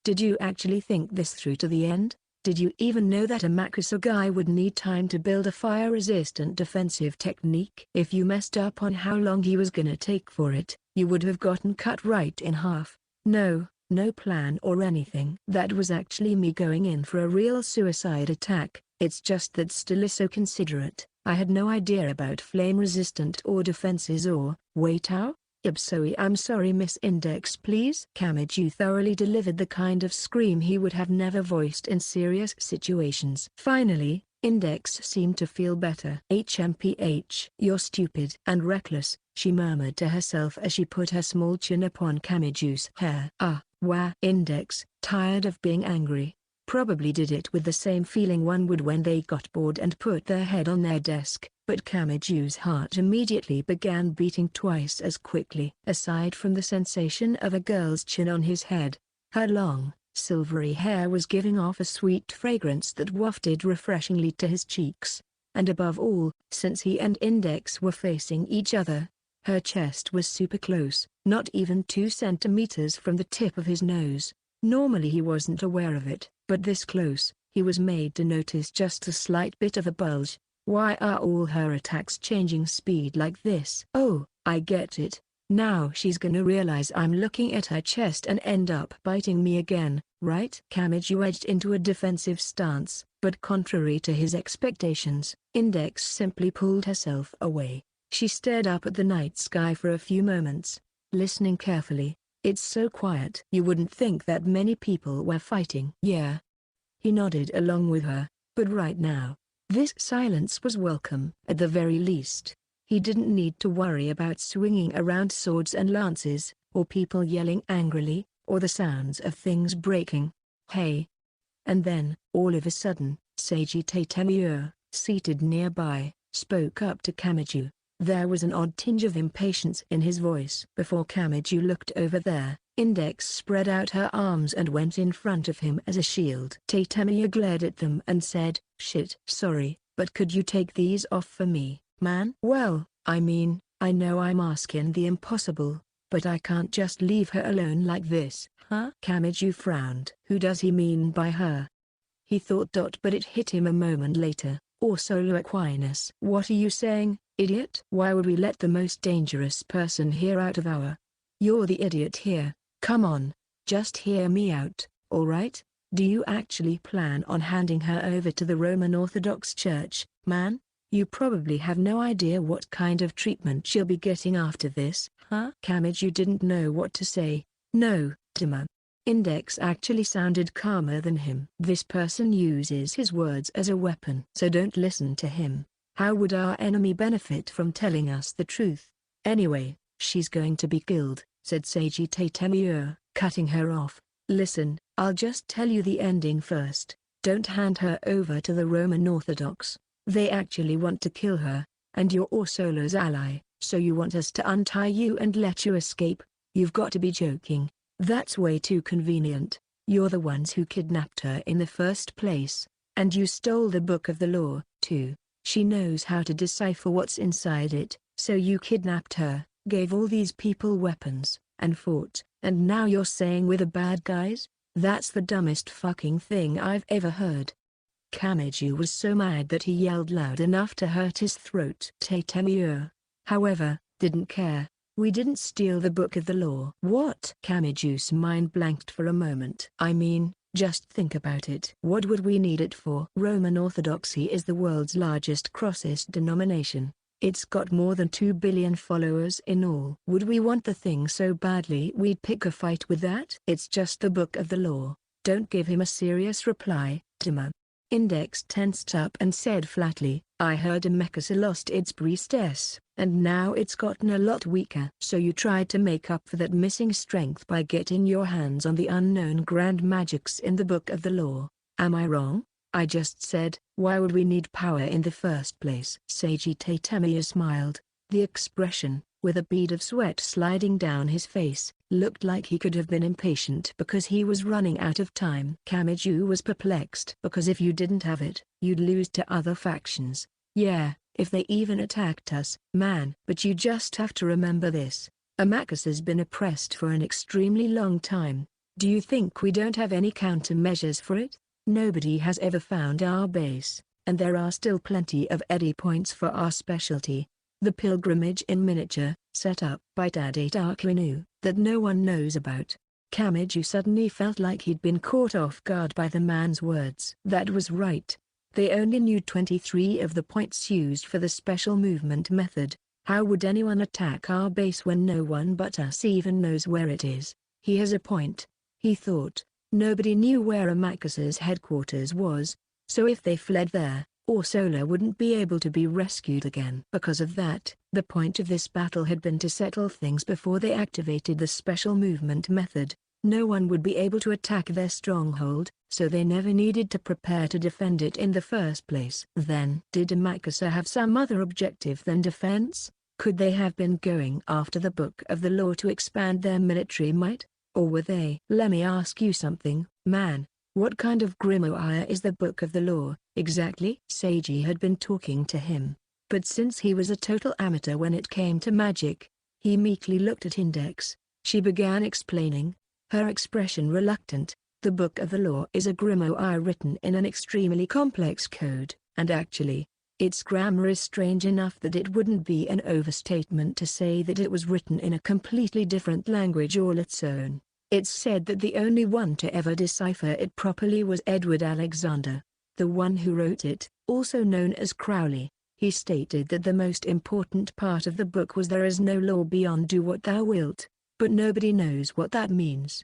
A: did you actually think this through to the end? Did you even know that a Makusa guy would need time to build a fire-resistant defensive technique? If you messed up on how long he was gonna take for it, you would have gotten cut right in half. No plan or anything. That was actually me going in for a real suicide attack. It's just that still is so considerate. I had no idea about flame-resistant or defenses or... Wait, how? I'm sorry, Miss Index, please. Kamiju thoroughly delivered the kind of scream he would have never voiced in serious situations. Finally, Index seemed to feel better. HMPH. You're stupid and reckless, she murmured to herself as she put her small chin upon Kamiju's hair. Wah. Index, tired of being angry, probably did it with the same feeling one would when they got bored and put their head on their desk. But Kamiju's heart immediately began beating twice as quickly. Aside from the sensation of a girl's chin on his head, her long, silvery hair was giving off a sweet fragrance that wafted refreshingly to his cheeks. And above all, since he and Index were facing each other, her chest was super close, not even 2 centimeters from the tip of his nose. Normally he wasn't aware of it, but this close, he was made to notice just a slight bit of a bulge. Why are all her attacks changing speed like this? Oh, I get it. Now she's gonna realize I'm looking at her chest and end up biting me again, right? Kamiju edged into a defensive stance, but contrary to his expectations, Index simply pulled herself away. She stared up at the night sky for a few moments, listening carefully. It's so quiet. You wouldn't think that many people were fighting. Yeah. He nodded along with her, but right now, this silence was welcome. At the very least, he didn't need to worry about swinging around swords and lances, or people yelling angrily, or the sounds of things breaking. Hey. And then, all of a sudden, Seiji Tatemio, seated nearby, spoke up to Kamiju. There was an odd tinge of impatience in his voice. Before Kamiju looked over there, Index spread out her arms and went in front of him as a shield. Tatemio glared at them and said, "Shit. Sorry, but could you take these off for me, man?" Well, I mean, I know I'm asking the impossible, but I can't just leave her alone like this, huh? Kamiju frowned. Who does he mean by her? He thought. But it hit him a moment later. Or Solo Aquinas. What are you saying, idiot? Why would we let the most dangerous person here out of our... You're the idiot here. Come on, just hear me out, alright? Do you actually plan on handing her over to the Roman Orthodox Church, man? You probably have no idea what kind of treatment she'll be getting after this, huh? Kamiju didn't know what to say. No, Tima. Index actually sounded calmer than him. This person uses his words as a weapon. So don't listen to him. How would our enemy benefit from telling us the truth? Anyway, she's going to be killed, said Sagita Temur, cutting her off. Listen, I'll just tell you the ending first. Don't hand her over to the Roman Orthodox. They actually want to kill her, and you're Ursula's ally, so you want us to untie you and let you escape? You've got to be joking. That's way too convenient. You're the ones who kidnapped her in the first place, and you stole the Book of the Law, too. She knows how to decipher what's inside it, so you kidnapped her, gave all these people weapons, and fought, and now you're saying we're the bad guys? That's the dumbest fucking thing I've ever heard. Kamiju was so mad that he yelled loud enough to hurt his throat. Temur, however, didn't care. We didn't steal the Book of the Law. What? Kamiju's mind blanked for a moment. I mean, just think about it. What would we need it for? Roman Orthodoxy is the world's largest crossist denomination. It's got more than 2 billion followers in all. Would we want the thing so badly we'd pick a fight with that? It's just the Book of the Law. Don't give him a serious reply, Tima. Index tensed up and said flatly, I heard Emekasa lost its priestess, and now it's gotten a lot weaker. So you tried to make up for that missing strength by getting your hands on the unknown grand magics in the Book of the Law. Am I wrong? I just said, why would we need power in the first place? Sagita Temur smiled. The expression, with a bead of sweat sliding down his face, looked like he could have been impatient because he was running out of time. Kamiju was perplexed because if you didn't have it, you'd lose to other factions. Yeah, if they even attacked us. Man. But you just have to remember this. Amakusa's been oppressed for an extremely long time. Do you think we don't have any countermeasures for it? Nobody has ever found our base, and there are still plenty of eddy points for our specialty. The pilgrimage in miniature, set up by Tadata Akinu, that no one knows about. Kamiju suddenly felt like he'd been caught off guard by the man's words. That was right. They only knew 23 of the points used for the special movement method. How would anyone attack our base when no one but us even knows where it is? He has a point, he thought. Nobody knew where Amakusa's headquarters was, so if they fled there, Ursula wouldn't be able to be rescued again. Because of that, the point of this battle had been to settle things before they activated the special movement method. No one would be able to attack their stronghold, so they never needed to prepare to defend it in the first place. Then, did Amakusa have some other objective than defense? Could they have been going after the Book of the Law to expand their military might? Or were they? Let me ask you something, man. What kind of grimoire is the Book of the Law, exactly? Seiji had been talking to him, but since he was a total amateur when it came to magic, he meekly looked at Index. She began explaining, her expression reluctant. The Book of the Law is a grimoire written in an extremely complex code, and actually, its grammar is strange enough that it wouldn't be an overstatement to say that it was written in a completely different language all its own. It's said that the only one to ever decipher it properly was Edward Alexander, the one who wrote it, also known as Crowley. He stated that the most important part of the book was there is no law beyond do what thou wilt, but nobody knows what that means.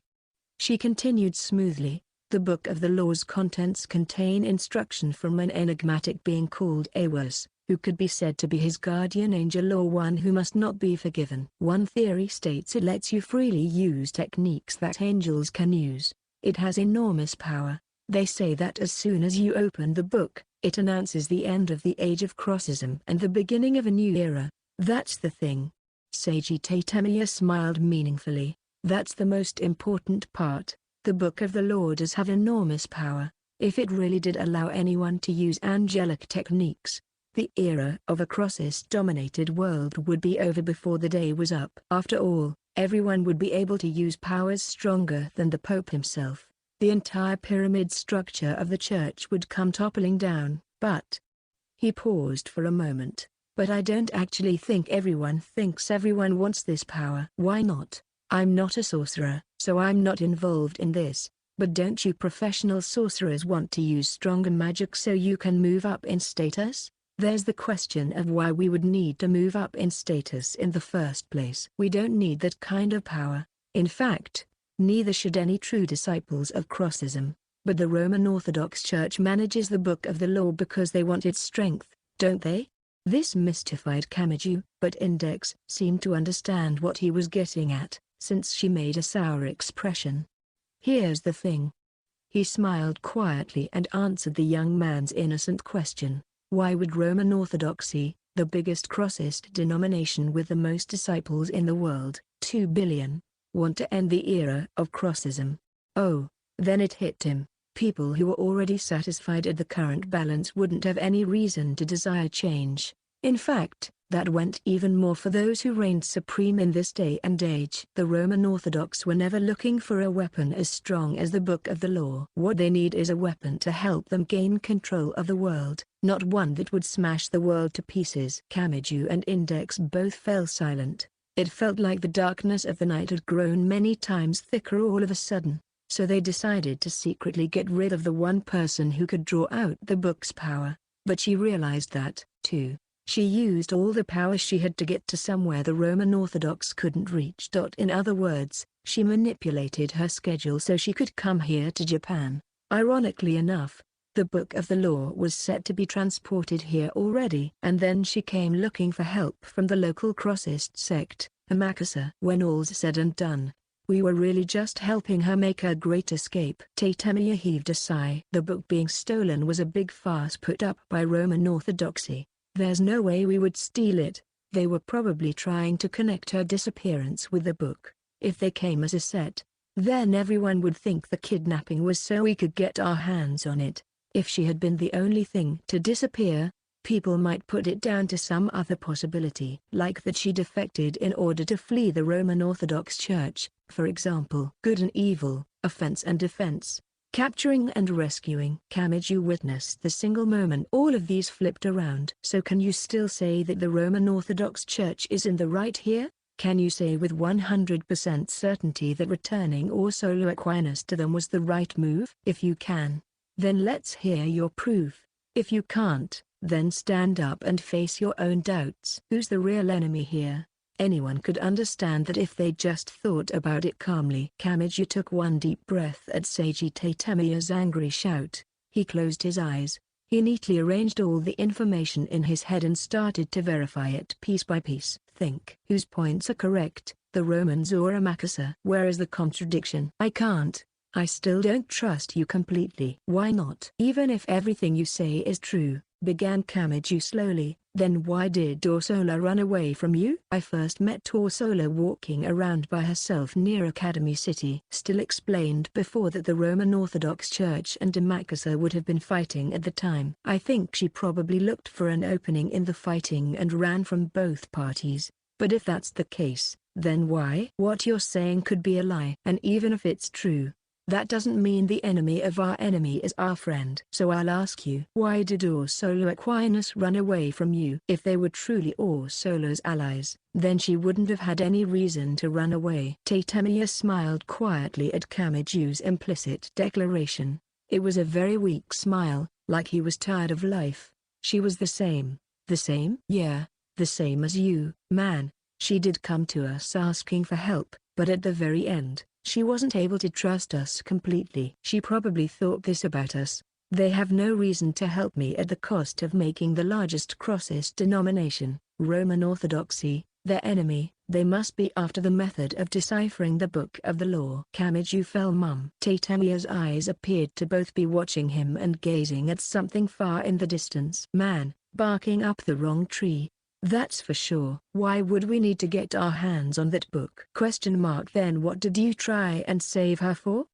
A: She continued smoothly. The Book of the Law's contents contain instruction from an enigmatic being called Awas, who could be said to be his guardian angel or one who must not be forgiven. One theory states it lets you freely use techniques that angels can use. It has enormous power. They say that as soon as you open the book, it announces the end of the age of crossism and the beginning of a new era. That's the thing. Sagita Temur smiled meaningfully. That's the most important part. The Book of the Law does have enormous power. If it really did allow anyone to use angelic techniques, the era of a crossist-dominated world would be over before the day was up. After all, everyone would be able to use powers stronger than the Pope himself. The entire pyramid structure of the church would come toppling down. But he paused for a moment. But I don't actually think everyone thinks everyone wants this power. Why not? I'm not a sorcerer, so I'm not involved in this. But don't you professional sorcerers want to use stronger magic so you can move up in status? There's the question of why we would need to move up in status in the first place. We don't need that kind of power. In fact, neither should any true disciples of Crossism. But the Roman Orthodox Church manages the Book of the Law because they want its strength, don't they? This mystified Kamiju, but Index seemed to understand what he was getting at, since she made a sour expression. Here's the thing. He smiled quietly and answered the young man's innocent question. Why would Roman Orthodoxy, the biggest Crossist denomination with the most disciples in the world, 2 billion, want to end the era of Crossism? Oh, then it hit him. People who were already satisfied at the current balance wouldn't have any reason to desire change. In fact, that went even more for those who reigned supreme in this day and age. The Roman Orthodox were never looking for a weapon as strong as the Book of the Law. What they need is a weapon to help them gain control of the world, not one that would smash the world to pieces. Kamiju and Index both fell silent. It felt like the darkness of the night had grown many times thicker all of a sudden. So they decided to secretly get rid of the one person who could draw out the book's power. But she realized that, too. She used all the power she had to get to somewhere the Roman Orthodox couldn't reach. In other words, she manipulated her schedule so she could come here to Japan. Ironically enough, the Book of the Law was set to be transported here already. And then she came looking for help from the local Crossist sect, Amakasa. When all's said and done, we were really just helping her make her great escape. Tatemiya heaved a sigh. The book being stolen was a big farce put up by Roman Orthodoxy. There's no way we would steal it. They were probably trying to connect her disappearance with the book. If they came as a set, then everyone would think the kidnapping was so we could get our hands on it. If she had been the only thing to disappear, people might put it down to some other possibility. Like that she defected in order to flee the Roman Orthodox Church, for example. Good and evil, offense and defense, capturing and rescuing. Kamiju witnessed the single moment all of these flipped around. So can you still say that the Roman Orthodox Church is in the right here? Can you say with 100% certainty that returning Solo Aquinas to them was the right move? If you can, then let's hear your proof. If you can't, then stand up and face your own doubts. Who's the real enemy here? Anyone could understand that if they just thought about it calmly. Kamiju took one deep breath at Seiji Tatemiya's angry shout. He closed his eyes. He neatly arranged all the information in his head and started to verify it piece by piece. Think. Whose points are correct, the Romans or Amakasa? Where is the contradiction? I can't. I still don't trust you completely. Why not? Even if everything you say is true, began Kamiju slowly, then why did Ursula run away from you? I first met Ursula walking around by herself near Academy City. Still explained before that the Roman Orthodox Church and Amakasa would have been fighting at the time. I think she probably looked for an opening in the fighting and ran from both parties. But if that's the case, then why? What you're saying could be a lie. And even if it's true, that doesn't mean the enemy of our enemy is our friend. So I'll ask you, why did Solo Aquinas run away from you? If they were truly Solo's allies, then she wouldn't have had any reason to run away. Tatemiya smiled quietly at Kamiju's implicit declaration. It was a very weak smile, like he was tired of life. She was the same. The same? Yeah, the same as you, man. She did come to us asking for help, but at the very end, she wasn't able to trust us completely. She probably thought this about us: they have no reason to help me at the cost of making the largest Crossist denomination, Roman Orthodoxy, their enemy. They must be after the method of deciphering the Book of the Law. Kamiju fell mum. Tatemiya's eyes appeared to both be watching him and gazing at something far in the distance. Man, barking up the wrong tree. That's for sure. Why would we need to get our hands on that book? Then what did you try and save her for?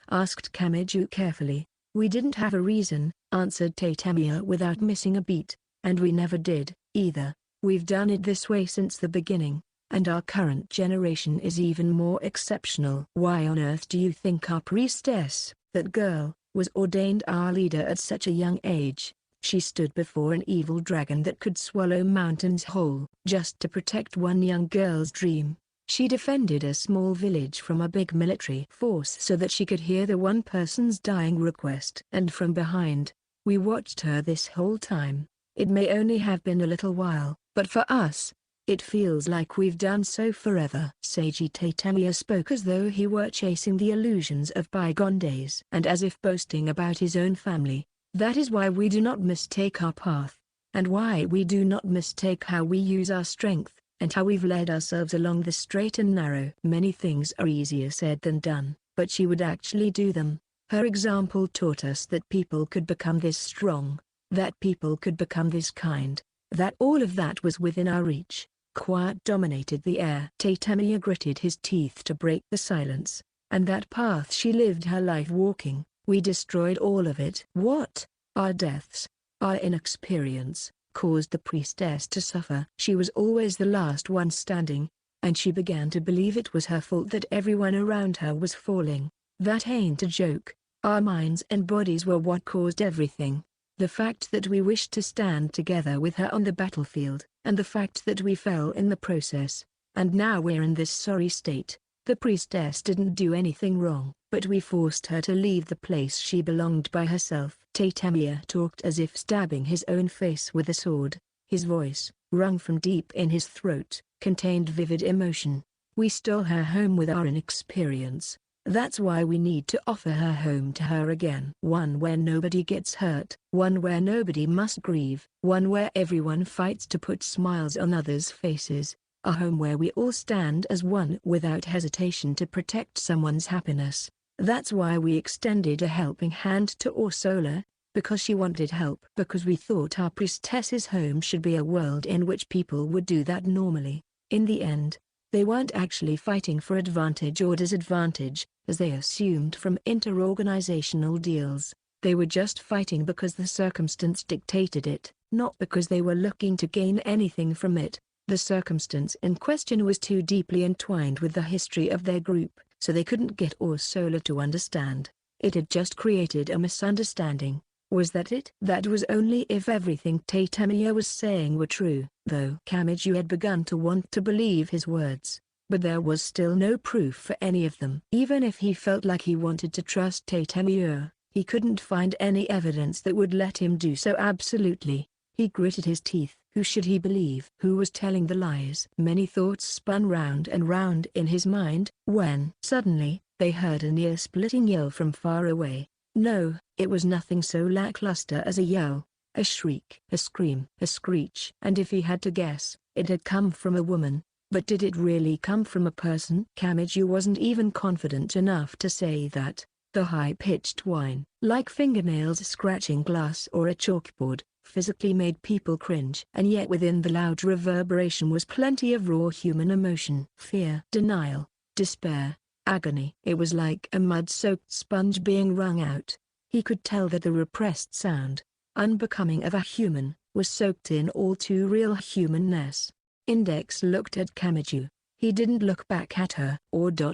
A: Asked Kamiju carefully. We didn't have a reason, answered Tatemiya without missing a beat, and we never did, either. We've done it this way since the beginning, and our current generation is even more exceptional. Why on earth do you think our priestess, that girl, was ordained our leader at such a young age? She stood before an evil dragon that could swallow mountains whole, just to protect one young girl's dream. She defended a small village from a big military force so that she could hear the one person's dying request. And from behind, we watched her this whole time. It may only have been a little while, but for us, it feels like we've done so forever. Sagittarius spoke as though he were chasing the illusions of bygone days and as if boasting about his own family. That is why we do not mistake our path, and why we do not mistake how we use our strength, and how we've led ourselves along the straight and narrow. Many things are easier said than done, but she would actually do them. Her example taught us that people could become this strong, that people could become this kind, that all of that was within our reach. Quiet dominated the air. Tatemia gritted his teeth to break the silence, and that path she lived her life walking, we destroyed all of it. What? Our deaths, our inexperience, caused the priestess to suffer. She was always the last one standing, and she began to believe it was her fault that everyone around her was falling. That ain't a joke. Our minds and bodies were what caused everything. The fact that we wished to stand together with her on the battlefield, and the fact that we fell in the process, and now we're in this sorry state. The priestess didn't do anything wrong, but we forced her to leave the place she belonged by herself. Tatemia talked as if stabbing his own face with a sword. His voice, wrung from deep in his throat, contained vivid emotion. We stole her home with our inexperience. That's why we need to offer her home to her again. One where nobody gets hurt, one where nobody must grieve, one where everyone fights to put smiles on others' faces, a home where we all stand as one without hesitation to protect someone's happiness. That's why we extended a helping hand to Ursula, because she wanted help. Because we thought our priestess's home should be a world in which people would do that normally. In the end, they weren't actually fighting for advantage or disadvantage, as they assumed from interorganizational deals. They were just fighting because the circumstance dictated it, not because they were looking to gain anything from it. The circumstance in question was too deeply entwined with the history of their group, so they couldn't get Ursula to understand. It had just created a misunderstanding. Was that it? That was only if everything Tatemia was saying were true. Though Kamiju had begun to want to believe his words, but there was still no proof for any of them. Even if he felt like he wanted to trust Tatemia, he couldn't find any evidence that would let him do so absolutely. He gritted his teeth. Who should he believe? Who was telling the lies? Many thoughts spun round and round in his mind, when suddenly, they heard an ear-splitting yell from far away. No, it was nothing so lackluster as a yell, a shriek, a scream, a screech. And if he had to guess, it had come from a woman. But did it really come from a person? Kamiju wasn't even confident enough to say that. The high-pitched whine, like fingernails scratching glass or a chalkboard, physically made people cringe. And yet within the loud reverberation was plenty of raw human emotion. Fear, denial, despair, agony. It was like a mud-soaked sponge being wrung out. He could tell that the repressed sound, unbecoming of a human, was soaked in all too real humanness. Index looked at Kamiju. He didn't look back at her.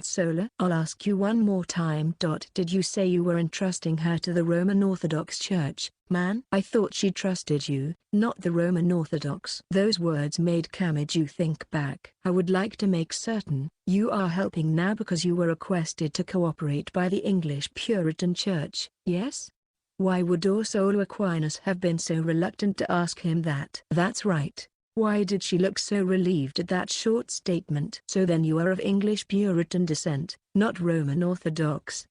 A: Sola, I'll ask you one more time. Did you say you were entrusting her to the Roman Orthodox Church, man? I thought she trusted you, not the Roman Orthodox. Those words made Kamiju think back. I would like to make certain, you are helping now because you were requested to cooperate by the English Puritan Church, yes? Why would Ursula Aquinas have been so reluctant to ask him that? That's right. Why did she look so relieved at that short statement? So then you are of English Puritan descent, not Roman Orthodox?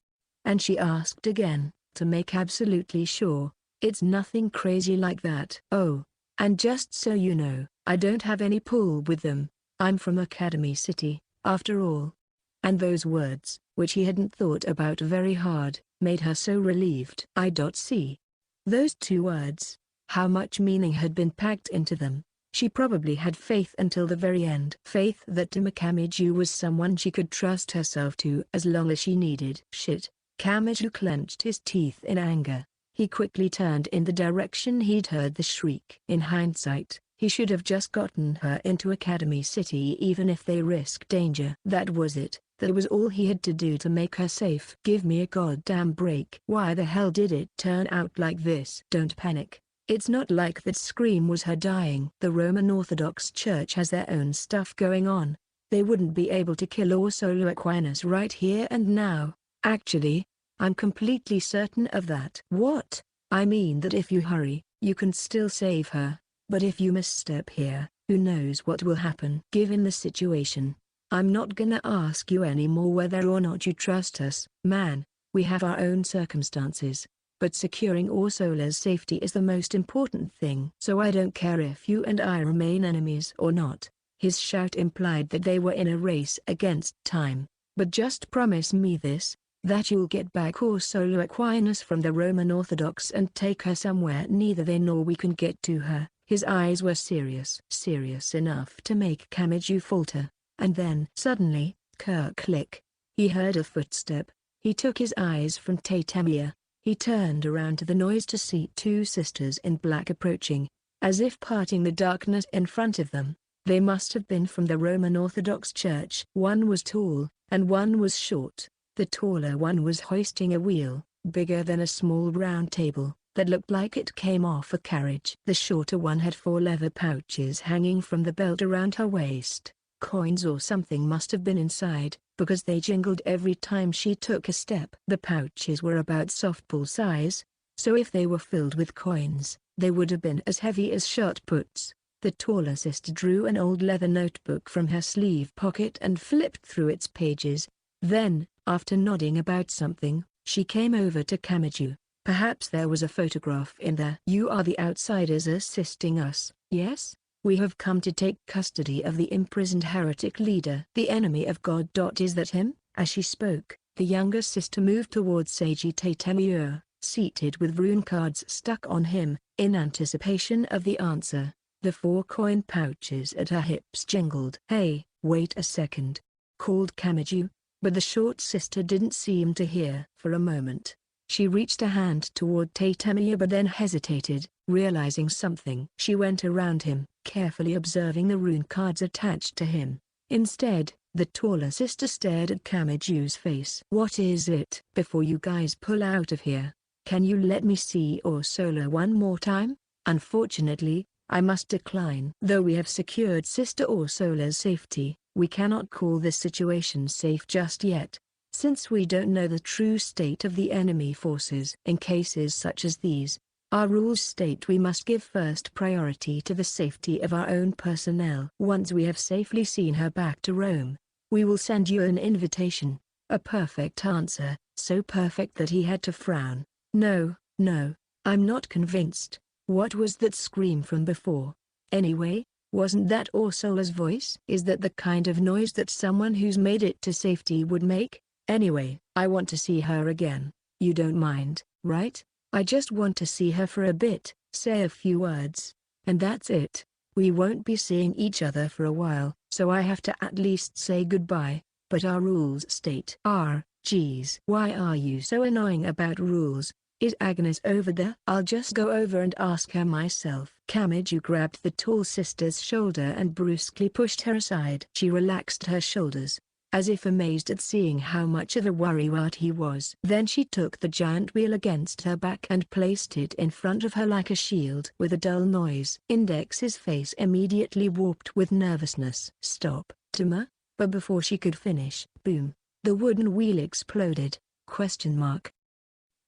A: And she asked again, to make absolutely sure. It's nothing crazy like that. Oh, and just so you know, I don't have any pull with them. I'm from Academy City, after all. And those words, which he hadn't thought about very hard, made her so relieved. I.C. Those two words, how much meaning had been packed into them. She probably had faith until the very end. Faith that Kamiju was someone she could trust herself to as long as she needed. Shit. Kamiju clenched his teeth in anger. He quickly turned in the direction he'd heard the shriek. In hindsight, he should have just gotten her into Academy City even if they risked danger. That was it. That was all he had to do to make her safe. Give me a goddamn break. Why the hell did it turn out like this? Don't panic. It's not like that scream was her dying. The Roman Orthodox Church has their own stuff going on. They wouldn't be able to kill Ursula Aquinas right here and now. Actually, I'm completely certain of that. What? I mean that if you hurry, You can still save her, but if you misstep here, who knows what will happen. Given the situation, I'm not gonna ask you anymore whether or not you trust us. Man, we have our own circumstances, but securing Ursula's safety is the most important thing. So I don't care if you and I remain enemies or not. His shout implied that they were in a race against time. But just promise me this, that you'll get back Ursula Aquinas from the Roman Orthodox and take her somewhere neither they nor we can get to her. His eyes were serious enough to make Kamiju falter. And then suddenly, click. He heard a footstep. He took his eyes from Tatemiya. He turned around to the noise to see two sisters in black approaching, as if parting the darkness in front of them. They must have been from the Roman Orthodox Church. One was tall, and one was short. The taller one was hoisting a wheel, bigger than a small round table, that looked like it came off a carriage. The shorter one had 4 leather pouches hanging from the belt around her waist. Coins or something must have been inside, because they jingled every time she took a step. The pouches were about softball size, so if they were filled with coins, they would have been as heavy as shot puts. The taller sister drew an old leather notebook from her sleeve pocket and flipped through its pages. Then, after nodding about something, she came over to Kamiju. Perhaps there was a photograph in there. You are the outsiders assisting us, yes? We have come to take custody of the imprisoned heretic leader. The enemy of God. Is that him? As she spoke, the younger sister moved towards Seiji Tatemiya, seated with rune cards stuck on him, in anticipation of the answer. The 4 coin pouches at her hips jingled. Hey, wait a second, called Kamiju, but the short sister didn't seem to hear. For a moment, she reached a hand toward Tatemiya but then hesitated, realizing something. She went around him, carefully observing the rune cards attached to him. Instead, the taller sister stared at Kamiju's face. What is it? Before you guys pull out of here, can you let me see Ursula one more time? Unfortunately, I must decline. Though we have secured Sister Ursula's safety, we cannot call this situation safe just yet, since we don't know the true state of the enemy forces. In cases such as these, our rules state we must give first priority to the safety of our own personnel. Once we have safely seen her back to Rome, we will send you an invitation. A perfect answer, so perfect that he had to frown. No, I'm not convinced. What was that scream from before? Anyway, wasn't that Ursula's voice? Is that the kind of noise that someone who's made it to safety would make? Anyway, I want to see her again. You don't mind, right? I just want to see her for a bit, say a few words, and that's it. We won't be seeing each other for a while, so I have to at least say goodbye, but our rules state. Geez. Why are you so annoying about rules? Is Agnes over there? I'll just go over and ask her myself. Kamiju grabbed the tall sister's shoulder and brusquely pushed her aside. She relaxed her shoulders, as if amazed at seeing how much of a worrywart he was. Then she took the giant wheel against her back and placed it in front of her like a shield. With a dull noise, Index's face immediately warped with nervousness. Stop, Tama. But before she could finish, boom, the wooden wheel exploded.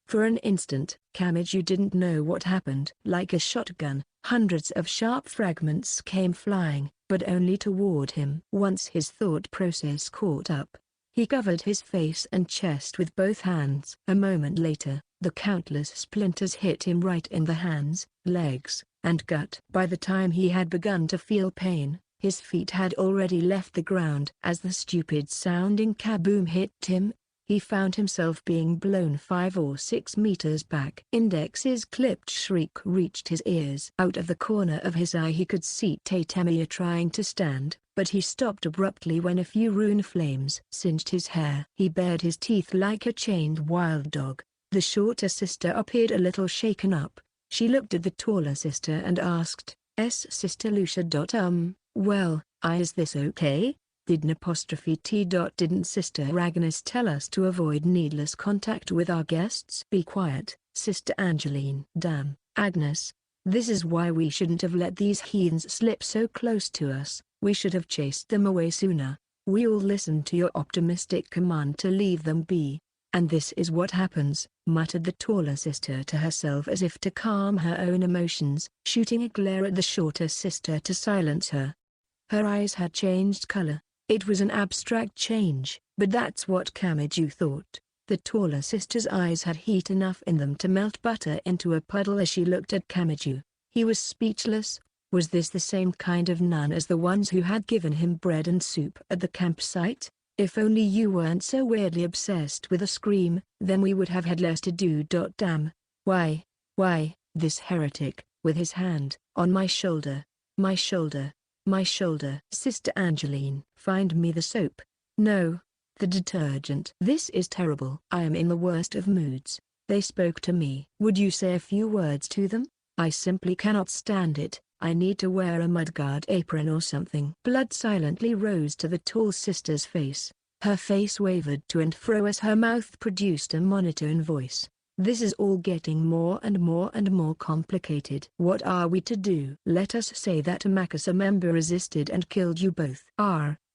A: For an instant, Kamiju didn't know what happened. Like a shotgun, hundreds of sharp fragments came flying, but only toward him. Once his thought process caught up, he covered his face and chest with both hands. A moment later, the countless splinters hit him right in the hands, legs, and gut. By the time he had begun to feel pain, his feet had already left the ground. As the stupid-sounding kaboom hit him, he found himself being blown 5 or 6 meters back. Index's clipped shriek reached his ears. Out of the corner of his eye he could see Tatemiya trying to stand, but he stopped abruptly when a few rune flames singed his hair. He bared his teeth like a chained wild dog. The shorter sister appeared a little shaken up. She looked at the taller sister and asked, Sister Lucia. Well, is this okay? Didn't Sister Agnes tell us to avoid needless contact with our guests? Be quiet, Sister Angeline. Damn, Agnes. This is why we shouldn't have let these heathens slip so close to us. We should have chased them away sooner. We all listened to your optimistic command to leave them be. "And this is what happens," muttered the taller sister to herself as if to calm her own emotions, shooting a glare at the shorter sister to silence her. Her eyes had changed color. It was an abstract change, but that's what Kamiju thought. The taller sister's eyes had heat enough in them to melt butter into a puddle as she looked at Kamiju. He was speechless. Was this the same kind of nun as the ones who had given him bread and soup at the campsite? "If only you weren't so weirdly obsessed with a scream, then we would have had less to do. Damn. Why, this heretic, with his hand on my shoulder, my shoulder, my shoulder." "Sister Angeline, find me the soap." "No, the detergent." "This is terrible. I am in the worst of moods. They spoke to me." "Would you say a few words to them? I simply cannot stand it. I need to wear a mudguard apron or something." Blood silently rose to the tall sister's face. Her face wavered to and fro as her mouth produced a monotone voice. "This is all getting more and more complicated. What are we to do?" "Let us say that a Makasa member resisted and killed you both."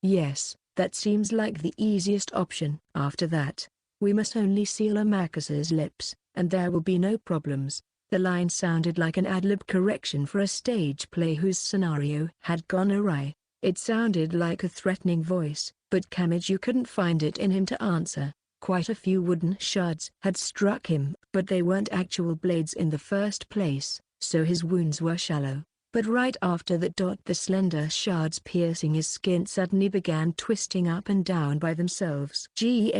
A: Yes, that seems like the easiest option." "After that, we must only seal a Makasa's lips, and there will be no problems." The line sounded like an ad-lib correction for a stage play whose scenario had gone awry. It sounded like a threatening voice, but Kamiju couldn't find it in him to answer. Quite a few wooden shards had struck him, but they weren't actual blades in the first place, so his wounds were shallow. But right after that, the slender shards piercing his skin suddenly began twisting up and down by themselves. Gh.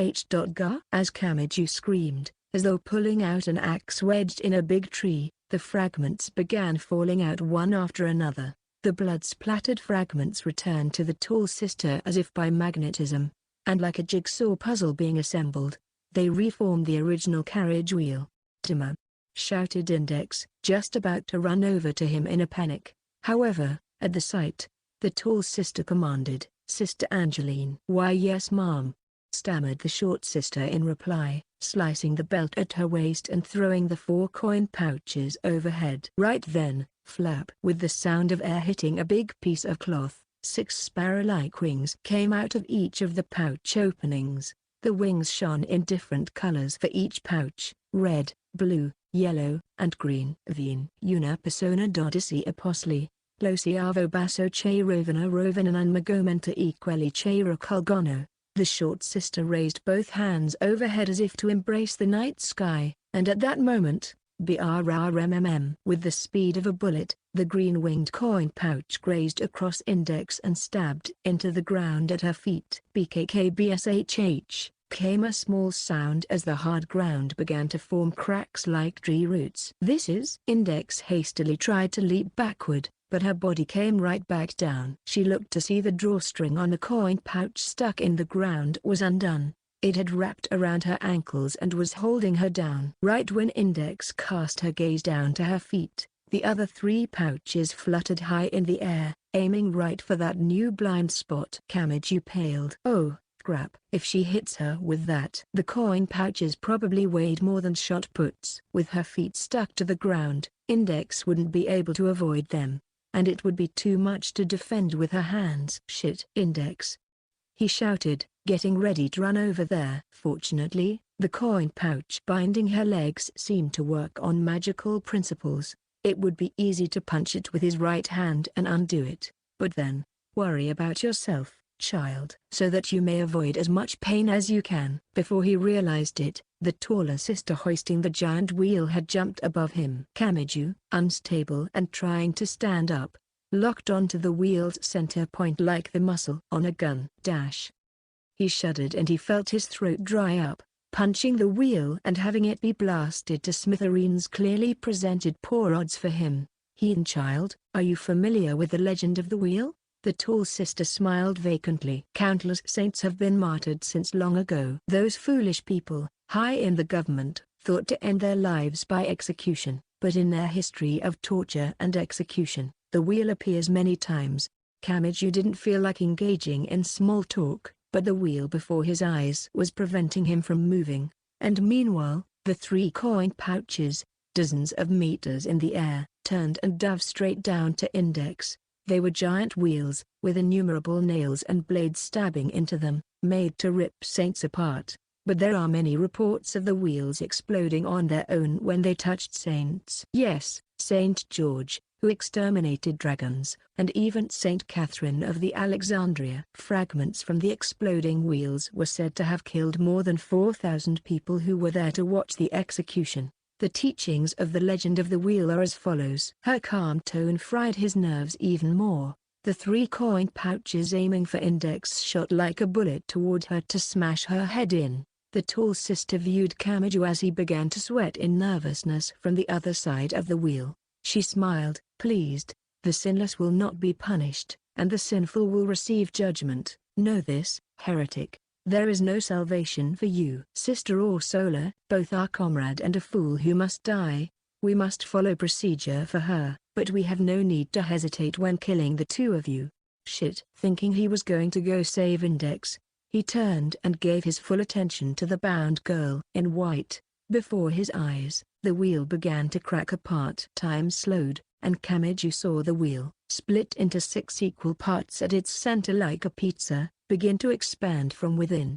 A: As Kamiju screamed, as though pulling out an axe wedged in a big tree, the fragments began falling out one after another. The blood-splattered fragments returned to the tall sister as if by magnetism, and like a jigsaw puzzle being assembled, they reformed the original carriage wheel. "Timur!" shouted Index, just about to run over to him in a panic. However, at the sight, the tall sister commanded, "Sister Angeline." "Why yes ma'am," stammered the short sister in reply, slicing the belt at her waist and throwing the 4 coin pouches overhead. Right then, flap! With the sound of air hitting a big piece of cloth, 6 sparrow-like wings came out of each of the pouch openings. The wings shone in different colors for each pouch: red, blue, yellow, and green. "Vien una persona dodisi aposli, losiavo basso che rovena rovenan magomenta equelli che racolgono." The short sister raised both hands overhead as if to embrace the night sky, and at that moment, brrmmm. With the speed of a bullet, the green-winged coin pouch grazed across Index and stabbed into the ground at her feet. Bkkbshh, came a small sound as the hard ground began to form cracks like tree roots. "This is..." Index hastily tried to leap backward, but her body came right back down. She looked to see the drawstring on the coin pouch stuck in the ground was undone. It had wrapped around her ankles and was holding her down. Right when Index cast her gaze down to her feet, the other 3 pouches fluttered high in the air, aiming right for that new blind spot. Kamiju paled. "Oh, crap. If she hits her with that..." The coin pouches probably weighed more than shot puts. With her feet stuck to the ground, Index wouldn't be able to avoid them, and it would be too much to defend with her hands. "Shit, Index!" he shouted, getting ready to run over there. Fortunately, the coin pouch binding her legs seemed to work on magical principles. It would be easy to punch it with his right hand and undo it, but then, worry about yourself, child, so that you may avoid as much pain as you can. Before he realized it, the taller sister hoisting the giant wheel had jumped above him. Kamiju, unstable and trying to stand up, locked onto the wheel's center point like the muzzle on a gun. He shuddered and he felt his throat dry up. Punching the wheel and having it be blasted to smithereens clearly presented poor odds for him. "Child, are you familiar with the legend of the wheel?" The tall sister smiled vacantly. "Countless saints have been martyred since long ago. Those foolish people, high in the government, thought to end their lives by execution, but in their history of torture and execution, the wheel appears many times." Kamiju didn't feel like engaging in small talk, but the wheel before his eyes was preventing him from moving, and meanwhile, the 3 coin pouches, dozens of meters in the air, turned and dove straight down to Index. They were giant wheels, with innumerable nails and blades stabbing into them, made to rip saints apart. but there are many reports of the wheels exploding on their own when they touched saints. Yes, Saint George, who exterminated dragons, and even Saint Catherine of the Alexandria. Fragments from the exploding wheels were said to have killed more than 4,000 people who were there to watch the execution. The teachings of the legend of the wheel are as follows. Her calm tone fried his nerves even more. The 3 coin pouches aiming for Index shot like a bullet toward her to smash her head in. The tall sister viewed Kamiju as he began to sweat in nervousness from the other side of the wheel. She smiled, pleased. The sinless will not be punished, and the sinful will receive judgment. Know this, heretic. There is no salvation for you. Sister Ursula, both our comrade and a fool who must die. We must follow procedure for her, but we have no need to hesitate when killing the 2 of you. Shit. Thinking he was going to go save Index, he turned and gave his full attention to the bound girl in white. Before his eyes, the wheel began to crack apart. Time slowed, and Kamiju saw the wheel, split into 6 equal parts at its center like a pizza, begin to expand from within.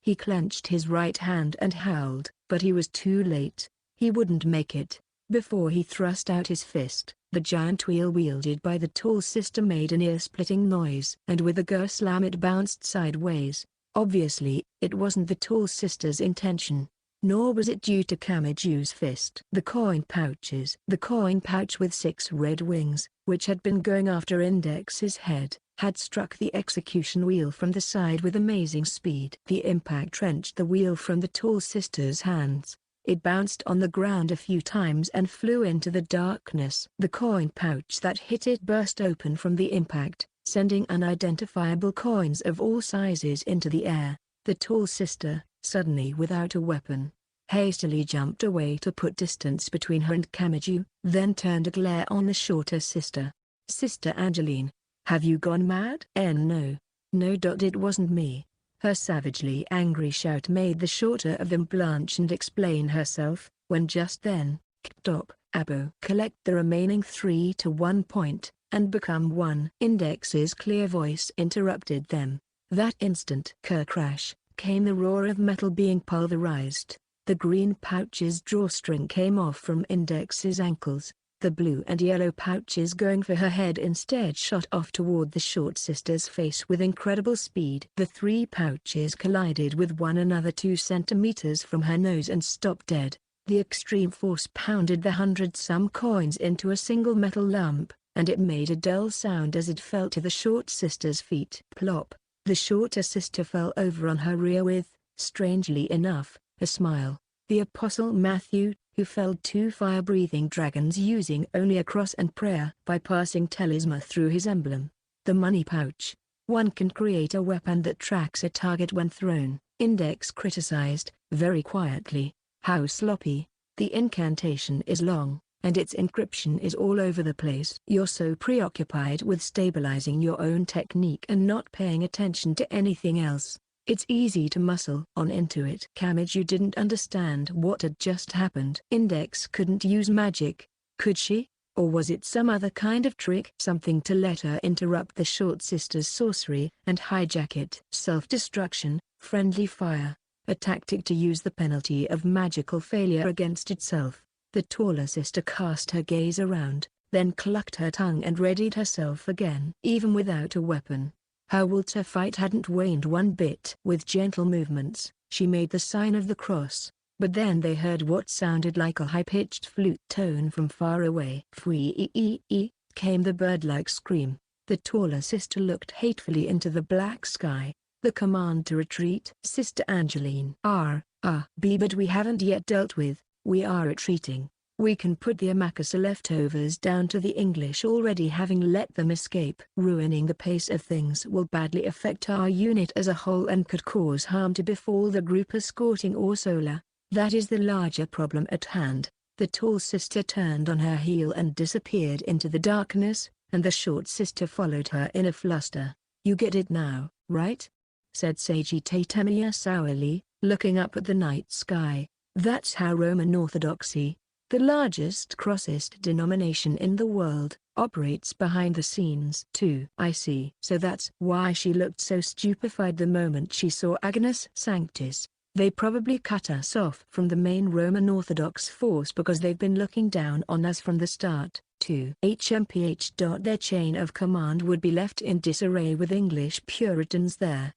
A: He clenched his right hand and howled, but he was too late. He wouldn't make it. Before he thrust out his fist, the giant wheel wielded by the tall sister made an ear-splitting noise, and with a gur slam it bounced sideways. Obviously, it wasn't the tall sister's intention, nor was it due to Kamiju's fist. The coin pouch with 6 red wings, which had been going after Index's head, had struck the execution wheel from the side with amazing speed. The impact wrenched the wheel from the tall sister's hands. It bounced on the ground a few times and flew into the darkness. The coin pouch that hit it burst open from the impact, sending unidentifiable coins of all sizes into the air. The tall sister, suddenly without a weapon, hastily jumped away to put distance between her and Kamiju, then turned a glare on the shorter sister. Sister Angeline, have you gone mad? No. It wasn't me. Her savagely angry shout made the shorter of them blanch and explain herself, when just then, Stop, Abo. Collect the remaining 3 to 1 point, and become 1. Index's clear voice interrupted them. That instant, crash, came the roar of metal being pulverized. The green pouch's drawstring came off from Index's ankles. The blue and yellow pouches going for her head instead shot off toward the short sister's face with incredible speed. The 3 pouches collided with one another 2 centimeters from her nose and stopped dead. The extreme force pounded the 100-some coins into a single metal lump, and it made a dull sound as it fell to the short sister's feet. Plop! The shorter sister fell over on her rear with, strangely enough, a smile. The Apostle Matthew, who felled 2 fire-breathing dragons using only a cross and prayer by passing talisman through his emblem. The money pouch. One can create a weapon that tracks a target when thrown. Index criticized, very quietly, how sloppy. The incantation is long, and its encryption is all over the place. You're so preoccupied with stabilizing your own technique and not paying attention to anything else. It's easy to muscle on into it. Kamiju didn't understand what had just happened. Index couldn't use magic, could she? Or was it some other kind of trick? Something to let her interrupt the short sister's sorcery and hijack it. Self-destruction, friendly fire, a tactic to use the penalty of magical failure against itself. The taller sister cast her gaze around, then clucked her tongue and readied herself again. Even without a weapon, her will to fight hadn't waned one bit. With gentle movements, she made the sign of the cross, but then they heard what sounded like a high-pitched flute tone from far away. Free came the bird-like scream. The taller sister looked hatefully into the black sky. The command to retreat. Sister Angeline. But we haven't yet dealt with, we are retreating. We can put the Amakasa leftovers down to the English already having let them escape. Ruining the pace of things will badly affect our unit as a whole and could cause harm to befall the group escorting Ursula. That is the larger problem at hand. The tall sister turned on her heel and disappeared into the darkness, and the short sister followed her in a fluster. You get it now, right? Said Sagittate Tamiya sourly, looking up at the night sky. That's how Roman Orthodoxy the largest crossist denomination in the world, operates behind the scenes too. I see. So that's why she looked so stupefied the moment she saw Agnus Sanctis. They probably cut us off from the main Roman Orthodox force because they've been looking down on us from the start. 2. HMPH. Their chain of command would be left in disarray with English Puritans there.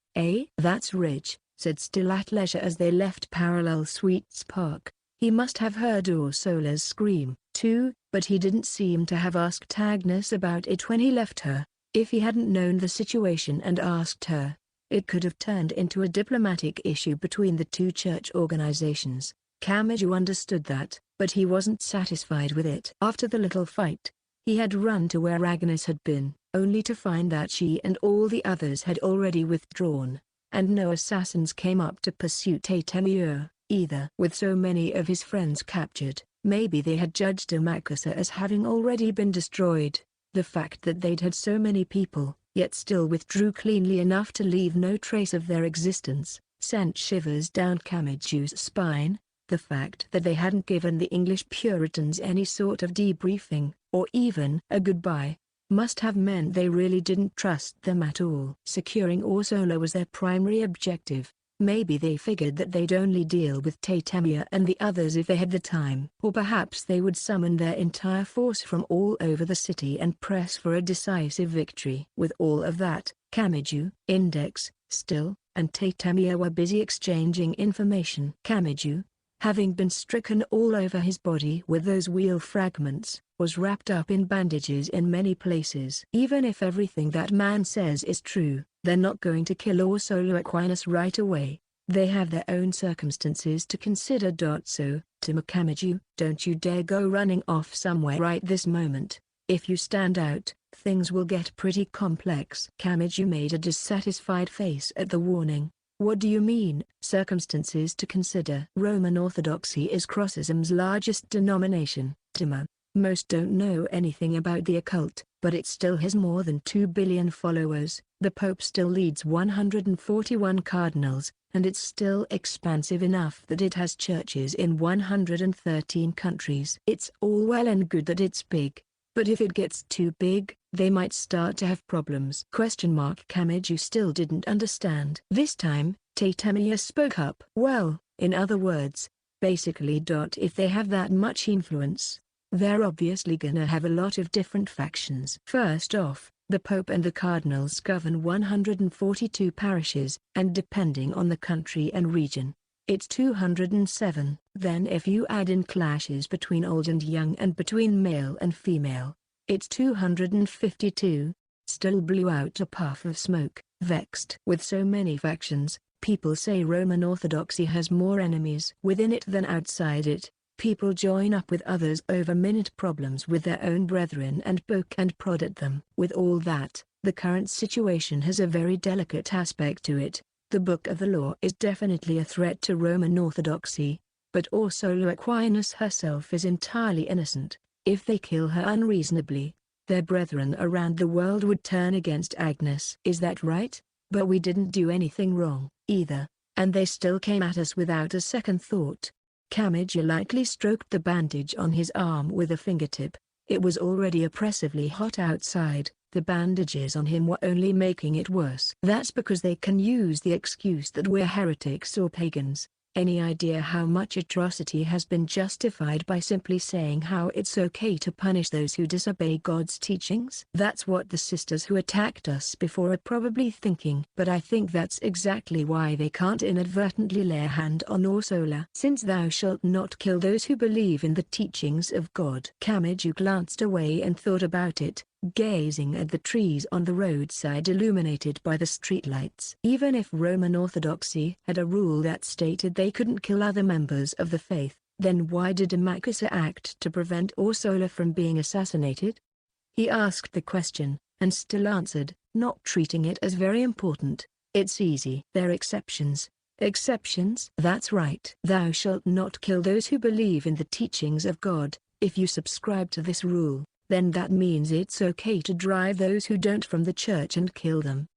A: That's rich, said Still at leisure as they left Parallel Suites Park. He must have heard Ursula's scream, too, but he didn't seem to have asked Agnes about it when he left her. If he hadn't known the situation and asked her, it could have turned into a diplomatic issue between the two church organizations. Camiju understood that, but he wasn't satisfied with it. After the little fight, he had run to where Agnes had been, only to find that she and all the others had already withdrawn, and no assassins came up to pursue Tatemir, either. With so many of his friends captured, maybe they had judged Amakusa as having already been destroyed. The fact that they'd had so many people, yet still withdrew cleanly enough to leave no trace of their existence, sent shivers down Camiju's spine. The fact that they hadn't given the English Puritans any sort of debriefing, or even a goodbye, must have meant they really didn't trust them at all. Securing Ursula was their primary objective. Maybe they figured that they'd only deal with Tatemir and the others if they had the time. Or perhaps they would summon their entire force from all over the city and press for a decisive victory. With all of that, Camiju, Index, Still, and Tatemir were busy exchanging information. Camiju, having been stricken all over his body with those wheel fragments, was wrapped up in bandages in many places. Even if everything that man says is true, they're not going to kill Ursula Aquinas right away. They have their own circumstances to consider. So, to Camiju, don't you dare go running off somewhere right this moment. If you stand out, things will get pretty complex. Camiju made a dissatisfied face at the warning. What do you mean, circumstances to consider? Roman Orthodoxy is Crossism's largest denomination. Tima. Most don't know anything about the occult, but it still has more than 2 billion followers. The Pope still leads 141 cardinals, and it's still expansive enough that it has churches in 113 countries. It's all well and good that it's big, but if it gets too big, they might start to have problems. Camiju still didn't understand. This time, Tatemir spoke up. Well, in other words, basically. If they have that much influence, they're obviously gonna have a lot of different factions. First off, the Pope and the Cardinals govern 142 parishes, and depending on the country and region, it's 207. Then if you add in clashes between old and young and between male and female, it's 252. Still blew out a puff of smoke. Vexed with so many factions, people say Roman Orthodoxy has more enemies within it than outside it. People join up with others over minute problems with their own brethren and poke and prod at them. With all that, the current situation has a very delicate aspect to it. The Book of the Law is definitely a threat to Roman Orthodoxy, but Ursula Aquinas herself is entirely innocent. If they kill her unreasonably, their brethren around the world would turn against Agnes. Is that right? But we didn't do anything wrong, either, and they still came at us without a second thought. Camiju lightly stroked the bandage on his arm with a fingertip. It was already oppressively hot outside. The bandages on him were only making it worse. That's because they can use the excuse that we're heretics or pagans. Any idea how much atrocity has been justified by simply saying how it's okay to punish those who disobey God's teachings? That's what the sisters who attacked us before are probably thinking. But I think that's exactly why they can't inadvertently lay a hand on Ursula. Since thou shalt not kill those who believe in the teachings of God. Camiju glanced away and thought about it, gazing at the trees on the roadside illuminated by the streetlights. Even if Roman Orthodoxy had a rule that stated they couldn't kill other members of the faith, then why did Amakusa act to prevent Ursula from being assassinated? He asked the question, and still answered, not treating it as very important. It's easy. They're exceptions. Exceptions? That's right. Thou shalt not kill those who believe in the teachings of God. If you subscribe to this rule, then that means it's okay to drive those who don't from the church and kill them.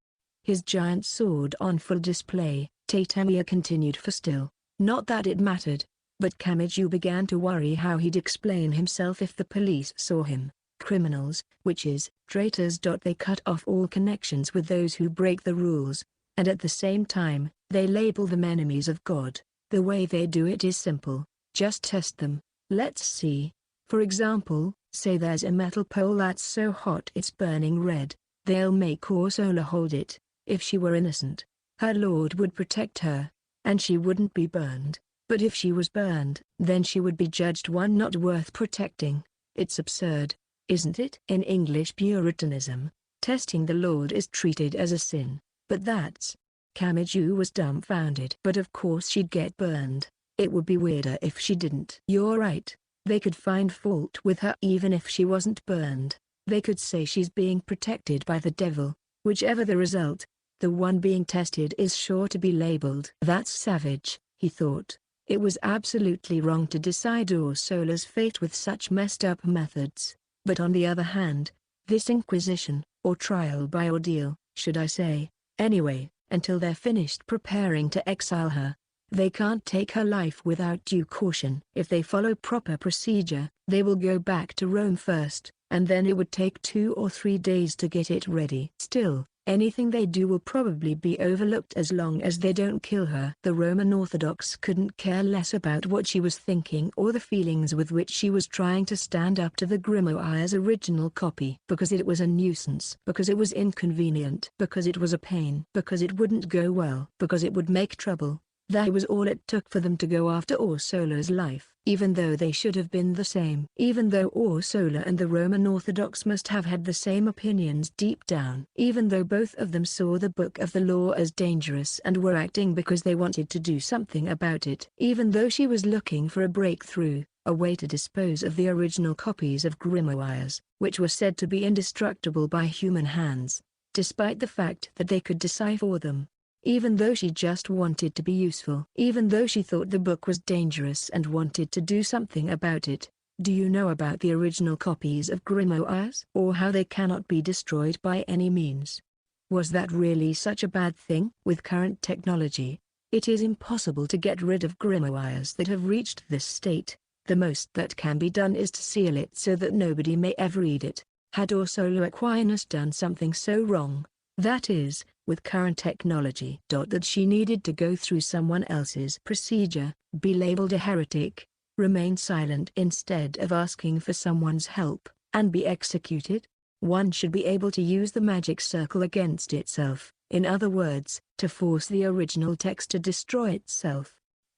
A: His giant sword on full display, Tatemir continued for still. Not that it mattered. But Kamiju began to worry how he'd explain himself if the police saw him. Criminals, witches, traitors. They cut off all connections with those who break the rules, and at the same time, they label them enemies of God. The way they do it is simple: just test them. Let's see. For example, say there's a metal pole that's so hot it's burning red. They'll make Ursula hold it. If she were innocent, her Lord would protect her, and she wouldn't be burned. But if she was burned, then she would be judged one not worth protecting. It's absurd, isn't it? In English Puritanism, testing the Lord is treated as a sin. But that's... Kamiju was dumbfounded. But of course she'd get burned. It would be weirder if she didn't. You're right. They could find fault with her even if she wasn't burned. They could say she's being protected by the devil. Whichever the result, the one being tested is sure to be labeled. That's savage, he thought. It was absolutely wrong to decide Ursula's fate with such messed up methods. But on the other hand, this inquisition, or trial by ordeal, should I say, anyway, until they're finished preparing to exile her. They can't take her life without due caution. If they follow proper procedure, they will go back to Rome first, and then it would take 2 or 3 days to get it ready. Still, anything they do will probably be overlooked as long as they don't kill her. The Roman Orthodox couldn't care less about what she was thinking or the feelings with which she was trying to stand up to the grimoire's original copy. Because it was a nuisance. Because it was inconvenient. Because it was a pain. Because it wouldn't go well. Because it would make trouble. That was all it took for them to go after Ursula's life. Even though they should have been the same. Even though Ursula and the Roman Orthodox must have had the same opinions deep down. Even though both of them saw the book of the law as dangerous and were acting because they wanted to do something about it. Even though she was looking for a breakthrough, a way to dispose of the original copies of grimoires, which were said to be indestructible by human hands, despite the fact that they could decipher them. Even though she just wanted to be useful. Even though she thought the book was dangerous and wanted to do something about it. Do you know about the original copies of grimoires? Or how they cannot be destroyed by any means? Was that really such a bad thing? With current technology, it is impossible to get rid of grimoires that have reached this state. The most that can be done is to seal it so that nobody may ever read it. Had Ursula Aquinas done something so wrong, that is, with current technology, that she needed to go through someone else's procedure, be labeled a heretic, remain silent instead of asking for someone's help, and be executed? One should be able to use the magic circle against itself, in other words, to force the original text to destroy itself.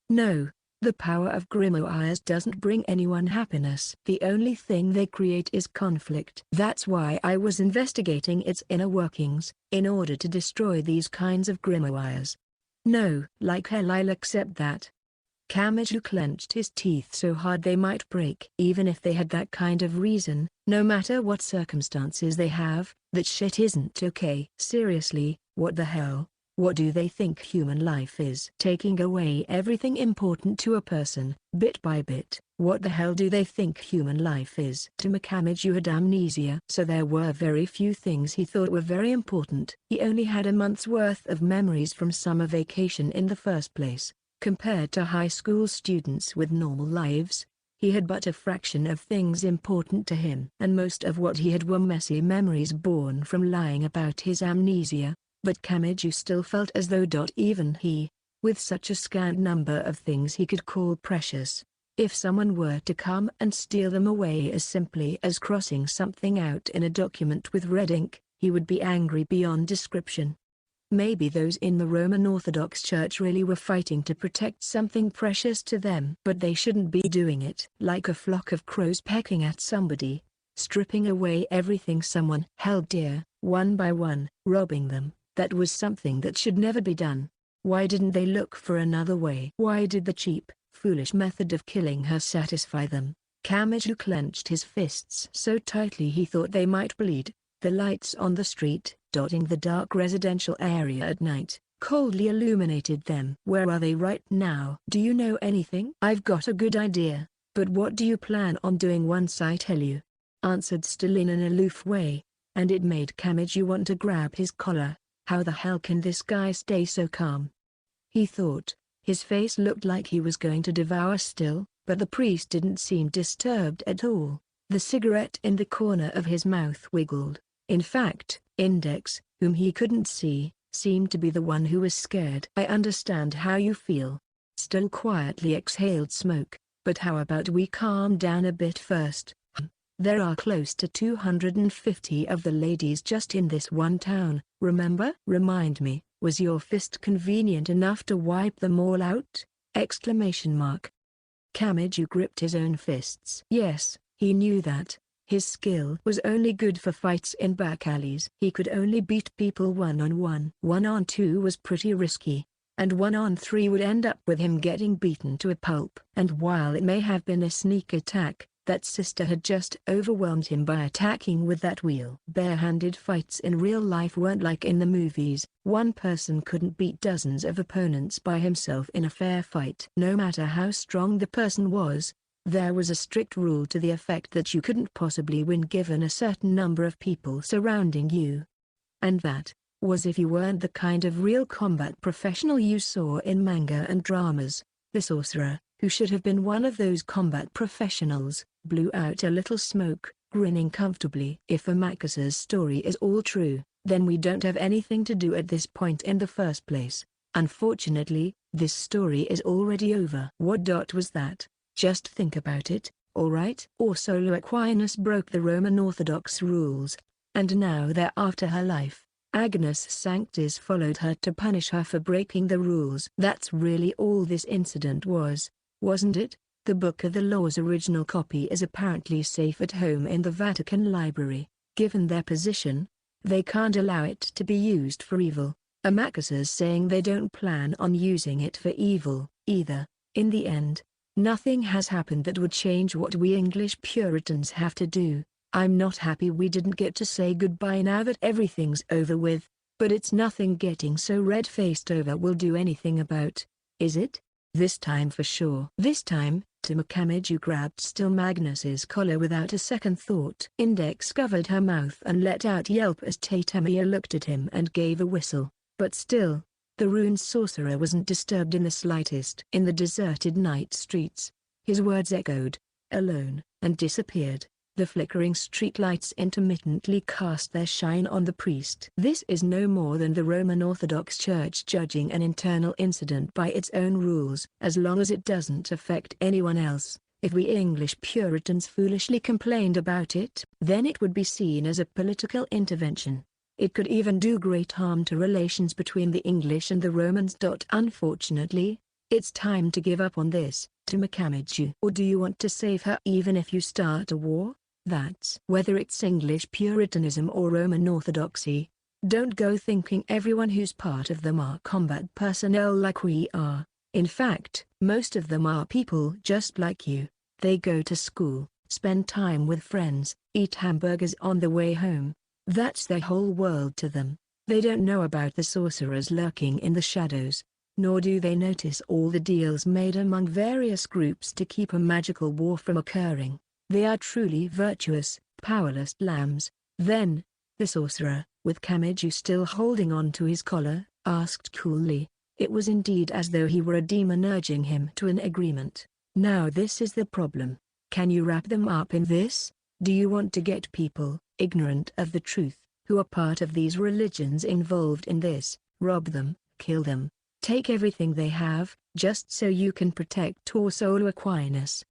A: No. The power of grimoires doesn't bring anyone happiness. The only thing they create is conflict. That's why I was investigating its inner workings, in order to destroy these kinds of grimoires. No, like hell I'll accept that. Kamiju clenched his teeth so hard they might break. Even if they had that kind of reason, no matter what circumstances they have, that shit isn't okay. Seriously, what the hell? What do they think human life is? Taking away everything important to a person, bit by bit. What the hell do they think human life is? Kamiju had amnesia. So there were very few things he thought were very important. He only had a month's worth of memories from summer vacation in the first place. Compared to high school students with normal lives, he had but a fraction of things important to him. And most of what he had were messy memories born from lying about his amnesia. But Kamiju still felt as though even he, with such a scant number of things he could call precious, if someone were to come and steal them away as simply as crossing something out in a document with red ink, he would be angry beyond description. Maybe those in the Roman Orthodox Church really were fighting to protect something precious to them. But they shouldn't be doing it like a flock of crows pecking at somebody, stripping away everything someone held dear, one by one, robbing them. That was something that should never be done. Why didn't they look for another way? Why did the cheap, foolish method of killing her satisfy them? Kamiju clenched his fists so tightly he thought they might bleed. The lights on the street, dotting the dark residential area at night, coldly illuminated them. Where are they right now? Do you know anything? I've got a good idea, but what do you plan on doing once I tell you? Answered still in an aloof way, and it made Kamiju want to grab his collar. How the hell can this guy stay so calm? He thought. His face looked like he was going to devour still, but the priest didn't seem disturbed at all. The cigarette in the corner of his mouth wiggled. In fact, Index, whom he couldn't see, seemed to be the one who was scared. "I understand how you feel." Still quietly exhaled smoke, "but how about we calm down a bit first? There are close to 250 of the ladies just in this one town, remember? Remind me, was your fist convenient enough to wipe them all out? Exclamation mark. Kamiju gripped his own fists. Yes, he knew that. His skill was only good for fights in back alleys. He could only beat people one-on-one. One-on-two was pretty risky, and one-on-three would end up with him getting beaten to a pulp. And while it may have been a sneak attack, that sister had just overwhelmed him by attacking with that wheel. Bare-handed fights in real life weren't like in the movies. One person couldn't beat dozens of opponents by himself in a fair fight. No matter how strong the person was, there was a strict rule to the effect that you couldn't possibly win given a certain number of people surrounding you. And that was if you weren't the kind of real combat professional you saw in manga and dramas. The sorcerer, who should have been one of those combat professionals, blew out a little smoke, grinning comfortably. If Amakusa's story is all true, then we don't have anything to do at this point in the first place. Unfortunately, this story is already over. What was that? Just think about it, alright? Ursula Aquinas broke the Roman Orthodox rules, and now they're after her life. Agnus Sanctis followed her to punish her for breaking the rules. That's really all this incident was, wasn't it? The Book of the Law's original copy is apparently safe at home in the Vatican Library. Given their position, they can't allow it to be used for evil. Amakusa's saying they don't plan on using it for evil, either. In the end, nothing has happened that would change what we English Puritans have to do. I'm not happy we didn't get to say goodbye now that everything's over with, but it's nothing getting so red-faced over will do anything about, is it? This time for sure. This time, Kamiju grabbed still Magnus's collar without a second thought. Index covered her mouth and let out yelp as Tatamiya looked at him and gave a whistle, but still, the rune sorcerer wasn't disturbed in the slightest. In the deserted night streets, his words echoed, alone, and disappeared. The flickering streetlights intermittently cast their shine on the priest. This is no more than the Roman Orthodox Church judging an internal incident by its own rules. As long as it doesn't affect anyone else, if we English Puritans foolishly complained about it, then it would be seen as a political intervention. It could even do great harm to relations between the English and the Romans. Unfortunately, it's time to give up on this, to Kamiju. Or do you want to save her even if you start a war? That's whether it's English Puritanism or Roman Orthodoxy. Don't go thinking everyone who's part of them are combat personnel like we are. In fact, most of them are people just like you. They go to school, spend time with friends, eat hamburgers on the way home. That's their whole world to them. They don't know about the sorcerers lurking in the shadows, nor do they notice all the deals made among various groups to keep a magical war from occurring. They are truly virtuous, powerless lambs. Then, the sorcerer, with Kamiju still holding on to his collar, asked coolly. It was indeed as though he were a demon urging him to an agreement. Now this is the problem. Can you wrap them up in this? Do you want to get people, ignorant of the truth, who are part of these religions involved in this, rob them, kill them, take everything they have, just so you can protect Ursula Aquinas?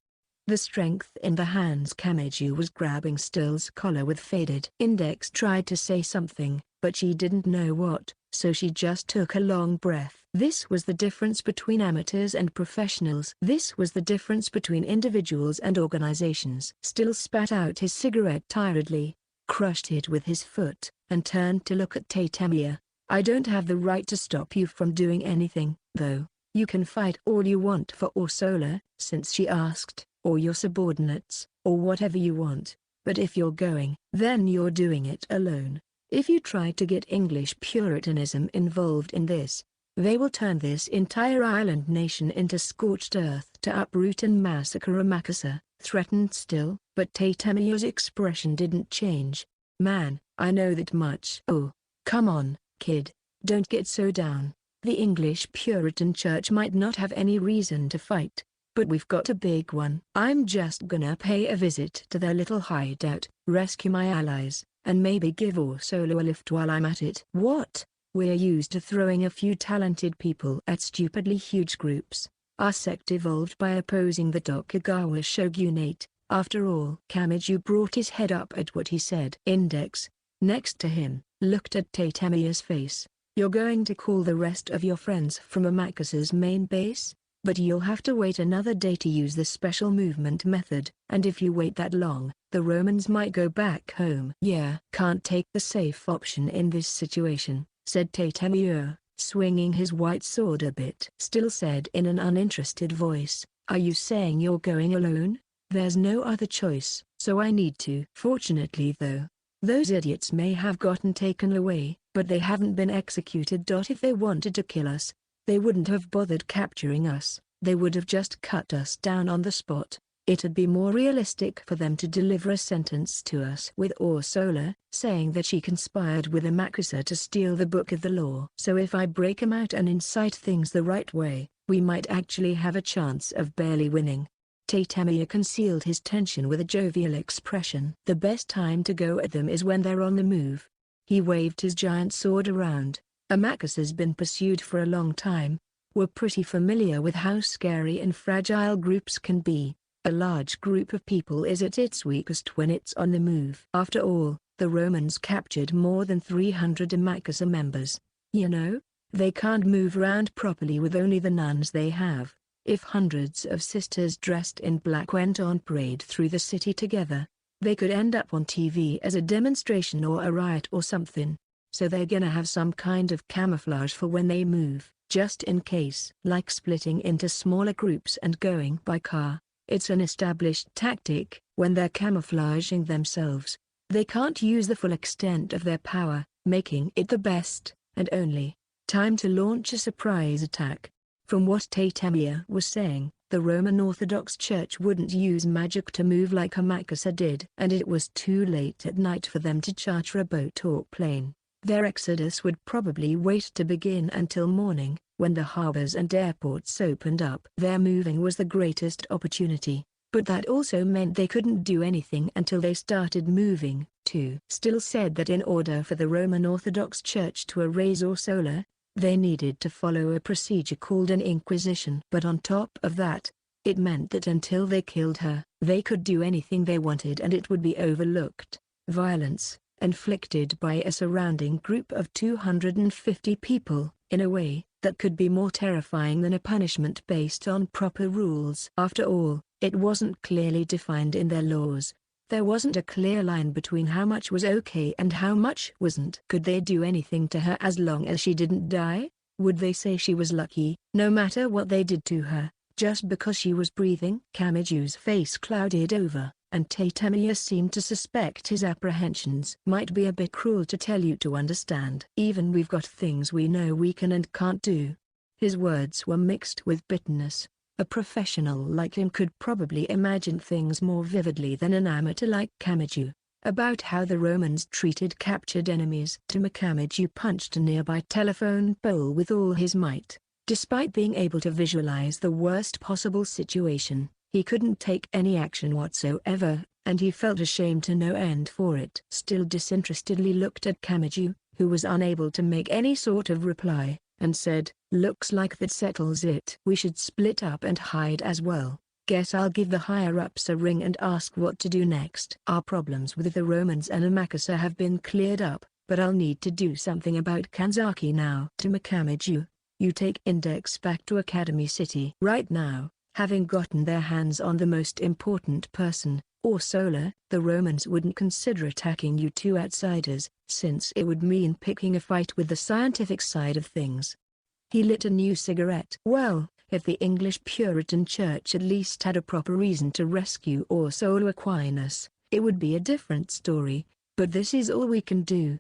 A: The strength in the hands Kamiju was grabbing Still's collar with faded. Index tried to say something, but she didn't know what, so she just took a long breath. This was the difference between amateurs and professionals. This was the difference between individuals and organizations. Still spat out his cigarette tiredly, crushed it with his foot, and turned to look at Tatamiya. I don't have the right to stop you from doing anything, though. You can fight all you want for Ursula, since she asked, or your subordinates, or whatever you want, but if you're going, then you're doing it alone. If you try to get English Puritanism involved in this, they will turn this entire island nation into scorched earth. To uproot and massacre Amakusa, threatened Still, but Tatamiya's expression didn't change. Man, I know that much. Oh, come on, kid, don't get so down. The English Puritan Church might not have any reason to fight, but we've got a big one. I'm just gonna pay a visit to their little hideout, rescue my allies, and maybe give Ursula a lift while I'm at it. What? We're used to throwing a few talented people at stupidly huge groups. Our sect evolved by opposing the Tokugawa shogunate. After all, Kamiju brought his head up at what he said. Index, next to him, looked at Tatemiya's face. You're going to call the rest of your friends from Amakusa's main base? But you'll have to wait another day to use the special movement method, and if you wait that long, the Romans might go back home. Yeah, can't take the safe option in this situation, said Tatemiya, swinging his white sword a bit. Still said in an uninterested voice, are you saying you're going alone? There's no other choice, so I need to. Fortunately though, those idiots may have gotten taken away, but they haven't been executed. If they wanted to kill us, they wouldn't have bothered capturing us, they would have just cut us down on the spot. It'd be more realistic for them to deliver a sentence to us with Ursula, saying that she conspired with Amakusa to steal the Book of the Law. So if I break him out and incite things the right way, we might actually have a chance of barely winning. Tatemiya concealed his tension with a jovial expression. The best time to go at them is when they're on the move. He waved his giant sword around. Amakusa's been pursued for a long time. We're pretty familiar with how scary and fragile groups can be. A large group of people is at its weakest when it's on the move. After all, the Romans captured more than 300 Amakusa members. You know, they can't move around properly with only the nuns they have. If hundreds of sisters dressed in black went on parade through the city together, they could end up on TV as a demonstration or a riot or something. So they're gonna have some kind of camouflage for when they move, just in case. Like splitting into smaller groups and going by car. It's an established tactic. When they're camouflaging themselves, they can't use the full extent of their power, making it the best, and only, time to launch a surprise attack. From what Tatemiya was saying, the Roman Orthodox Church wouldn't use magic to move like Amakusa did. And it was too late at night for them to charter a boat or plane. Their exodus would probably wait to begin until morning, when the harbors and airports opened up. Their moving was the greatest opportunity, but that also meant they couldn't do anything until they started moving, too. Still said that in order for the Roman Orthodox Church to erase Ursula, they needed to follow a procedure called an inquisition. But on top of that, it meant that until they killed her, they could do anything they wanted and it would be overlooked. Violence, inflicted by a surrounding group of 250 people, in a way that could be more terrifying than a punishment based on proper rules. After all, it wasn't clearly defined in their laws. There wasn't a clear line between how much was okay and how much wasn't. Could they do anything to her as long as she didn't die? Would they say she was lucky, no matter what they did to her, just because she was breathing? Kamiju's face clouded over, and Tatemiya seemed to suspect his apprehensions might be a bit cruel to tell you to understand. Even we've got things we know we can and can't do. His words were mixed with bitterness. A professional like him could probably imagine things more vividly than an amateur like Kamiju. About how the Romans treated captured enemies. Kamiju punched a nearby telephone pole with all his might. Despite being able to visualize the worst possible situation, he couldn't take any action whatsoever, and he felt ashamed to no end for it. Still disinterestedly looked at Kamiju, who was unable to make any sort of reply, and said, "Looks like that settles it. We should split up and hide as well. Guess I'll give the higher-ups a ring and ask what to do next. Our problems with the Romans and Amakusa have been cleared up, but I'll need to do something about Kanzaki now." To Kamiju, you take Index back to Academy City right now. Having gotten their hands on the most important person, Ursula, the Romans wouldn't consider attacking you two outsiders, since it would mean picking a fight with the scientific side of things. He lit a new cigarette. Well, if the English Puritan Church at least had a proper reason to rescue Ursula Aquinas, it would be a different story, but this is all we can do.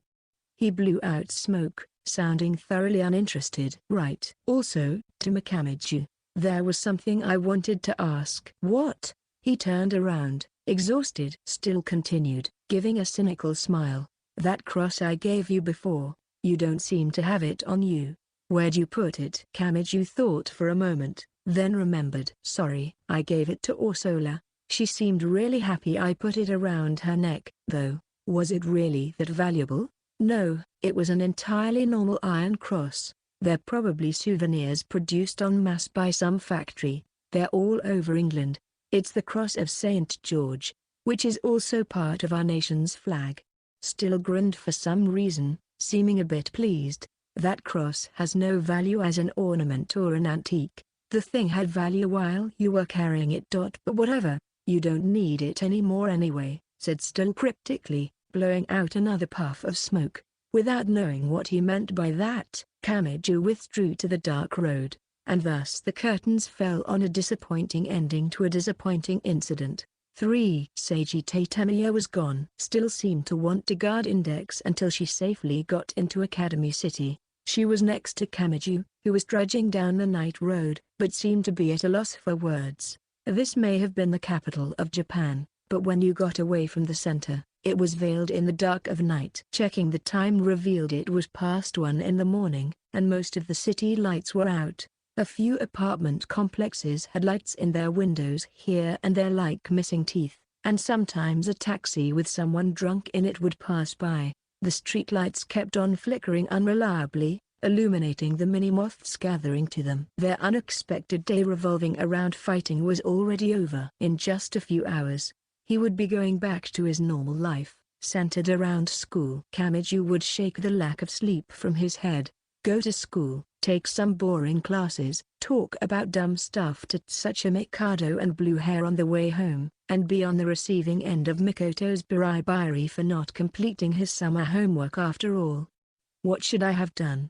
A: He blew out smoke, sounding thoroughly uninterested. Right. Also, to Kamiju, there was something I wanted to ask. What? He turned around, exhausted. Still continued, giving a cynical smile. That cross I gave you before, you don't seem to have it on you. Where'd you put it? Kamiju thought for a moment, then remembered. Sorry, I gave it to Ursula. She seemed really happy I put it around her neck. Though, was it really that valuable? No, it was an entirely normal iron cross. They're probably souvenirs produced en masse by some factory. They're all over England. It's the cross of St. George, which is also part of our nation's flag. Still grinned for some reason, seeming a bit pleased. That cross has no value as an ornament or an antique. The thing had value while you were carrying it. But whatever, you don't need it anymore anyway, said Still cryptically, blowing out another puff of smoke. Without knowing what he meant by that, Kamiju withdrew to the dark road, and thus the curtains fell on a disappointing ending to a disappointing incident. 3. Sagita Temiya was gone. Still seemed to want to guard Index until she safely got into Academy City. She was next to Kamiju, who was trudging down the night road, but seemed to be at a loss for words. This may have been the capital of Japan, but when you got away from the center, it was veiled in the dark of night. Checking the time revealed it was past 1 in the morning, and most of the city lights were out. A few apartment complexes had lights in their windows here and there like missing teeth, and sometimes a taxi with someone drunk in it would pass by. The streetlights kept on flickering unreliably, illuminating the mini-moths gathering to them. Their unexpected day revolving around fighting was already over. In just a few hours, he would be going back to his normal life, centered around school. Kamiju would shake the lack of sleep from his head, go to school, take some boring classes, talk about dumb stuff to such a Mikado and Blue Hair on the way home, and be on the receiving end of Mikoto's biri for not completing his summer homework after all. What should I have done?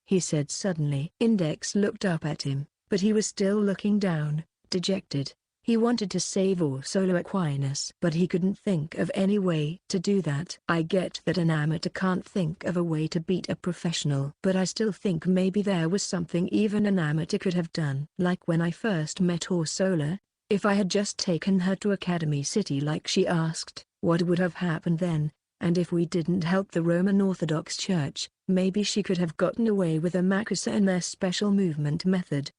A: He said suddenly. Index looked up at him, but he was still looking down, dejected. He wanted to save Ursula Aquinas, but he couldn't think of any way to do that. I get that an amateur can't think of a way to beat a professional, but I still think maybe there was something even an amateur could have done. Like when I first met Ursula, if I had just taken her to Academy City like she asked, what would have happened then? And if we didn't help the Roman Orthodox Church, maybe she could have gotten away with a Makusa and their special movement method.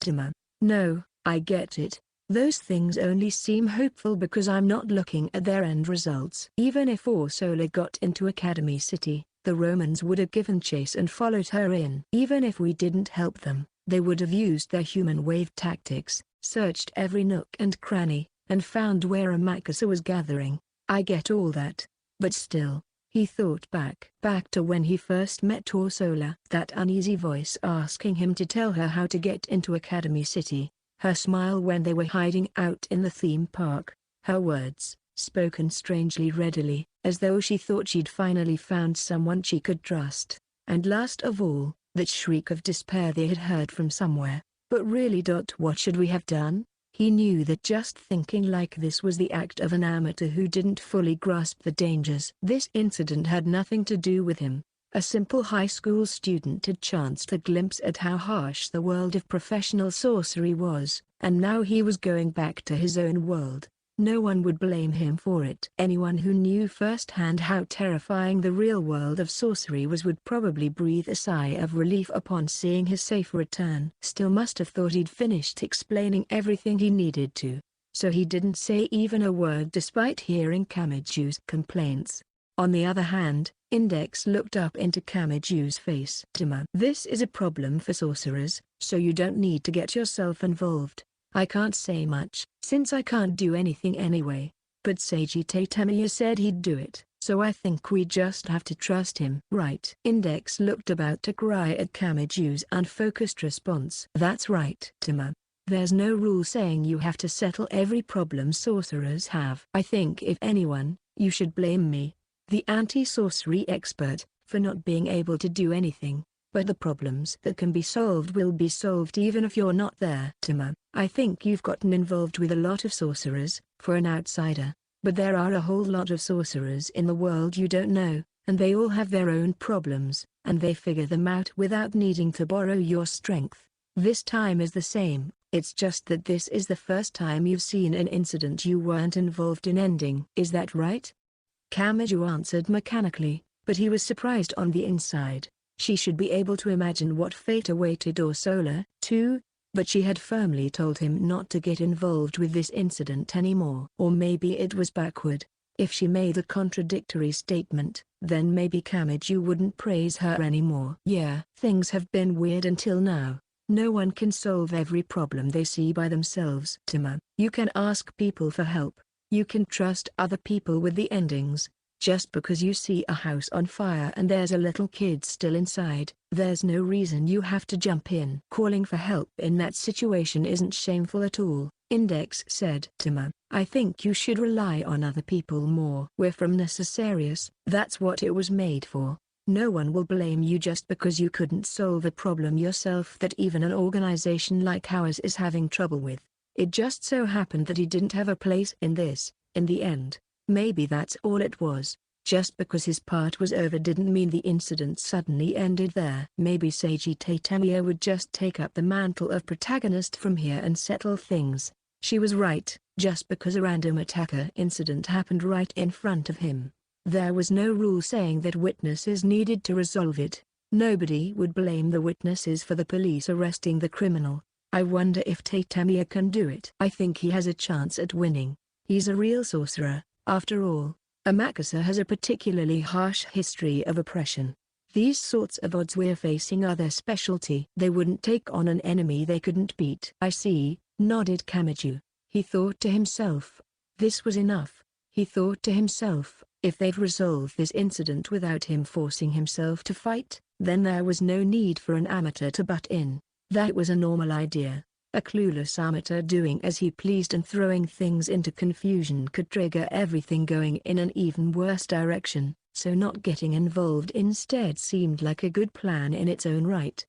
A: No, I get it. Those things only seem hopeful because I'm not looking at their end results. Even if Ursula got into Academy City, the Romans would have given chase and followed her in. Even if we didn't help them, they would have used their human wave tactics, searched every nook and cranny, and found where a Makusa was gathering. I get all that. But still, he thought back to when he first met Ursula. That uneasy voice asking him to tell her how to get into Academy City. Her smile when they were hiding out in the theme park, her words, spoken strangely readily, as though she thought she'd finally found someone she could trust. And last of all, that shriek of despair they had heard from somewhere. But really, what should we have done? He knew that just thinking like this was the act of an amateur who didn't fully grasp the dangers. This incident had nothing to do with him. A simple high school student had chanced a glimpse at how harsh the world of professional sorcery was, and now he was going back to his own world. No one would blame him for it. Anyone who knew firsthand how terrifying the real world of sorcery was would probably breathe a sigh of relief upon seeing his safe return. Still must have thought he'd finished explaining everything he needed to, so he didn't say even a word despite hearing Kamiju's complaints. On the other hand, Index looked up into Kamiju's face. This is a problem for sorcerers, so you don't need to get yourself involved. I can't say much, since I can't do anything anyway. But Sagita Temiya said he'd do it, so I think we just have to trust him. Right. Index looked about to cry at Kamiju's unfocused response. That's right, There's no rule saying you have to settle every problem sorcerers have. I think if anyone, you should blame me, the anti-sorcery expert, for not being able to do anything. But the problems that can be solved will be solved even if you're not there. I think you've gotten involved with a lot of sorcerers, for an outsider, but there are a whole lot of sorcerers in the world you don't know, and they all have their own problems, and they figure them out without needing to borrow your strength. This time is the same, it's just that this is the first time you've seen an incident you weren't involved in ending. Is that right? Kamiju answered mechanically, but he was surprised on the inside. She should be able to imagine what fate awaited Orsola, too, but she had firmly told him not to get involved with this incident anymore. Or maybe it was backward. If she made a contradictory statement, then maybe Kamiju wouldn't praise her anymore. Yeah, things have been weird until now. No one can solve every problem they see by themselves. Tama, you can ask people for help. You can trust other people with the endings. Just because you see a house on fire and there's a little kid still inside, there's no reason you have to jump in. Calling for help in that situation isn't shameful at all, Index said. Tama, I think you should rely on other people more. We're from Necessarius, that's what it was made for. No one will blame you just because you couldn't solve a problem yourself that even an organization like ours is having trouble with. It just so happened that he didn't have a place in this, in the end. Maybe that's all it was. Just because his part was over didn't mean the incident suddenly ended there. Maybe Seiji Tatamiya would just take up the mantle of protagonist from here and settle things. She was right, just because a random attacker incident happened right in front of him. There was no rule saying that witnesses needed to resolve it. Nobody would blame the witnesses for the police arresting the criminal. I wonder if Tatamiya can do it. I think he has a chance at winning. He's a real sorcerer. After all, Amakasa has a particularly harsh history of oppression. These sorts of odds we're facing are their specialty. They wouldn't take on an enemy they couldn't beat. I see, nodded Kamiju. He thought to himself. This was enough. He thought to himself, if they'd resolved this incident without him forcing himself to fight, then there was no need for an amateur to butt in. That was a normal idea. A clueless amateur doing as he pleased and throwing things into confusion could trigger everything going in an even worse direction, so not getting involved instead seemed like a good plan in its own right.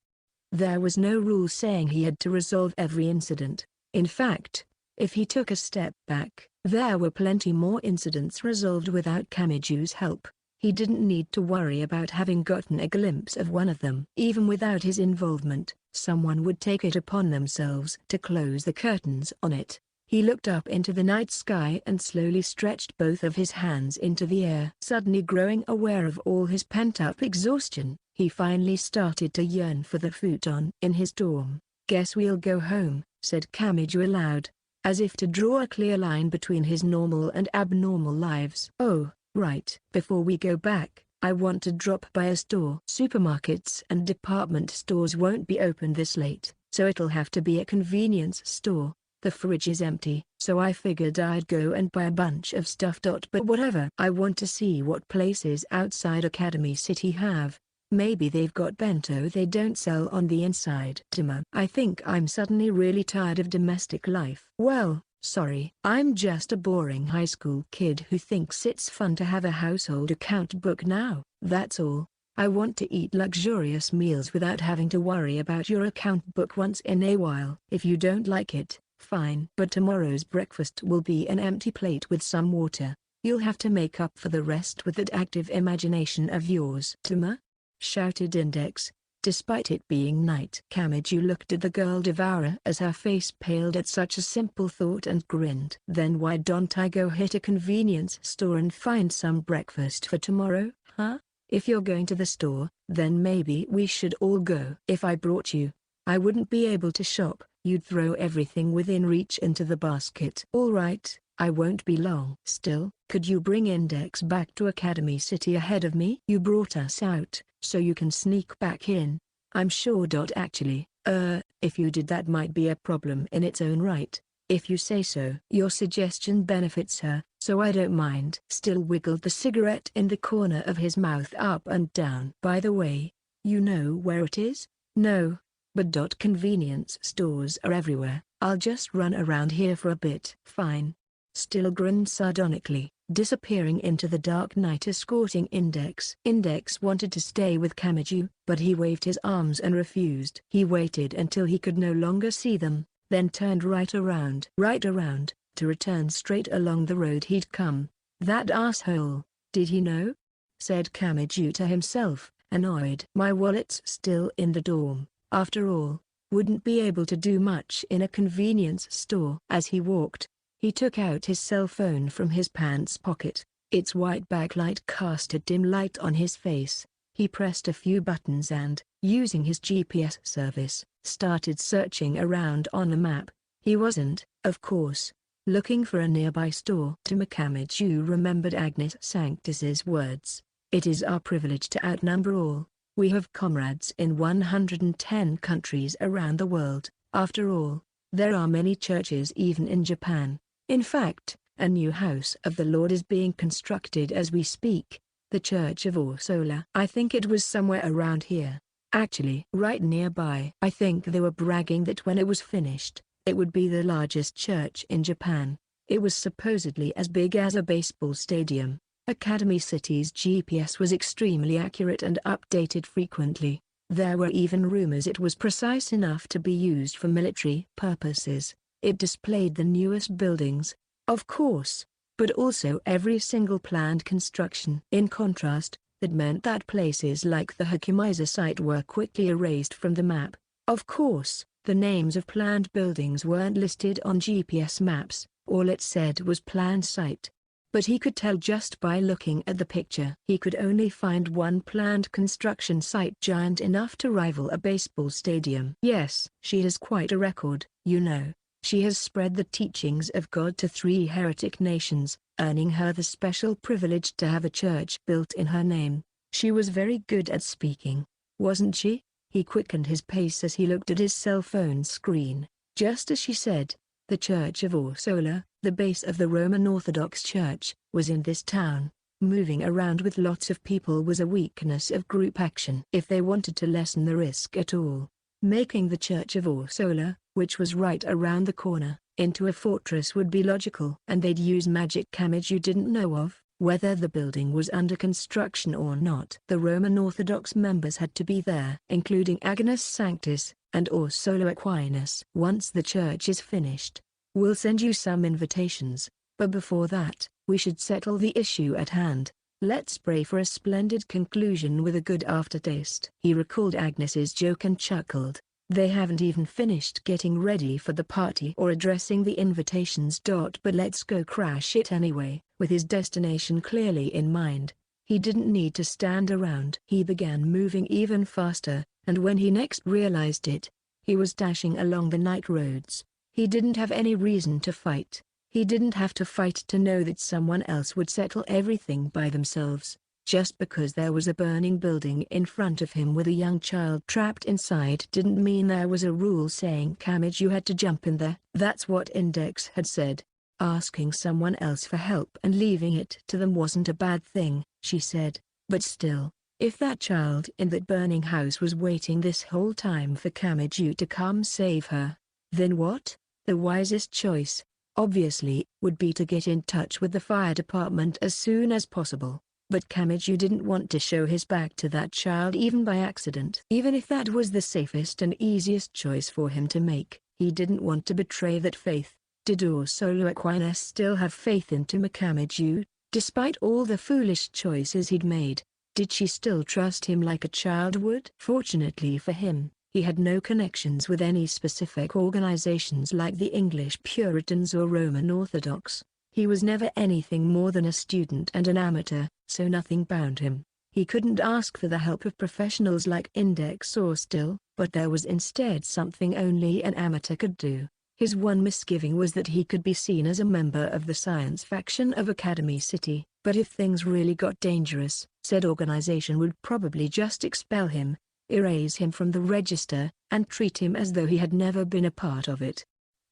A: There was no rule saying he had to resolve every incident. In fact, if he took a step back, there were plenty more incidents resolved without Kamiju's help. He didn't need to worry about having gotten a glimpse of one of them. Even without his involvement, someone would take it upon themselves to close the curtains on it. He looked up into the night sky and slowly stretched both of his hands into the air. Suddenly growing aware of all his pent-up exhaustion, he finally started to yearn for the futon in his dorm. Guess we'll go home, said Kamiju aloud, as if to draw a clear line between his normal and abnormal lives. Oh, right. Before we go back, I want to drop by a store. Supermarkets and department stores won't be open this late, so it'll have to be a convenience store. The fridge is empty, so I figured I'd go and buy a bunch of stuff. But whatever. I want to see what places outside Academy City have. Maybe they've got bento they don't sell on the inside. Tama, I think I'm suddenly really tired of domestic life. Well, sorry. I'm just a boring high school kid who thinks it's fun to have a household account book now, that's all. I want to eat luxurious meals without having to worry about your account book once in a while. If you don't like it, fine. But tomorrow's breakfast will be an empty plate with some water. You'll have to make up for the rest with that active imagination of yours. Tama? Shouted Index. Despite it being night. Kamiju looked at the girl devourer as her face paled at such a simple thought and grinned. Then why don't I go hit a convenience store and find some breakfast for tomorrow, huh? If you're going to the store, then maybe we should all go. If I brought you, I wouldn't be able to shop. You'd throw everything within reach into the basket. All right, I won't be long. Still, could you bring Index back to Academy City ahead of me? You brought us out, so you can sneak back in. I'm sure. Actually, if you did that might be a problem in its own right. If you say so. Your suggestion benefits her, so I don't mind. Still wiggled the cigarette in the corner of his mouth up and down. By the way, you know where it is? No. But convenience stores are everywhere. I'll just run around here for a bit. Fine. Still grinned sardonically, disappearing into the dark night escorting Index. Index wanted to stay with Kamiju, but he waved his arms and refused. He waited until he could no longer see them, then turned right around, to return straight along the road he'd come. That asshole, did he know? Said Kamiju to himself, annoyed. My wallet's still in the dorm. After all, wouldn't be able to do much in a convenience store. As he walked, he took out his cell phone from his pants pocket. Its white backlight cast a dim light on his face. He pressed a few buttons and, using his GPS service, started searching around on the map. He wasn't, of course, looking for a nearby store. Tamakamichu remembered Agnes Sanctus's words. "It is our privilege to outnumber all. We have comrades in 110 countries around the world. After all, there are many churches even in Japan. In fact, a new house of the Lord is being constructed as we speak, the Church of Orsola. I think it was somewhere around here. Actually, right nearby." I think they were bragging that when it was finished, it would be the largest church in Japan. It was supposedly as big as a baseball stadium. Academy City's GPS was extremely accurate and updated frequently. There were even rumors it was precise enough to be used for military purposes. It displayed the newest buildings, of course, but also every single planned construction. In contrast, that meant that places like the Hakumiza site were quickly erased from the map. Of course, the names of planned buildings weren't listed on GPS maps, all it said was planned site. But he could tell just by looking at the picture. He could only find one planned construction site giant enough to rival a baseball stadium. Yes, she has quite a record, you know. She has spread the teachings of God to 3 heretic nations, earning her the special privilege to have a church built in her name. She was very good at speaking, wasn't she? He quickened his pace as he looked at his cell phone screen. Just as she said, the Church of Orsola, the base of the Roman Orthodox Church, was in this town. Moving around with lots of people was a weakness of group action. If they wanted to lessen the risk at all, making the Church of Orsola, which was right around the corner, into a fortress would be logical. And they'd use magic Kamiju didn't know of, whether the building was under construction or not. The Roman Orthodox members had to be there, including Agnes Sanctus and Orsola Aquinas. Once the church is finished, we'll send you some invitations, but before that, we should settle the issue at hand. Let's pray for a splendid conclusion with a good aftertaste. He recalled Agnes's joke and chuckled. They haven't even finished getting ready for the party or addressing the invitations. But let's go crash it anyway. With his destination clearly in mind, he didn't need to stand around. He began moving even faster, and when he next realized it, he was dashing along the night roads. He didn't have any reason to fight. He didn't have to fight to know that someone else would settle everything by themselves. Just because there was a burning building in front of him with a young child trapped inside didn't mean there was a rule saying Kamiju had to jump in there. That's what Index had said. Asking someone else for help and leaving it to them wasn't a bad thing, she said. But still, if that child in that burning house was waiting this whole time for Kamiju to come save her, then what? The wisest choice, obviously, would be to get in touch with the fire department as soon as possible. But Kamiju didn't want to show his back to that child even by accident. Even if that was the safest and easiest choice for him to make, he didn't want to betray that faith. Did Orsola Aquinas still have faith in Kamiju, despite all the foolish choices he'd made? Did she still trust him like a child would? Fortunately for him, he had no connections with any specific organizations like the English Puritans or Roman Orthodox. He was never anything more than a student and an amateur, so nothing bound him. He couldn't ask for the help of professionals like Index or Still, but there was instead something only an amateur could do. His one misgiving was that he could be seen as a member of the science faction of Academy City, but if things really got dangerous, said organization would probably just expel him, erase him from the register, and treat him as though he had never been a part of it.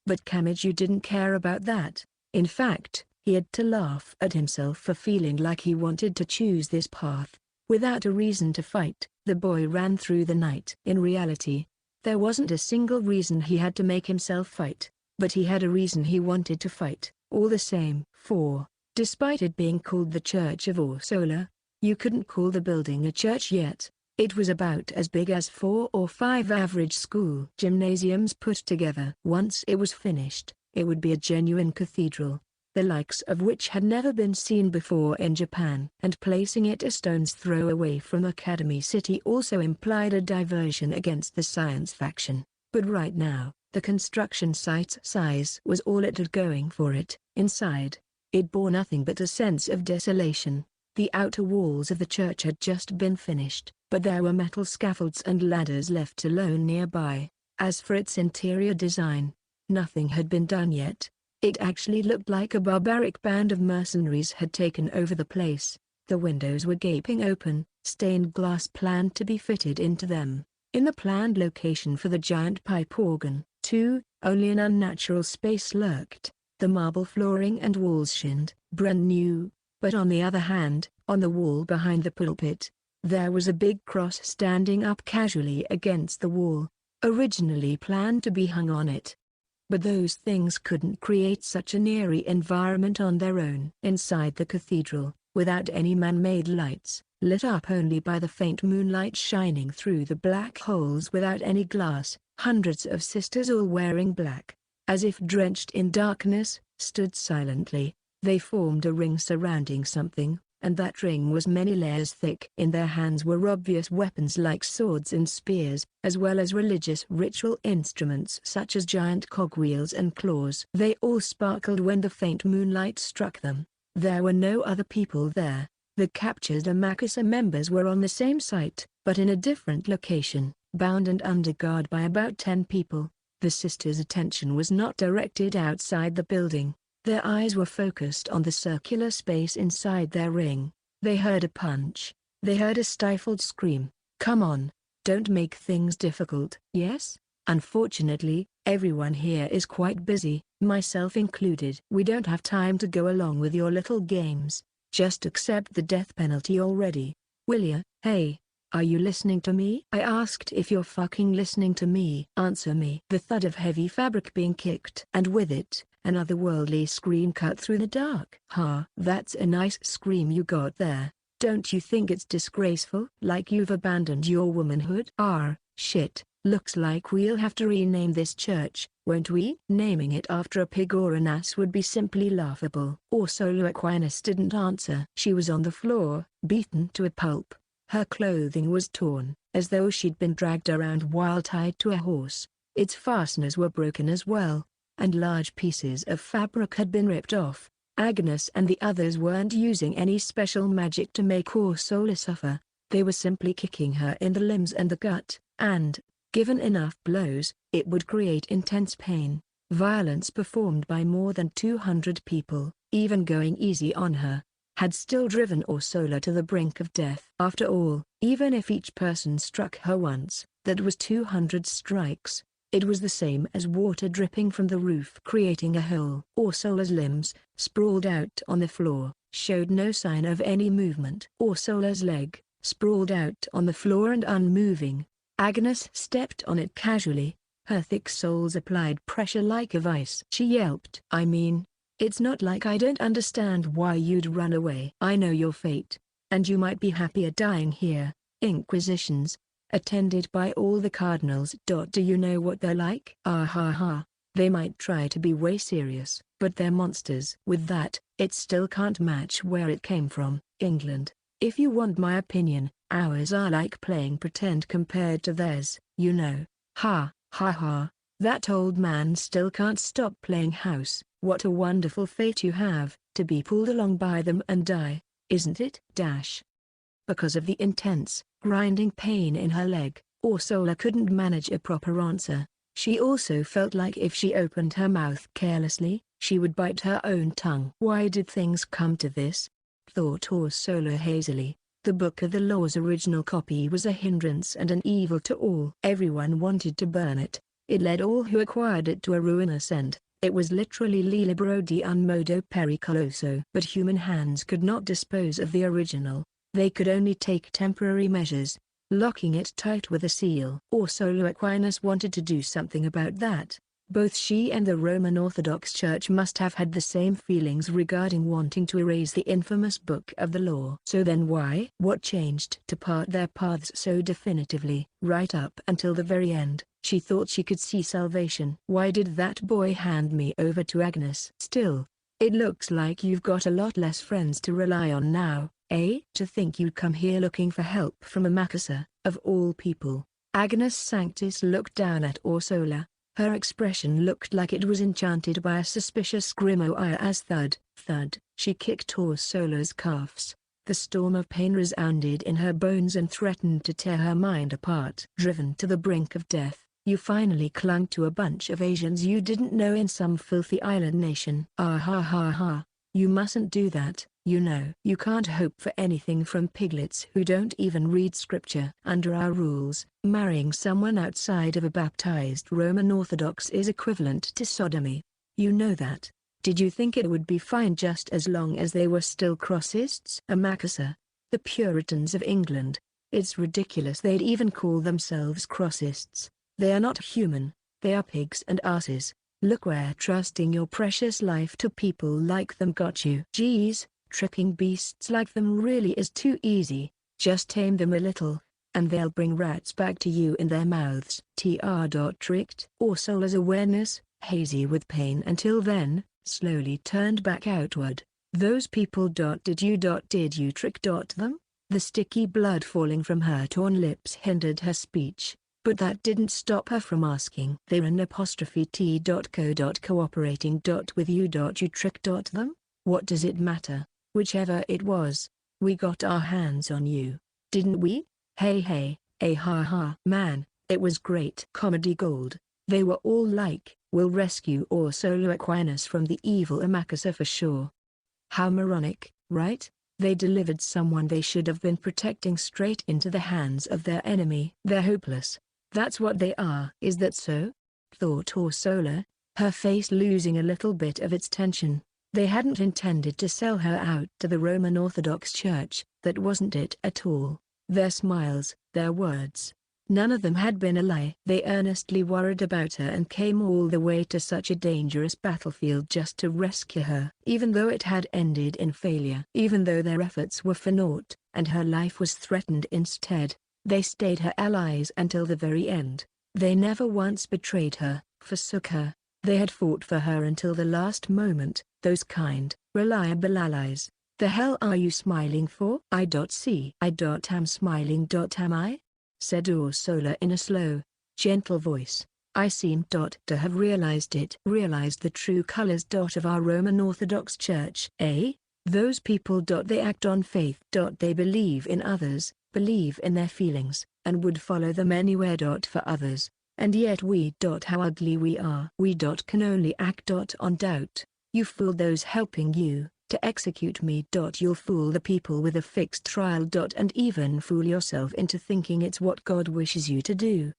A: But Kamiju didn't care about that. In fact, he had to laugh at himself for feeling like he wanted to choose this path. Without a reason to fight, the boy ran through the night. In reality, there wasn't a single reason he had to make himself fight, but he had a reason he wanted to fight, all the same. For, despite it being called the Church of Orsola, you couldn't call the building a church yet. It was about as big as 4 or 5 average school gymnasiums put together. Once it was finished, it would be a genuine cathedral, the likes of which had never been seen before in Japan. And placing it a stone's throw away from Academy City also implied a diversion against the science faction. But right now, the construction site's size was all it had going for it. Inside, it bore nothing but a sense of desolation. The outer walls of the church had just been finished, but there were metal scaffolds and ladders left alone nearby. As for its interior design, nothing had been done yet. It actually looked like a barbaric band of mercenaries had taken over the place. The windows were gaping open, stained glass planned to be fitted into them. In the planned location for the giant pipe organ, too, only an unnatural space lurked. The marble flooring and walls shined, brand new, but on the other hand, on the wall behind the pulpit, there was a big cross standing up casually against the wall, originally planned to be hung on it. But those things couldn't create such an eerie environment on their own. Inside the cathedral, without any man-made lights, lit up only by the faint moonlight shining through the black holes without any glass, hundreds of sisters all wearing black, as if drenched in darkness, stood silently. They formed a ring surrounding something, and that ring was many layers thick. In their hands were obvious weapons like swords and spears, as well as religious ritual instruments such as giant cogwheels and claws. They all sparkled when the faint moonlight struck them. There were no other people there. The captured Amakusa members were on the same site, but in a different location, bound and under guard by about 10 people. The sisters' attention was not directed outside the building. Their eyes were focused on the circular space inside their ring. They heard a punch. They heard a stifled scream. "Come on, don't make things difficult." "Yes? Unfortunately, everyone here is quite busy, myself included. We don't have time to go along with your little games. Just accept the death penalty already. Will ya?" "Hey, are you listening to me?" I asked. "If you're fucking listening to me, answer me." The thud of heavy fabric being kicked, and with it, an otherworldly scream cut through the dark. "Ha, that's a nice scream you got there. Don't you think it's disgraceful? Like you've abandoned your womanhood?" Shit, looks like we'll have to rename this church, won't we?" Naming it after a pig or an ass would be simply laughable. Ursula Aquinas didn't answer. She was on the floor, beaten to a pulp. Her clothing was torn, as though she'd been dragged around while tied to a horse. Its fasteners were broken as well, and large pieces of fabric had been ripped off. Agnes and the others weren't using any special magic to make Ursula suffer. They were simply kicking her in the limbs and the gut, and, given enough blows, it would create intense pain. Violence performed by more than 200 people, even going easy on her, had still driven Ursula to the brink of death. After all, even if each person struck her once, that was 200 strikes. It was the same as water dripping from the roof creating a hole. Ursula's limbs, sprawled out on the floor, showed no sign of any movement. Ursula's leg, sprawled out on the floor and unmoving. Agnes stepped on it casually, her thick soles applied pressure like a vice. She yelped. "I mean, it's not like I don't understand why you'd run away. I know your fate, and you might be happier dying here. Inquisitions, attended by all the cardinals. Do you know what they're like? Ah ha ha. They might try to be way serious, but they're monsters." With that, it still can't match where it came from. England. If you want my opinion, ours are like playing pretend compared to theirs, you know. Ha, ha ha. That old man still can't stop playing house. What a wonderful fate you have, to be pulled along by them and die, isn't it? Because of the intense, grinding pain in her leg, Ursula couldn't manage a proper answer. She also felt like if she opened her mouth carelessly, she would bite her own tongue. Why did things come to this? Thought Ursula hazily. The Book of the Law's original copy was a hindrance and an evil to all. Everyone wanted to burn it. It led all who acquired it to a ruinous end. It was literally il libro di un modo pericoloso. But human hands could not dispose of the original. They could only take temporary measures, locking it tight with a seal. Ursula Aquinas wanted to do something about that. Both she and the Roman Orthodox Church must have had the same feelings regarding wanting to erase the infamous Book of the Law. So then why? What changed to part their paths so definitively? Right up until the very end, she thought she could see salvation. Why did that boy hand me over to Agnes? Still, it looks like you've got a lot less friends to rely on now, eh? To think you'd come here looking for help from a Macassar, of all people. Agnes Sanctis looked down at Ursula. Her expression looked like it was enchanted by a suspicious grimoire as thud, thud. She kicked Ursula's calves. The storm of pain resounded in her bones and threatened to tear her mind apart. Driven to the brink of death, you finally clung to a bunch of Asians you didn't know in some filthy island nation. Ah ha ha ha. You mustn't do that, you know. You can't hope for anything from piglets who don't even read scripture. Under our rules, marrying someone outside of a baptized Roman Orthodox is equivalent to sodomy. You know that. Did you think it would be fine just as long as they were still crossists? A Macassar. The Puritans of England. It's ridiculous they'd even call themselves crossists. They are not human, they are pigs and asses. Look where trusting your precious life to people like them got you. Geez, tricking beasts like them really is too easy. Just tame them a little, and they'll bring rats back to you in their mouths. Tricked. Ursula's awareness, hazy with pain until then, slowly turned back outward. Those people. Did you trick them? The sticky blood falling from her torn lips hindered her speech. But that didn't stop her from asking. They're an apostrophe T.co.cooperating. With you. You trick them? What does it matter? Whichever it was, we got our hands on you, didn't we? Hey, ha ha. Man, it was great comedy gold. They were all like, we'll rescue Ursula Aquinas from the evil Macassar for sure. How moronic, right? They delivered someone they should have been protecting straight into the hands of their enemy. They're hopeless. That's what they are. Is that so? Thought Ursula, her face losing a little bit of its tension. They hadn't intended to sell her out to the Roman Orthodox Church, that wasn't it at all. Their smiles, their words. None of them had been a lie. They earnestly worried about her and came all the way to such a dangerous battlefield just to rescue her. Even though it had ended in failure. Even though their efforts were for naught, and her life was threatened instead. They stayed her allies until the very end. They never once betrayed her, forsook her. They had fought for her until the last moment, those kind, reliable allies. The hell are you smiling for? Am smiling. Am I? Said Ursula in a slow, gentle voice. I seem to have realized it. Realized the true colors of our Roman Orthodox Church. Those people. They act on faith. They believe in others, believe in their feelings, and would follow them anywhere. For others. And yet we. How ugly we are. We. Can only act on doubt. You fool those helping you to execute me. You'll fool the people with a fixed trial. And even fool yourself into thinking it's what God wishes you to do.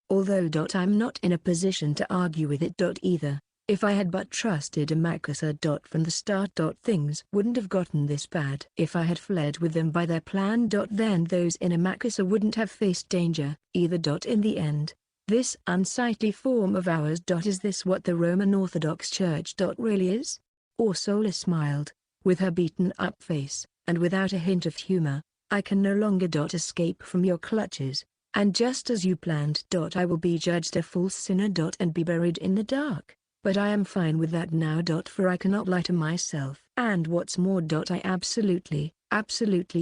A: Although. I'm not in a position to argue with it. Either. If I had but trusted a Macassar. From the start. Things wouldn't have gotten this bad. If I had fled with them by their plan. Then those in a Macassar wouldn't have faced danger, either. In the end. This unsightly form of ours. Is this what the Roman Orthodox Church. Really is? Ursula smiled, with her beaten-up face, and without a hint of humor. I can no longer. Escape from your clutches, and just as you planned. I will be judged a false sinner. And be buried in the dark. But I am fine with that now. For I cannot lie to myself. And what's more. I absolutely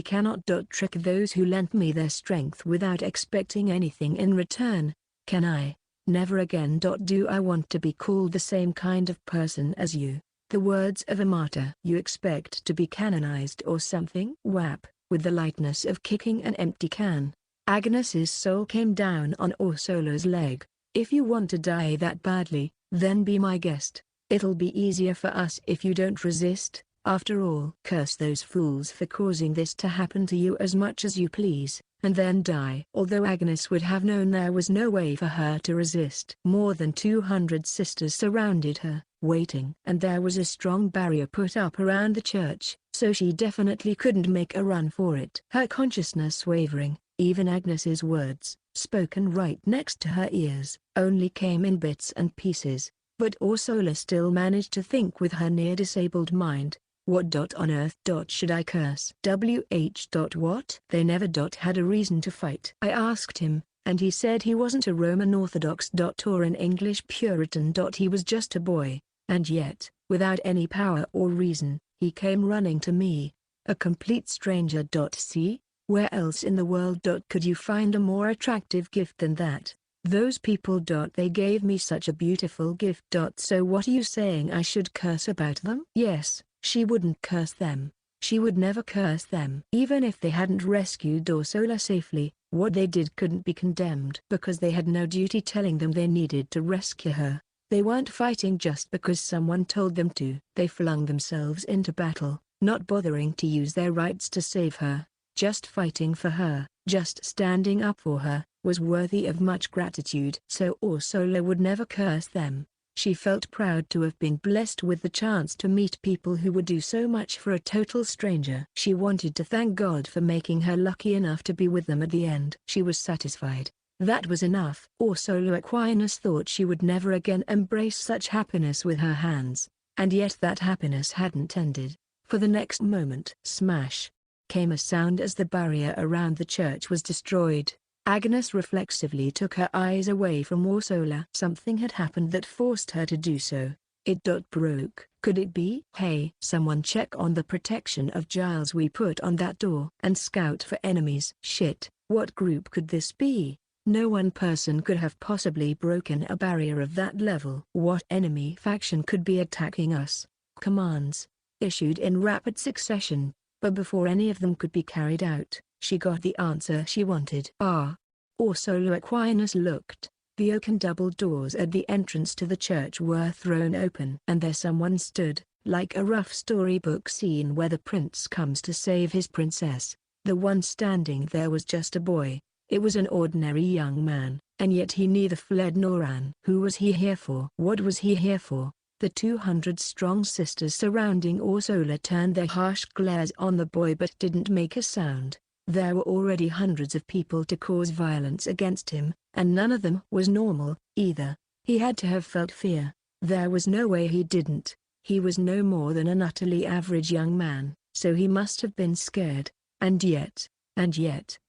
A: cannot. Trick those who lent me their strength without expecting anything in return. Can I? Never again. Do I want to be called the same kind of person as you? The words of a martyr. You expect to be canonized or something? Whap, with the lightness of kicking an empty can. Agnes's soul came down on Ursula's leg. If you want to die that badly, then be my guest. It'll be easier for us if you don't resist. After all, curse those fools for causing this to happen to you as much as you please, and then die. Although Agnes would have known there was no way for her to resist. More than 200 sisters surrounded her, waiting. And there was a strong barrier put up around the church, so she definitely couldn't make a run for it. Her consciousness wavering, even Agnes's words, spoken right next to her ears, only came in bits and pieces. But Ursula still managed to think with her near-disabled mind. What. On earth. Should I curse? What? They never. Had a reason to fight. I asked him, and he said he wasn't a Roman Orthodox. Or an English Puritan. He was just a boy, and yet, without any power or reason, he came running to me. A complete stranger. See? Where else in the world. Could you find a more attractive gift than that? Those people. They gave me such a beautiful gift. So what are you saying? I should curse about them? Yes. She wouldn't curse them. She would never curse them. Even if they hadn't rescued Ursula safely, what they did couldn't be condemned because they had no duty telling them they needed to rescue her. They weren't fighting just because someone told them to. They flung themselves into battle, not bothering to use their rights to save her. Just fighting for her, just standing up for her, was worthy of much gratitude. So Ursula would never curse them. She felt proud to have been blessed with the chance to meet people who would do so much for a total stranger. She wanted to thank God for making her lucky enough to be with them at the end. She was satisfied. That was enough. Ursula Aquinas thought she would never again embrace such happiness with her hands. And yet that happiness hadn't ended. For the next moment, smash, came a sound as the barrier around the church was destroyed. Agnes reflexively took her eyes away from Ursula. Something had happened that forced her to do so. It broke. Could it be? Hey, someone check on the protection of Giles we put on that door and scout for enemies. Shit, what group could this be? No one person could have possibly broken a barrier of that level. What enemy faction could be attacking us? Commands, issued in rapid succession, but before any of them could be carried out, she got the answer she wanted. Ursula Aquinas looked. The oaken double doors at the entrance to the church were thrown open. And there someone stood, like a rough storybook scene where the prince comes to save his princess. The one standing there was just a boy. It was an ordinary young man, and yet he neither fled nor ran. Who was he here for? What was he here for? The 200-strong sisters surrounding Ursula turned their harsh glares on the boy but didn't make a sound. There were already hundreds of people to cause violence against him, and none of them was normal, either. He had to have felt fear. There was no way he didn't. He was no more than an utterly average young man, so he must have been scared. And yet,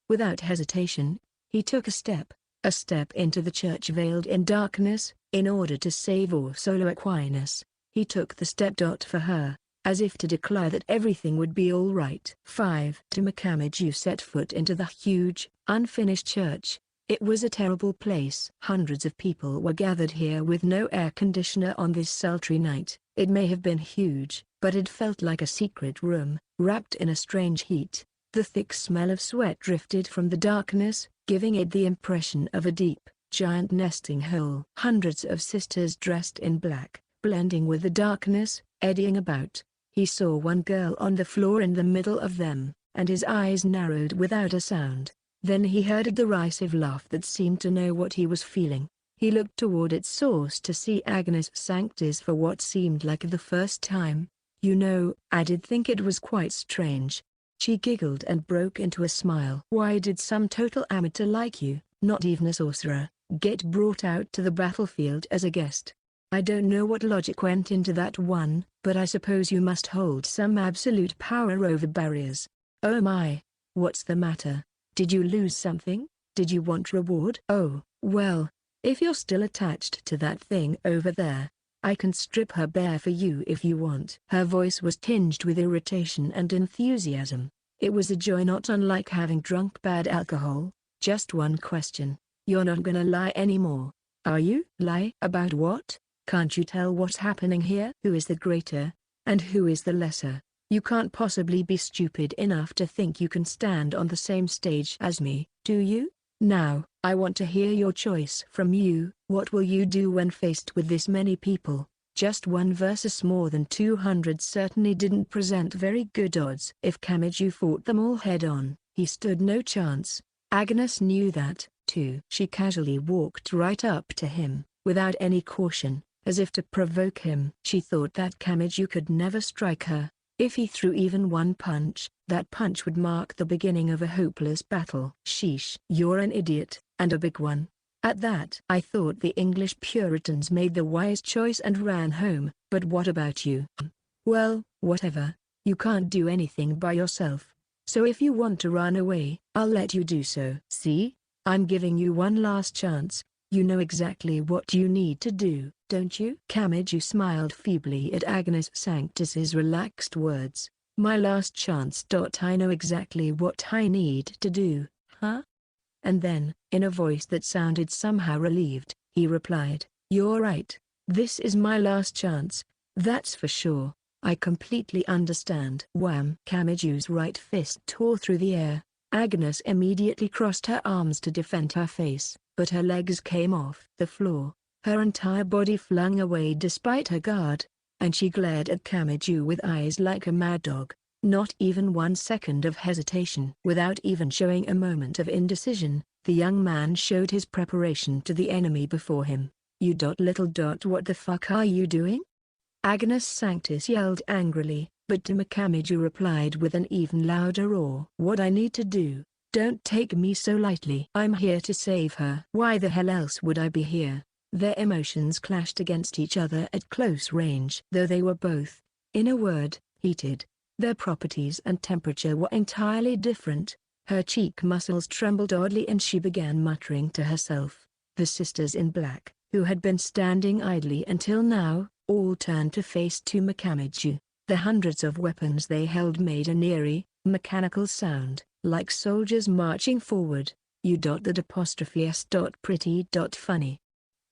A: without hesitation, he took a step into the church veiled in darkness, in order to save Ursula Aquinas. He took the step for her, as if to declare that everything would be all right. 5. Camiju set foot into the huge, unfinished church. It was a terrible place. Hundreds of people were gathered here with no air conditioner on this sultry night. It may have been huge, but it felt like a secret room, wrapped in a strange heat. The thick smell of sweat drifted from the darkness, giving it the impression of a deep, giant nesting hole. Hundreds of sisters dressed in black, blending with the darkness, eddying about. He saw one girl on the floor in the middle of them, and his eyes narrowed without a sound. Then he heard a derisive laugh that seemed to know what he was feeling. He looked toward its source to see Agnes Sanctis for what seemed like the first time. You know, I did think it was quite strange. She giggled and broke into a smile. Why did some total amateur like you, not even a sorcerer, get brought out to the battlefield as a guest? I don't know what logic went into that one, but I suppose you must hold some absolute power over barriers. Oh my, what's the matter? Did you lose something? Did you want reward? Oh, well, if you're still attached to that thing over there, I can strip her bare for you if you want. Her voice was tinged with irritation and enthusiasm. It was a joy not unlike having drunk bad alcohol. Just one question. You're not gonna lie anymore, are you? Lie about what? Can't you tell what's happening here? Who is the greater, and who is the lesser? You can't possibly be stupid enough to think you can stand on the same stage as me, do you? Now, I want to hear your choice from you. What will you do when faced with this many people? Just one versus more than 200 certainly didn't present very good odds. If Camiju fought them all head-on, he stood no chance. Agnes knew that, too. She casually walked right up to him, without any caution, as if to provoke him. She thought that Camiju could never strike her. If he threw even one punch, that punch would mark the beginning of a hopeless battle. Sheesh. You're an idiot, and a big one. At that, I thought the English Puritans made the wise choice and ran home, but what about you? Well, whatever. You can't do anything by yourself. So if you want to run away, I'll let you do so. See? I'm giving you one last chance. You know exactly what you need to do, don't you? Camiju smiled feebly at Agnes Sanctus's relaxed words. My last chance. I know exactly what I need to do, huh? And then, in a voice that sounded somehow relieved, he replied, You're right. This is my last chance. That's for sure. I completely understand. Wham! Camaju's right fist tore through the air. Agnes immediately crossed her arms to defend her face, but her legs came off the floor, her entire body flung away despite her guard, and she glared at Camaju with eyes like a mad dog. Not even 1 second of hesitation. Without even showing a moment of indecision, the young man showed his preparation to the enemy before him. What the fuck are you doing? Agnes Sanctus yelled angrily, but Camaju replied with an even louder roar. What I need to do? Don't take me so lightly. I'm here to save her. Why the hell else would I be here? Their emotions clashed against each other at close range. Though they were both, in a word, heated, their properties and temperature were entirely different. Her cheek muscles trembled oddly and she began muttering to herself. The sisters in black, who had been standing idly until now, all turned to face Camaju. The hundreds of weapons they held made an eerie, mechanical sound, like soldiers marching forward. Pretty.funny.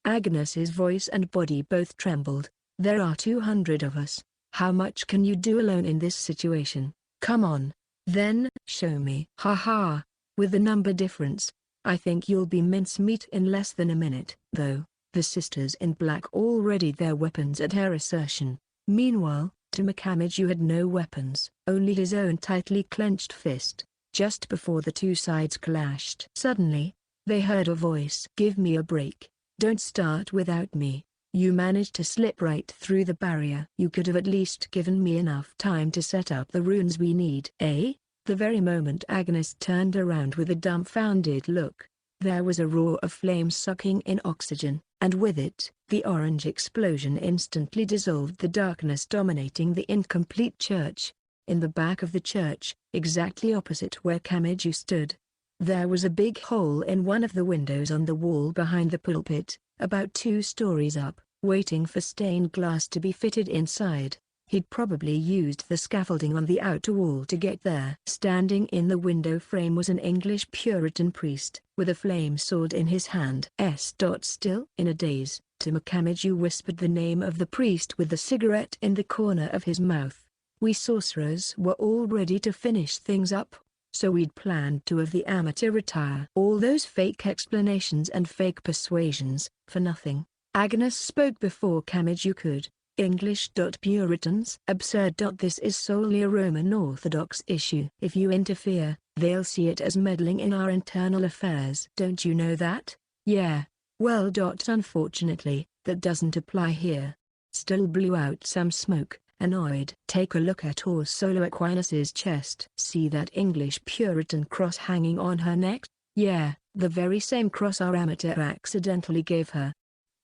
A: Agnes's voice and body both trembled. There are 200 of us. How much can you do alone in this situation? Come on. Then, show me. Ha. With the number difference, I think you'll be mincemeat in less than a minute. Though, the sisters in black all readied their weapons at her assertion. Meanwhile, Camaju had no weapons, only his own tightly clenched fist. Just before the two sides clashed. Suddenly, they heard a voice. Give me a break. Don't start without me. You managed to slip right through the barrier. You could have at least given me enough time to set up the runes we need. Eh? The very moment Agnes turned around with a dumbfounded look, there was a roar of flames sucking in oxygen, and with it, the orange explosion instantly dissolved the darkness dominating the incomplete church. In the back of the church, exactly opposite where Camaju stood, there was a big hole in one of the windows on the wall behind the pulpit, about 2 stories up, waiting for stained glass to be fitted inside. He'd probably used the scaffolding on the outer wall to get there. Standing in the window frame was an English Puritan priest, with a flame sword in his hand. Still in a daze, Camaju whispered the name of the priest with the cigarette in the corner of his mouth. We sorcerers were all ready to finish things up, so we'd planned to have the amateur retire. All those fake explanations and fake persuasions, for nothing. Agnes spoke before Camaju could. English. Puritans. Absurd. This is solely a Roman Orthodox issue. If you interfere, they'll see it as meddling in our internal affairs. Don't you know that? Yeah. Well. Unfortunately, that doesn't apply here. Still blew out some smoke. Annoyed. Take a look at Ursula Aquinas's chest. See that English Puritan cross hanging on her neck? Yeah, the very same cross our amateur accidentally gave her.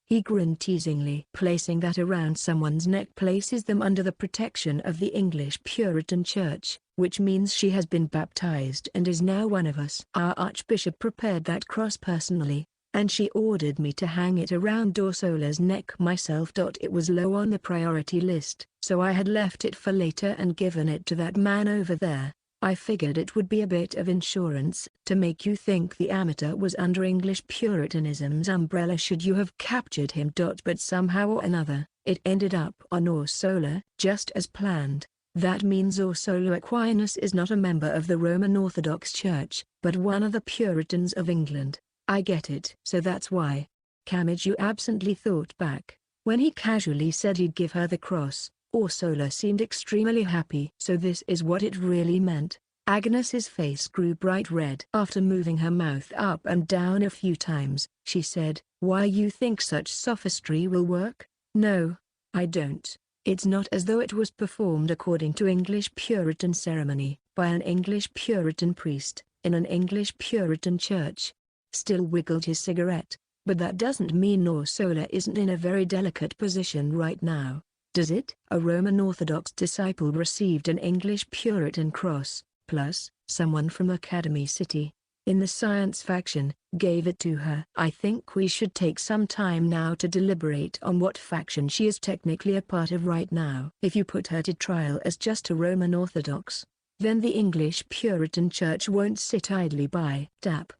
A: He grinned teasingly. Placing that around someone's neck places them under the protection of the English Puritan Church, which means she has been baptized and is now one of us. Our Archbishop prepared that cross personally, and she ordered me to hang it around Ursula's neck myself. It was low on the priority list, so I had left it for later and given it to that man over there. I figured it would be a bit of insurance to make you think the amateur was under English Puritanism's umbrella should you have captured him. But somehow or another, it ended up on Ursula, just as planned. That means Ursula Aquinas is not a member of the Roman Orthodox Church, but one of the Puritans of England. I get it. So that's why. Camaju absently thought back. When he casually said he'd give her the cross, Ursula seemed extremely happy. So this is what it really meant. Agnes's face grew bright red. After moving her mouth up and down a few times, she said, "Why you think such sophistry will work? No, I don't. It's not as though it was performed according to English Puritan ceremony, by an English Puritan priest, in an English Puritan church." Still wiggled his cigarette. But that doesn't mean Ursula isn't in a very delicate position right now, does it? A Roman Orthodox disciple received an English Puritan cross, plus, someone from Academy City, in the science faction, gave it to her. I think we should take some time now to deliberate on what faction she is technically a part of right now. If you put her to trial as just a Roman Orthodox, then the English Puritan Church won't sit idly by.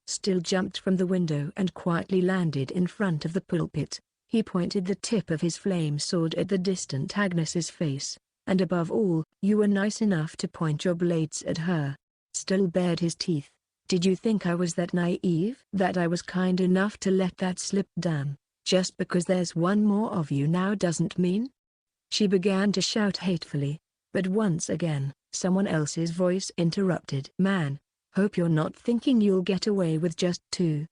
A: Still jumped from the window and quietly landed in front of the pulpit. He pointed the tip of his flame sword at the distant Agnes's face. And above all, you were nice enough to point your blades at her. Still bared his teeth. Did you think I was that naive? That I was kind enough to let that slip? Damn, just because there's one more of you now doesn't mean? She began to shout hatefully, but once again, someone else's voice interrupted. Man, hope you're not thinking you'll get away with just two, ?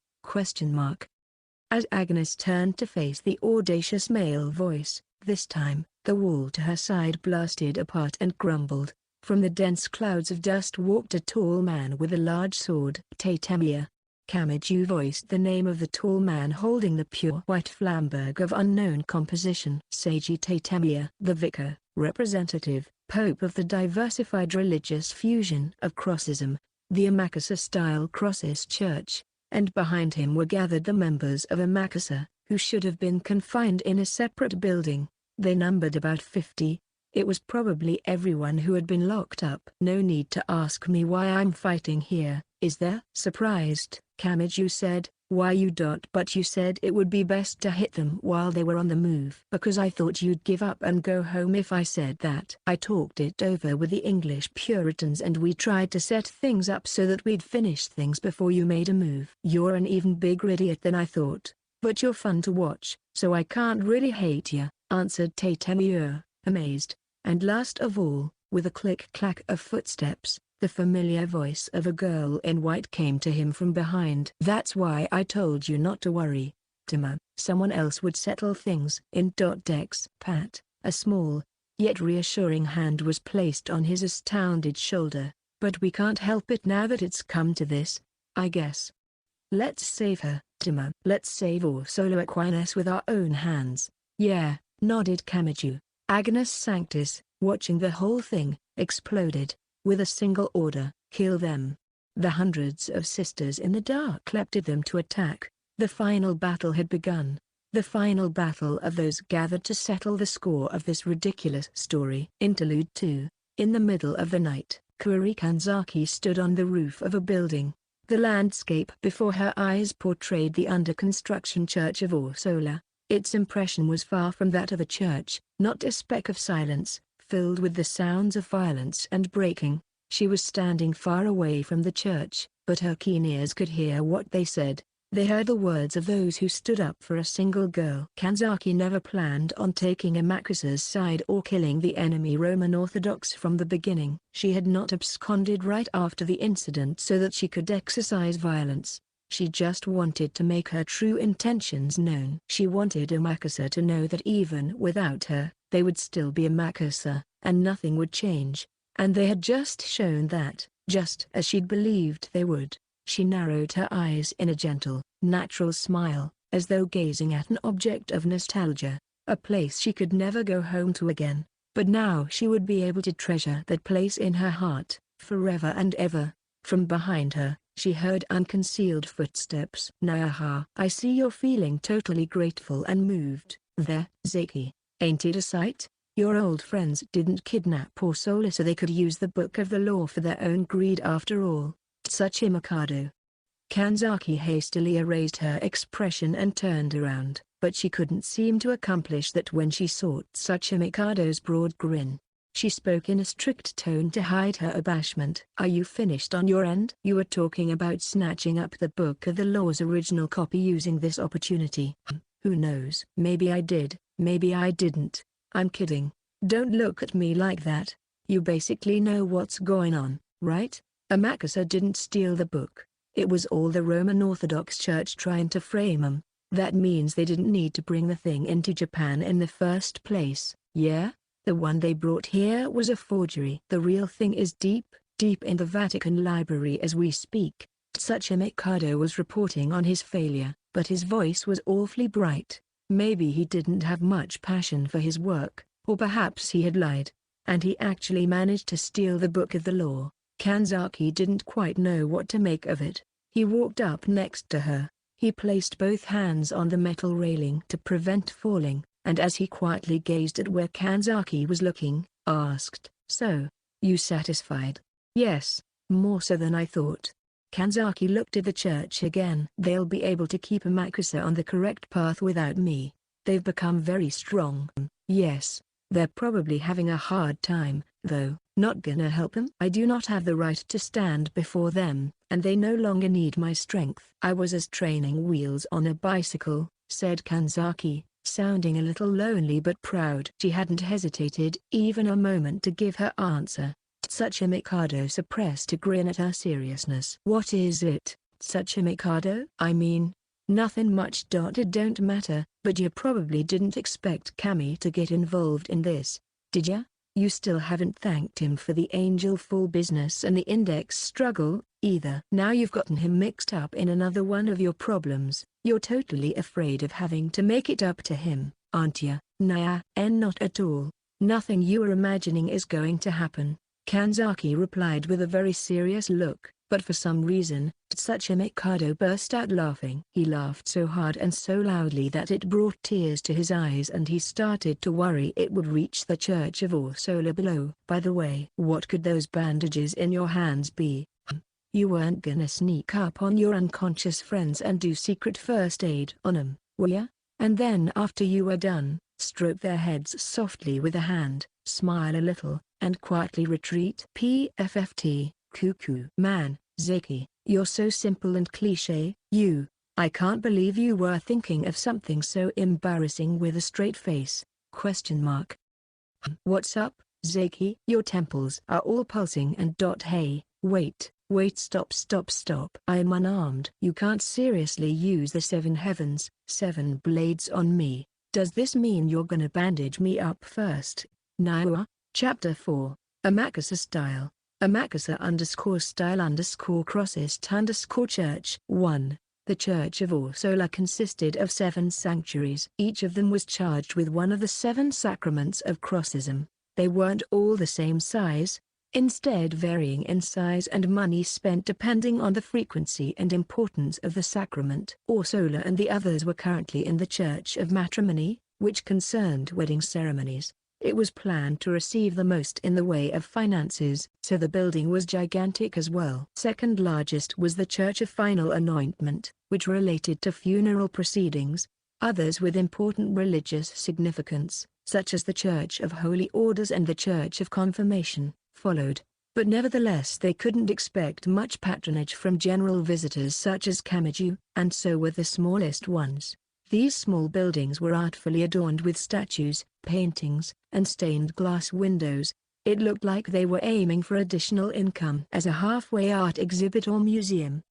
A: As Agnes turned to face the audacious male voice, this time, the wall to her side blasted apart and crumbled. From the dense clouds of dust walked a tall man with a large sword. Tatemia. Kamiju voiced the name of the tall man holding the pure white flamberg of unknown composition. Seiji Tatemia. The vicar, representative, pope of the diversified religious fusion of Crossism, the Amakasa-style Crosses Church, and behind him were gathered the members of Amakasa, who should have been confined in a separate building. They numbered about 50. It was probably everyone who had been locked up. No need to ask me why I'm fighting here, is there? Surprised, Kamiju said. Why you don't? But you said it would be best to hit them while they were on the move. Because I thought you'd give up and go home if I said that. I talked it over with the English Puritans and we tried to set things up so that we'd finish things before you made a move. You're an even bigger idiot than I thought, but you're fun to watch, so I can't really hate you, answered Tatemio, amazed. And last of all, with a click-clack of footsteps, the familiar voice of a girl in white came to him from behind. That's why I told you not to worry, Tama. Someone else would settle things. In Dex. Pat, a small, yet reassuring hand was placed on his astounded shoulder. But we can't help it now that it's come to this, I guess. Let's save her, Tama. Let's save Ursula Aquinas with our own hands. Yeah, nodded Kamiju. Agnes Sanctus, watching the whole thing, exploded, with a single order, kill them. The hundreds of sisters in the dark leapt at them to attack. The final battle had begun. The final battle of those gathered to settle the score of this ridiculous story. Interlude 2. In the middle of the night, Kuri Kanzaki stood on the roof of a building. The landscape before her eyes portrayed the under-construction church of Ursula. Its impression was far from that of a church, not a speck of silence, filled with the sounds of violence and breaking. She was standing far away from the church, but her keen ears could hear what they said. They heard the words of those who stood up for a single girl. Kanzaki never planned on taking Amakusa's side or killing the enemy Roman Orthodox from the beginning. She had not absconded right after the incident so that she could exercise violence. She just wanted to make her true intentions known. She wanted Amakusa to know that even without her, they would still be Amakusa, and nothing would change. And they had just shown that, just as she'd believed they would. She narrowed her eyes in a gentle, natural smile, as though gazing at an object of nostalgia, a place she could never go home to again. But now she would be able to treasure that place in her heart, forever and ever. From behind her, she heard unconcealed footsteps. Naha, I see you're feeling totally grateful and moved. There, Zaki, ain't it a sight? Your old friends didn't kidnap poor Sola so they could use the Book of the Law for their own greed after all. Tsuchi Mikado. Kanzaki hastily erased her expression and turned around, but she couldn't seem to accomplish that when she saw Tsuchi Mikado's broad grin. She spoke in a strict tone to hide her abashment. Are you finished on your end? You were talking about snatching up the Book of the Law's original copy using this opportunity. Who knows? Maybe I did, maybe I didn't. I'm kidding. Don't look at me like that. You basically know what's going on, right? Amakusa didn't steal the book. It was all the Roman Orthodox Church trying to frame him. That means they didn't need to bring the thing into Japan in the first place. Yeah? The one they brought here was a forgery. The real thing is deep, deep in the Vatican Library as we speak. Tsuchi Mikado was reporting on his failure, but his voice was awfully bright. Maybe he didn't have much passion for his work, or perhaps he had lied, and he actually managed to steal the Book of the Law. Kanzaki didn't quite know what to make of it. He walked up next to her. He placed both hands on the metal railing to prevent falling, and as he quietly gazed at where Kanzaki was looking, asked, So, you satisfied? Yes, more so than I thought. Kanzaki looked at the church again. They'll be able to keep Amakusa on the correct path without me. They've become very strong. Yes, They're probably having a hard time, though. Not gonna help them. I do not have the right to stand before them, and they no longer need my strength. I was as training wheels on a bicycle, said Kanzaki, sounding a little lonely but proud. She hadn't hesitated even a moment to give her answer. Tsuchi Mikado suppressed a grin at her seriousness. What is it, Tsuchi Mikado? I mean, nothing much. It don't matter, but you probably didn't expect Kami to get involved in this, did ya? You still haven't thanked him for the Angel Fall business and the index struggle, either. Now you've gotten him mixed up in another one of your problems. You're totally afraid of having to make it up to him, aren't ya? Nah, not at all. Nothing you were imagining is going to happen, Kanzaki replied with a very serious look. But for some reason, Tsuchi Mikado burst out laughing. He laughed so hard and so loudly that it brought tears to his eyes, and he started to worry it would reach the Church of Orsola below. By the way, what could those bandages in your hands be? You weren't gonna sneak up on your unconscious friends and do secret first aid on 'em, were ya? And then after you were done, stroke their heads softly with a hand, smile a little, and quietly retreat? PFFT. Cuckoo. Man, Zeki, you're so simple and cliché. I can't believe you were thinking of something so embarrassing with a straight face, question mark. What's up, Zeki? Your temples are all pulsing and hey, wait, stop. I'm unarmed. You can't seriously use the 7 heavens, 7 blades on me. Does this mean you're gonna bandage me up first? Naiwa, Chapter 4, Amakasa Style. Amakasa_style_crossist_church. 1. The Church of Orsola consisted of 7 sanctuaries. Each of them was charged with one of the 7 sacraments of crossism. They weren't all the same size, instead varying in size and money spent depending on the frequency and importance of the sacrament. Orsola and the others were currently in the Church of Matrimony, which concerned wedding ceremonies. It was planned to receive the most in the way of finances, so the building was gigantic as well. Second largest was the Church of Final Anointment, which related to funeral proceedings. Others with important religious significance, such as the Church of Holy Orders and the Church of Confirmation, followed, but nevertheless they couldn't expect much patronage from general visitors such as Kamiju, and so were the smallest ones. These small buildings were artfully adorned with statues, paintings, and stained glass windows. It looked like they were aiming for additional income as a halfway art exhibit or museum.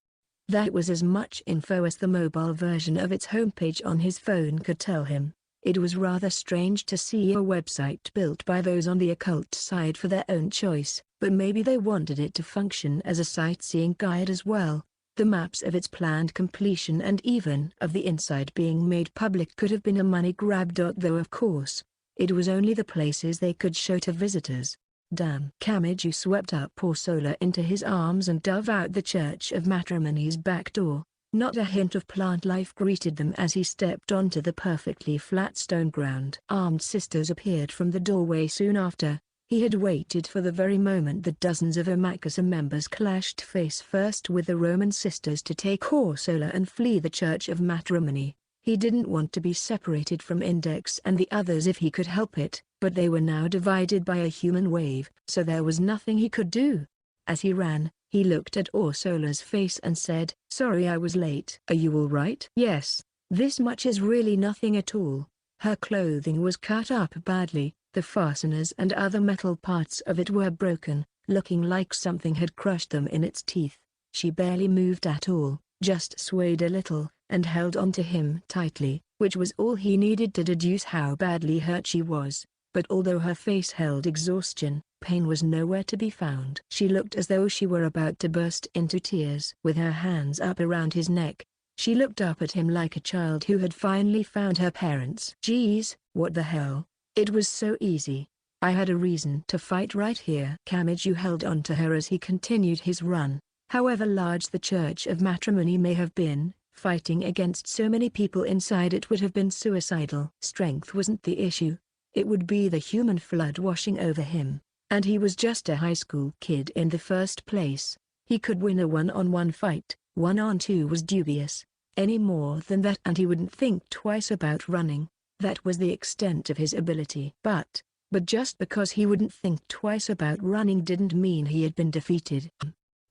A: That was as much info as the mobile version of its homepage on his phone could tell him. It was rather strange to see a website built by those on the occult side for their own choice, but maybe they wanted it to function as a sightseeing guide as well. The maps of its planned completion and even of the inside being made public could have been a money grab. Though of course, it was only the places they could show to visitors. Damn. Kamiju swept up Orsola into his arms and dove out the Church of Matrimony's back door. Not a hint of plant life greeted them as he stepped onto the perfectly flat stone ground. Armed sisters appeared from the doorway soon after. He had waited for the very moment that dozens of Amakasa members clashed face first with the Roman sisters to take Orsola and flee the Church of Matrimony. He didn't want to be separated from Index and the others if he could help it, but they were now divided by a human wave, so there was nothing he could do. As he ran, he looked at Orsola's face and said, "Sorry I was late." "Are you all right?" "Yes, this much is really nothing at all." Her clothing was cut up badly. The fasteners and other metal parts of it were broken, looking like something had crushed them in its teeth. She barely moved at all, just swayed a little, and held onto him tightly, which was all he needed to deduce how badly hurt she was. But although her face held exhaustion, pain was nowhere to be found. She looked as though she were about to burst into tears. With her hands up around his neck, she looked up at him like a child who had finally found her parents. "Geez, what the hell? It was so easy. I had a reason to fight right here." Kamiju held on to her as he continued his run. However large the Church of Matrimony may have been, fighting against so many people inside it would have been suicidal. Strength wasn't the issue. It would be the human flood washing over him. And he was just a high school kid in the first place. He could win a one-on-one fight. 1-on-2 was dubious. Any more than that and he wouldn't think twice about running. That was the extent of his ability. But But just because he wouldn't think twice about running didn't mean he had been defeated.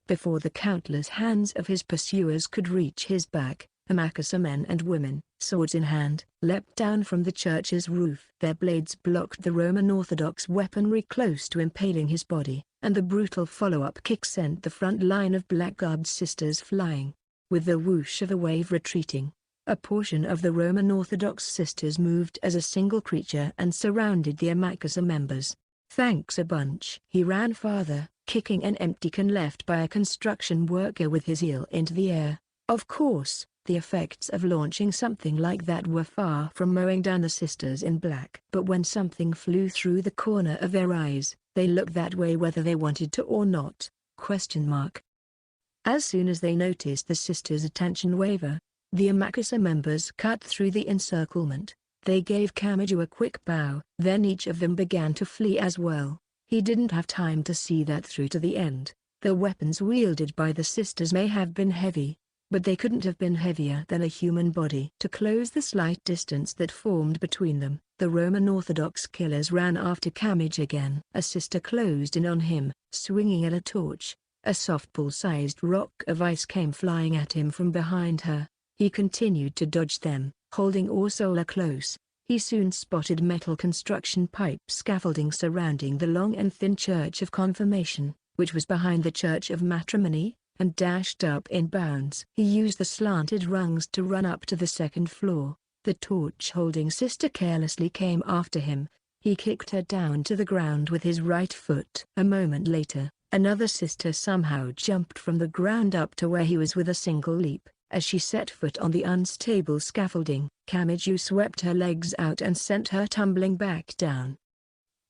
A: Before the countless hands of his pursuers could reach his back, Amakasa men and women, swords in hand, leapt down from the church's roof. Their blades blocked the Roman Orthodox weaponry close to impaling his body, and the brutal follow-up kick sent the front line of black-garbed sisters flying. With the whoosh of a wave retreating, a portion of the Roman Orthodox sisters moved as a single creature and surrounded the Amakasa members. "Thanks a bunch." He ran farther, kicking an empty can left by a construction worker with his heel into the air. Of course, the effects of launching something like that were far from mowing down the sisters in black. But when something flew through the corner of their eyes, they looked that way whether they wanted to or not. As soon as they noticed the sisters' attention waver, the Amakasa members cut through the encirclement. They gave Kamiju a quick bow, then each of them began to flee as well. He didn't have time to see that through to the end. The weapons wielded by the sisters may have been heavy, but they couldn't have been heavier than a human body. To close the slight distance that formed between them, the Roman Orthodox killers ran after Kamij again. A sister closed in on him, swinging at a torch. A softball-sized rock of ice came flying at him from behind her. He continued to dodge them, holding Orsola close. He soon spotted metal construction pipe scaffolding surrounding the long and thin Church of Confirmation, which was behind the Church of Matrimony, and dashed up in bounds. He used the slanted rungs to run up to the second floor. The torch-holding sister carelessly came after him. He kicked her down to the ground with his right foot. A moment later, another sister somehow jumped from the ground up to where he was with a single leap. As she set foot on the unstable scaffolding, Kamiju swept her legs out and sent her tumbling back down.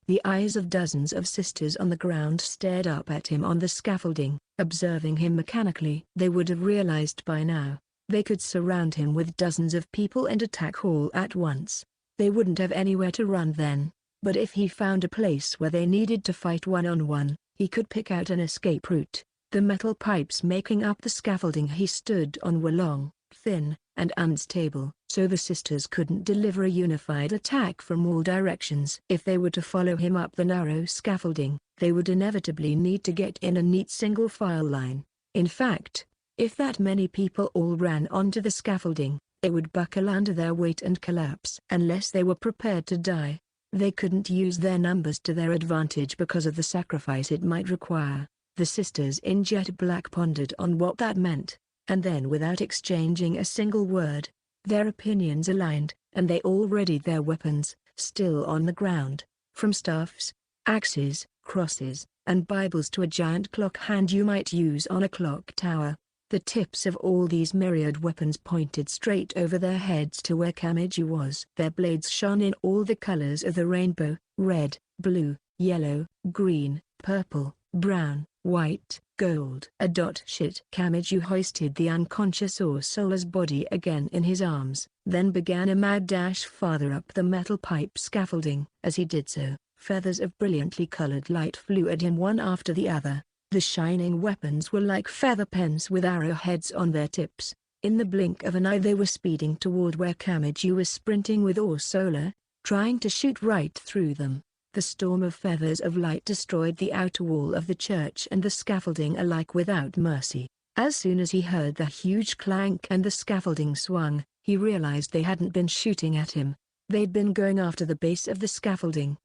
A: The eyes of dozens of sisters on the ground stared up at him on the scaffolding, observing him mechanically. They would have realized by now, they could surround him with dozens of people and attack all at once. They wouldn't have anywhere to run then, but if he found a place where they needed to fight one-on-one, he could pick out an escape route. The metal pipes making up the scaffolding he stood on were long, thin, and unstable, so the sisters couldn't deliver a unified attack from all directions. If they were to follow him up the narrow scaffolding, they would inevitably need to get in a neat single file line. In fact, if that many people all ran onto the scaffolding, it would buckle under their weight and collapse. Unless they were prepared to die, they couldn't use their numbers to their advantage because of the sacrifice it might require. The sisters in jet black pondered on what that meant, and then without exchanging a single word, their opinions aligned, and they all readied their weapons, still on the ground, from staffs, axes, crosses, and Bibles to a giant clock hand you might use on a clock tower. The tips of all these myriad weapons pointed straight over their heads to where Kamiju was. Their blades shone in all the colors of the rainbow: red, blue, yellow, green, purple, brown, white, gold. Kamiju hoisted the unconscious Ursula's body again in his arms, then began a mad dash farther up the metal pipe scaffolding. As he did so, feathers of brilliantly colored light flew at him one after the other. The shining weapons were like feather pens with arrowheads on their tips. In the blink of an eye they were speeding toward where Kamiju was sprinting with Ursula, trying to shoot right through them. The storm of feathers of light destroyed the outer wall of the church and the scaffolding alike without mercy. As soon as he heard the huge clank and the scaffolding swung, he realized they hadn't been shooting at him. They'd been going after the base of the scaffolding.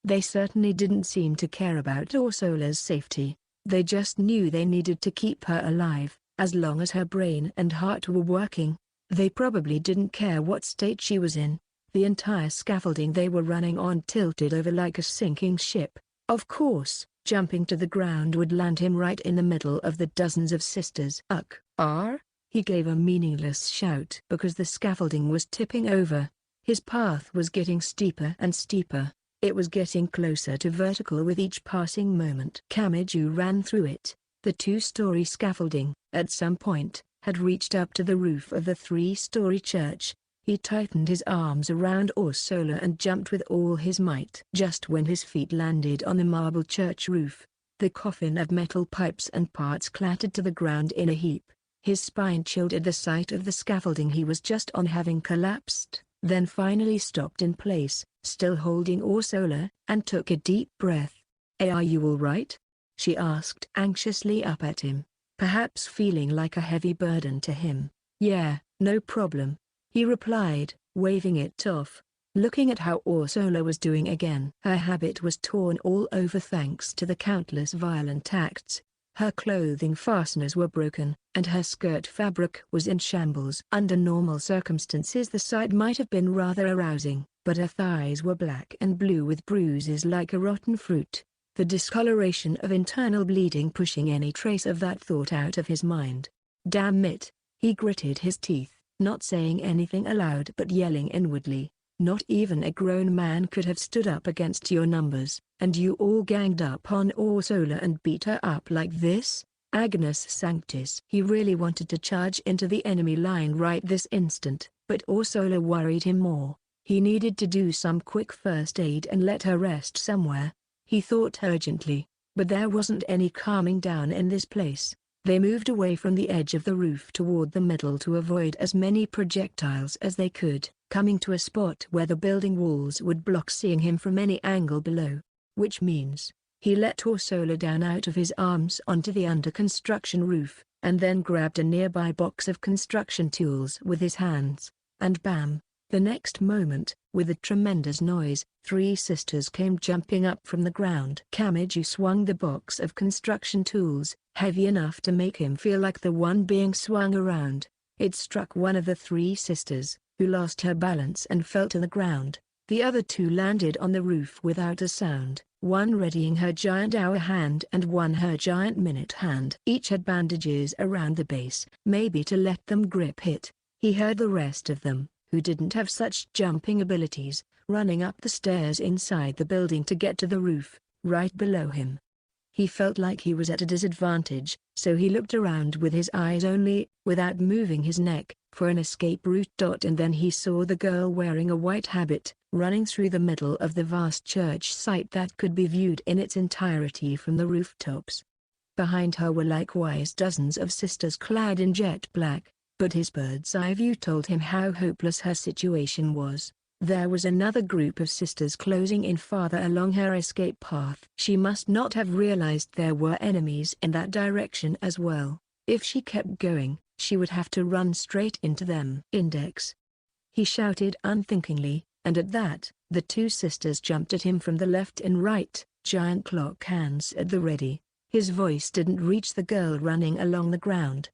A: They certainly didn't seem to care about Ursula's safety. They just knew they needed to keep her alive. As long as her brain and heart were working, they probably didn't care what state she was in. The entire scaffolding they were running on tilted over like a sinking ship. Of course, jumping to the ground would land him right in the middle of the dozens of sisters. He gave a meaningless shout because the scaffolding was tipping over. His path was getting steeper and steeper. It was getting closer to vertical with each passing moment. Kamiju ran through it. The two-story scaffolding, at some point, had reached up to the roof of the three-story church. He tightened his arms around Ursula and jumped with all his might. Just when his feet landed on the marble church roof, the coffin of metal pipes and parts clattered to the ground in a heap. His spine chilled at the sight of the scaffolding he was just on having collapsed, then finally stopped in place, still holding Ursula, and took a deep breath. "Hey, are you all right?" she asked anxiously up at him, perhaps feeling like a heavy burden to him. "Yeah, no problem," he replied, waving it off. Looking at how Ursula was doing again. Her habit was torn all over thanks to the countless violent acts. Her clothing fasteners were broken, and her skirt fabric was in shambles. Under normal circumstances the sight might have been rather arousing, but her thighs were black and blue with bruises like a rotten fruit, the discoloration of internal bleeding pushing any trace of that thought out of his mind. Damn it, he gritted his teeth, not saying anything aloud but yelling inwardly. Not even a grown man could have stood up against your numbers, and you all ganged up on Ursula and beat her up like this? Agnes Sanctis. He really wanted to charge into the enemy line right this instant, but Ursula worried him more. He needed to do some quick first aid and let her rest somewhere. He thought urgently, but there wasn't any calming down in this place. They moved away from the edge of the roof toward the middle to avoid as many projectiles as they could, coming to a spot where the building walls would block seeing him from any angle below. Which means, he let Ursula down out of his arms onto the under-construction roof, and then grabbed a nearby box of construction tools with his hands, and bam! The next moment, with a tremendous noise, three sisters came jumping up from the ground. Kamiju swung the box of construction tools, heavy enough to make him feel like the one being swung around. It struck one of the three sisters, who lost her balance and fell to the ground. The other two landed on the roof without a sound, one readying her giant hour hand and one her giant minute hand. Each had bandages around the base, maybe to let them grip hit. He heard the rest of them, who didn't have such jumping abilities, running up the stairs inside the building to get to the roof, right below him. He felt like he was at a disadvantage, so he looked around with his eyes only, without moving his neck, for an escape route. And then he saw the girl wearing a white habit, running through the middle of the vast church site that could be viewed in its entirety from the rooftops. Behind her were likewise dozens of sisters clad in jet black, but his bird's eye view told him how hopeless her situation was. There was another group of sisters closing in farther along her escape path. She must not have realized there were enemies in that direction as well. If she kept going, she would have to run straight into them. Index. He shouted unthinkingly, and at that, the two sisters jumped at him from the left and right, giant clock hands at the ready. His voice didn't reach the girl running along the ground.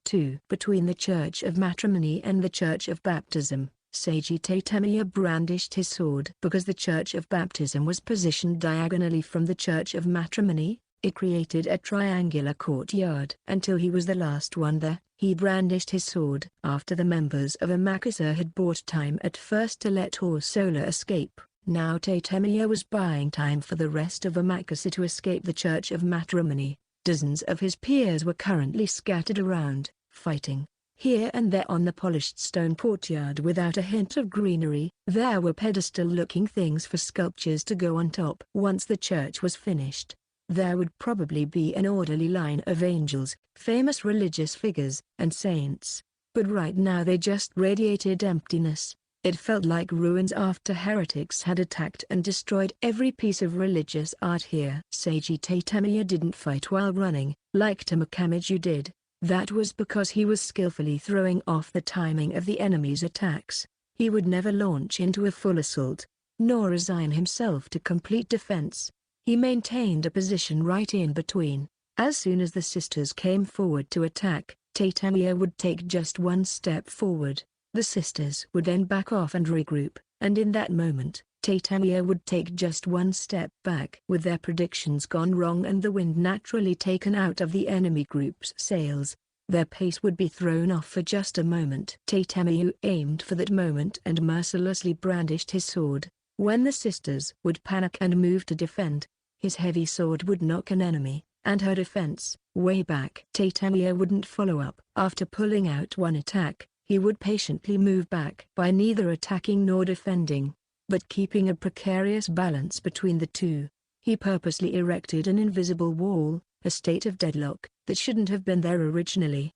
A: Between the Church of Matrimony and the Church of Baptism, Sagittarius brandished his sword. Because the Church of Baptism was positioned diagonally from the Church of Matrimony, it created a triangular courtyard. Until he was the last one there, he brandished his sword. After the members of Amakasa had bought time at first to let Ursula escape, now Tatemia was buying time for the rest of Amakasa to escape the Church of Matrimony. Dozens of his peers were currently scattered around, fighting. Here and there on the polished stone courtyard without a hint of greenery, there were pedestal-looking things for sculptures to go on top. Once the church was finished, there would probably be an orderly line of angels, famous religious figures, and saints. But right now they just radiated emptiness. It felt like ruins after heretics had attacked and destroyed every piece of religious art here. Sagittarius didn't fight while running, like Tamakamizu did. That was because he was skillfully throwing off the timing of the enemy's attacks. He would never launch into a full assault, nor resign himself to complete defense. He maintained a position right in between. As soon as the sisters came forward to attack, Tatemia would take just one step forward. The sisters would then back off and regroup, and in that moment, Tatemia would take just one step back. With their predictions gone wrong and the wind naturally taken out of the enemy group's sails, their pace would be thrown off for just a moment. Tatemia aimed for that moment and mercilessly brandished his sword. When the sisters would panic and move to defend, his heavy sword would knock an enemy, and her defense, way back. Tatemia wouldn't follow up. After pulling out one attack, he would patiently move back by neither attacking nor defending, but keeping a precarious balance between the two. He purposely erected an invisible wall, a state of deadlock, that shouldn't have been there originally.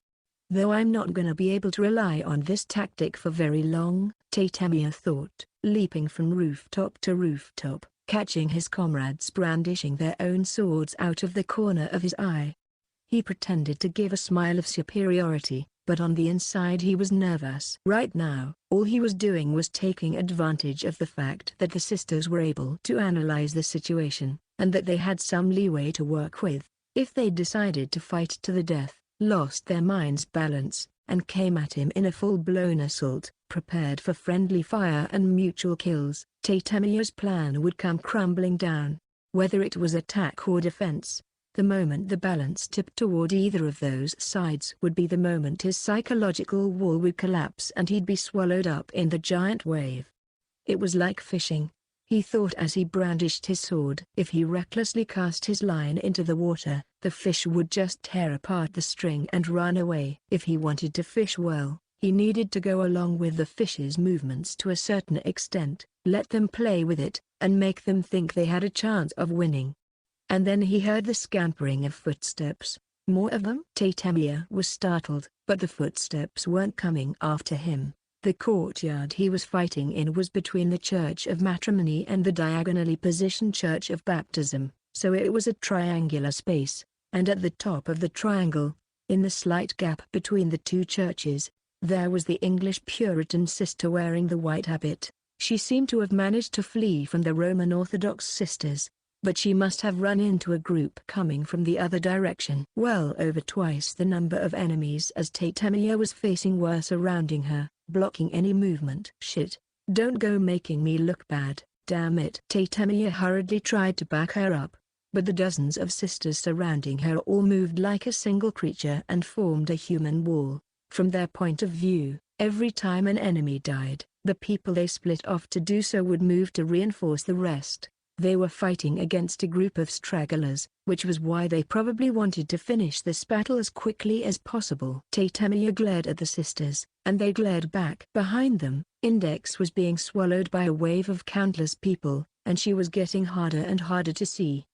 A: Though I'm not gonna be able to rely on this tactic for very long, Tatemiya thought, leaping from rooftop to rooftop, catching his comrades brandishing their own swords out of the corner of his eye. He pretended to give a smile of superiority, but on the inside he was nervous. Right now, all he was doing was taking advantage of the fact that the sisters were able to analyze the situation, and that they had some leeway to work with. If they decided to fight to the death, lost their mind's balance, and came at him in a full-blown assault, prepared for friendly fire and mutual kills, Tatemiya's plan would come crumbling down. Whether it was attack or defense, the moment the balance tipped toward either of those sides would be the moment his psychological wall would collapse and he'd be swallowed up in the giant wave. It was like fishing, he thought as he brandished his sword. If he recklessly cast his line into the water, the fish would just tear apart the string and run away. If he wanted to fish well, he needed to go along with the fish's movements to a certain extent, let them play with it, and make them think they had a chance of winning. And then he heard the scampering of footsteps. More of them? Tatemiya was startled, but the footsteps weren't coming after him. The courtyard he was fighting in was between the Church of Matrimony and the diagonally positioned Church of Baptism, so it was a triangular space, and at the top of the triangle, in the slight gap between the two churches, there was the English Puritan sister wearing the white habit. She seemed to have managed to flee from the Roman Orthodox sisters, but she must have run into a group coming from the other direction. Well over twice the number of enemies as Tatemiya was facing were surrounding her, blocking any movement. Shit, don't go making me look bad, damn it. Tatemiya hurriedly tried to back her up, but the dozens of sisters surrounding her all moved like a single creature and formed a human wall. From their point of view, every time an enemy died, the people they split off to do so would move to reinforce the rest. They were fighting against a group of stragglers, which was why they probably wanted to finish this battle as quickly as possible. Tatemiya glared at the sisters, and they glared back. Behind them, Index was being swallowed by a wave of countless people, and she was getting harder and harder to see.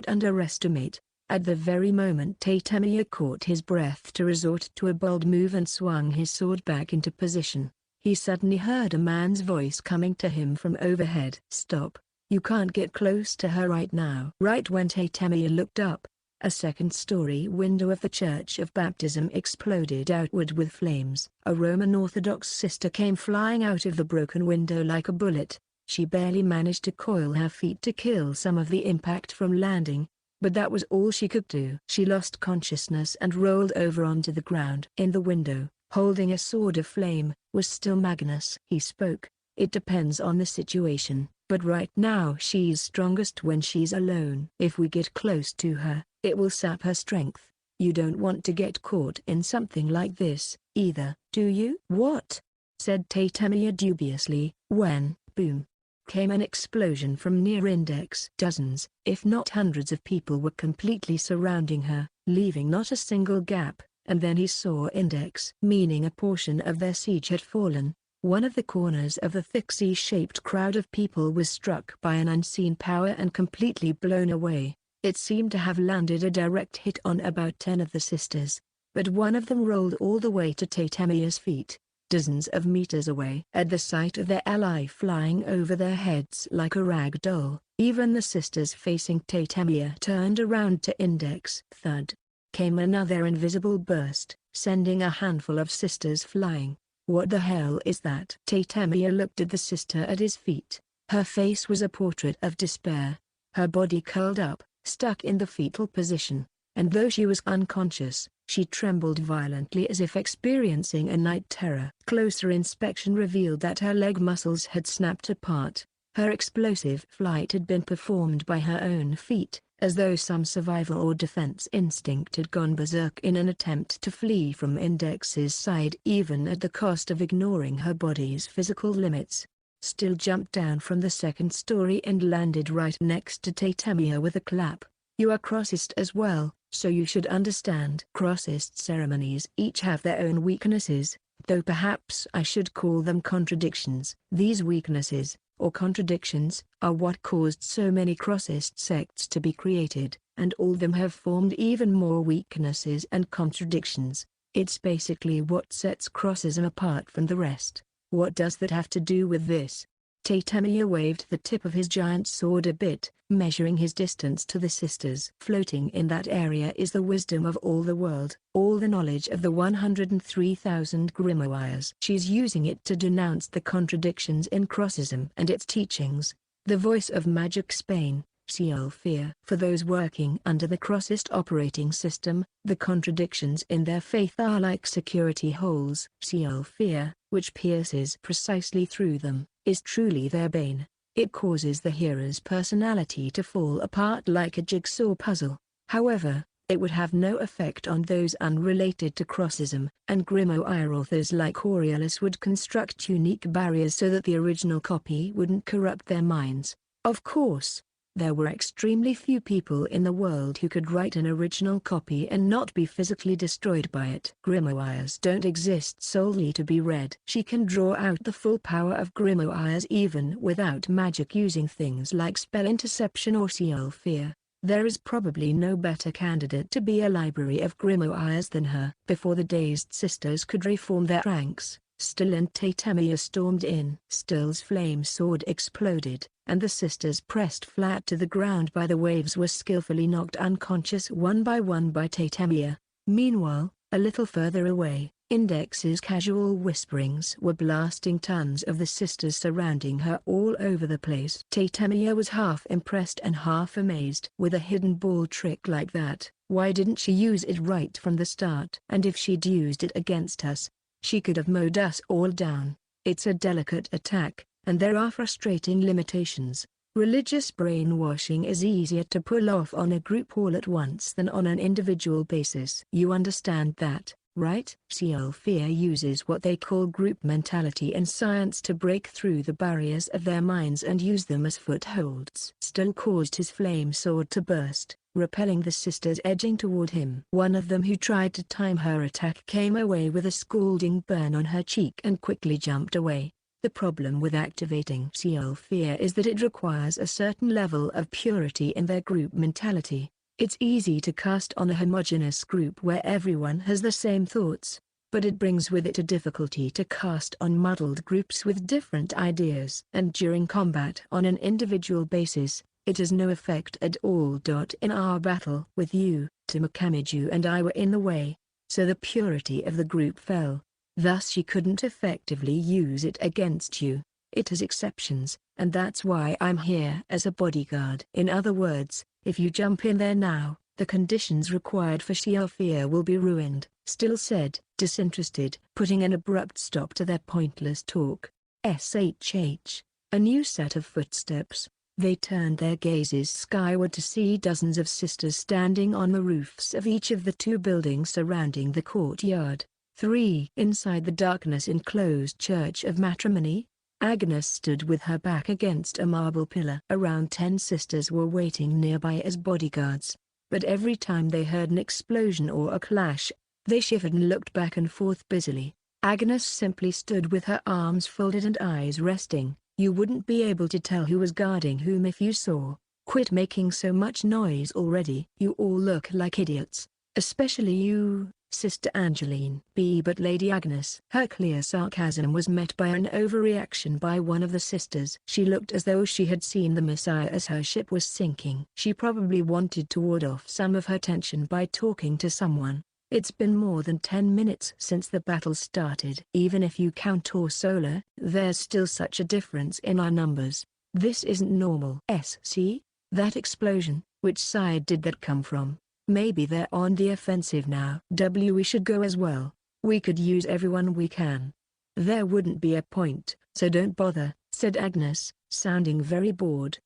A: Underestimate. At the very moment Tatemiya caught his breath to resort to a bold move and swung his sword back into position, he suddenly heard a man's voice coming to him from overhead. Stop, you can't get close to her right now. Right when Tatemiya looked up, a second-story window of the Church of Baptism exploded outward with flames. A Roman Orthodox sister came flying out of the broken window like a bullet. She barely managed to coil her feet to kill some of the impact from landing, but that was all she could do. She lost consciousness and rolled over onto the ground. In the window, holding a sword of flame, was still Magnus. He spoke, "It depends on the situation, but right now she's strongest when she's alone. If we get close to her, it will sap her strength. You don't want to get caught in something like this, either, do you?" "What?" said Tatemiya dubiously, when, boom, came an explosion from near Index. Dozens, if not hundreds of people were completely surrounding her, leaving not a single gap. And then he saw Index, meaning a portion of their siege had fallen. One of the corners of the thick C-shaped crowd of people was struck by an unseen power and completely blown away. It seemed to have landed a direct hit on about 10 of the sisters, but one of them rolled all the way to Tatemiya's feet, dozens of meters away. At the sight of their ally flying over their heads like a rag doll, even the sisters facing Tatemiya turned around to Index. Thud. Came another invisible burst, sending a handful of sisters flying. What the hell is that? Tatemiya looked at the sister at his feet. Her face was a portrait of despair. Her body curled up, stuck in the fetal position, and though she was unconscious, she trembled violently as if experiencing a night terror. Closer inspection revealed that her leg muscles had snapped apart. Her explosive flight had been performed by her own feet, as though some survival or defense instinct had gone berserk in an attempt to flee from Index's side even at the cost of ignoring her body's physical limits. Still jumped down from the second story and landed right next to Tatemiya with a clap. "You are Crossist as well, so you should understand. Crossist ceremonies each have their own weaknesses, though perhaps I should call them contradictions. These weaknesses, or contradictions, are what caused so many Crossist sects to be created, and all of them have formed even more weaknesses and contradictions. It's basically what sets Crossism apart from the rest. What does that have to do with this? Tatemiya waved the tip of his giant sword a bit, measuring his distance to the sisters. Floating in that area is the wisdom of all the world, all the knowledge of the 103,000 grimoires. She's using it to denounce the contradictions in Crossism and its teachings. The voice of Magic Spain, Fear. For those working under the Crossist operating system, the contradictions in their faith are like security holes. Fear, which pierces precisely through them, is truly their bane. It causes the hearer's personality to fall apart like a jigsaw puzzle. However, it would have no effect on those unrelated to Crossism, and grimoire authors like Aurelius would construct unique barriers so that the original copy wouldn't corrupt their minds. Of course, there were extremely few people in the world who could write an original copy and not be physically destroyed by it. Grimoires don't exist solely to be read. She can draw out the full power of grimoires even without magic using things like spell interception or fear. There is probably no better candidate to be a library of grimoires than her. Before the dazed sisters could reform their ranks, Still and Tatemiya stormed in. Still's flame sword exploded, and the sisters pressed flat to the ground by the waves were skillfully knocked unconscious one by Tatemiya. Meanwhile, a little further away, Index's casual whisperings were blasting tons of the sisters surrounding her all over the place. Tatemiya was half impressed and half amazed. With a hidden ball trick like that, why didn't she use it right from the start? And if she'd used it against us, she could have mowed us all down. It's a delicate attack, and there are frustrating limitations. Religious brainwashing is easier to pull off on a group all at once than on an individual basis. You understand that, right? Fear uses what they call group mentality and science to break through the barriers of their minds and use them as footholds. Still caused his flame sword to burst, repelling the sisters edging toward him. One of them who tried to time her attack came away with a scalding burn on her cheek and quickly jumped away. The problem with activating fear is that it requires a certain level of purity in their group mentality. It's easy to cast on a homogeneous group where everyone has the same thoughts, but it brings with it a difficulty to cast on muddled groups with different ideas. And during combat on an individual basis, it has no effect at all. In our battle with you, Tamakamizu and I were in the way, so the purity of the group fell. Thus she couldn't effectively use it against you. It has exceptions, and that's why I'm here as a bodyguard. In other words, if you jump in there now, the conditions required for fear will be ruined. Still said, disinterested, putting an abrupt stop to their pointless talk. SHH. A new set of footsteps. They turned their gazes skyward to see dozens of sisters standing on the roofs of each of the two buildings surrounding the courtyard. 3. Inside the darkness-enclosed Church of Matrimony, Agnes stood with her back against a marble pillar. Around 10 sisters were waiting nearby as bodyguards, but every time they heard an explosion or a clash, they shivered and looked back and forth busily. Agnes simply stood with her arms folded and eyes resting. You wouldn't be able to tell who was guarding whom if you saw. Quit making so much noise already. You all look like idiots, especially you, Sister Angeline. But Lady Agnes. Her clear sarcasm was met by an overreaction by one of the sisters. She looked as though she had seen the Messiah as her ship was sinking. She probably wanted to ward off some of her tension by talking to someone. It's been more than 10 minutes since the battle started. Even if you count Orsola, there's still such a difference in our numbers. This isn't normal. See? That explosion, which side did that come from? Maybe they're on the offensive now. We should go as well. We could use everyone we can. There wouldn't be a point, so don't bother, said Agnes, sounding very bored.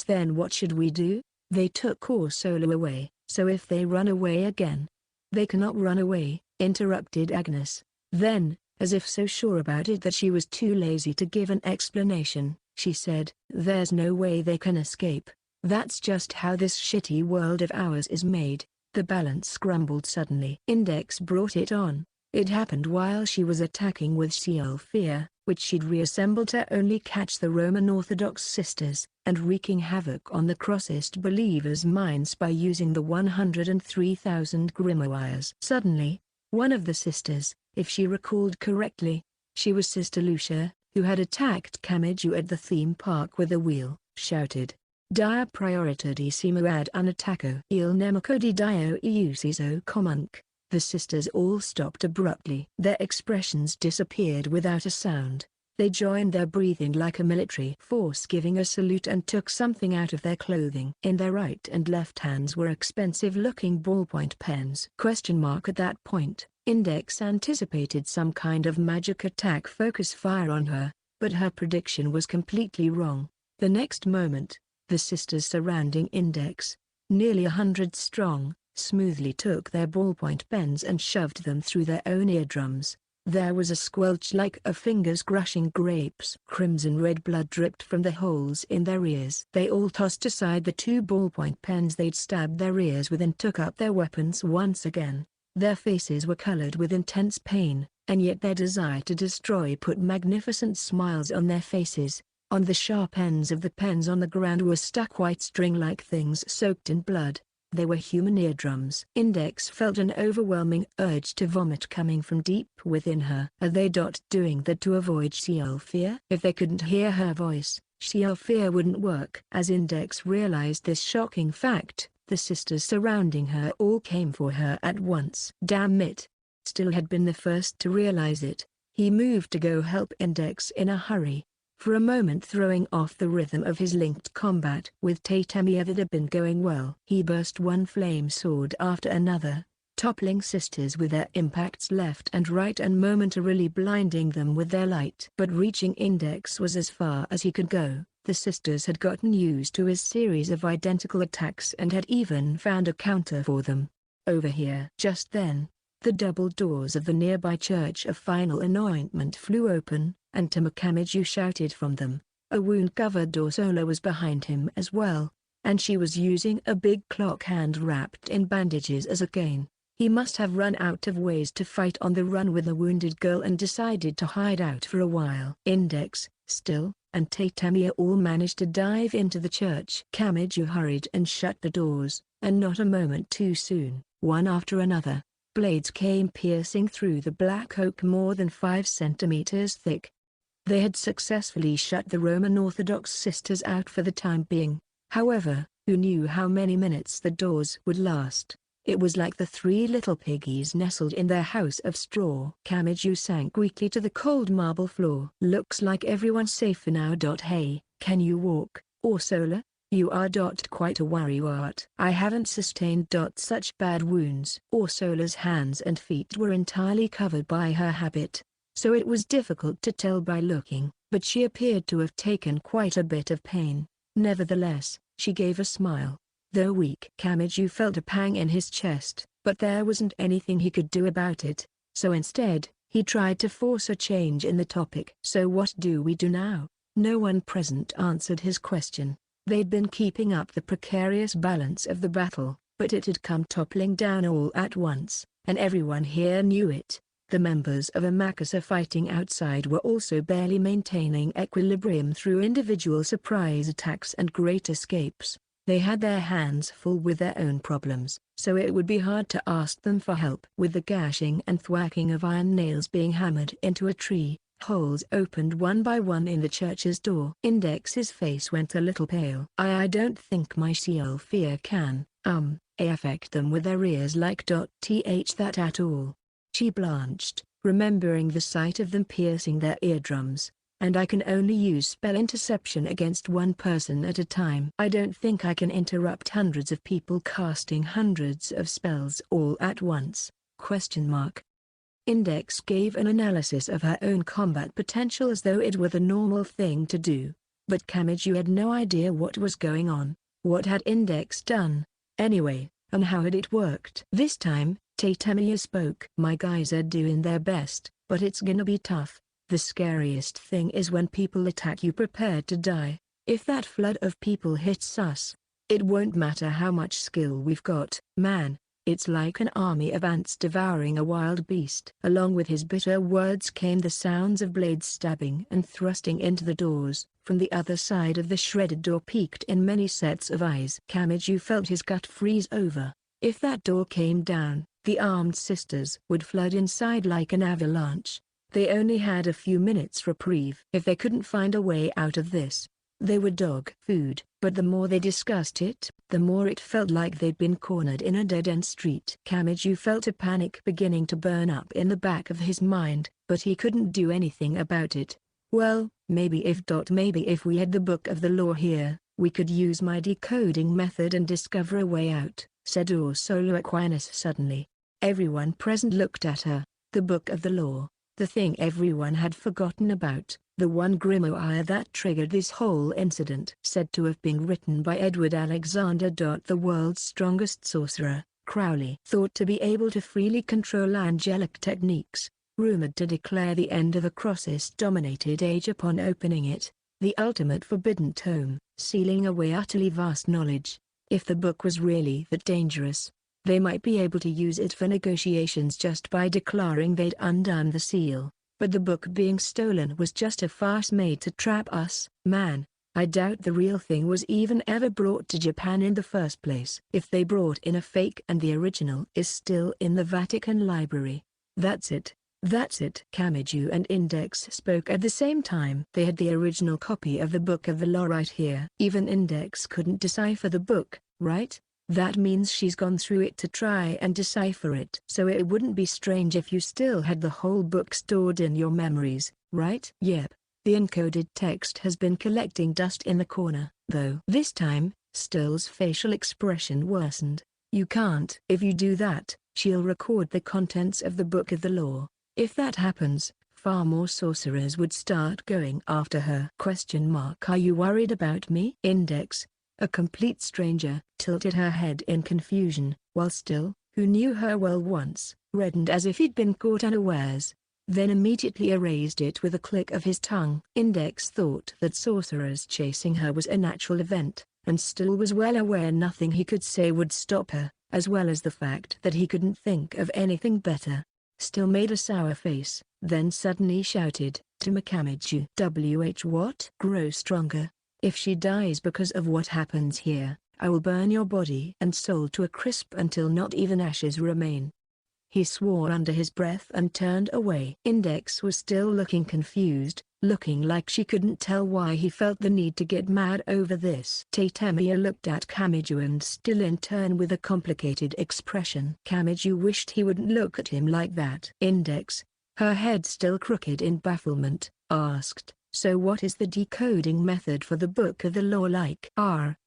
A: Then what should we do? They took Orsola away, so if they run away again. They cannot run away, interrupted Agnes. Then, as if so sure about it that she was too lazy to give an explanation, she said, there's no way they can escape. That's just how this shitty world of ours is made. The balance scrambled suddenly. Index brought it on. It happened while she was attacking with Fear, which she'd reassembled to only catch the Roman Orthodox sisters, and wreaking havoc on the crossest believers' minds by using the 103,000 grimoires. Suddenly, one of the sisters, if she recalled correctly, she was Sister Lucia, who had attacked Kamiju at the theme park with a wheel, shouted, "Dia prioritadissimo ad un attacco il nemico di Dio e ucciso comunque." The sisters all stopped abruptly. Their expressions disappeared without a sound. They joined their breathing like a military force giving a salute and took something out of their clothing. In their right and left hands were expensive-looking ballpoint pens. At that point, Index anticipated some kind of magic attack focus fire on her, but her prediction was completely wrong. The next moment, the sisters surrounding Index, nearly 100 strong, smoothly took their ballpoint pens and shoved them through their own eardrums. There was a squelch like of fingers crushing grapes. Crimson red blood dripped from the holes in their ears. They all tossed aside the 2 ballpoint pens they'd stabbed their ears with and took up their weapons once again. Their faces were colored with intense pain, and yet their desire to destroy put magnificent smiles on their faces. On the sharp ends of the pens on the ground were stuck white string-like things soaked in blood. They were human eardrums. Index felt an overwhelming urge to vomit coming from deep within her. Are they doing that to avoid Fear? If they couldn't hear her voice, Fear wouldn't work. As Index realized this shocking fact, the sisters surrounding her all came for her at once. Damn it! Still had been the first to realize it. He moved to go help Index in a hurry, for a moment throwing off the rhythm of his linked combat with Tatemiya that had been going well. He burst one flame sword after another, toppling sisters with their impacts left and right and momentarily blinding them with their light. But reaching Index was as far as he could go. The sisters had gotten used to his series of identical attacks and had even found a counter for them. Over here. Just then, the double doors of the nearby Church of Final Anointment flew open, and Kamiju shouted from them. A wound-covered Orsola was behind him as well, and she was using a big clock hand wrapped in bandages as a cane. He must have run out of ways to fight on the run with the wounded girl and decided to hide out for a while. Index, Still, and Tatemiya all managed to dive into the church. Kamiju hurried and shut the doors, and not a moment too soon. One after another, blades came piercing through the black oak more than 5 centimeters thick. They had successfully shut the Roman Orthodox sisters out for the time being. However, who knew how many minutes the doors would last? It was like the 3 little piggies nestled in their house of straw. Kamiju sank weakly to the cold marble floor. Looks like everyone's safe for now. Hey, can you walk, Orsola? You are quite a worrywart. I haven't sustained such bad wounds. Orsola's hands and feet were entirely covered by her habit, so it was difficult to tell by looking, but she appeared to have taken quite a bit of pain. Nevertheless, she gave a smile. Though weak, Kamiju felt a pang in his chest, but there wasn't anything he could do about it, so instead, he tried to force a change in the topic. So what do we do now? No one present answered his question. They'd been keeping up the precarious balance of the battle, but it had come toppling down all at once, and everyone here knew it. The members of Amakasa fighting outside were also barely maintaining equilibrium through individual surprise attacks and great escapes. They had their hands full with their own problems, so it would be hard to ask them for help. With the gashing and thwacking of iron nails being hammered into a tree, holes opened one by one in the church's door. Index's face went a little pale. I don't think my fear can, affect them with their ears like that at all. She blanched, remembering the sight of them piercing their eardrums, and I can only use spell interception against one person at a time. I don't think I can interrupt hundreds of people casting hundreds of spells all at once. Index gave an analysis of her own combat potential as though it were the normal thing to do, but Kamiju had no idea what was going on. What had Index done, anyway, and how had it worked? This time, Tatemiya spoke. My guys are doing their best, but it's gonna be tough. The scariest thing is when people attack you prepared to die. If that flood of people hits us, it won't matter how much skill we've got. Man, It's like an army of ants devouring a wild beast. Along with his bitter words came the sounds of blades stabbing and thrusting into the doors. From the other side of the shredded door peeked in many sets of eyes. Kamiju felt his gut freeze over. If that door came down, the armed sisters would flood inside like an avalanche. They only had a few minutes reprieve. If they couldn't find a way out of this, they would dog food. But the more they discussed it, the more it felt like they'd been cornered in a dead-end street. Kamiju felt a panic beginning to burn up in the back of his mind, but he couldn't do anything about it. Well, maybe if we had the Book of the Law here, we could use my decoding method and discover a way out, said Ursula Aquinas suddenly. Everyone present looked at her. The Book of the Law, the thing everyone had forgotten about, the one grimoire that triggered this whole incident. Said to have been written by Edward Alexander. The world's strongest sorcerer, Crowley. Thought to be able to freely control angelic techniques. Rumored to declare the end of a Crossist-dominated age upon opening it. The ultimate forbidden tome, sealing away utterly vast knowledge. If the book was really that dangerous, they might be able to use it for negotiations just by declaring they'd undone the seal. But the book being stolen was just a farce made to trap us. Man, I doubt the real thing was even ever brought to Japan in the first place. If they brought in a fake and the original is still in the Vatican Library. That's it. That's it. Kamiju and Index spoke at the same time. They had the original copy of the Book of the Law right here. Even Index couldn't decipher the book, right? That means she's gone through it to try and decipher it. So it wouldn't be strange if you still had the whole book stored in your memories, right? Yep. The encoded text has been collecting dust in the corner, though. This time, Still's facial expression worsened. You can't. If you do that, she'll record the contents of the Book of the Law. If that happens, far more sorcerers would start going after her. Are you worried about me? Index, a complete stranger, tilted her head in confusion, while Still, who knew her well once, reddened as if he'd been caught unawares, then immediately erased it with a click of his tongue. Index thought that sorcerers chasing her was a natural event, and Still was well aware nothing he could say would stop her, as well as the fact that he couldn't think of anything better. Still made a sour face, then suddenly shouted, to Kamiju. What? Grow stronger. If she dies because of what happens here, I will burn your body and soul to a crisp until not even ashes remain. He swore under his breath and turned away. Index was still looking confused, looking like she couldn't tell why he felt the need to get mad over this. Tatemia looked at Kamiju and Still in turn with a complicated expression. Kamiju wished he wouldn't look at him like that. Index, her head still crooked in bafflement, asked, so what is the decoding method for the Book of the Law like?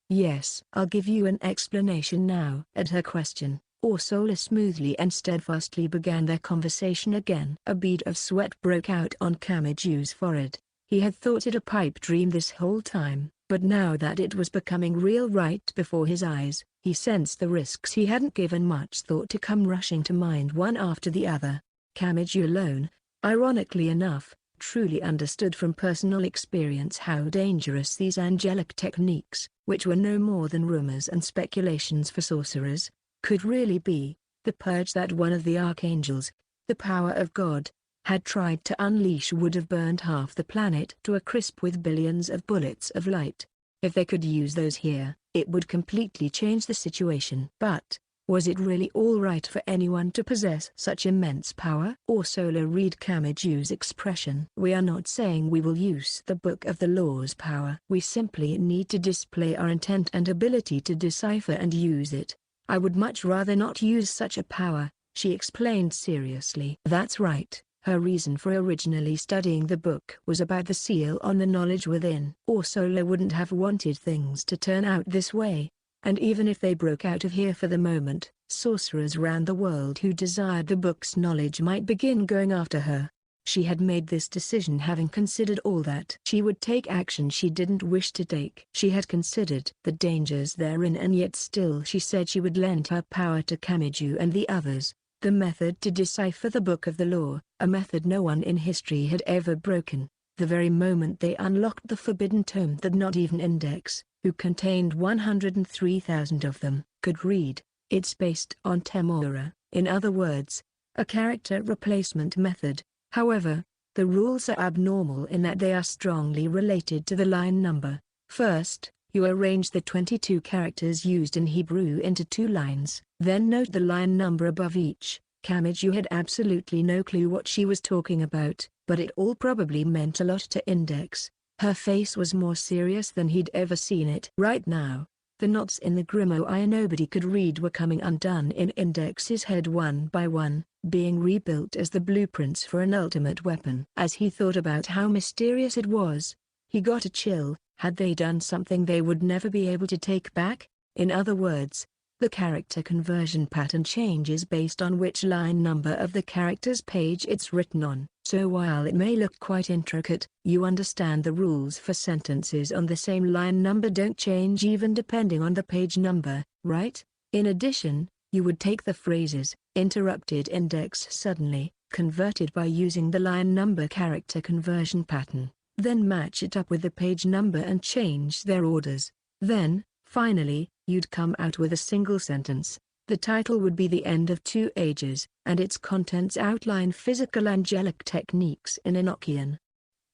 A: Yes. I'll give you an explanation now. At her question, Ursula smoothly and steadfastly began their conversation again. A bead of sweat broke out on Kamiju's forehead. He had thought it a pipe dream this whole time, but now that it was becoming real right before his eyes, he sensed the risks he hadn't given much thought to come rushing to mind one after the other. Kamiju alone, ironically enough, truly understood from personal experience how dangerous these angelic techniques, which were no more than rumors and speculations for sorcerers, could really be. The purge that one of the archangels, the power of God, had tried to unleash would have burned half the planet to a crisp with billions of bullets of light. If they could use those here, it would completely change the situation. But, was it really all right for anyone to possess such immense power? Ursula read Kamiju's expression. We are not saying we will use the Book of the Law's power. We simply need to display our intent and ability to decipher and use it. I would much rather not use such a power, she explained seriously. That's right. Her reason for originally studying the book was about the seal on the knowledge within. Ursula wouldn't have wanted things to turn out this way. And even if they broke out of here for the moment, sorcerers around the world who desired the book's knowledge might begin going after her. She had made this decision having considered all that. She would take action she didn't wish to take. She had considered the dangers therein, and yet still she said she would lend her power to Kamiju and the others. The method to decipher the Book of the Law, a method no one in history had ever broken. The very moment they unlocked the forbidden tome that not even Index, who contained 103,000 of them, could read, It's based on Temora, in other words, a character replacement method. However, the rules are abnormal in that they are strongly related to the line number. First, you arrange the 22 characters used in Hebrew into 2 lines. Then note the line number above each. Kamiju had absolutely no clue what she was talking about, but it all probably meant a lot to Index. Her face was more serious than he'd ever seen it. Right now, the knots in the grimoire nobody could read were coming undone in Index's head one by one, being rebuilt as the blueprints for an ultimate weapon. As he thought about how mysterious it was, he got a chill. Had they done something they would never be able to take back? In other words, the character conversion pattern changes based on which line number of the character's page it's written on. So while it may look quite intricate, you understand the rules for sentences on the same line number don't change even depending on the page number, right? In addition, you would take the phrases, interrupted Index suddenly, converted by using the line number character conversion pattern, then match it up with the page number and change their orders. Then, finally, you'd come out with a single sentence. The title would be The End of Two Ages, and its contents outline physical angelic techniques in Enochian.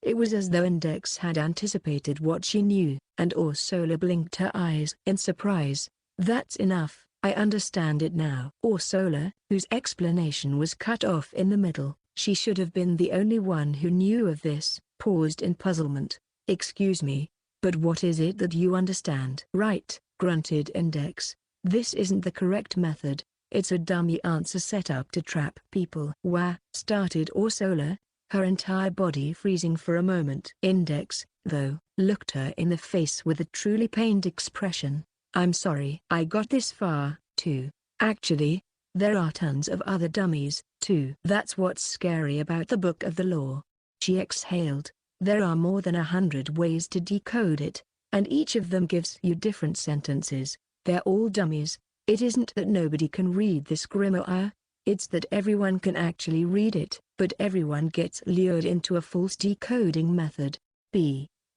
A: It was as though Index had anticipated what she knew, and Ursula blinked her eyes in surprise. That's enough, I understand it now. Ursula, whose explanation was cut off in the middle, she should have been the only one who knew of this, paused in puzzlement. Excuse me, but what is it that you understand? Right, grunted Index. This isn't the correct method. It's a dummy answer set up to trap people. Wah, started Ursula, her entire body freezing for a moment. Index, though, looked her in the face with a truly pained expression. I'm sorry. I got this far, too. Actually, there are tons of other dummies, too. That's what's scary about the Book of the Law. She exhaled. There are more than 100 ways to decode it, and each of them gives you different sentences. They're all dummies. It isn't that nobody can read this grimoire, it's that everyone can actually read it, but everyone gets lured into a false decoding method.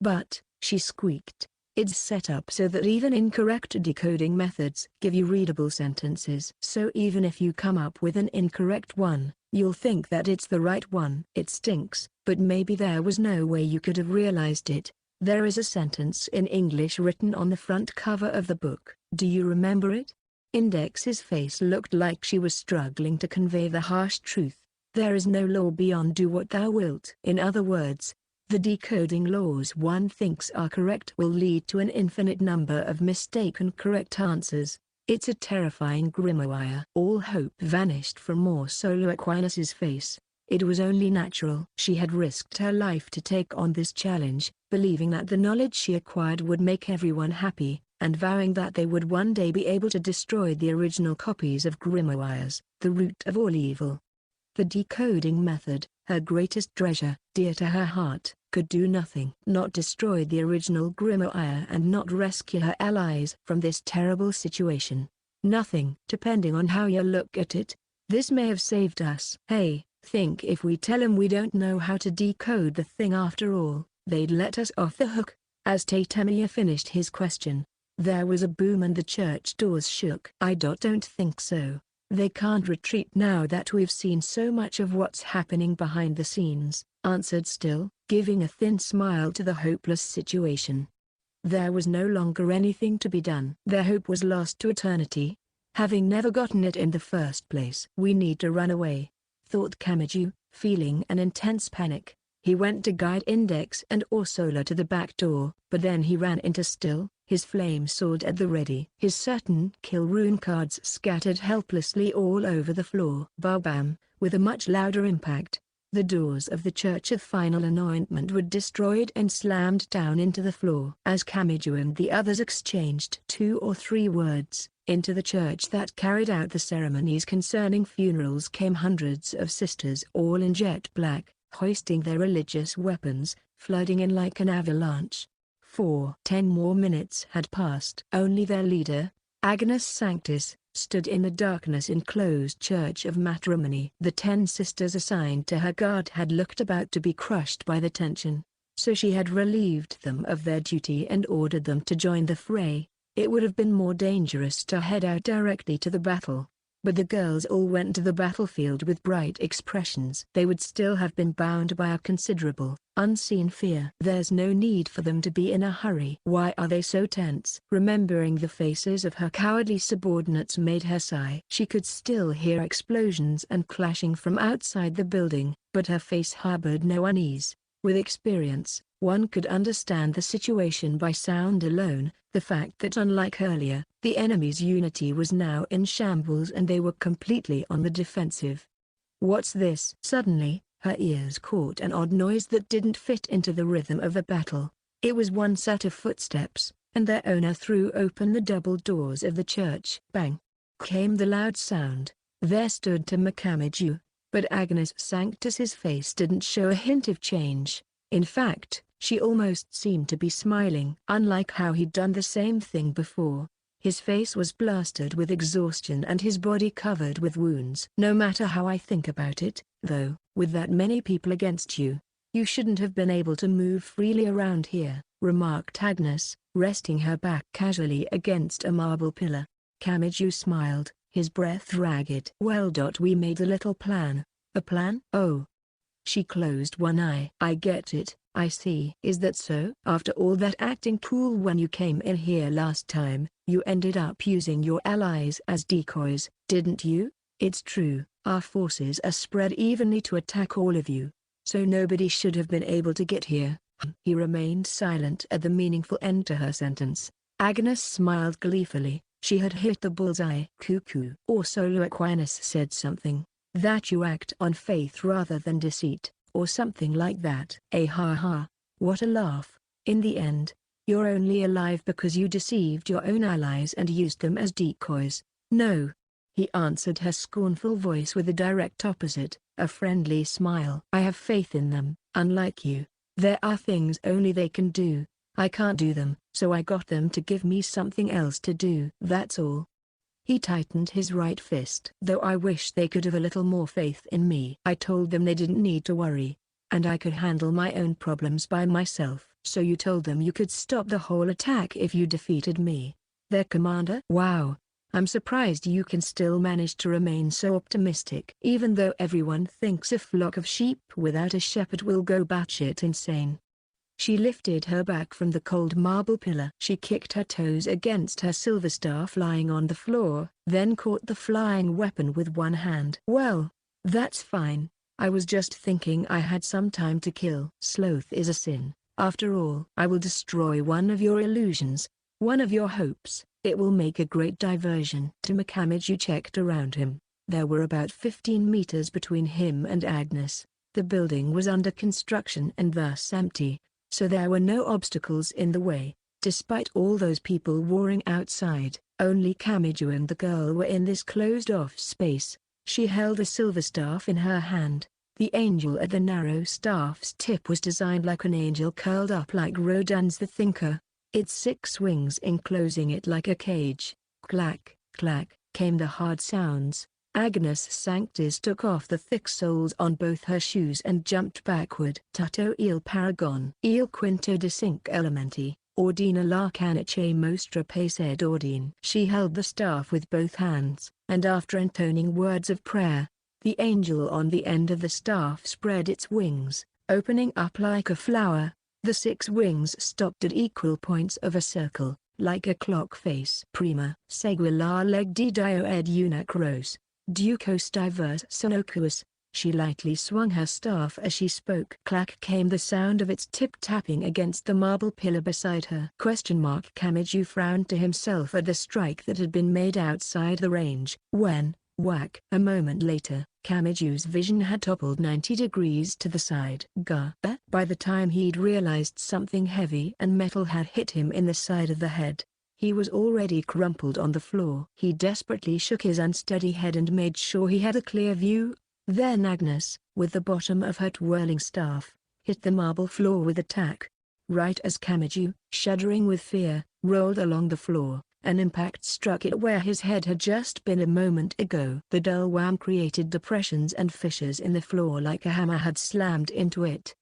A: But, she squeaked, it's set up so that even incorrect decoding methods give you readable sentences. So even if you come up with an incorrect one, you'll think that it's the right one. It stinks, but maybe there was no way you could have realized it. There is a sentence in English written on the front cover of the book. Do you remember it? Index's face looked like she was struggling to convey the harsh truth. There is no law beyond do what thou wilt. In other words, the decoding laws one thinks are correct will lead to an infinite number of mistaken correct answers. It's a terrifying grimoire. All hope vanished from Ursula Aquinas's face. It was only natural. She had risked her life to take on this challenge, believing that the knowledge she acquired would make everyone happy, and vowing that they would one day be able to destroy the original copies of grimoires, the root of all evil. The decoding method, her greatest treasure, dear to her heart, could do nothing. Not destroy the original grimoire and not rescue her allies from this terrible situation. Nothing. Depending on how you look at it, this may have saved us. Hey, think if we tell them we don't know how to decode the thing after all, they'd let us off the hook. As Tatemia finished his question, there was a boom and the church doors shook. I don't think so. They can't retreat now that we've seen so much of what's happening behind the scenes, answered Still, giving a thin smile to the hopeless situation. There was no longer anything to be done. Their hope was lost to eternity, having never gotten it in the first place. We need to run away, thought Kamiju, feeling an intense panic. He went to guide Index and Ursula to the back door, but then he ran into Still, his flame sword at the ready. His certain kill rune cards scattered helplessly all over the floor. Bam! With a much louder impact, the doors of the Church of Final Anointment were destroyed and slammed down into the floor. As Kamiju and the others exchanged 2 or 3 words, into the church that carried out the ceremonies concerning funerals came hundreds of sisters all in jet black, hoisting their religious weapons, flooding in like an avalanche. 10 more minutes had passed. Only their leader, Agnes Sanctus, stood in the darkness-enclosed church of matrimony. The 10 sisters assigned to her guard had looked about to be crushed by the tension, so she had relieved them of their duty and ordered them to join the fray. It would have been more dangerous to head out directly to the battle. But the girls all went to the battlefield with bright expressions. They would still have been bound by a considerable, unseen fear. There's no need for them to be in a hurry. Why are they so tense? Remembering the faces of her cowardly subordinates made her sigh. She could still hear explosions and clashing from outside the building, but her face harbored no unease. With experience, one could understand the situation by sound alone. The fact that unlike earlier, the enemy's unity was now in shambles and they were completely on the defensive. What's this? Suddenly, her ears caught an odd noise that didn't fit into the rhythm of the battle. It was one set of footsteps, and their owner threw open the double doors of the church. Bang! Came the loud sound. There stood Tamakamichu, but Agnes Sanctus's face didn't show a hint of change. In fact, she almost seemed to be smiling. Unlike how he'd done the same thing before, his face was blasted with exhaustion and his body covered with wounds. No matter how I think about it, though, with that many people against you, you shouldn't have been able to move freely around here, remarked Agnes, resting her back casually against a marble pillar. Kamiju smiled, his breath ragged. Well, we made a little plan. A plan? Oh. She closed one eye. I get it, I see. Is that so? After all that acting cool when you came in here last time, you ended up using your allies as decoys, didn't you? It's true, our forces are spread evenly to attack all of you, so nobody should have been able to get here. He remained silent at the meaningful end to her sentence. Agnes smiled gleefully. She had hit the bullseye. Cuckoo. Or Solo Aquinas said something. That you act on faith rather than deceit, or something like that. Ha ha, what a laugh. In the end, you're only alive because you deceived your own allies and used them as decoys. No. He answered her scornful voice with a direct opposite, a friendly smile. I have faith in them. Unlike you, there are things only they can do. I can't do them, so I got them to give me something else to do. That's all. He tightened his right fist. Though I wish they could have a little more faith in me. I told them they didn't need to worry, and I could handle my own problems by myself. So you told them you could stop the whole attack if you defeated me, their commander? Wow, I'm surprised you can still manage to remain so optimistic. Even though everyone thinks a flock of sheep without a shepherd will go batshit insane. She lifted her back from the cold marble pillar. She kicked her toes against her silver staff lying on the floor, then caught the flying weapon with one hand. Well, that's fine. I was just thinking I had some time to kill. Sloth is a sin. After all, I will destroy one of your illusions, one of your hopes. It will make a great diversion. Tamakamichu checked around him. There were about 15 meters between him and Agnes. The building was under construction and thus empty, so there were no obstacles in the way. Despite all those people warring outside, only Kamiju and the girl were in this closed-off space. She held a silver staff in her hand. The angel at the narrow staff's tip was designed like an angel curled up like Rodin's The Thinker, its 6 wings enclosing it like a cage. Clack, clack, came the hard sounds. Agnes Sanctus took off the thick soles on both her shoes and jumped backward. Tutto il paragon. Il quinto de cinque elementi, ordina l'arcanice mostra said Ordine. She held the staff with both hands, and after intoning words of prayer, the angel on the end of the staff spread its wings, opening up like a flower. The 6 wings stopped at equal points of a circle, like a clock face. Prima seguila leg di dio ed unicros. Ducos diverse sonoquus. She lightly swung her staff as she spoke. Clack came the sound of its tip tapping against the marble pillar beside her. Kamiju frowned to himself at the strike that had been made outside the range. When, whack! A moment later, Kamiju's vision had toppled 90 degrees to the side. By the time he'd realized something heavy and metal had hit him in the side of the head, he was already crumpled on the floor. He desperately shook his unsteady head and made sure he had a clear view. Then Agnes, with the bottom of her twirling staff, hit the marble floor with a tack. Right as Kamiju, shuddering with fear, rolled along the floor, an impact struck it where his head had just been a moment ago. The dull wham created depressions and fissures in the floor like a hammer had slammed into it.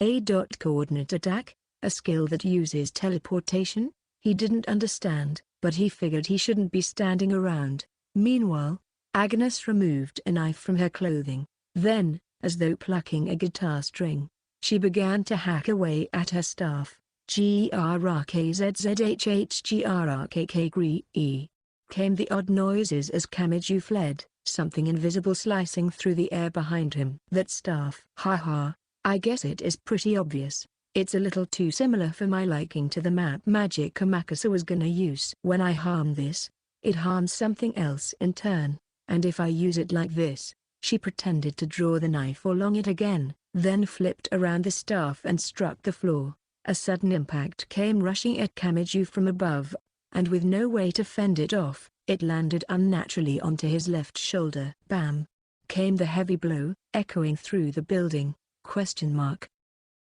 A: Coordinate attack? A skill that uses teleportation? He didn't understand. but he figured he shouldn't be standing around. Meanwhile, Agnes removed a knife from her clothing. Then, as though plucking a guitar string, she began to hack away at her staff. grrkzzhhgrrkk came the odd noises as Kamiju fled, something invisible slicing through the air behind him. That staff. Haha, I guess it is pretty obvious. It's a little too similar for my liking to the map magic Kamakasa was gonna use. When I harm this, it harms something else in turn, and if I use it like this. She pretended to draw the knife along it again, then flipped around the staff and struck the floor. A sudden impact came rushing at Kamiju from above, and with no way to fend it off, it landed unnaturally onto his left shoulder. Bam! Came the heavy blow, echoing through the building.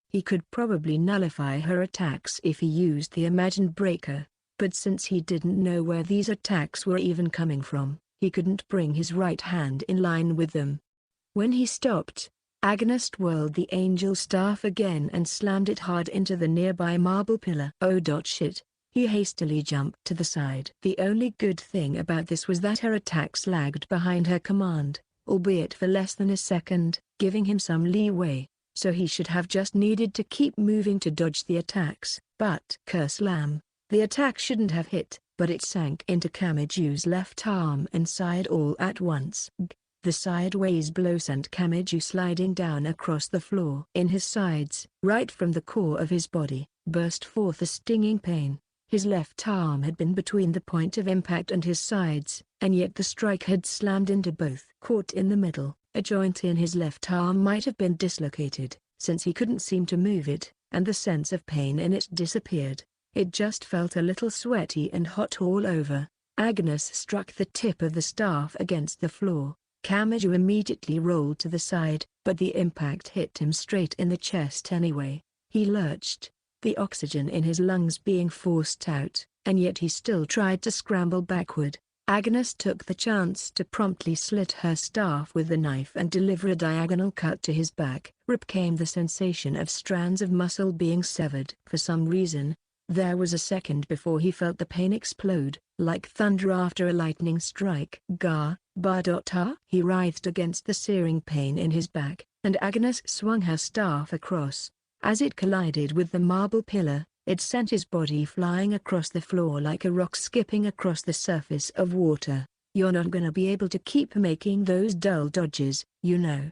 A: He could probably nullify her attacks if he used the imagined breaker, but since he didn't know where these attacks were even coming from, he couldn't bring his right hand in line with them. When he stopped, Agnes whirled the angel staff again and slammed it hard into the nearby marble pillar. Oh shit. He hastily jumped to the side. The only good thing about this was that her attacks lagged behind her command, albeit for less than a second, giving him some leeway, so he should have just needed to keep moving to dodge the attacks. But kerslam, the attack shouldn't have hit, but it sank into Kamiju's left arm and side all at once. The sideways blow sent Kamiju sliding down across the floor. In his sides, right from the core of his body, burst forth a stinging pain. His left arm had been between the point of impact and his sides, and yet the strike had slammed into both. Caught in the middle, a joint in his left arm might have been dislocated, since he couldn't seem to move it, and the sense of pain in it disappeared. It just felt a little sweaty and hot all over. Agnes struck the tip of the staff against the floor. Kamiju immediately rolled to the side, but the impact hit him straight in the chest anyway. He lurched, the oxygen in his lungs being forced out, and yet he still tried to scramble backward. Agnes took the chance to promptly slit her staff with the knife and deliver a diagonal cut to his back. Rip came the sensation of strands of muscle being severed. For some reason, there was a second before he felt the pain explode, like thunder after a lightning strike. Ba-da-ta. He writhed against the searing pain in his back, and Agnes swung her staff across. As it collided with the marble pillar, it sent his body flying across the floor like a rock skipping across the surface of water. You're not gonna be able to keep making those dull dodges, you know.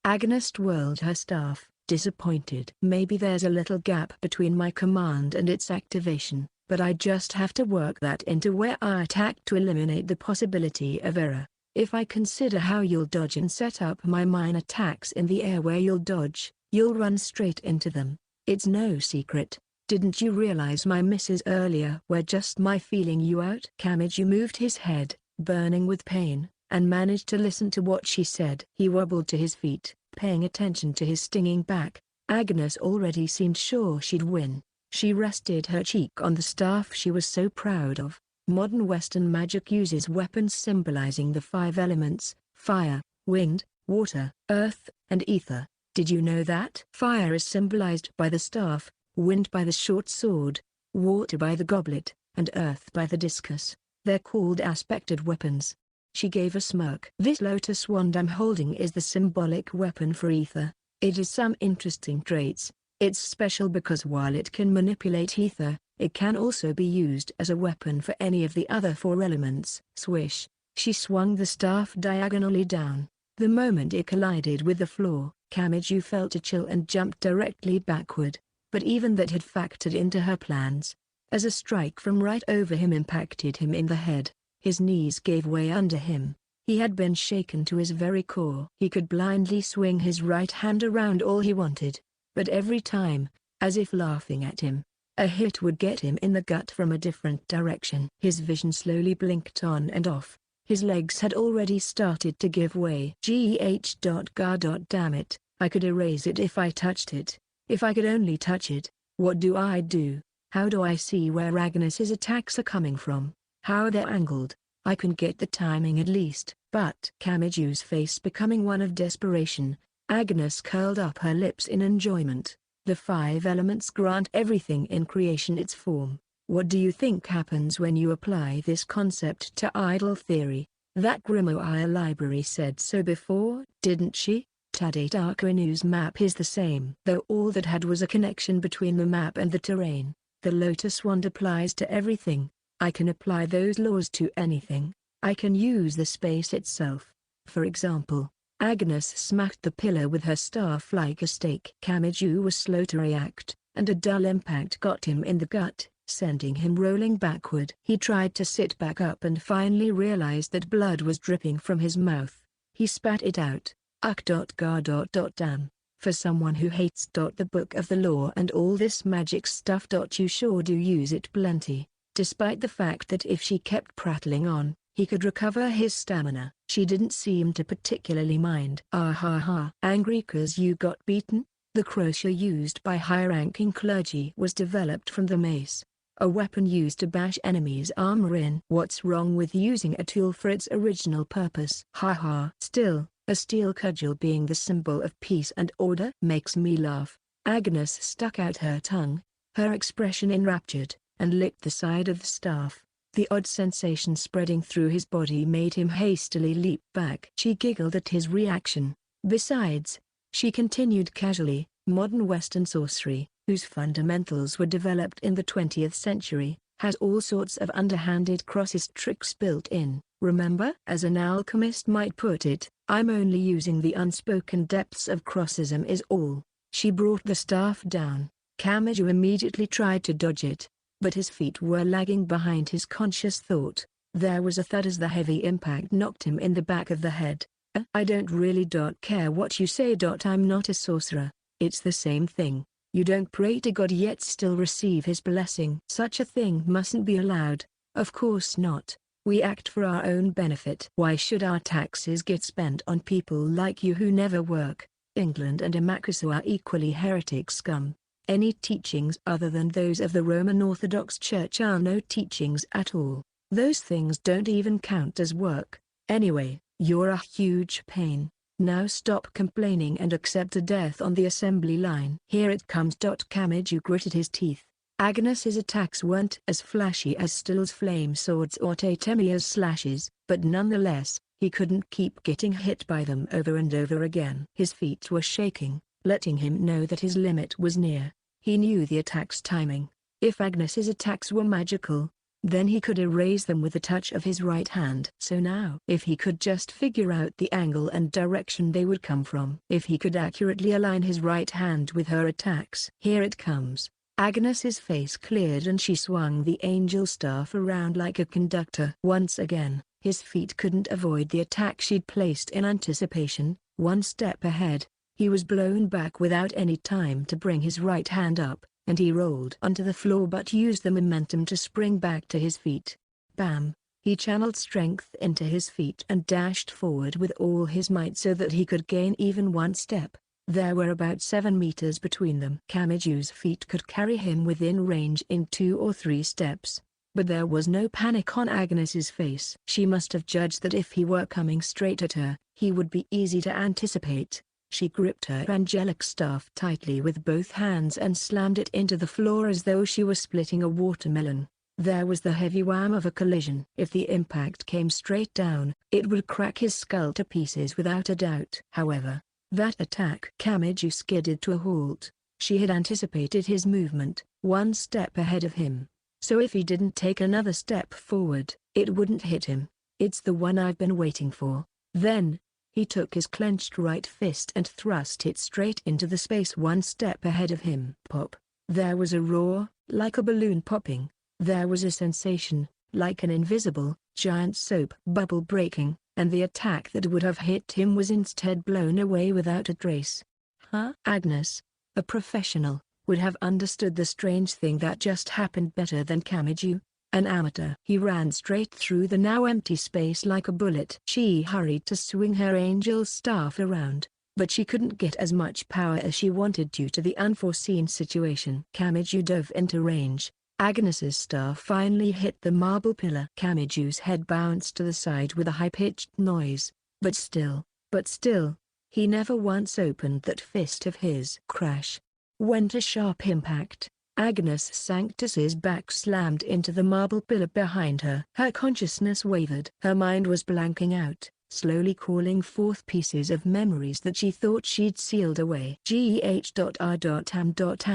A: Agnes twirled her staff, disappointed. Maybe there's a little gap between my command and its activation, but I just have to work that into where I attack to eliminate the possibility of error. If I consider how you'll dodge and set up my mine attacks in the air where you'll dodge, you'll run straight into them. It's no secret. Didn't you realize my misses earlier were just my feeling you out? Kamiju moved his head, burning with pain, and managed to listen to what she said. He wobbled to his feet, paying attention to his stinging back. Agnes already seemed sure she'd win. She rested her cheek on the staff she was so proud of. Modern Western magic uses weapons symbolizing the 5 elements: fire, wind, water, earth, and ether. Did you know that? Fire is symbolized by the staff, wind by the short sword, water by the goblet, and earth by the discus. They're called aspected weapons. She gave a smirk. This lotus wand I'm holding is the symbolic weapon for ether. It has some interesting traits. It's special because while it can manipulate ether, it can also be used as a weapon for any of the other 4 elements. Swish. She swung the staff diagonally down. The moment it collided with the floor, Kamiju felt a chill and jumped directly backward. But even that had factored into her plans. As a strike from right over him impacted him in the head, his knees gave way under him. He had been shaken to his very core. He could blindly swing his right hand around all he wanted, but every time, as if laughing at him, a hit would get him in the gut from a different direction. His vision slowly blinked on and off. His legs had already started to give way. Damn it, I could erase it if I touched it. If I could only touch it, what do I do? How do I see where Agnes's attacks are coming from? How they're angled? I can get the timing at least. But Kamiju's face becoming one of desperation, Agnes curled up her lips in enjoyment. The 5 elements grant everything in creation its form. What do you think happens when you apply this concept to idol theory? That Grimoire library said so before, didn't she? Tadate Akanu's map is the same. Though all that had was a connection between the map and the terrain. The Lotus Wand applies to everything. I can apply those laws to anything. I can use the space itself. For example, Agnes smacked the pillar with her staff like a stake. Kamiju was slow to react, and a dull impact got him in the gut, sending him rolling backward. He tried to sit back up and finally realized that blood was dripping from his mouth. He spat it out. Damn. For someone who hates the book of the law and all this magic stuff, you sure do use it plenty. Despite the fact that if she kept prattling on, he could recover his stamina. She didn't seem to particularly mind. Ah ha ha. Angry 'cause you got beaten? The crochet used by high-ranking clergy was developed from the mace, a weapon used to bash enemies' armor in. What's wrong with using a tool for its original purpose? Ha ha. Still, a steel cudgel being the symbol of peace and order makes me laugh. Agnes stuck out her tongue, her expression enraptured, and licked the side of the staff. The odd sensation spreading through his body made him hastily leap back. She giggled at his reaction. Besides, she continued casually, modern Western sorcery, whose fundamentals were developed in the 20th century, has all sorts of underhanded crosses tricks built in. Remember? As an alchemist might put it, I'm only using the unspoken depths of crossism is all. She brought the staff down. Kamiju immediately tried to dodge it, but his feet were lagging behind his conscious thought. There was a thud as the heavy impact knocked him in the back of the head. I don't really care what you say. I'm not a sorcerer. It's the same thing. You don't pray to God yet still receive his blessing. Such a thing mustn't be allowed. Of course not. We act for our own benefit. Why should our taxes get spent on people like you who never work? England and Amakusu are equally heretic scum. Any teachings other than those of the Roman Orthodox Church are no teachings at all. Those things don't even count as work. Anyway, you're a huge pain. Now stop complaining and accept a death on the assembly line. Here it comes. Kamiju gritted his teeth. Agnes's attacks weren't as flashy as Still's flame swords or Tatemiya's slashes, but nonetheless, he couldn't keep getting hit by them over and over again. His feet were shaking, letting him know that his limit was near. He knew the attack's timing. If Agnes's attacks were magical, then he could erase them with a touch of his right hand. So now, if he could just figure out the angle and direction they would come from. If he could accurately align his right hand with her attacks. Here it comes. Agnes's face cleared and she swung the angel staff around like a conductor. Once again, his feet couldn't avoid the attack she'd placed in anticipation. One step ahead, he was blown back without any time to bring his right hand up, and he rolled onto the floor but used the momentum to spring back to his feet. Bam! He channeled strength into his feet and dashed forward with all his might so that he could gain even one step. There were about 7 meters between them. Kamiju's feet could carry him within range in 2 or 3 steps. But there was no panic on Agnes's face. She must have judged that if he were coming straight at her, he would be easy to anticipate. She gripped her angelic staff tightly with both hands and slammed it into the floor as though she were splitting a watermelon. There was the heavy wham of a collision. If the impact came straight down, it would crack his skull to pieces without a doubt. However, that attack. Kamiju skidded to a halt. She had anticipated his movement, 1 step ahead of him. So if he didn't take another step forward, it wouldn't hit him. It's the one I've been waiting for. Then, he took his clenched right fist and thrust it straight into the space 1 step ahead of him. Pop. There was a roar, like a balloon popping. There was a sensation, like an invisible, giant soap bubble breaking, and the attack that would have hit him was instead blown away without a trace. Huh? Agnes, a professional, would have understood the strange thing that just happened better than Kamiju. An amateur. He ran straight through the now empty space like a bullet. She hurried to swing her angel staff around, but she couldn't get as much power as she wanted due to the unforeseen situation. Kamiju dove into range. Agnes's staff finally hit the marble pillar. Kamiju's head bounced to the side with a high-pitched noise, but still, he never once opened that fist of his. Crash! Went a sharp impact. Agnes Sanctus's back slammed into the marble pillar behind her. Her consciousness wavered. Her mind was blanking out, slowly calling forth pieces of memories that she thought she'd sealed away. Am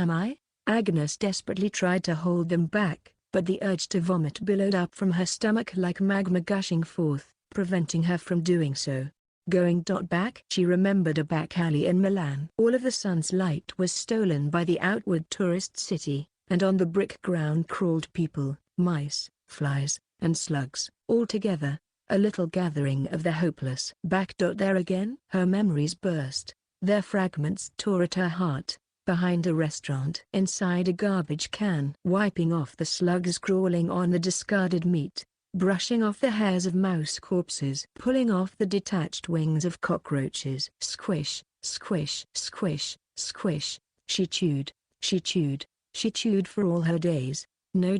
A: I? Agnes desperately tried to hold them back, but the urge to vomit billowed up from her stomach like magma gushing forth, preventing her from doing so. Going back? She remembered a back alley in Milan. All of the sun's light was stolen by the outward tourist city, and on the brick ground crawled people, mice, flies, and slugs, all together, a little gathering of the hopeless. Back there again? Her memories burst, their fragments tore at her heart. Behind a restaurant. Inside a garbage can. Wiping off the slugs crawling on the discarded meat. Brushing off the hairs of mouse corpses. Pulling off the detached wings of cockroaches. Squish, squish, squish, squish. She chewed, she chewed, she chewed for all her days. No.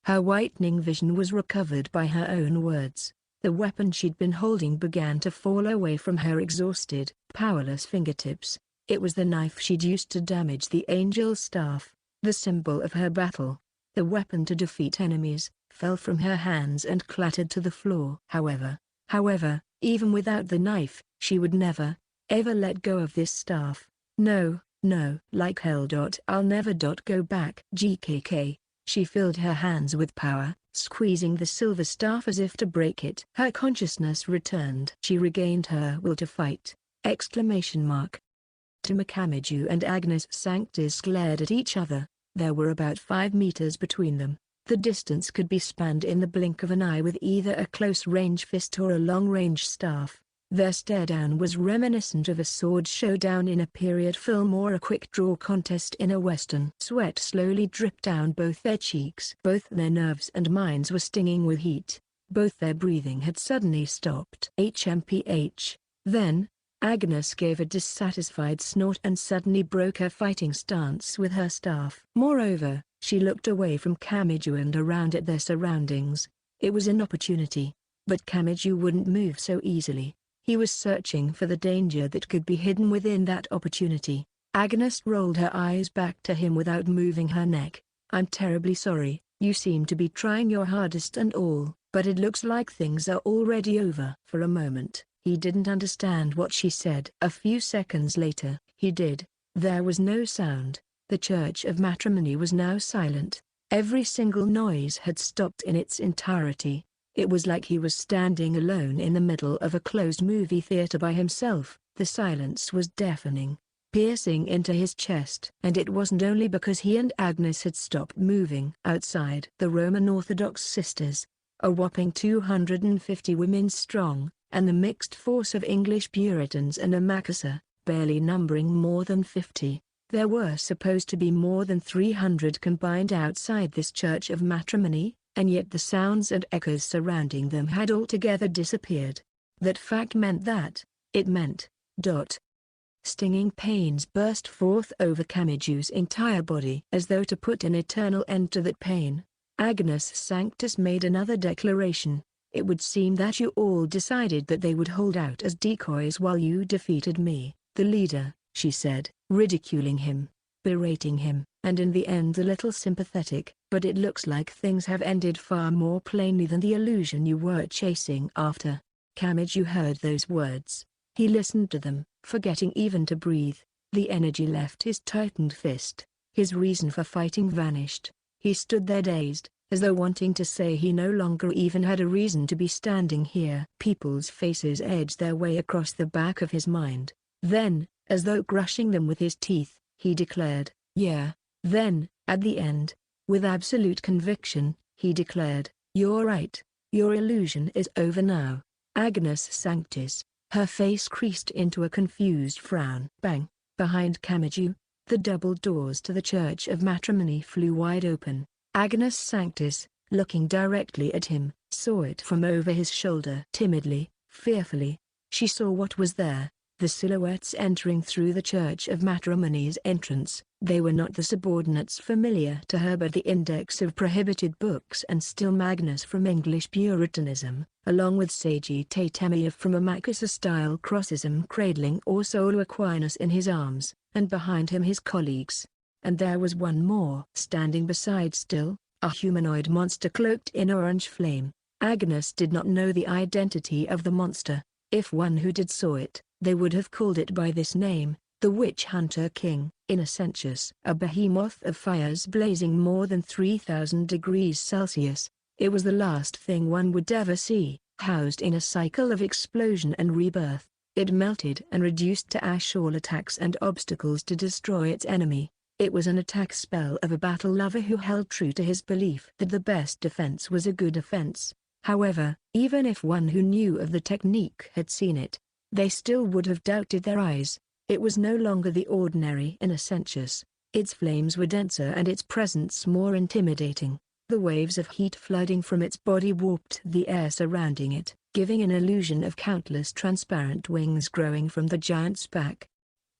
A: Her whitening vision was recovered by her own words. The weapon she'd been holding began to fall away from her exhausted, powerless fingertips. It was the knife she'd used to damage the angel's staff, the symbol of her battle. The weapon to defeat enemies, fell from her hands and clattered to the floor. However, even without the knife, she would never, ever let go of this staff. No, like hell. I'll never go back. GKK. She filled her hands with power, squeezing the silver staff as if to break it. Her consciousness returned. She regained her will to fight! Kamiju and Agnes Sanctus glared at each other. There were about 5 meters between them. The distance could be spanned in the blink of an eye with either a close-range fist or a long-range staff. Their stare-down was reminiscent of a sword showdown in a period film or a quick-draw contest in a western. Sweat slowly dripped down both their cheeks. Both their nerves and minds were stinging with heat. Both their breathing had suddenly stopped. HMPH. Then, Agnes gave a dissatisfied snort and suddenly broke her fighting stance with her staff. Moreover, she looked away from Kamiju and around at their surroundings. It was an opportunity. But Kamiju wouldn't move so easily. He was searching for the danger that could be hidden within that opportunity. Agnes rolled her eyes back to him without moving her neck. I'm terribly sorry, you seem to be trying your hardest and all, but it looks like things are already over. For a moment, he didn't understand what she said. A few seconds later, he did. There was no sound. The Church of Matrimony was now silent. Every single noise had stopped in its entirety. It was like he was standing alone in the middle of a closed movie theater by himself. The silence was deafening, piercing into his chest. And it wasn't only because he and Agnes had stopped moving. Outside, the Roman Orthodox sisters, a whopping 250 women strong, and the mixed force of English Puritans and a Macassar, barely numbering more than 50. There were supposed to be more than 300 combined outside this Church of Matrimony, and yet the sounds and echoes surrounding them had altogether disappeared. That fact meant that, it meant, stinging pains burst forth over Kamiju's entire body. As though to put an eternal end to that pain, Agnes Sanctus made another declaration. It would seem that you all decided that they would hold out as decoys while you defeated me, the leader, she said, ridiculing him, berating him, and in the end a little sympathetic. But it looks like things have ended far more plainly than the illusion you were chasing after. Kamiju heard those words. He listened to them, forgetting even to breathe. The energy left his tightened fist. His reason for fighting vanished. He stood there dazed, as though wanting to say he no longer even had a reason to be standing here. People's faces edged their way across the back of his mind. Then, as though crushing them with his teeth, he declared, "Yeah." Then, at the end, with absolute conviction, he declared, "You're right. Your illusion is over now." Agnes Sanctus, her face creased into a confused frown. Bang! Behind Kamiju, the double doors to the Church of Matrimony flew wide open. Agnes Sanctus, looking directly at him, saw it from over his shoulder. Timidly, fearfully, she saw what was there. The silhouettes entering through the Church of Matrimony's entrance. They were not the subordinates familiar to her but the index of prohibited books and still Magnus from English Puritanism, along with Sagittarius from a Macassar-style Crossism cradling Orsola Aquinas in his arms, and behind him his colleagues. and there was one more standing beside still, a humanoid monster cloaked in orange flame. Agnes did not know the identity of the monster. If one who did saw it, they would have called it by this name, the Witch Hunter King. Innocentius, a behemoth of fires blazing more than 3,000 degrees Celsius. It was the last thing one would ever see, housed in a cycle of explosion and rebirth. It melted and reduced to ash all attacks and obstacles to destroy its enemy. It was an attack spell of a battle lover who held true to his belief that the best defense was a good offense. However, even if one who knew of the technique had seen it, they still would have doubted their eyes. It was no longer the ordinary Innocentius. Its flames were denser and its presence more intimidating. The waves of heat flooding from its body warped the air surrounding it, giving an illusion of countless transparent wings growing from the giant's back.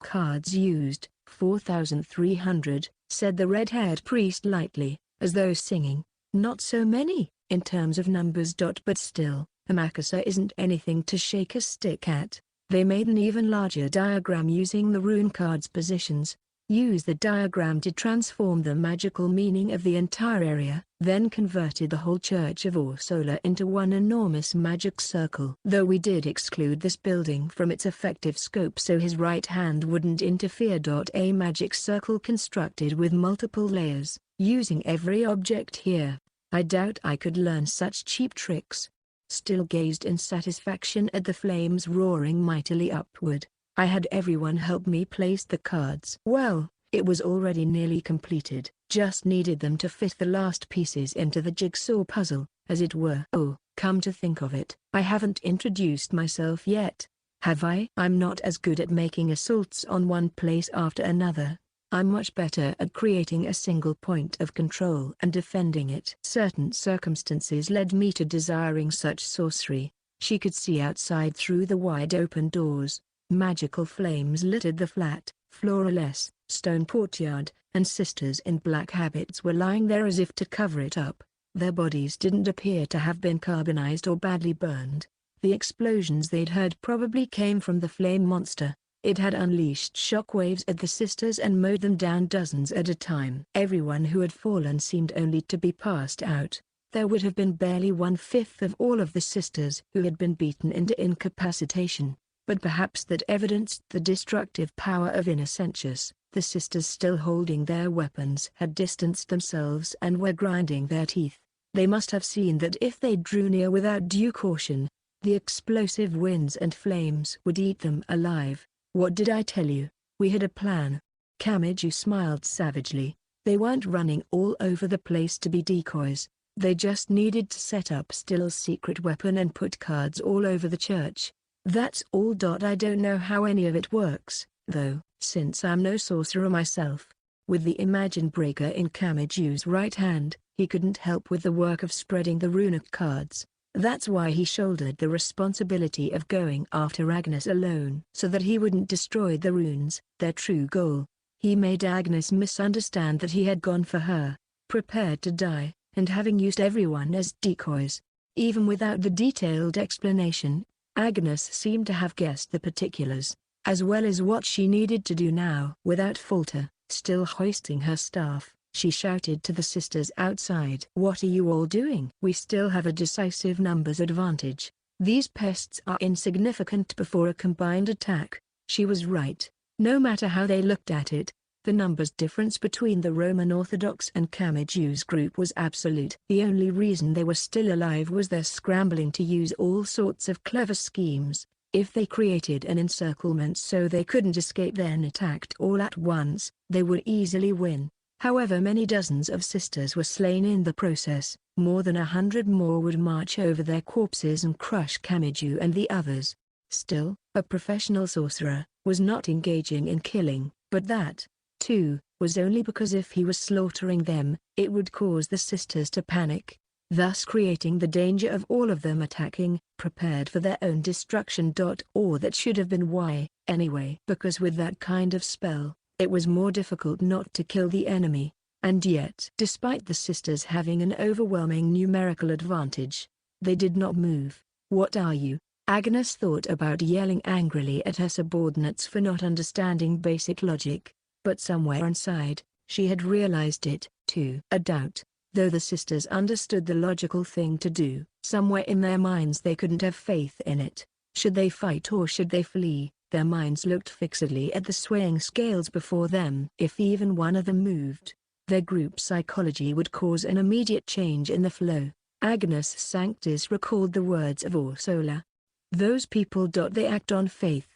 A: "Cards used, 4,300, said the red-haired priest lightly, as though singing. "Not so many, in terms of numbers. But still, a Makasa isn't anything to shake a stick at." They made an even larger diagram using the rune card's positions. Use the diagram to transform the magical meaning of the entire area, then converted the whole church of Orsola into one enormous magic circle. Though we did exclude this building from its effective scope so his right hand wouldn't interfere. A magic circle constructed with multiple layers, using every object here. I doubt I could learn such cheap tricks. Still gazed in satisfaction at the flames roaring mightily upward. I had everyone help me place the cards. Well, it was already nearly completed, just needed them to fit the last pieces into the jigsaw puzzle, as it were. Oh, come to think of it, I haven't introduced myself yet. Have I? I'm not as good at making assaults on one place after another. I'm much better at creating a single point of control and defending it. Certain circumstances led me to desiring such sorcery. She could see outside through the wide open doors. Magical flames littered the flat, floorless, stone courtyard, and sisters in black habits were lying there as if to cover it up. Their bodies didn't appear to have been carbonized or badly burned. The explosions they'd heard probably came from the flame monster. It had unleashed shockwaves at the sisters and mowed them down dozens at a time. Everyone who had fallen seemed only to be passed out. There would have been barely 1/5 of all of the sisters who had been beaten into incapacitation. But perhaps that evidenced the destructive power of Innocentius. The sisters still holding their weapons had distanced themselves and were grinding their teeth. They must have seen that if they drew near without due caution, the explosive winds and flames would eat them alive. What did I tell you? We had a plan. Kamiju smiled savagely. They weren't running all over the place to be decoys. They just needed to set up Still's secret weapon and put cards all over the church. That's all. I don't know how any of it works, though, since I'm no sorcerer myself. With the Imagine Breaker in Kamiju's right hand, he couldn't help with the work of spreading the runic cards. That's why he shouldered the responsibility of going after Agnes alone. So that he wouldn't destroy the runes, their true goal. He made Agnes misunderstand that he had gone for her, prepared to die, and having used everyone as decoys. Even without the detailed explanation, Agnes seemed to have guessed the particulars, as well as what she needed to do now. Without falter, still hoisting her staff, she shouted to the sisters outside. "What are you all doing? We still have a decisive numbers advantage. These pests are insignificant before a combined attack." She was right. No matter how they looked at it, the numbers difference between the Roman Orthodox and Kamiju's group was absolute. The only reason they were still alive was their scrambling to use all sorts of clever schemes. If they created an encirclement so they couldn't escape then attacked all at once, they would easily win. However many dozens of sisters were slain in the process, more than 100 more would march over their corpses and crush Kamiju and the others. Still, a professional sorcerer was not engaging in killing, but that, too, was only because if he was slaughtering them, it would cause the sisters to panic, thus creating the danger of all of them attacking, prepared for their own destruction. Or that should have been why, anyway. Because with that kind of spell, it was more difficult not to kill the enemy. And yet, despite the sisters having an overwhelming numerical advantage, they did not move. "What are you?" Agnes thought about yelling angrily at her subordinates for not understanding basic logic. But somewhere inside, She had realized it, too. A doubt. Though the sisters understood the logical thing to do, somewhere in their minds they couldn't have faith in it. Should they fight or should they flee? Their minds looked fixedly at the swaying scales before them. If even one of them moved, their group psychology would cause an immediate change in the flow. Agnes Sanctis recalled the words of Ursula. Those people. They act on faith.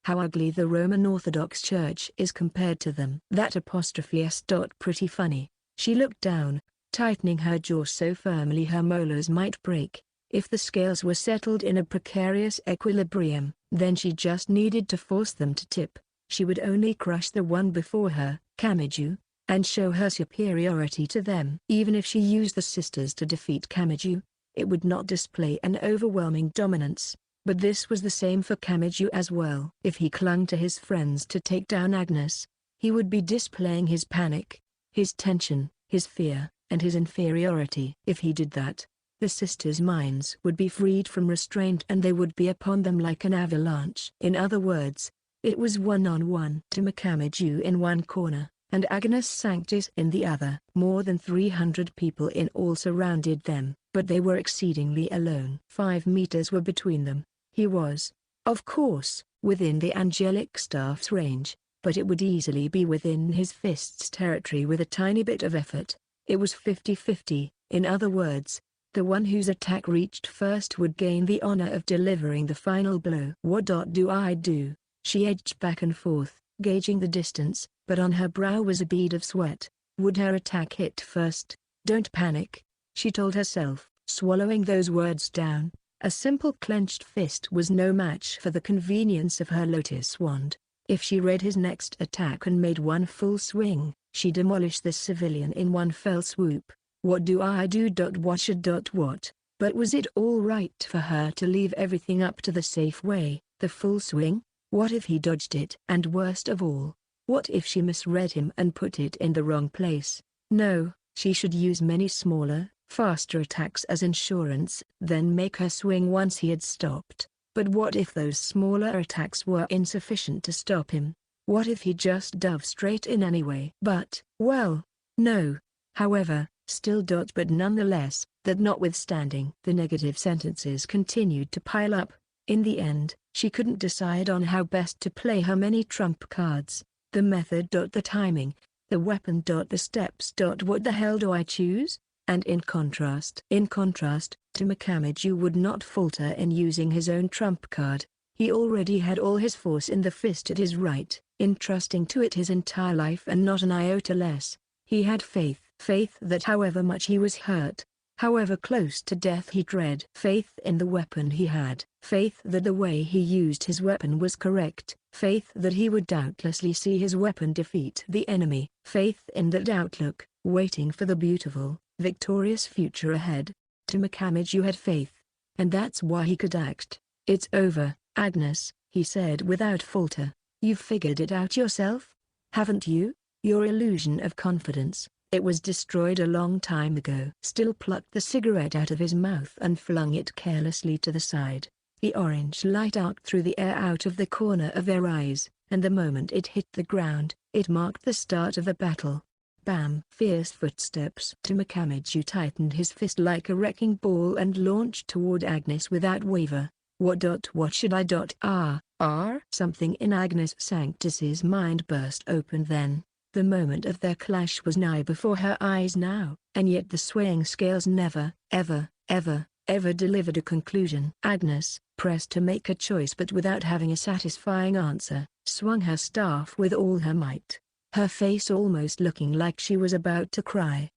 A: How ugly the Roman Orthodox Church is compared to them. That apostrophe s. Pretty funny. She looked down, tightening her jaw so firmly her molars might break. If the scales were settled in a precarious equilibrium, then she just needed to force them to tip. She would only crush the one before her, Kamiju, and show her superiority to them. Even if she used the sisters to defeat Kamiju, it would not display an overwhelming dominance. But this was the same for Kamiju as well. If he clung to his friends to take down Agnes, he would be displaying his panic, his tension, his fear, and his inferiority. If he did that, the sisters' minds would be freed from restraint and they would be upon them like an avalanche. In other words, it was one-on-one to Kamiju in one corner, and Agnes Sanctis in the other. More than 300 people in all surrounded them, but they were exceedingly alone. 5 meters were between them. He was, of course, within the angelic staff's range, but it would easily be within his fist's territory with a tiny bit of effort. It was 50-50, in other words, the one whose attack reached first would gain the honor of delivering the final blow. What do I do? She edged back and forth, gauging the distance, but on her brow was a bead of sweat. Would her attack hit first? Don't panic, she told herself, swallowing those words down. A simple clenched fist was no match for the convenience of her lotus wand. If she read his next attack and made one full swing, she demolished this civilian in one fell swoop. What do I do? What should what? But was it all right for her to leave everything up to the safe way, the full swing? What if he dodged it? And worst of all, what if she misread him and put it in the wrong place? No, she should use many smaller, faster attacks as insurance, then make her swing once he had stopped. But what if those smaller attacks were insufficient to stop him? What if he just dove straight in anyway? But, well, no. However, still. But nonetheless, that notwithstanding, the negative sentences continued to pile up. In the end, she couldn't decide on how best to play her many trump cards. The method. The timing. The weapon. The steps. What the hell do I choose? And in contrast, to Kamiju would not falter in using his own trump card. He already had all his force in the fist at his right, entrusting to it his entire life and not an iota less. He had faith that however much he was hurt, however close to death he dread, faith in the weapon he had, faith that the way he used his weapon was correct, faith that he would doubtlessly see his weapon defeat the enemy, faith in that outlook, waiting for the beautiful, victorious future ahead. Kamiju had faith, and that's why he could act. It's over, Agnes, he said without falter. You've figured it out yourself? Haven't you? Your illusion of confidence, it was destroyed a long time ago. Still plucked the cigarette out of his mouth and flung it carelessly to the side. The orange light arced through the air out of the corner of their eyes, and the moment it hit the ground, it marked the start of the battle. Bam! Fierce footsteps. Kamiju tightened his fist like a wrecking ball and launched toward Agnes without waver. What should I? Something in Agnes Sanctis's mind burst open then. The moment of their clash was nigh before her eyes now, and yet the swaying scales never, ever delivered a conclusion. Agnes, pressed to make a choice but without having a satisfying answer, swung her staff with all her might, her face almost looking like she was about to cry.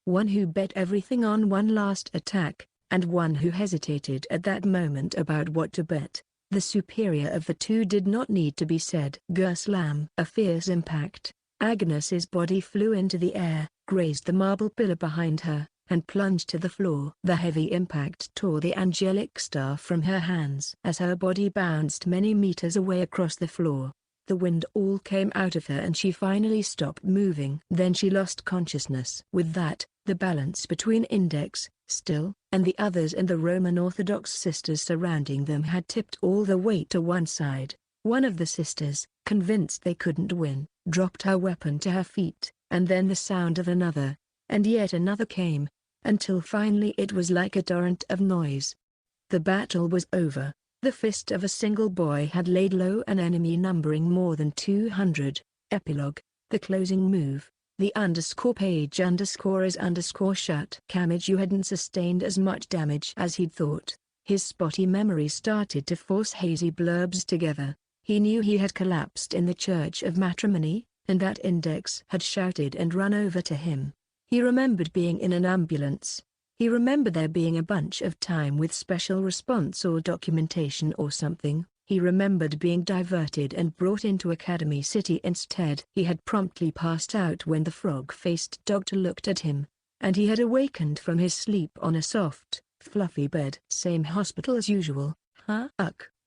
A: One who bet everything on one last attack, and one who hesitated at that moment about what to bet. The superior of the two did not need to be said. Gerslam. A fierce impact. Agnes's body flew into the air, grazed the marble pillar behind her, and plunged to the floor. The heavy impact tore the angelic staff from her hands. As her body bounced many meters away across the floor, the wind all came out of her and she finally stopped moving. Then she lost consciousness. With that, the balance between Index, still, and the others and the Roman Orthodox sisters surrounding them had tipped all the weight to one side. One of the sisters, convinced they couldn't win, dropped her weapon to her feet, and then the sound of another, and yet another came, until finally it was like a torrent of noise. The battle was over. The fist of a single boy had laid low an enemy numbering more than 200. Epilogue. The closing move. The _page _ is shut. Kamiju hadn't sustained as much damage as he'd thought. His spotty memory started to force hazy blurbs together. He knew he had collapsed in the Church of Matrimony, and that Index had shouted and run over to him. He remembered being in an ambulance. He remembered there being a bunch of time with special response or documentation or something. He remembered being diverted and brought into Academy City instead. He had promptly passed out when the frog-faced doctor looked at him, and he had awakened from his sleep on a soft, fluffy bed. Same hospital as usual, huh?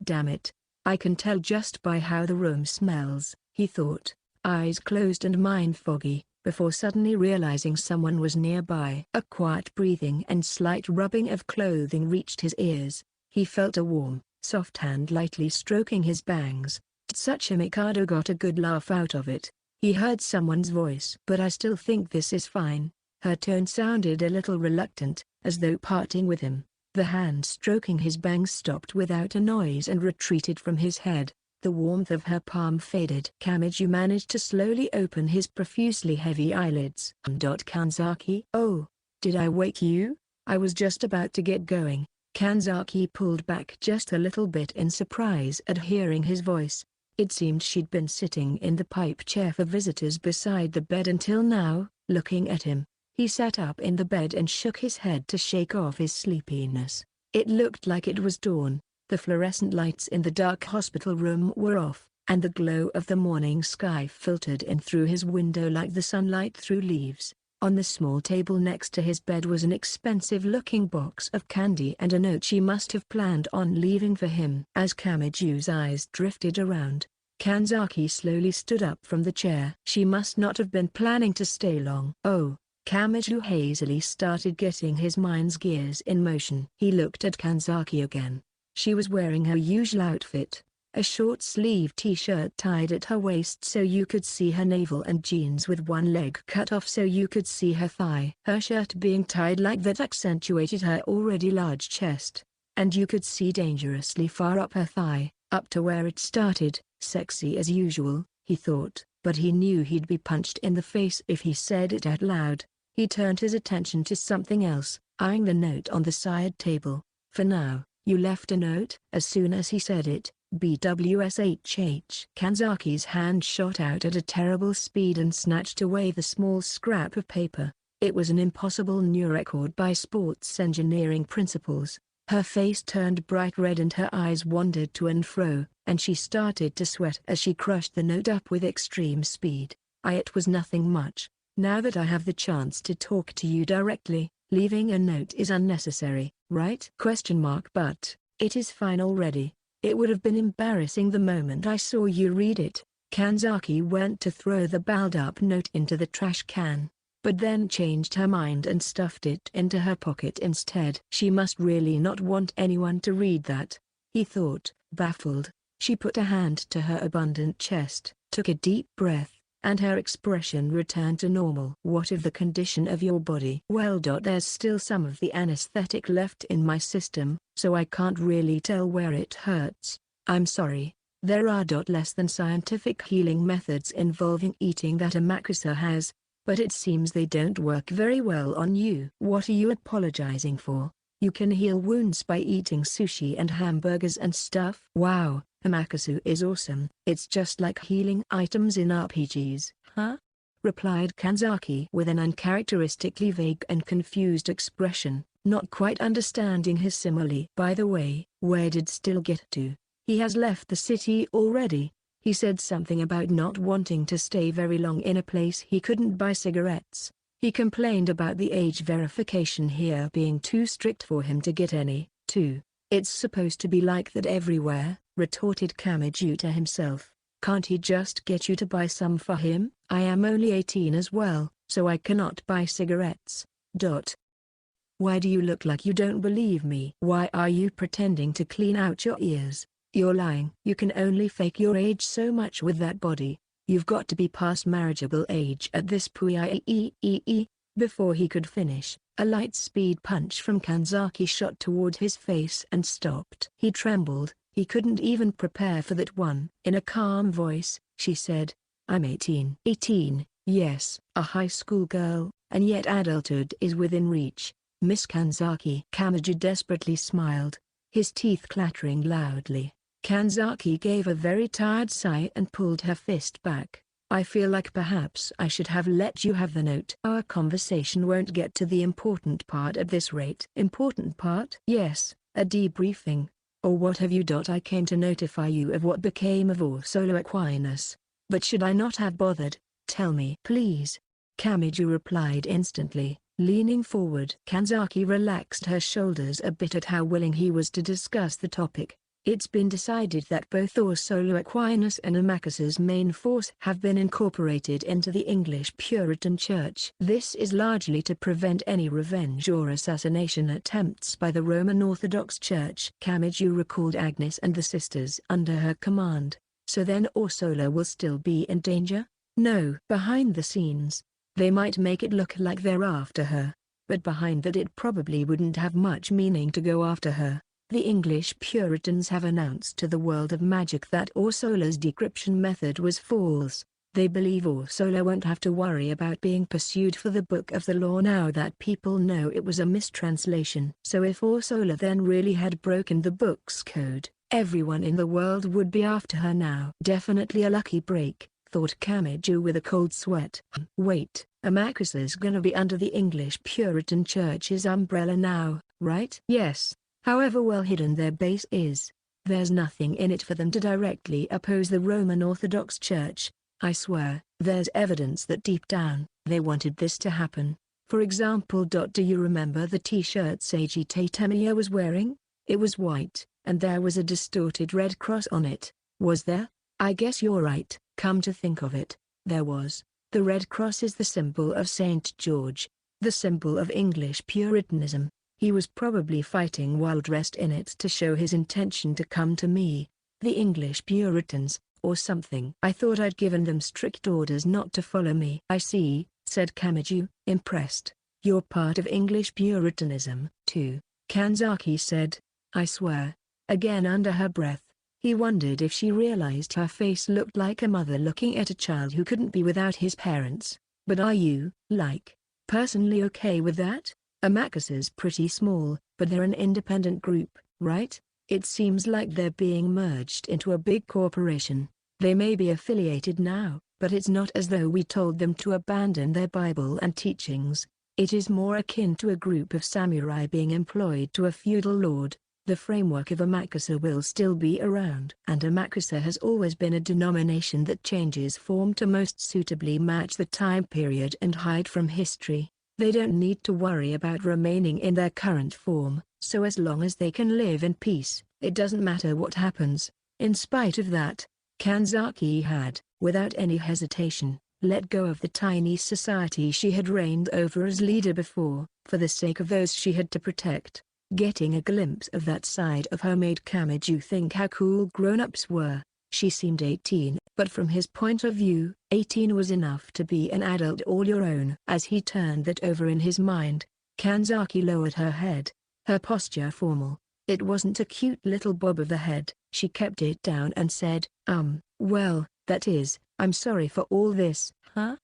A: Damn it. I can tell just by how the room smells, he thought, eyes closed and mind foggy, before suddenly realizing someone was nearby. A quiet breathing and slight rubbing of clothing reached his ears. He felt a warm, soft hand lightly stroking his bangs. Tsuchi Mikado got a good laugh out of it. He heard someone's voice. But I still think this is fine. Her tone sounded a little reluctant, as though parting with him. The hand stroking his bangs stopped without a noise and retreated from his head. The warmth of her palm faded. Kamiju managed to slowly open his profusely heavy eyelids. Kanzaki? Oh, did I wake you? I was just about to get going. Kanzaki pulled back just a little bit in surprise at hearing his voice. It seemed she'd been sitting in the pipe chair for visitors beside the bed until now, looking at him. He sat up in the bed and shook his head to shake off his sleepiness. It looked like it was dawn. The fluorescent lights in the dark hospital room were off, and the glow of the morning sky filtered in through his window like the sunlight through leaves. On the small table next to his bed was an expensive-looking box of candy and a note she must have planned on leaving for him. As Kamiju's eyes drifted around, Kanzaki slowly stood up from the chair. She must not have been planning to stay long. Oh. Kamiju hazily started getting his mind's gears in motion. He looked at Kanzaki again. She was wearing her usual outfit, a short-sleeved t-shirt tied at her waist so you could see her navel and jeans with one leg cut off so you could see her thigh. Her shirt being tied like that accentuated her already large chest, and you could see dangerously far up her thigh, up to where it started. Sexy as usual, he thought, but he knew he'd be punched in the face if he said it out loud. He turned his attention to something else, eyeing the note on the side table. For now, you left a note? As soon as he said it, BWSHH. Kanzaki's hand shot out at a terrible speed and snatched away the small scrap of paper. It was an impossible new record by sports engineering principles. Her face turned bright red and her eyes wandered to and fro, and she started to sweat as she crushed the note up with extreme speed. It was nothing much. Now that I have the chance to talk to you directly, leaving a note is unnecessary, right? But, it is fine already. It would have been embarrassing the moment I saw you read it. Kanzaki went to throw the balled-up note into the trash can, but then changed her mind and stuffed it into her pocket instead. She must really not want anyone to read that, he thought, baffled. She put a hand to her abundant chest, took a deep breath, and her expression returned to normal. What of the condition of your body? Well, there's still some of the anesthetic left in my system, so I can't really tell where it hurts. I'm sorry. There are less than scientific healing methods involving eating that a Makusa has, but it seems they don't work very well on you. What are you apologizing for? You can heal wounds by eating sushi and hamburgers and stuff. Wow. Hamakusu is awesome. It's just like healing items in RPGs, huh? Replied Kanzaki with an uncharacteristically vague and confused expression, not quite understanding his simile. By the way, where did Still get to? He has left the city already. He said something about not wanting to stay very long in a place he couldn't buy cigarettes. He complained about the age verification here being too strict for him to get any, too. It's supposed to be like that everywhere, retorted Kamiju to himself. Can't he just get you to buy some for him? I am only 18 as well, so I cannot buy cigarettes. Why do you look like you don't believe me? Why are you pretending to clean out your ears? You're lying. You can only fake your age so much with that body. You've got to be past marriageable age at this point. Before he could finish, a light-speed punch from Kanzaki shot toward his face and stopped. He trembled. He couldn't even prepare for that one. In a calm voice, she said, "I'm 18." 18, yes, a high school girl, and yet adulthood is within reach. Miss Kanzaki. Kamiju desperately smiled, his teeth clattering loudly. Kanzaki gave a very tired sigh and pulled her fist back. "I feel like perhaps I should have let you have the note. Our conversation won't get to the important part at this rate." "Important part?" "Yes, a debriefing. Or what have you? I came to notify you of what became of Ursula Aquinas. But should I not have bothered? Tell me." "Please." Kamiju replied instantly, leaning forward. Kanzaki relaxed her shoulders a bit at how willing he was to discuss the topic. "It's been decided that both Ursula Aquinas and Amakus's main force have been incorporated into the English Puritan Church. This is largely to prevent any revenge or assassination attempts by the Roman Orthodox Church." Kamiju recalled Agnes and the sisters under her command. "So then Ursula will still be in danger?" "No." "Behind the scenes, they might make it look like they're after her, but behind that it probably wouldn't have much meaning to go after her. The English Puritans have announced to the world of magic that Ursula's decryption method was false. They believe Ursula won't have to worry about being pursued for the Book of the Law now that people know it was a mistranslation. So if Ursula then really had broken the book's code, everyone in the world would be after her now. Definitely a lucky break, thought Kamiju with a cold sweat. Wait, Amakus's gonna be under the English Puritan Church's umbrella now, right? Yes. However well hidden their base is, there's nothing in it for them to directly oppose the Roman Orthodox Church. I swear, there's evidence that deep down, they wanted this to happen. For example, do you remember the t-shirt Seiji Tatemiya was wearing? It was white, and there was a distorted red cross on it, was there? I guess you're right. Come to think of it, there was. The red cross is the symbol of St. George, the symbol of English Puritanism. He was probably fighting while dressed in it to show his intention to come to me, the English Puritans, or something. I thought I'd given them strict orders not to follow me." "I see," said Kamiju, impressed. "You're part of English Puritanism, too," Kanzaki said. "I swear." Again under her breath, he wondered if she realized her face looked like a mother looking at a child who couldn't be without his parents. "But are you, personally okay with that? Amakus's pretty small, but they're an independent group, right? It seems like they're being merged into a big corporation. They may be affiliated now, but it's not as though we told them to abandon their Bible and teachings. It is more akin to a group of samurai being employed to a feudal lord. The framework of Amakusa will still be around. And Amakusa has always been a denomination that changes form to most suitably match the time period and hide from history. They don't need to worry about remaining in their current form, so as long as they can live in peace, it doesn't matter what happens." In spite of that, Kanzaki had, without any hesitation, let go of the tiny society she had reigned over as leader before, for the sake of those she had to protect. Getting a glimpse of that side of her made Kamiju think how cool grown-ups were. She seemed 18, but from his point of view, 18 was enough to be an adult all your own. As he turned that over in his mind, Kanzaki lowered her head, her posture formal. It wasn't a cute little bob of the head. She kept it down and said, well, that is, I'm sorry for all this." "Huh?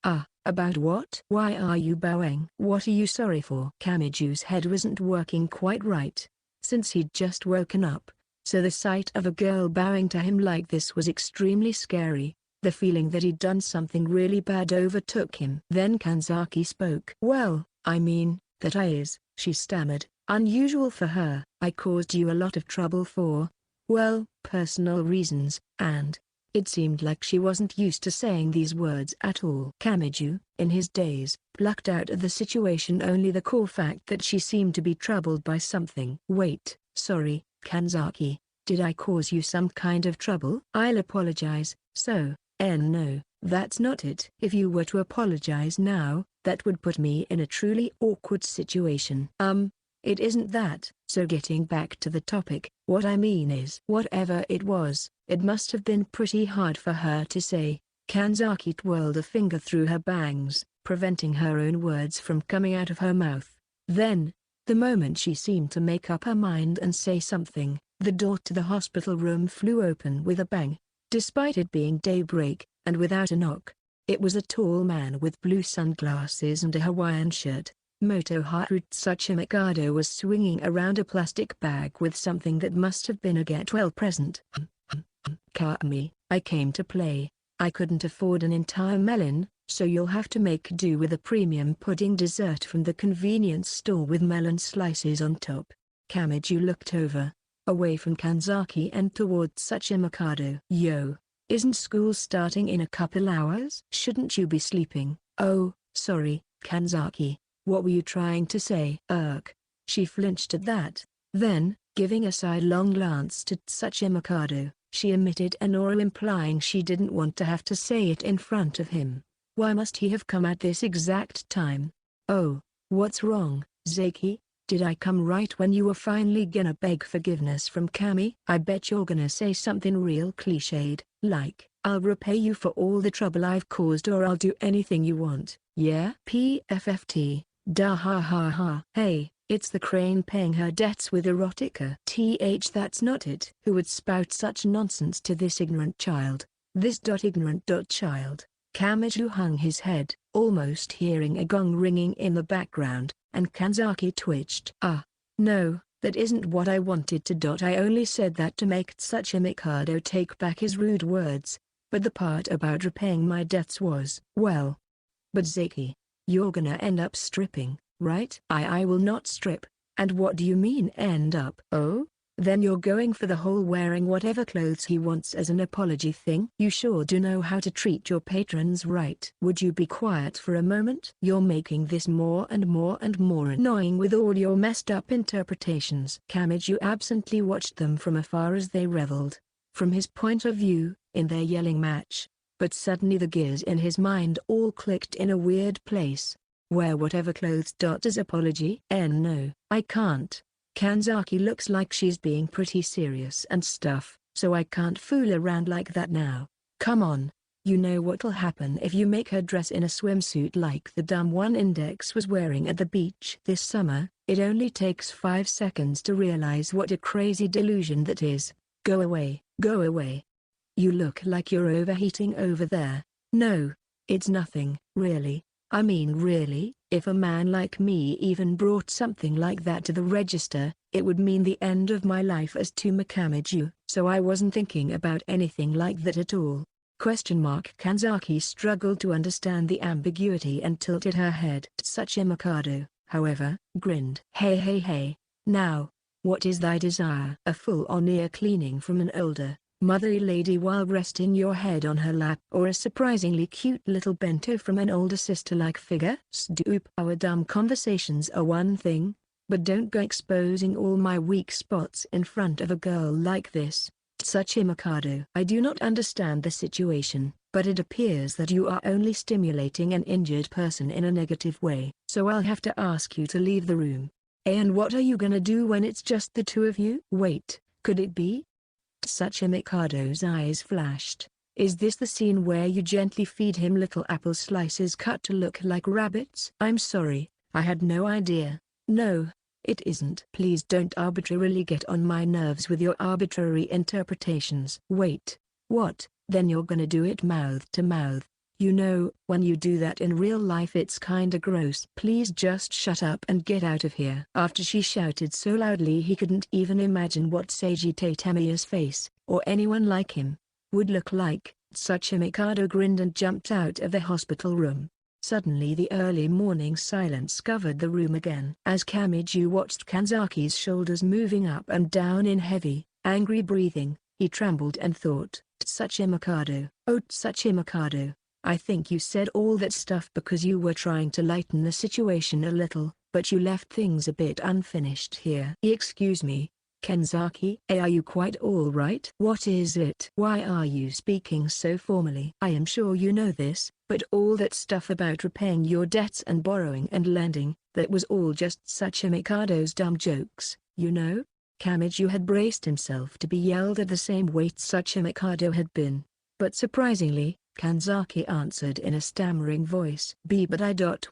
A: About what? Why are you bowing? What are you sorry for?" Kamiju's head wasn't working quite right, since he'd just woken up. So the sight of a girl bowing to him like this was extremely scary. The feeling that he'd done something really bad overtook him. Then Kanzaki spoke. "Well, I mean, that she stammered, unusual for her. "I caused you a lot of trouble for, well, personal reasons," and it seemed like she wasn't used to saying these words at all. Kamiju, in his daze, plucked out of the situation only the core fact that she seemed to be troubled by something. "Wait, sorry, Kanzaki, did I cause you some kind of trouble?" "I'll apologize, no, that's not it." "If you were to apologize now, that would put me in a truly awkward situation." It isn't that." So getting back to the topic, what I mean is, whatever it was, it must have been pretty hard for her to say. Kanzaki twirled a finger through her bangs, preventing her own words from coming out of her mouth. Then, the moment she seemed to make up her mind and say something, the door to the hospital room flew open with a bang. Despite it being daybreak, and without a knock, it was a tall man with blue sunglasses and a Hawaiian shirt. Motoharu Tsuchimikado was swinging around a plastic bag with something that must have been a get-well present. Kami, I came to play. I couldn't afford an entire melon, so you'll have to make do with a premium pudding dessert from the convenience store with melon slices on top. Kamiju looked away from Kanzaki and towards Tsuchimikado. Yo, isn't school starting in a couple hours? Shouldn't you be sleeping? Oh, sorry, Kanzaki, what were you trying to say? She flinched at that. Then, giving a sidelong glance to Tsuchimikado, she emitted an aura implying she didn't want to have to say it in front of him. Why must he have come at this exact time? Oh, what's wrong, Zaki? Did I come right when you were finally gonna beg forgiveness from Kami? I bet you're gonna say something real cliched, like, I'll repay you for all the trouble I've caused or I'll do anything you want, yeah? PFFT, da ha ha ha. Hey, it's the crane paying her debts with erotica. That's not it. Who would spout such nonsense to this ignorant child? This ignorant child. Kamiju hung his head, almost hearing a gong ringing in the background, and Kanzaki twitched. No, that isn't what I wanted to. I only said that to make Tsuchimikado take back his rude words, but the part about repaying my debts was, well. But Zaki, you're gonna end up stripping, right? I will not strip. And what do you mean end up? Oh? Then you're going for the whole wearing whatever clothes he wants as an apology thing? You sure do know how to treat your patrons right. Would you be quiet for a moment? You're making this more and more annoying with all your messed up interpretations. Kamiju absently watched them from afar as they reveled, from his point of view, in their yelling match. But suddenly the gears in his mind all clicked in a weird place. Wear whatever clothes. As apology? No, I can't. Kanzaki looks like she's being pretty serious and stuff, so I can't fool around like that now. Come on. You know what'll happen if you make her dress in a swimsuit like the dumb one Index was wearing at the beach this summer. It only takes 5 seconds to realize what a crazy delusion that is. Go away, go away. You look like you're overheating over there. No, it's nothing, really. I mean really, if a man like me even brought something like that to the register, it would mean the end of my life as Tuma Kamiju. So I wasn't thinking about anything like that at all. Kanzaki struggled to understand the ambiguity and tilted her head. Tsuchimikado, however, grinned. Hey, now, what is thy desire? A full-on ear cleaning from an older, motherly lady while resting your head on her lap, or a surprisingly cute little bento from an older sister-like figure? Our dumb conversations are one thing, but don't go exposing all my weak spots in front of a girl like this. Tsuchimikado. I do not understand the situation, but it appears that you are only stimulating an injured person in a negative way. So I'll have to ask you to leave the room. And what are you gonna do when it's just the two of you? Wait, could it be? Tsuchimikado's eyes flashed. Is this the scene where you gently feed him little apple slices cut to look like rabbits? I'm sorry, I had no idea. No, it isn't. Please don't arbitrarily get on my nerves with your arbitrary interpretations. Wait, what? Then you're gonna do it mouth to mouth. You know, when you do that in real life it's kinda gross. Please just shut up and get out of here. After she shouted so loudly he couldn't even imagine what Seiji Tatemiya's face, or anyone like him, would look like, Tsuchimikado grinned and jumped out of the hospital room. Suddenly the early morning silence covered the room again. As Kamiju watched Kanzaki's shoulders moving up and down in heavy, angry breathing, he trembled and thought, Tsuchimikado. Oh Tsuchimikado. I think you said all that stuff because you were trying to lighten the situation a little, but you left things a bit unfinished here. Excuse me, Kanzaki? Are you quite all right? What is it? Why are you speaking so formally? I am sure you know this, but all that stuff about repaying your debts and borrowing and lending, that was all just Tsuchimikado's dumb jokes, you know? Kamiju had braced himself to be yelled at the same way Tsuchimikado had been. But surprisingly, Kanzaki answered in a stammering voice. But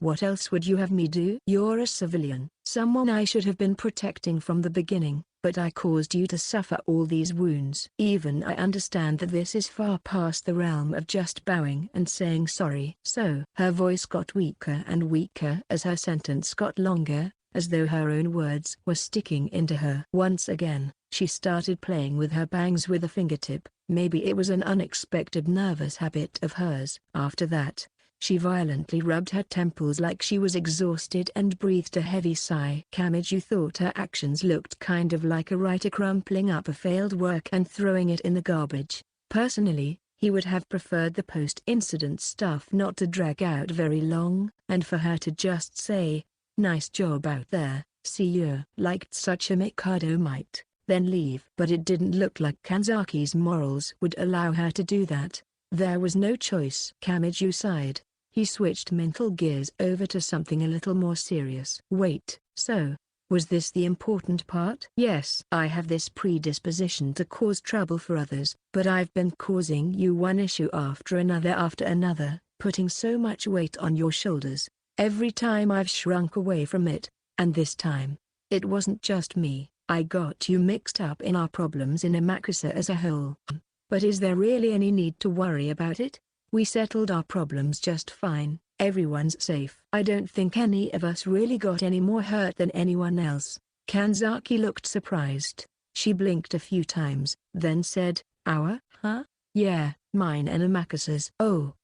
A: what else would you have me do? You're a civilian, someone I should have been protecting from the beginning, but I caused you to suffer all these wounds. Even I understand that this is far past the realm of just bowing and saying sorry. So her voice got weaker and weaker as her sentence got longer, as though her own words were sticking into her. Once again, she started playing with her bangs with a fingertip. Maybe it was an unexpected nervous habit of hers. After that, she violently rubbed her temples like she was exhausted and breathed a heavy sigh. Kamiju thought her actions looked kind of like a writer crumpling up a failed work and throwing it in the garbage. Personally, he would have preferred the post-incident stuff not to drag out very long, and for her to just say, "Nice job out there, see you," liked such a Mikado might, then leave. But it didn't look like Kanzaki's morals would allow her to do that. There was no choice. Kamiju sighed. He switched mental gears over to something a little more serious. Wait, so, was this the important part? Yes. I have this predisposition to cause trouble for others, but I've been causing you one issue after another, putting so much weight on your shoulders. Every time I've shrunk away from it, and this time, it wasn't just me. I got you mixed up in our problems in Amakusa as a whole. But is there really any need to worry about it? We settled our problems just fine, everyone's safe. I don't think any of us really got any more hurt than anyone else. Kanzaki looked surprised. She blinked a few times, then said, "Our? Huh? Yeah, mine and Amakusa's." "Oh,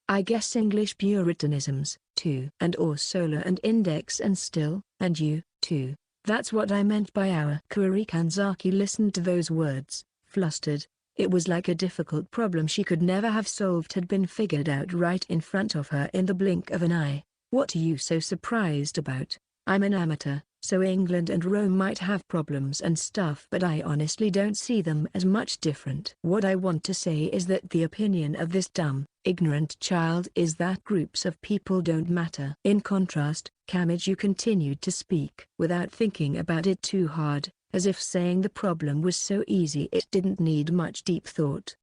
A: I guess English Puritanisms, too. And or solar and index and still, and you, too. That's what I meant by our." Kuri Kanzaki listened to those words, flustered. It was like a difficult problem she could never have solved had been figured out right in front of her in the blink of an eye. "What are you so surprised about? I'm an amateur, so England and Rome might have problems and stuff, but I honestly don't see them as much different. What I want to say is that the opinion of this dumb, ignorant child is that groups of people don't matter." In contrast, Kamiju continued to speak without thinking about it too hard, as if saying the problem was so easy it didn't need much deep thought.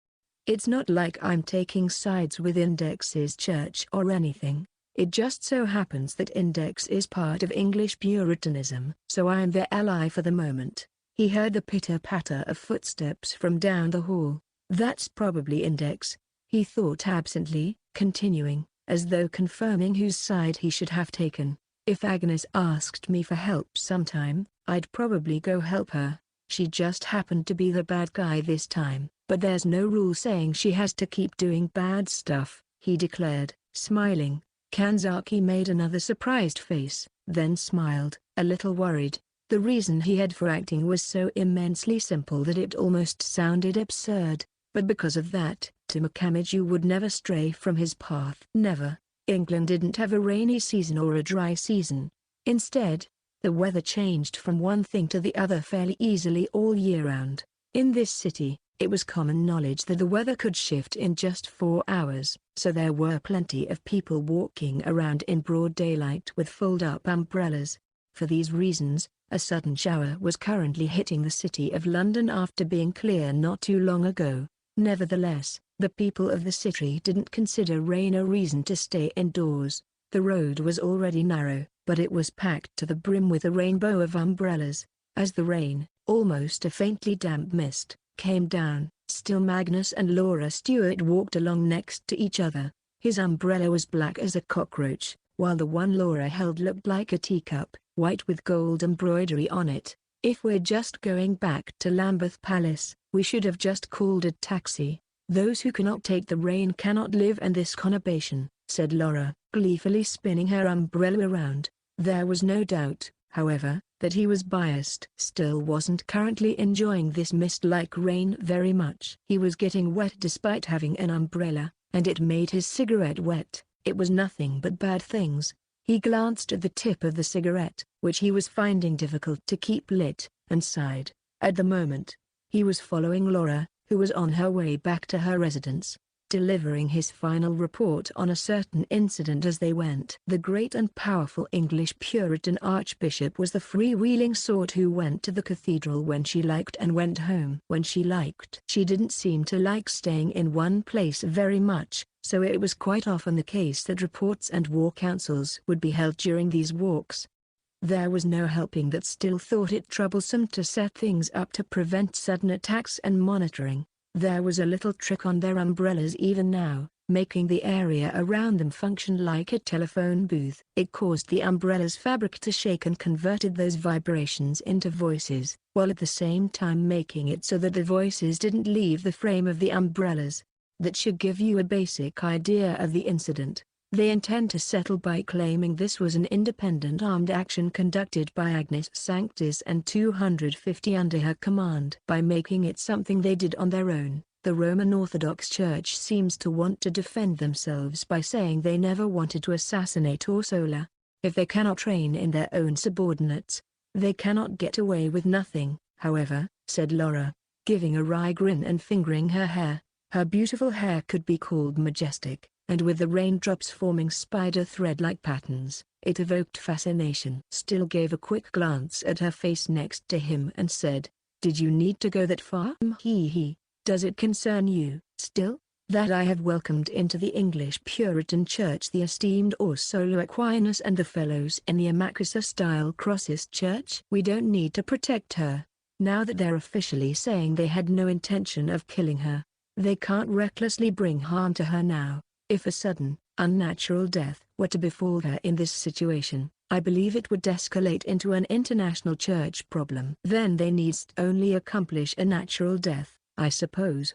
A: "It's not like I'm taking sides with Index's church or anything. It just so happens that Index is part of English Puritanism, so I'm their ally for the moment." He heard the pitter-patter of footsteps from down the hall. "That's probably Index," he thought absently, continuing, as though confirming whose side he should have taken. "If Agnes asked me for help sometime, I'd probably go help her. She just happened to be the bad guy this time. But there's no rule saying she has to keep doing bad stuff," he declared, smiling. Kanzaki made another surprised face, then smiled, a little worried. The reason he had for acting was so immensely simple that it almost sounded absurd, but because of that, Kamiju would never stray from his path. Never. England didn't have a rainy season or a dry season. Instead, the weather changed from one thing to the other fairly easily all year round. In this city, it was common knowledge that the weather could shift in just 4 hours, so there were plenty of people walking around in broad daylight with fold-up umbrellas. For these reasons, a sudden shower was currently hitting the city of London after being clear not too long ago. Nevertheless, the people of the city didn't consider rain a reason to stay indoors. The road was already narrow, but it was packed to the brim with a rainbow of umbrellas. As the rain, almost a faintly damp mist, came down, still Magnus and Laura Stewart walked along next to each other. His umbrella was black as a cockroach, while the one Laura held looked like a teacup, white with gold embroidery on it. "If we're just going back to Lambeth Palace, we should have just called a taxi. Those who cannot take the rain cannot live in this conurbation," said Laura, gleefully spinning her umbrella around. There was no doubt, however, that he was biased. Still wasn't currently enjoying this mist-like rain very much. He was getting wet despite having an umbrella, and it made his cigarette wet. It was nothing but bad things. He glanced at the tip of the cigarette, which he was finding difficult to keep lit, and sighed. At the moment, he was following Laura, who was on her way back to her residence. delivering his final report on a certain incident as they went. The great and powerful English Puritan Archbishop was the freewheeling sort who went to the cathedral when she liked and went home when she liked. She didn't seem to like staying in one place very much, so it was quite often the case that reports and war councils would be held during these walks. There was no helping that Still thought it troublesome to set things up to prevent sudden attacks and monitoring. There was a little trick on their umbrellas even now, making the area around them function like a telephone booth. It caused the umbrella's fabric to shake and converted those vibrations into voices, while at the same time making it so that the voices didn't leave the frame of the umbrellas. That should give you a basic idea of the incident. They intend to settle by claiming this was an independent armed action conducted by Agnes Sanctis and 250 under her command. By making it something they did on their own, the Roman Orthodox Church seems to want to defend themselves by saying they never wanted to assassinate Orsola. If they cannot train in their own subordinates, they cannot get away with nothing, however, said Laura, giving a wry grin and fingering her hair. Her beautiful hair could be called majestic, and with the raindrops forming spider thread-like patterns, it evoked fascination. Still gave a quick glance at her face next to him and said, "Did you need to go that far?" He. "Does it concern you, Still, that I have welcomed into the English Puritan Church the esteemed Orsola Aquinas and the fellows in the Amakusa-style Crosses Church? We don't need to protect her, now that they're officially saying they had no intention of killing her. They can't recklessly bring harm to her now. If a sudden, unnatural death were to befall her in this situation, I believe it would escalate into an international church problem. Then they needs only accomplish a natural death, I suppose."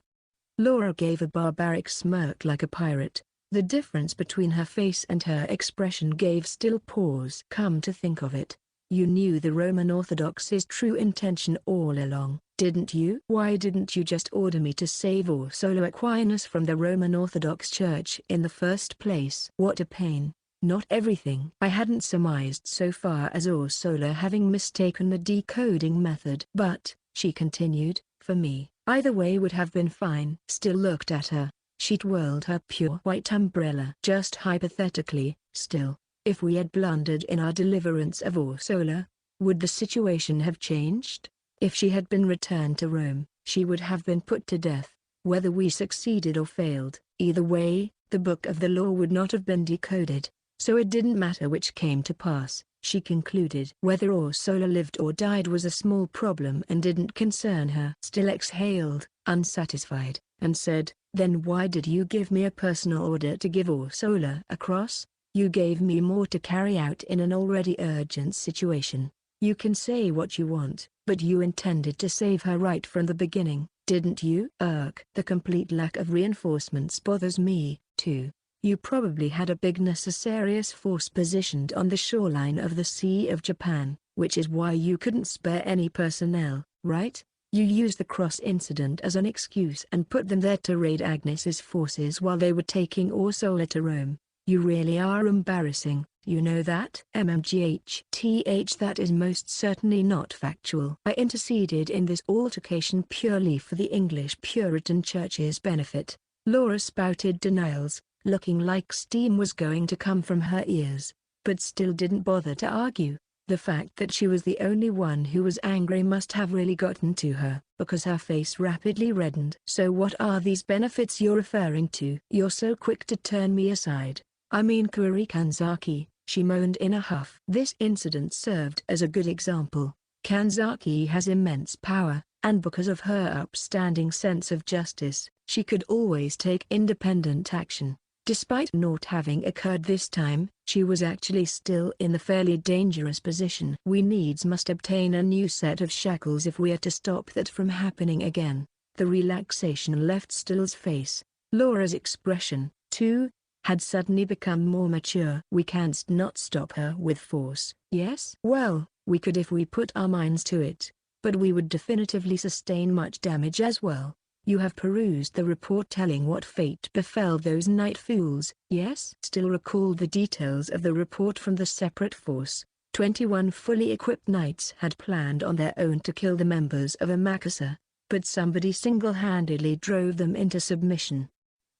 A: Laura gave a barbaric smirk like a pirate. The difference between her face and her expression gave Still pause. "Come to think of it, you knew the Roman Orthodox's true intention all along, didn't you? Why didn't you just order me to save Orsola Aquinas from the Roman Orthodox Church in the first place?" "What a pain. Not everything I hadn't surmised so far as Orsola having mistaken the decoding method. But," she continued, "for me, either way would have been fine." Still looked at her. She twirled her pure white umbrella. "Just hypothetically, Still, if we had blundered in our deliverance of Orsola, would the situation have changed? If she had been returned to Rome, she would have been put to death. Whether we succeeded or failed, either way, the book of the law would not have been decoded. So it didn't matter which came to pass," she concluded. "Whether Orsola lived or died was a small problem and didn't concern her." Still exhaled, unsatisfied, and said, "Then why did you give me a personal order to give Orsola a cross? You gave me more to carry out in an already urgent situation. You can say what you want, but you intended to save her right from the beginning, didn't you?" The complete lack of reinforcements bothers me, too. You probably had a big necessarious force positioned on the shoreline of the Sea of Japan, which is why you couldn't spare any personnel, right? You used the cross incident as an excuse and put them there to raid Agnes's forces while they were taking Orsola to Rome. You really are embarrassing, you know that? That is most certainly not factual. I interceded in this altercation purely for the English Puritan Church's benefit. Laura spouted denials, looking like steam was going to come from her ears, but Still didn't bother to argue. The fact that she was the only one who was angry must have really gotten to her, because her face rapidly reddened. "So what are these benefits you're referring to? You're so quick to turn me aside. I mean Kuri Kanzaki," she moaned in a huff. This incident served as a good example. Kanzaki has immense power, and because of her upstanding sense of justice, she could always take independent action. Despite not having occurred this time, she was actually still in the fairly dangerous position. "We needs must obtain a new set of shackles if we are to stop that from happening again." The relaxation left Still's face. Laura's expression, too, had suddenly become more mature. "We can't not stop her with force, yes? Well, we could if we put our minds to it, but we would definitively sustain much damage as well. You have perused the report telling what fate befell those night fools, yes?" Still recalled the details of the report from the separate force. 21 fully equipped knights had planned on their own to kill the members of Amakusa, but somebody single-handedly drove them into submission.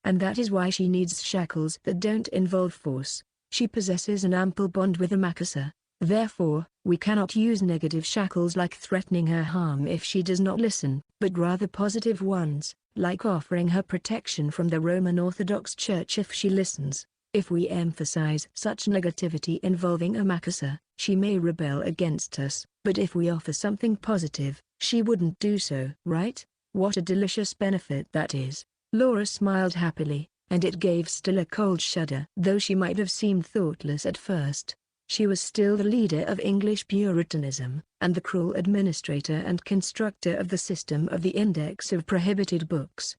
A: and that is why she needs shackles that don't involve force. She possesses an ample bond with the Makasa. Therefore, we cannot use negative shackles like threatening her harm if she does not listen, but rather positive ones, like offering her protection from the Roman Orthodox Church if she listens. If we emphasize such negativity involving a Makasa, she may rebel against us, but if we offer something positive, she wouldn't do so. Right? What a delicious benefit that is. Laura smiled happily, and it gave Still a cold shudder. Though she might have seemed thoughtless at first, she was still the leader of English Puritanism, and the cruel administrator and constructor of the system of the Index of Prohibited Books.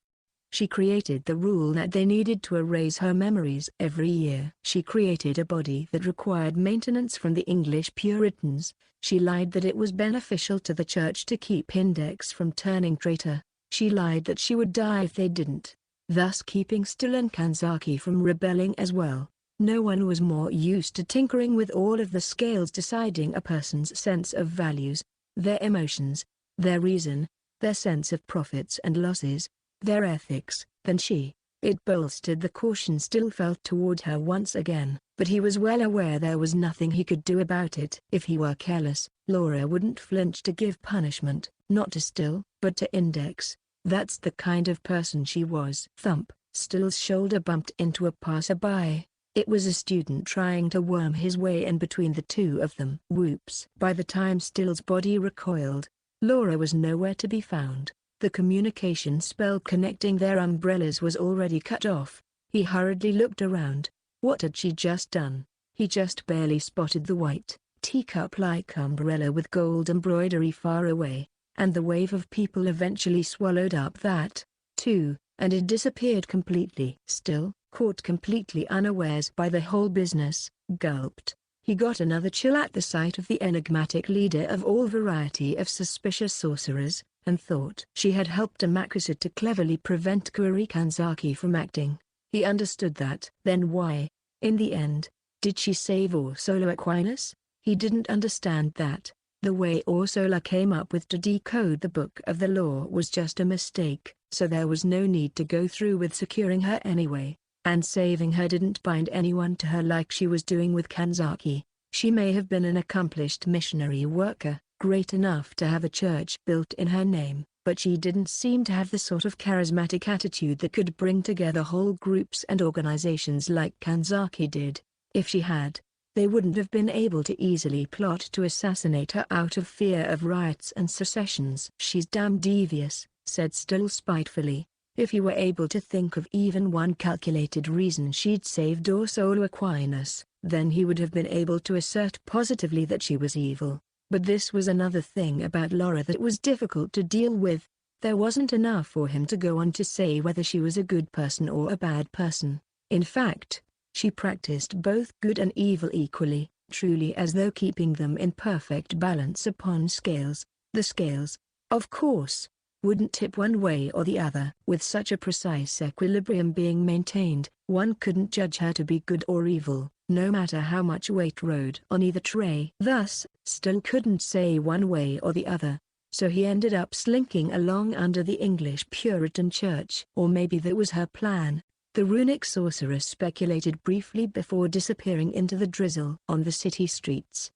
A: She created the rule that they needed to erase her memories every year. She created a body that required maintenance from the English Puritans. She lied that it was beneficial to the church to keep Index from turning traitor. She lied that she would die if they didn't, thus keeping Still and Kanzaki from rebelling as well. No one was more used to tinkering with all of the scales deciding a person's sense of values, their emotions, their reason, their sense of profits and losses, their ethics, than she. It bolstered the caution Still felt toward her once again, but he was well aware there was nothing he could do about it. If he were careless, Laura wouldn't flinch to give punishment, not to Still, but to Index. That's the kind of person she was. Thump! Still's shoulder bumped into a passerby. It was a student trying to worm his way in between the two of them. Whoops! By the time Still's body recoiled, Laura was nowhere to be found. The communication spell connecting their umbrellas was already cut off. He hurriedly looked around. What had she just done? He just barely spotted the white, teacup-like umbrella with gold embroidery far away, and the wave of people eventually swallowed up that, too, and it disappeared completely. Still, caught completely unawares by the whole business, gulped. He got another chill at the sight of the enigmatic leader of all variety of suspicious sorcerers, and thought she had helped a Makusa to cleverly prevent Kuri Kanzaki from acting. He understood that. Then why, in the end, did she save Ursula Aquinas? He didn't understand that. The way Ursula came up with to decode the book of the law was just a mistake, so there was no need to go through with securing her anyway, and saving her didn't bind anyone to her like she was doing with Kanzaki. She may have been an accomplished missionary worker, great enough to have a church built in her name, but she didn't seem to have the sort of charismatic attitude that could bring together whole groups and organizations like Kanzaki did. If she had, they wouldn't have been able to easily plot to assassinate her out of fear of riots and secessions. She's damn devious, said Still spitefully. If he were able to think of even one calculated reason she'd saved Ursula Aquinas, then he would have been able to assert positively that she was evil. But this was another thing about Laura that was difficult to deal with. There wasn't enough for him to go on to say whether she was a good person or a bad person. In fact, she practiced both good and evil equally, truly as though keeping them in perfect balance upon scales. The scales, of course, wouldn't tip one way or the other. With such a precise equilibrium being maintained, one couldn't judge her to be good or evil, no matter how much weight rode on either tray. Thus, Still couldn't say one way or the other, so he ended up slinking along under the English Puritan Church. Or maybe that was her plan, the runic sorceress speculated briefly before disappearing into the drizzle. On the city streets,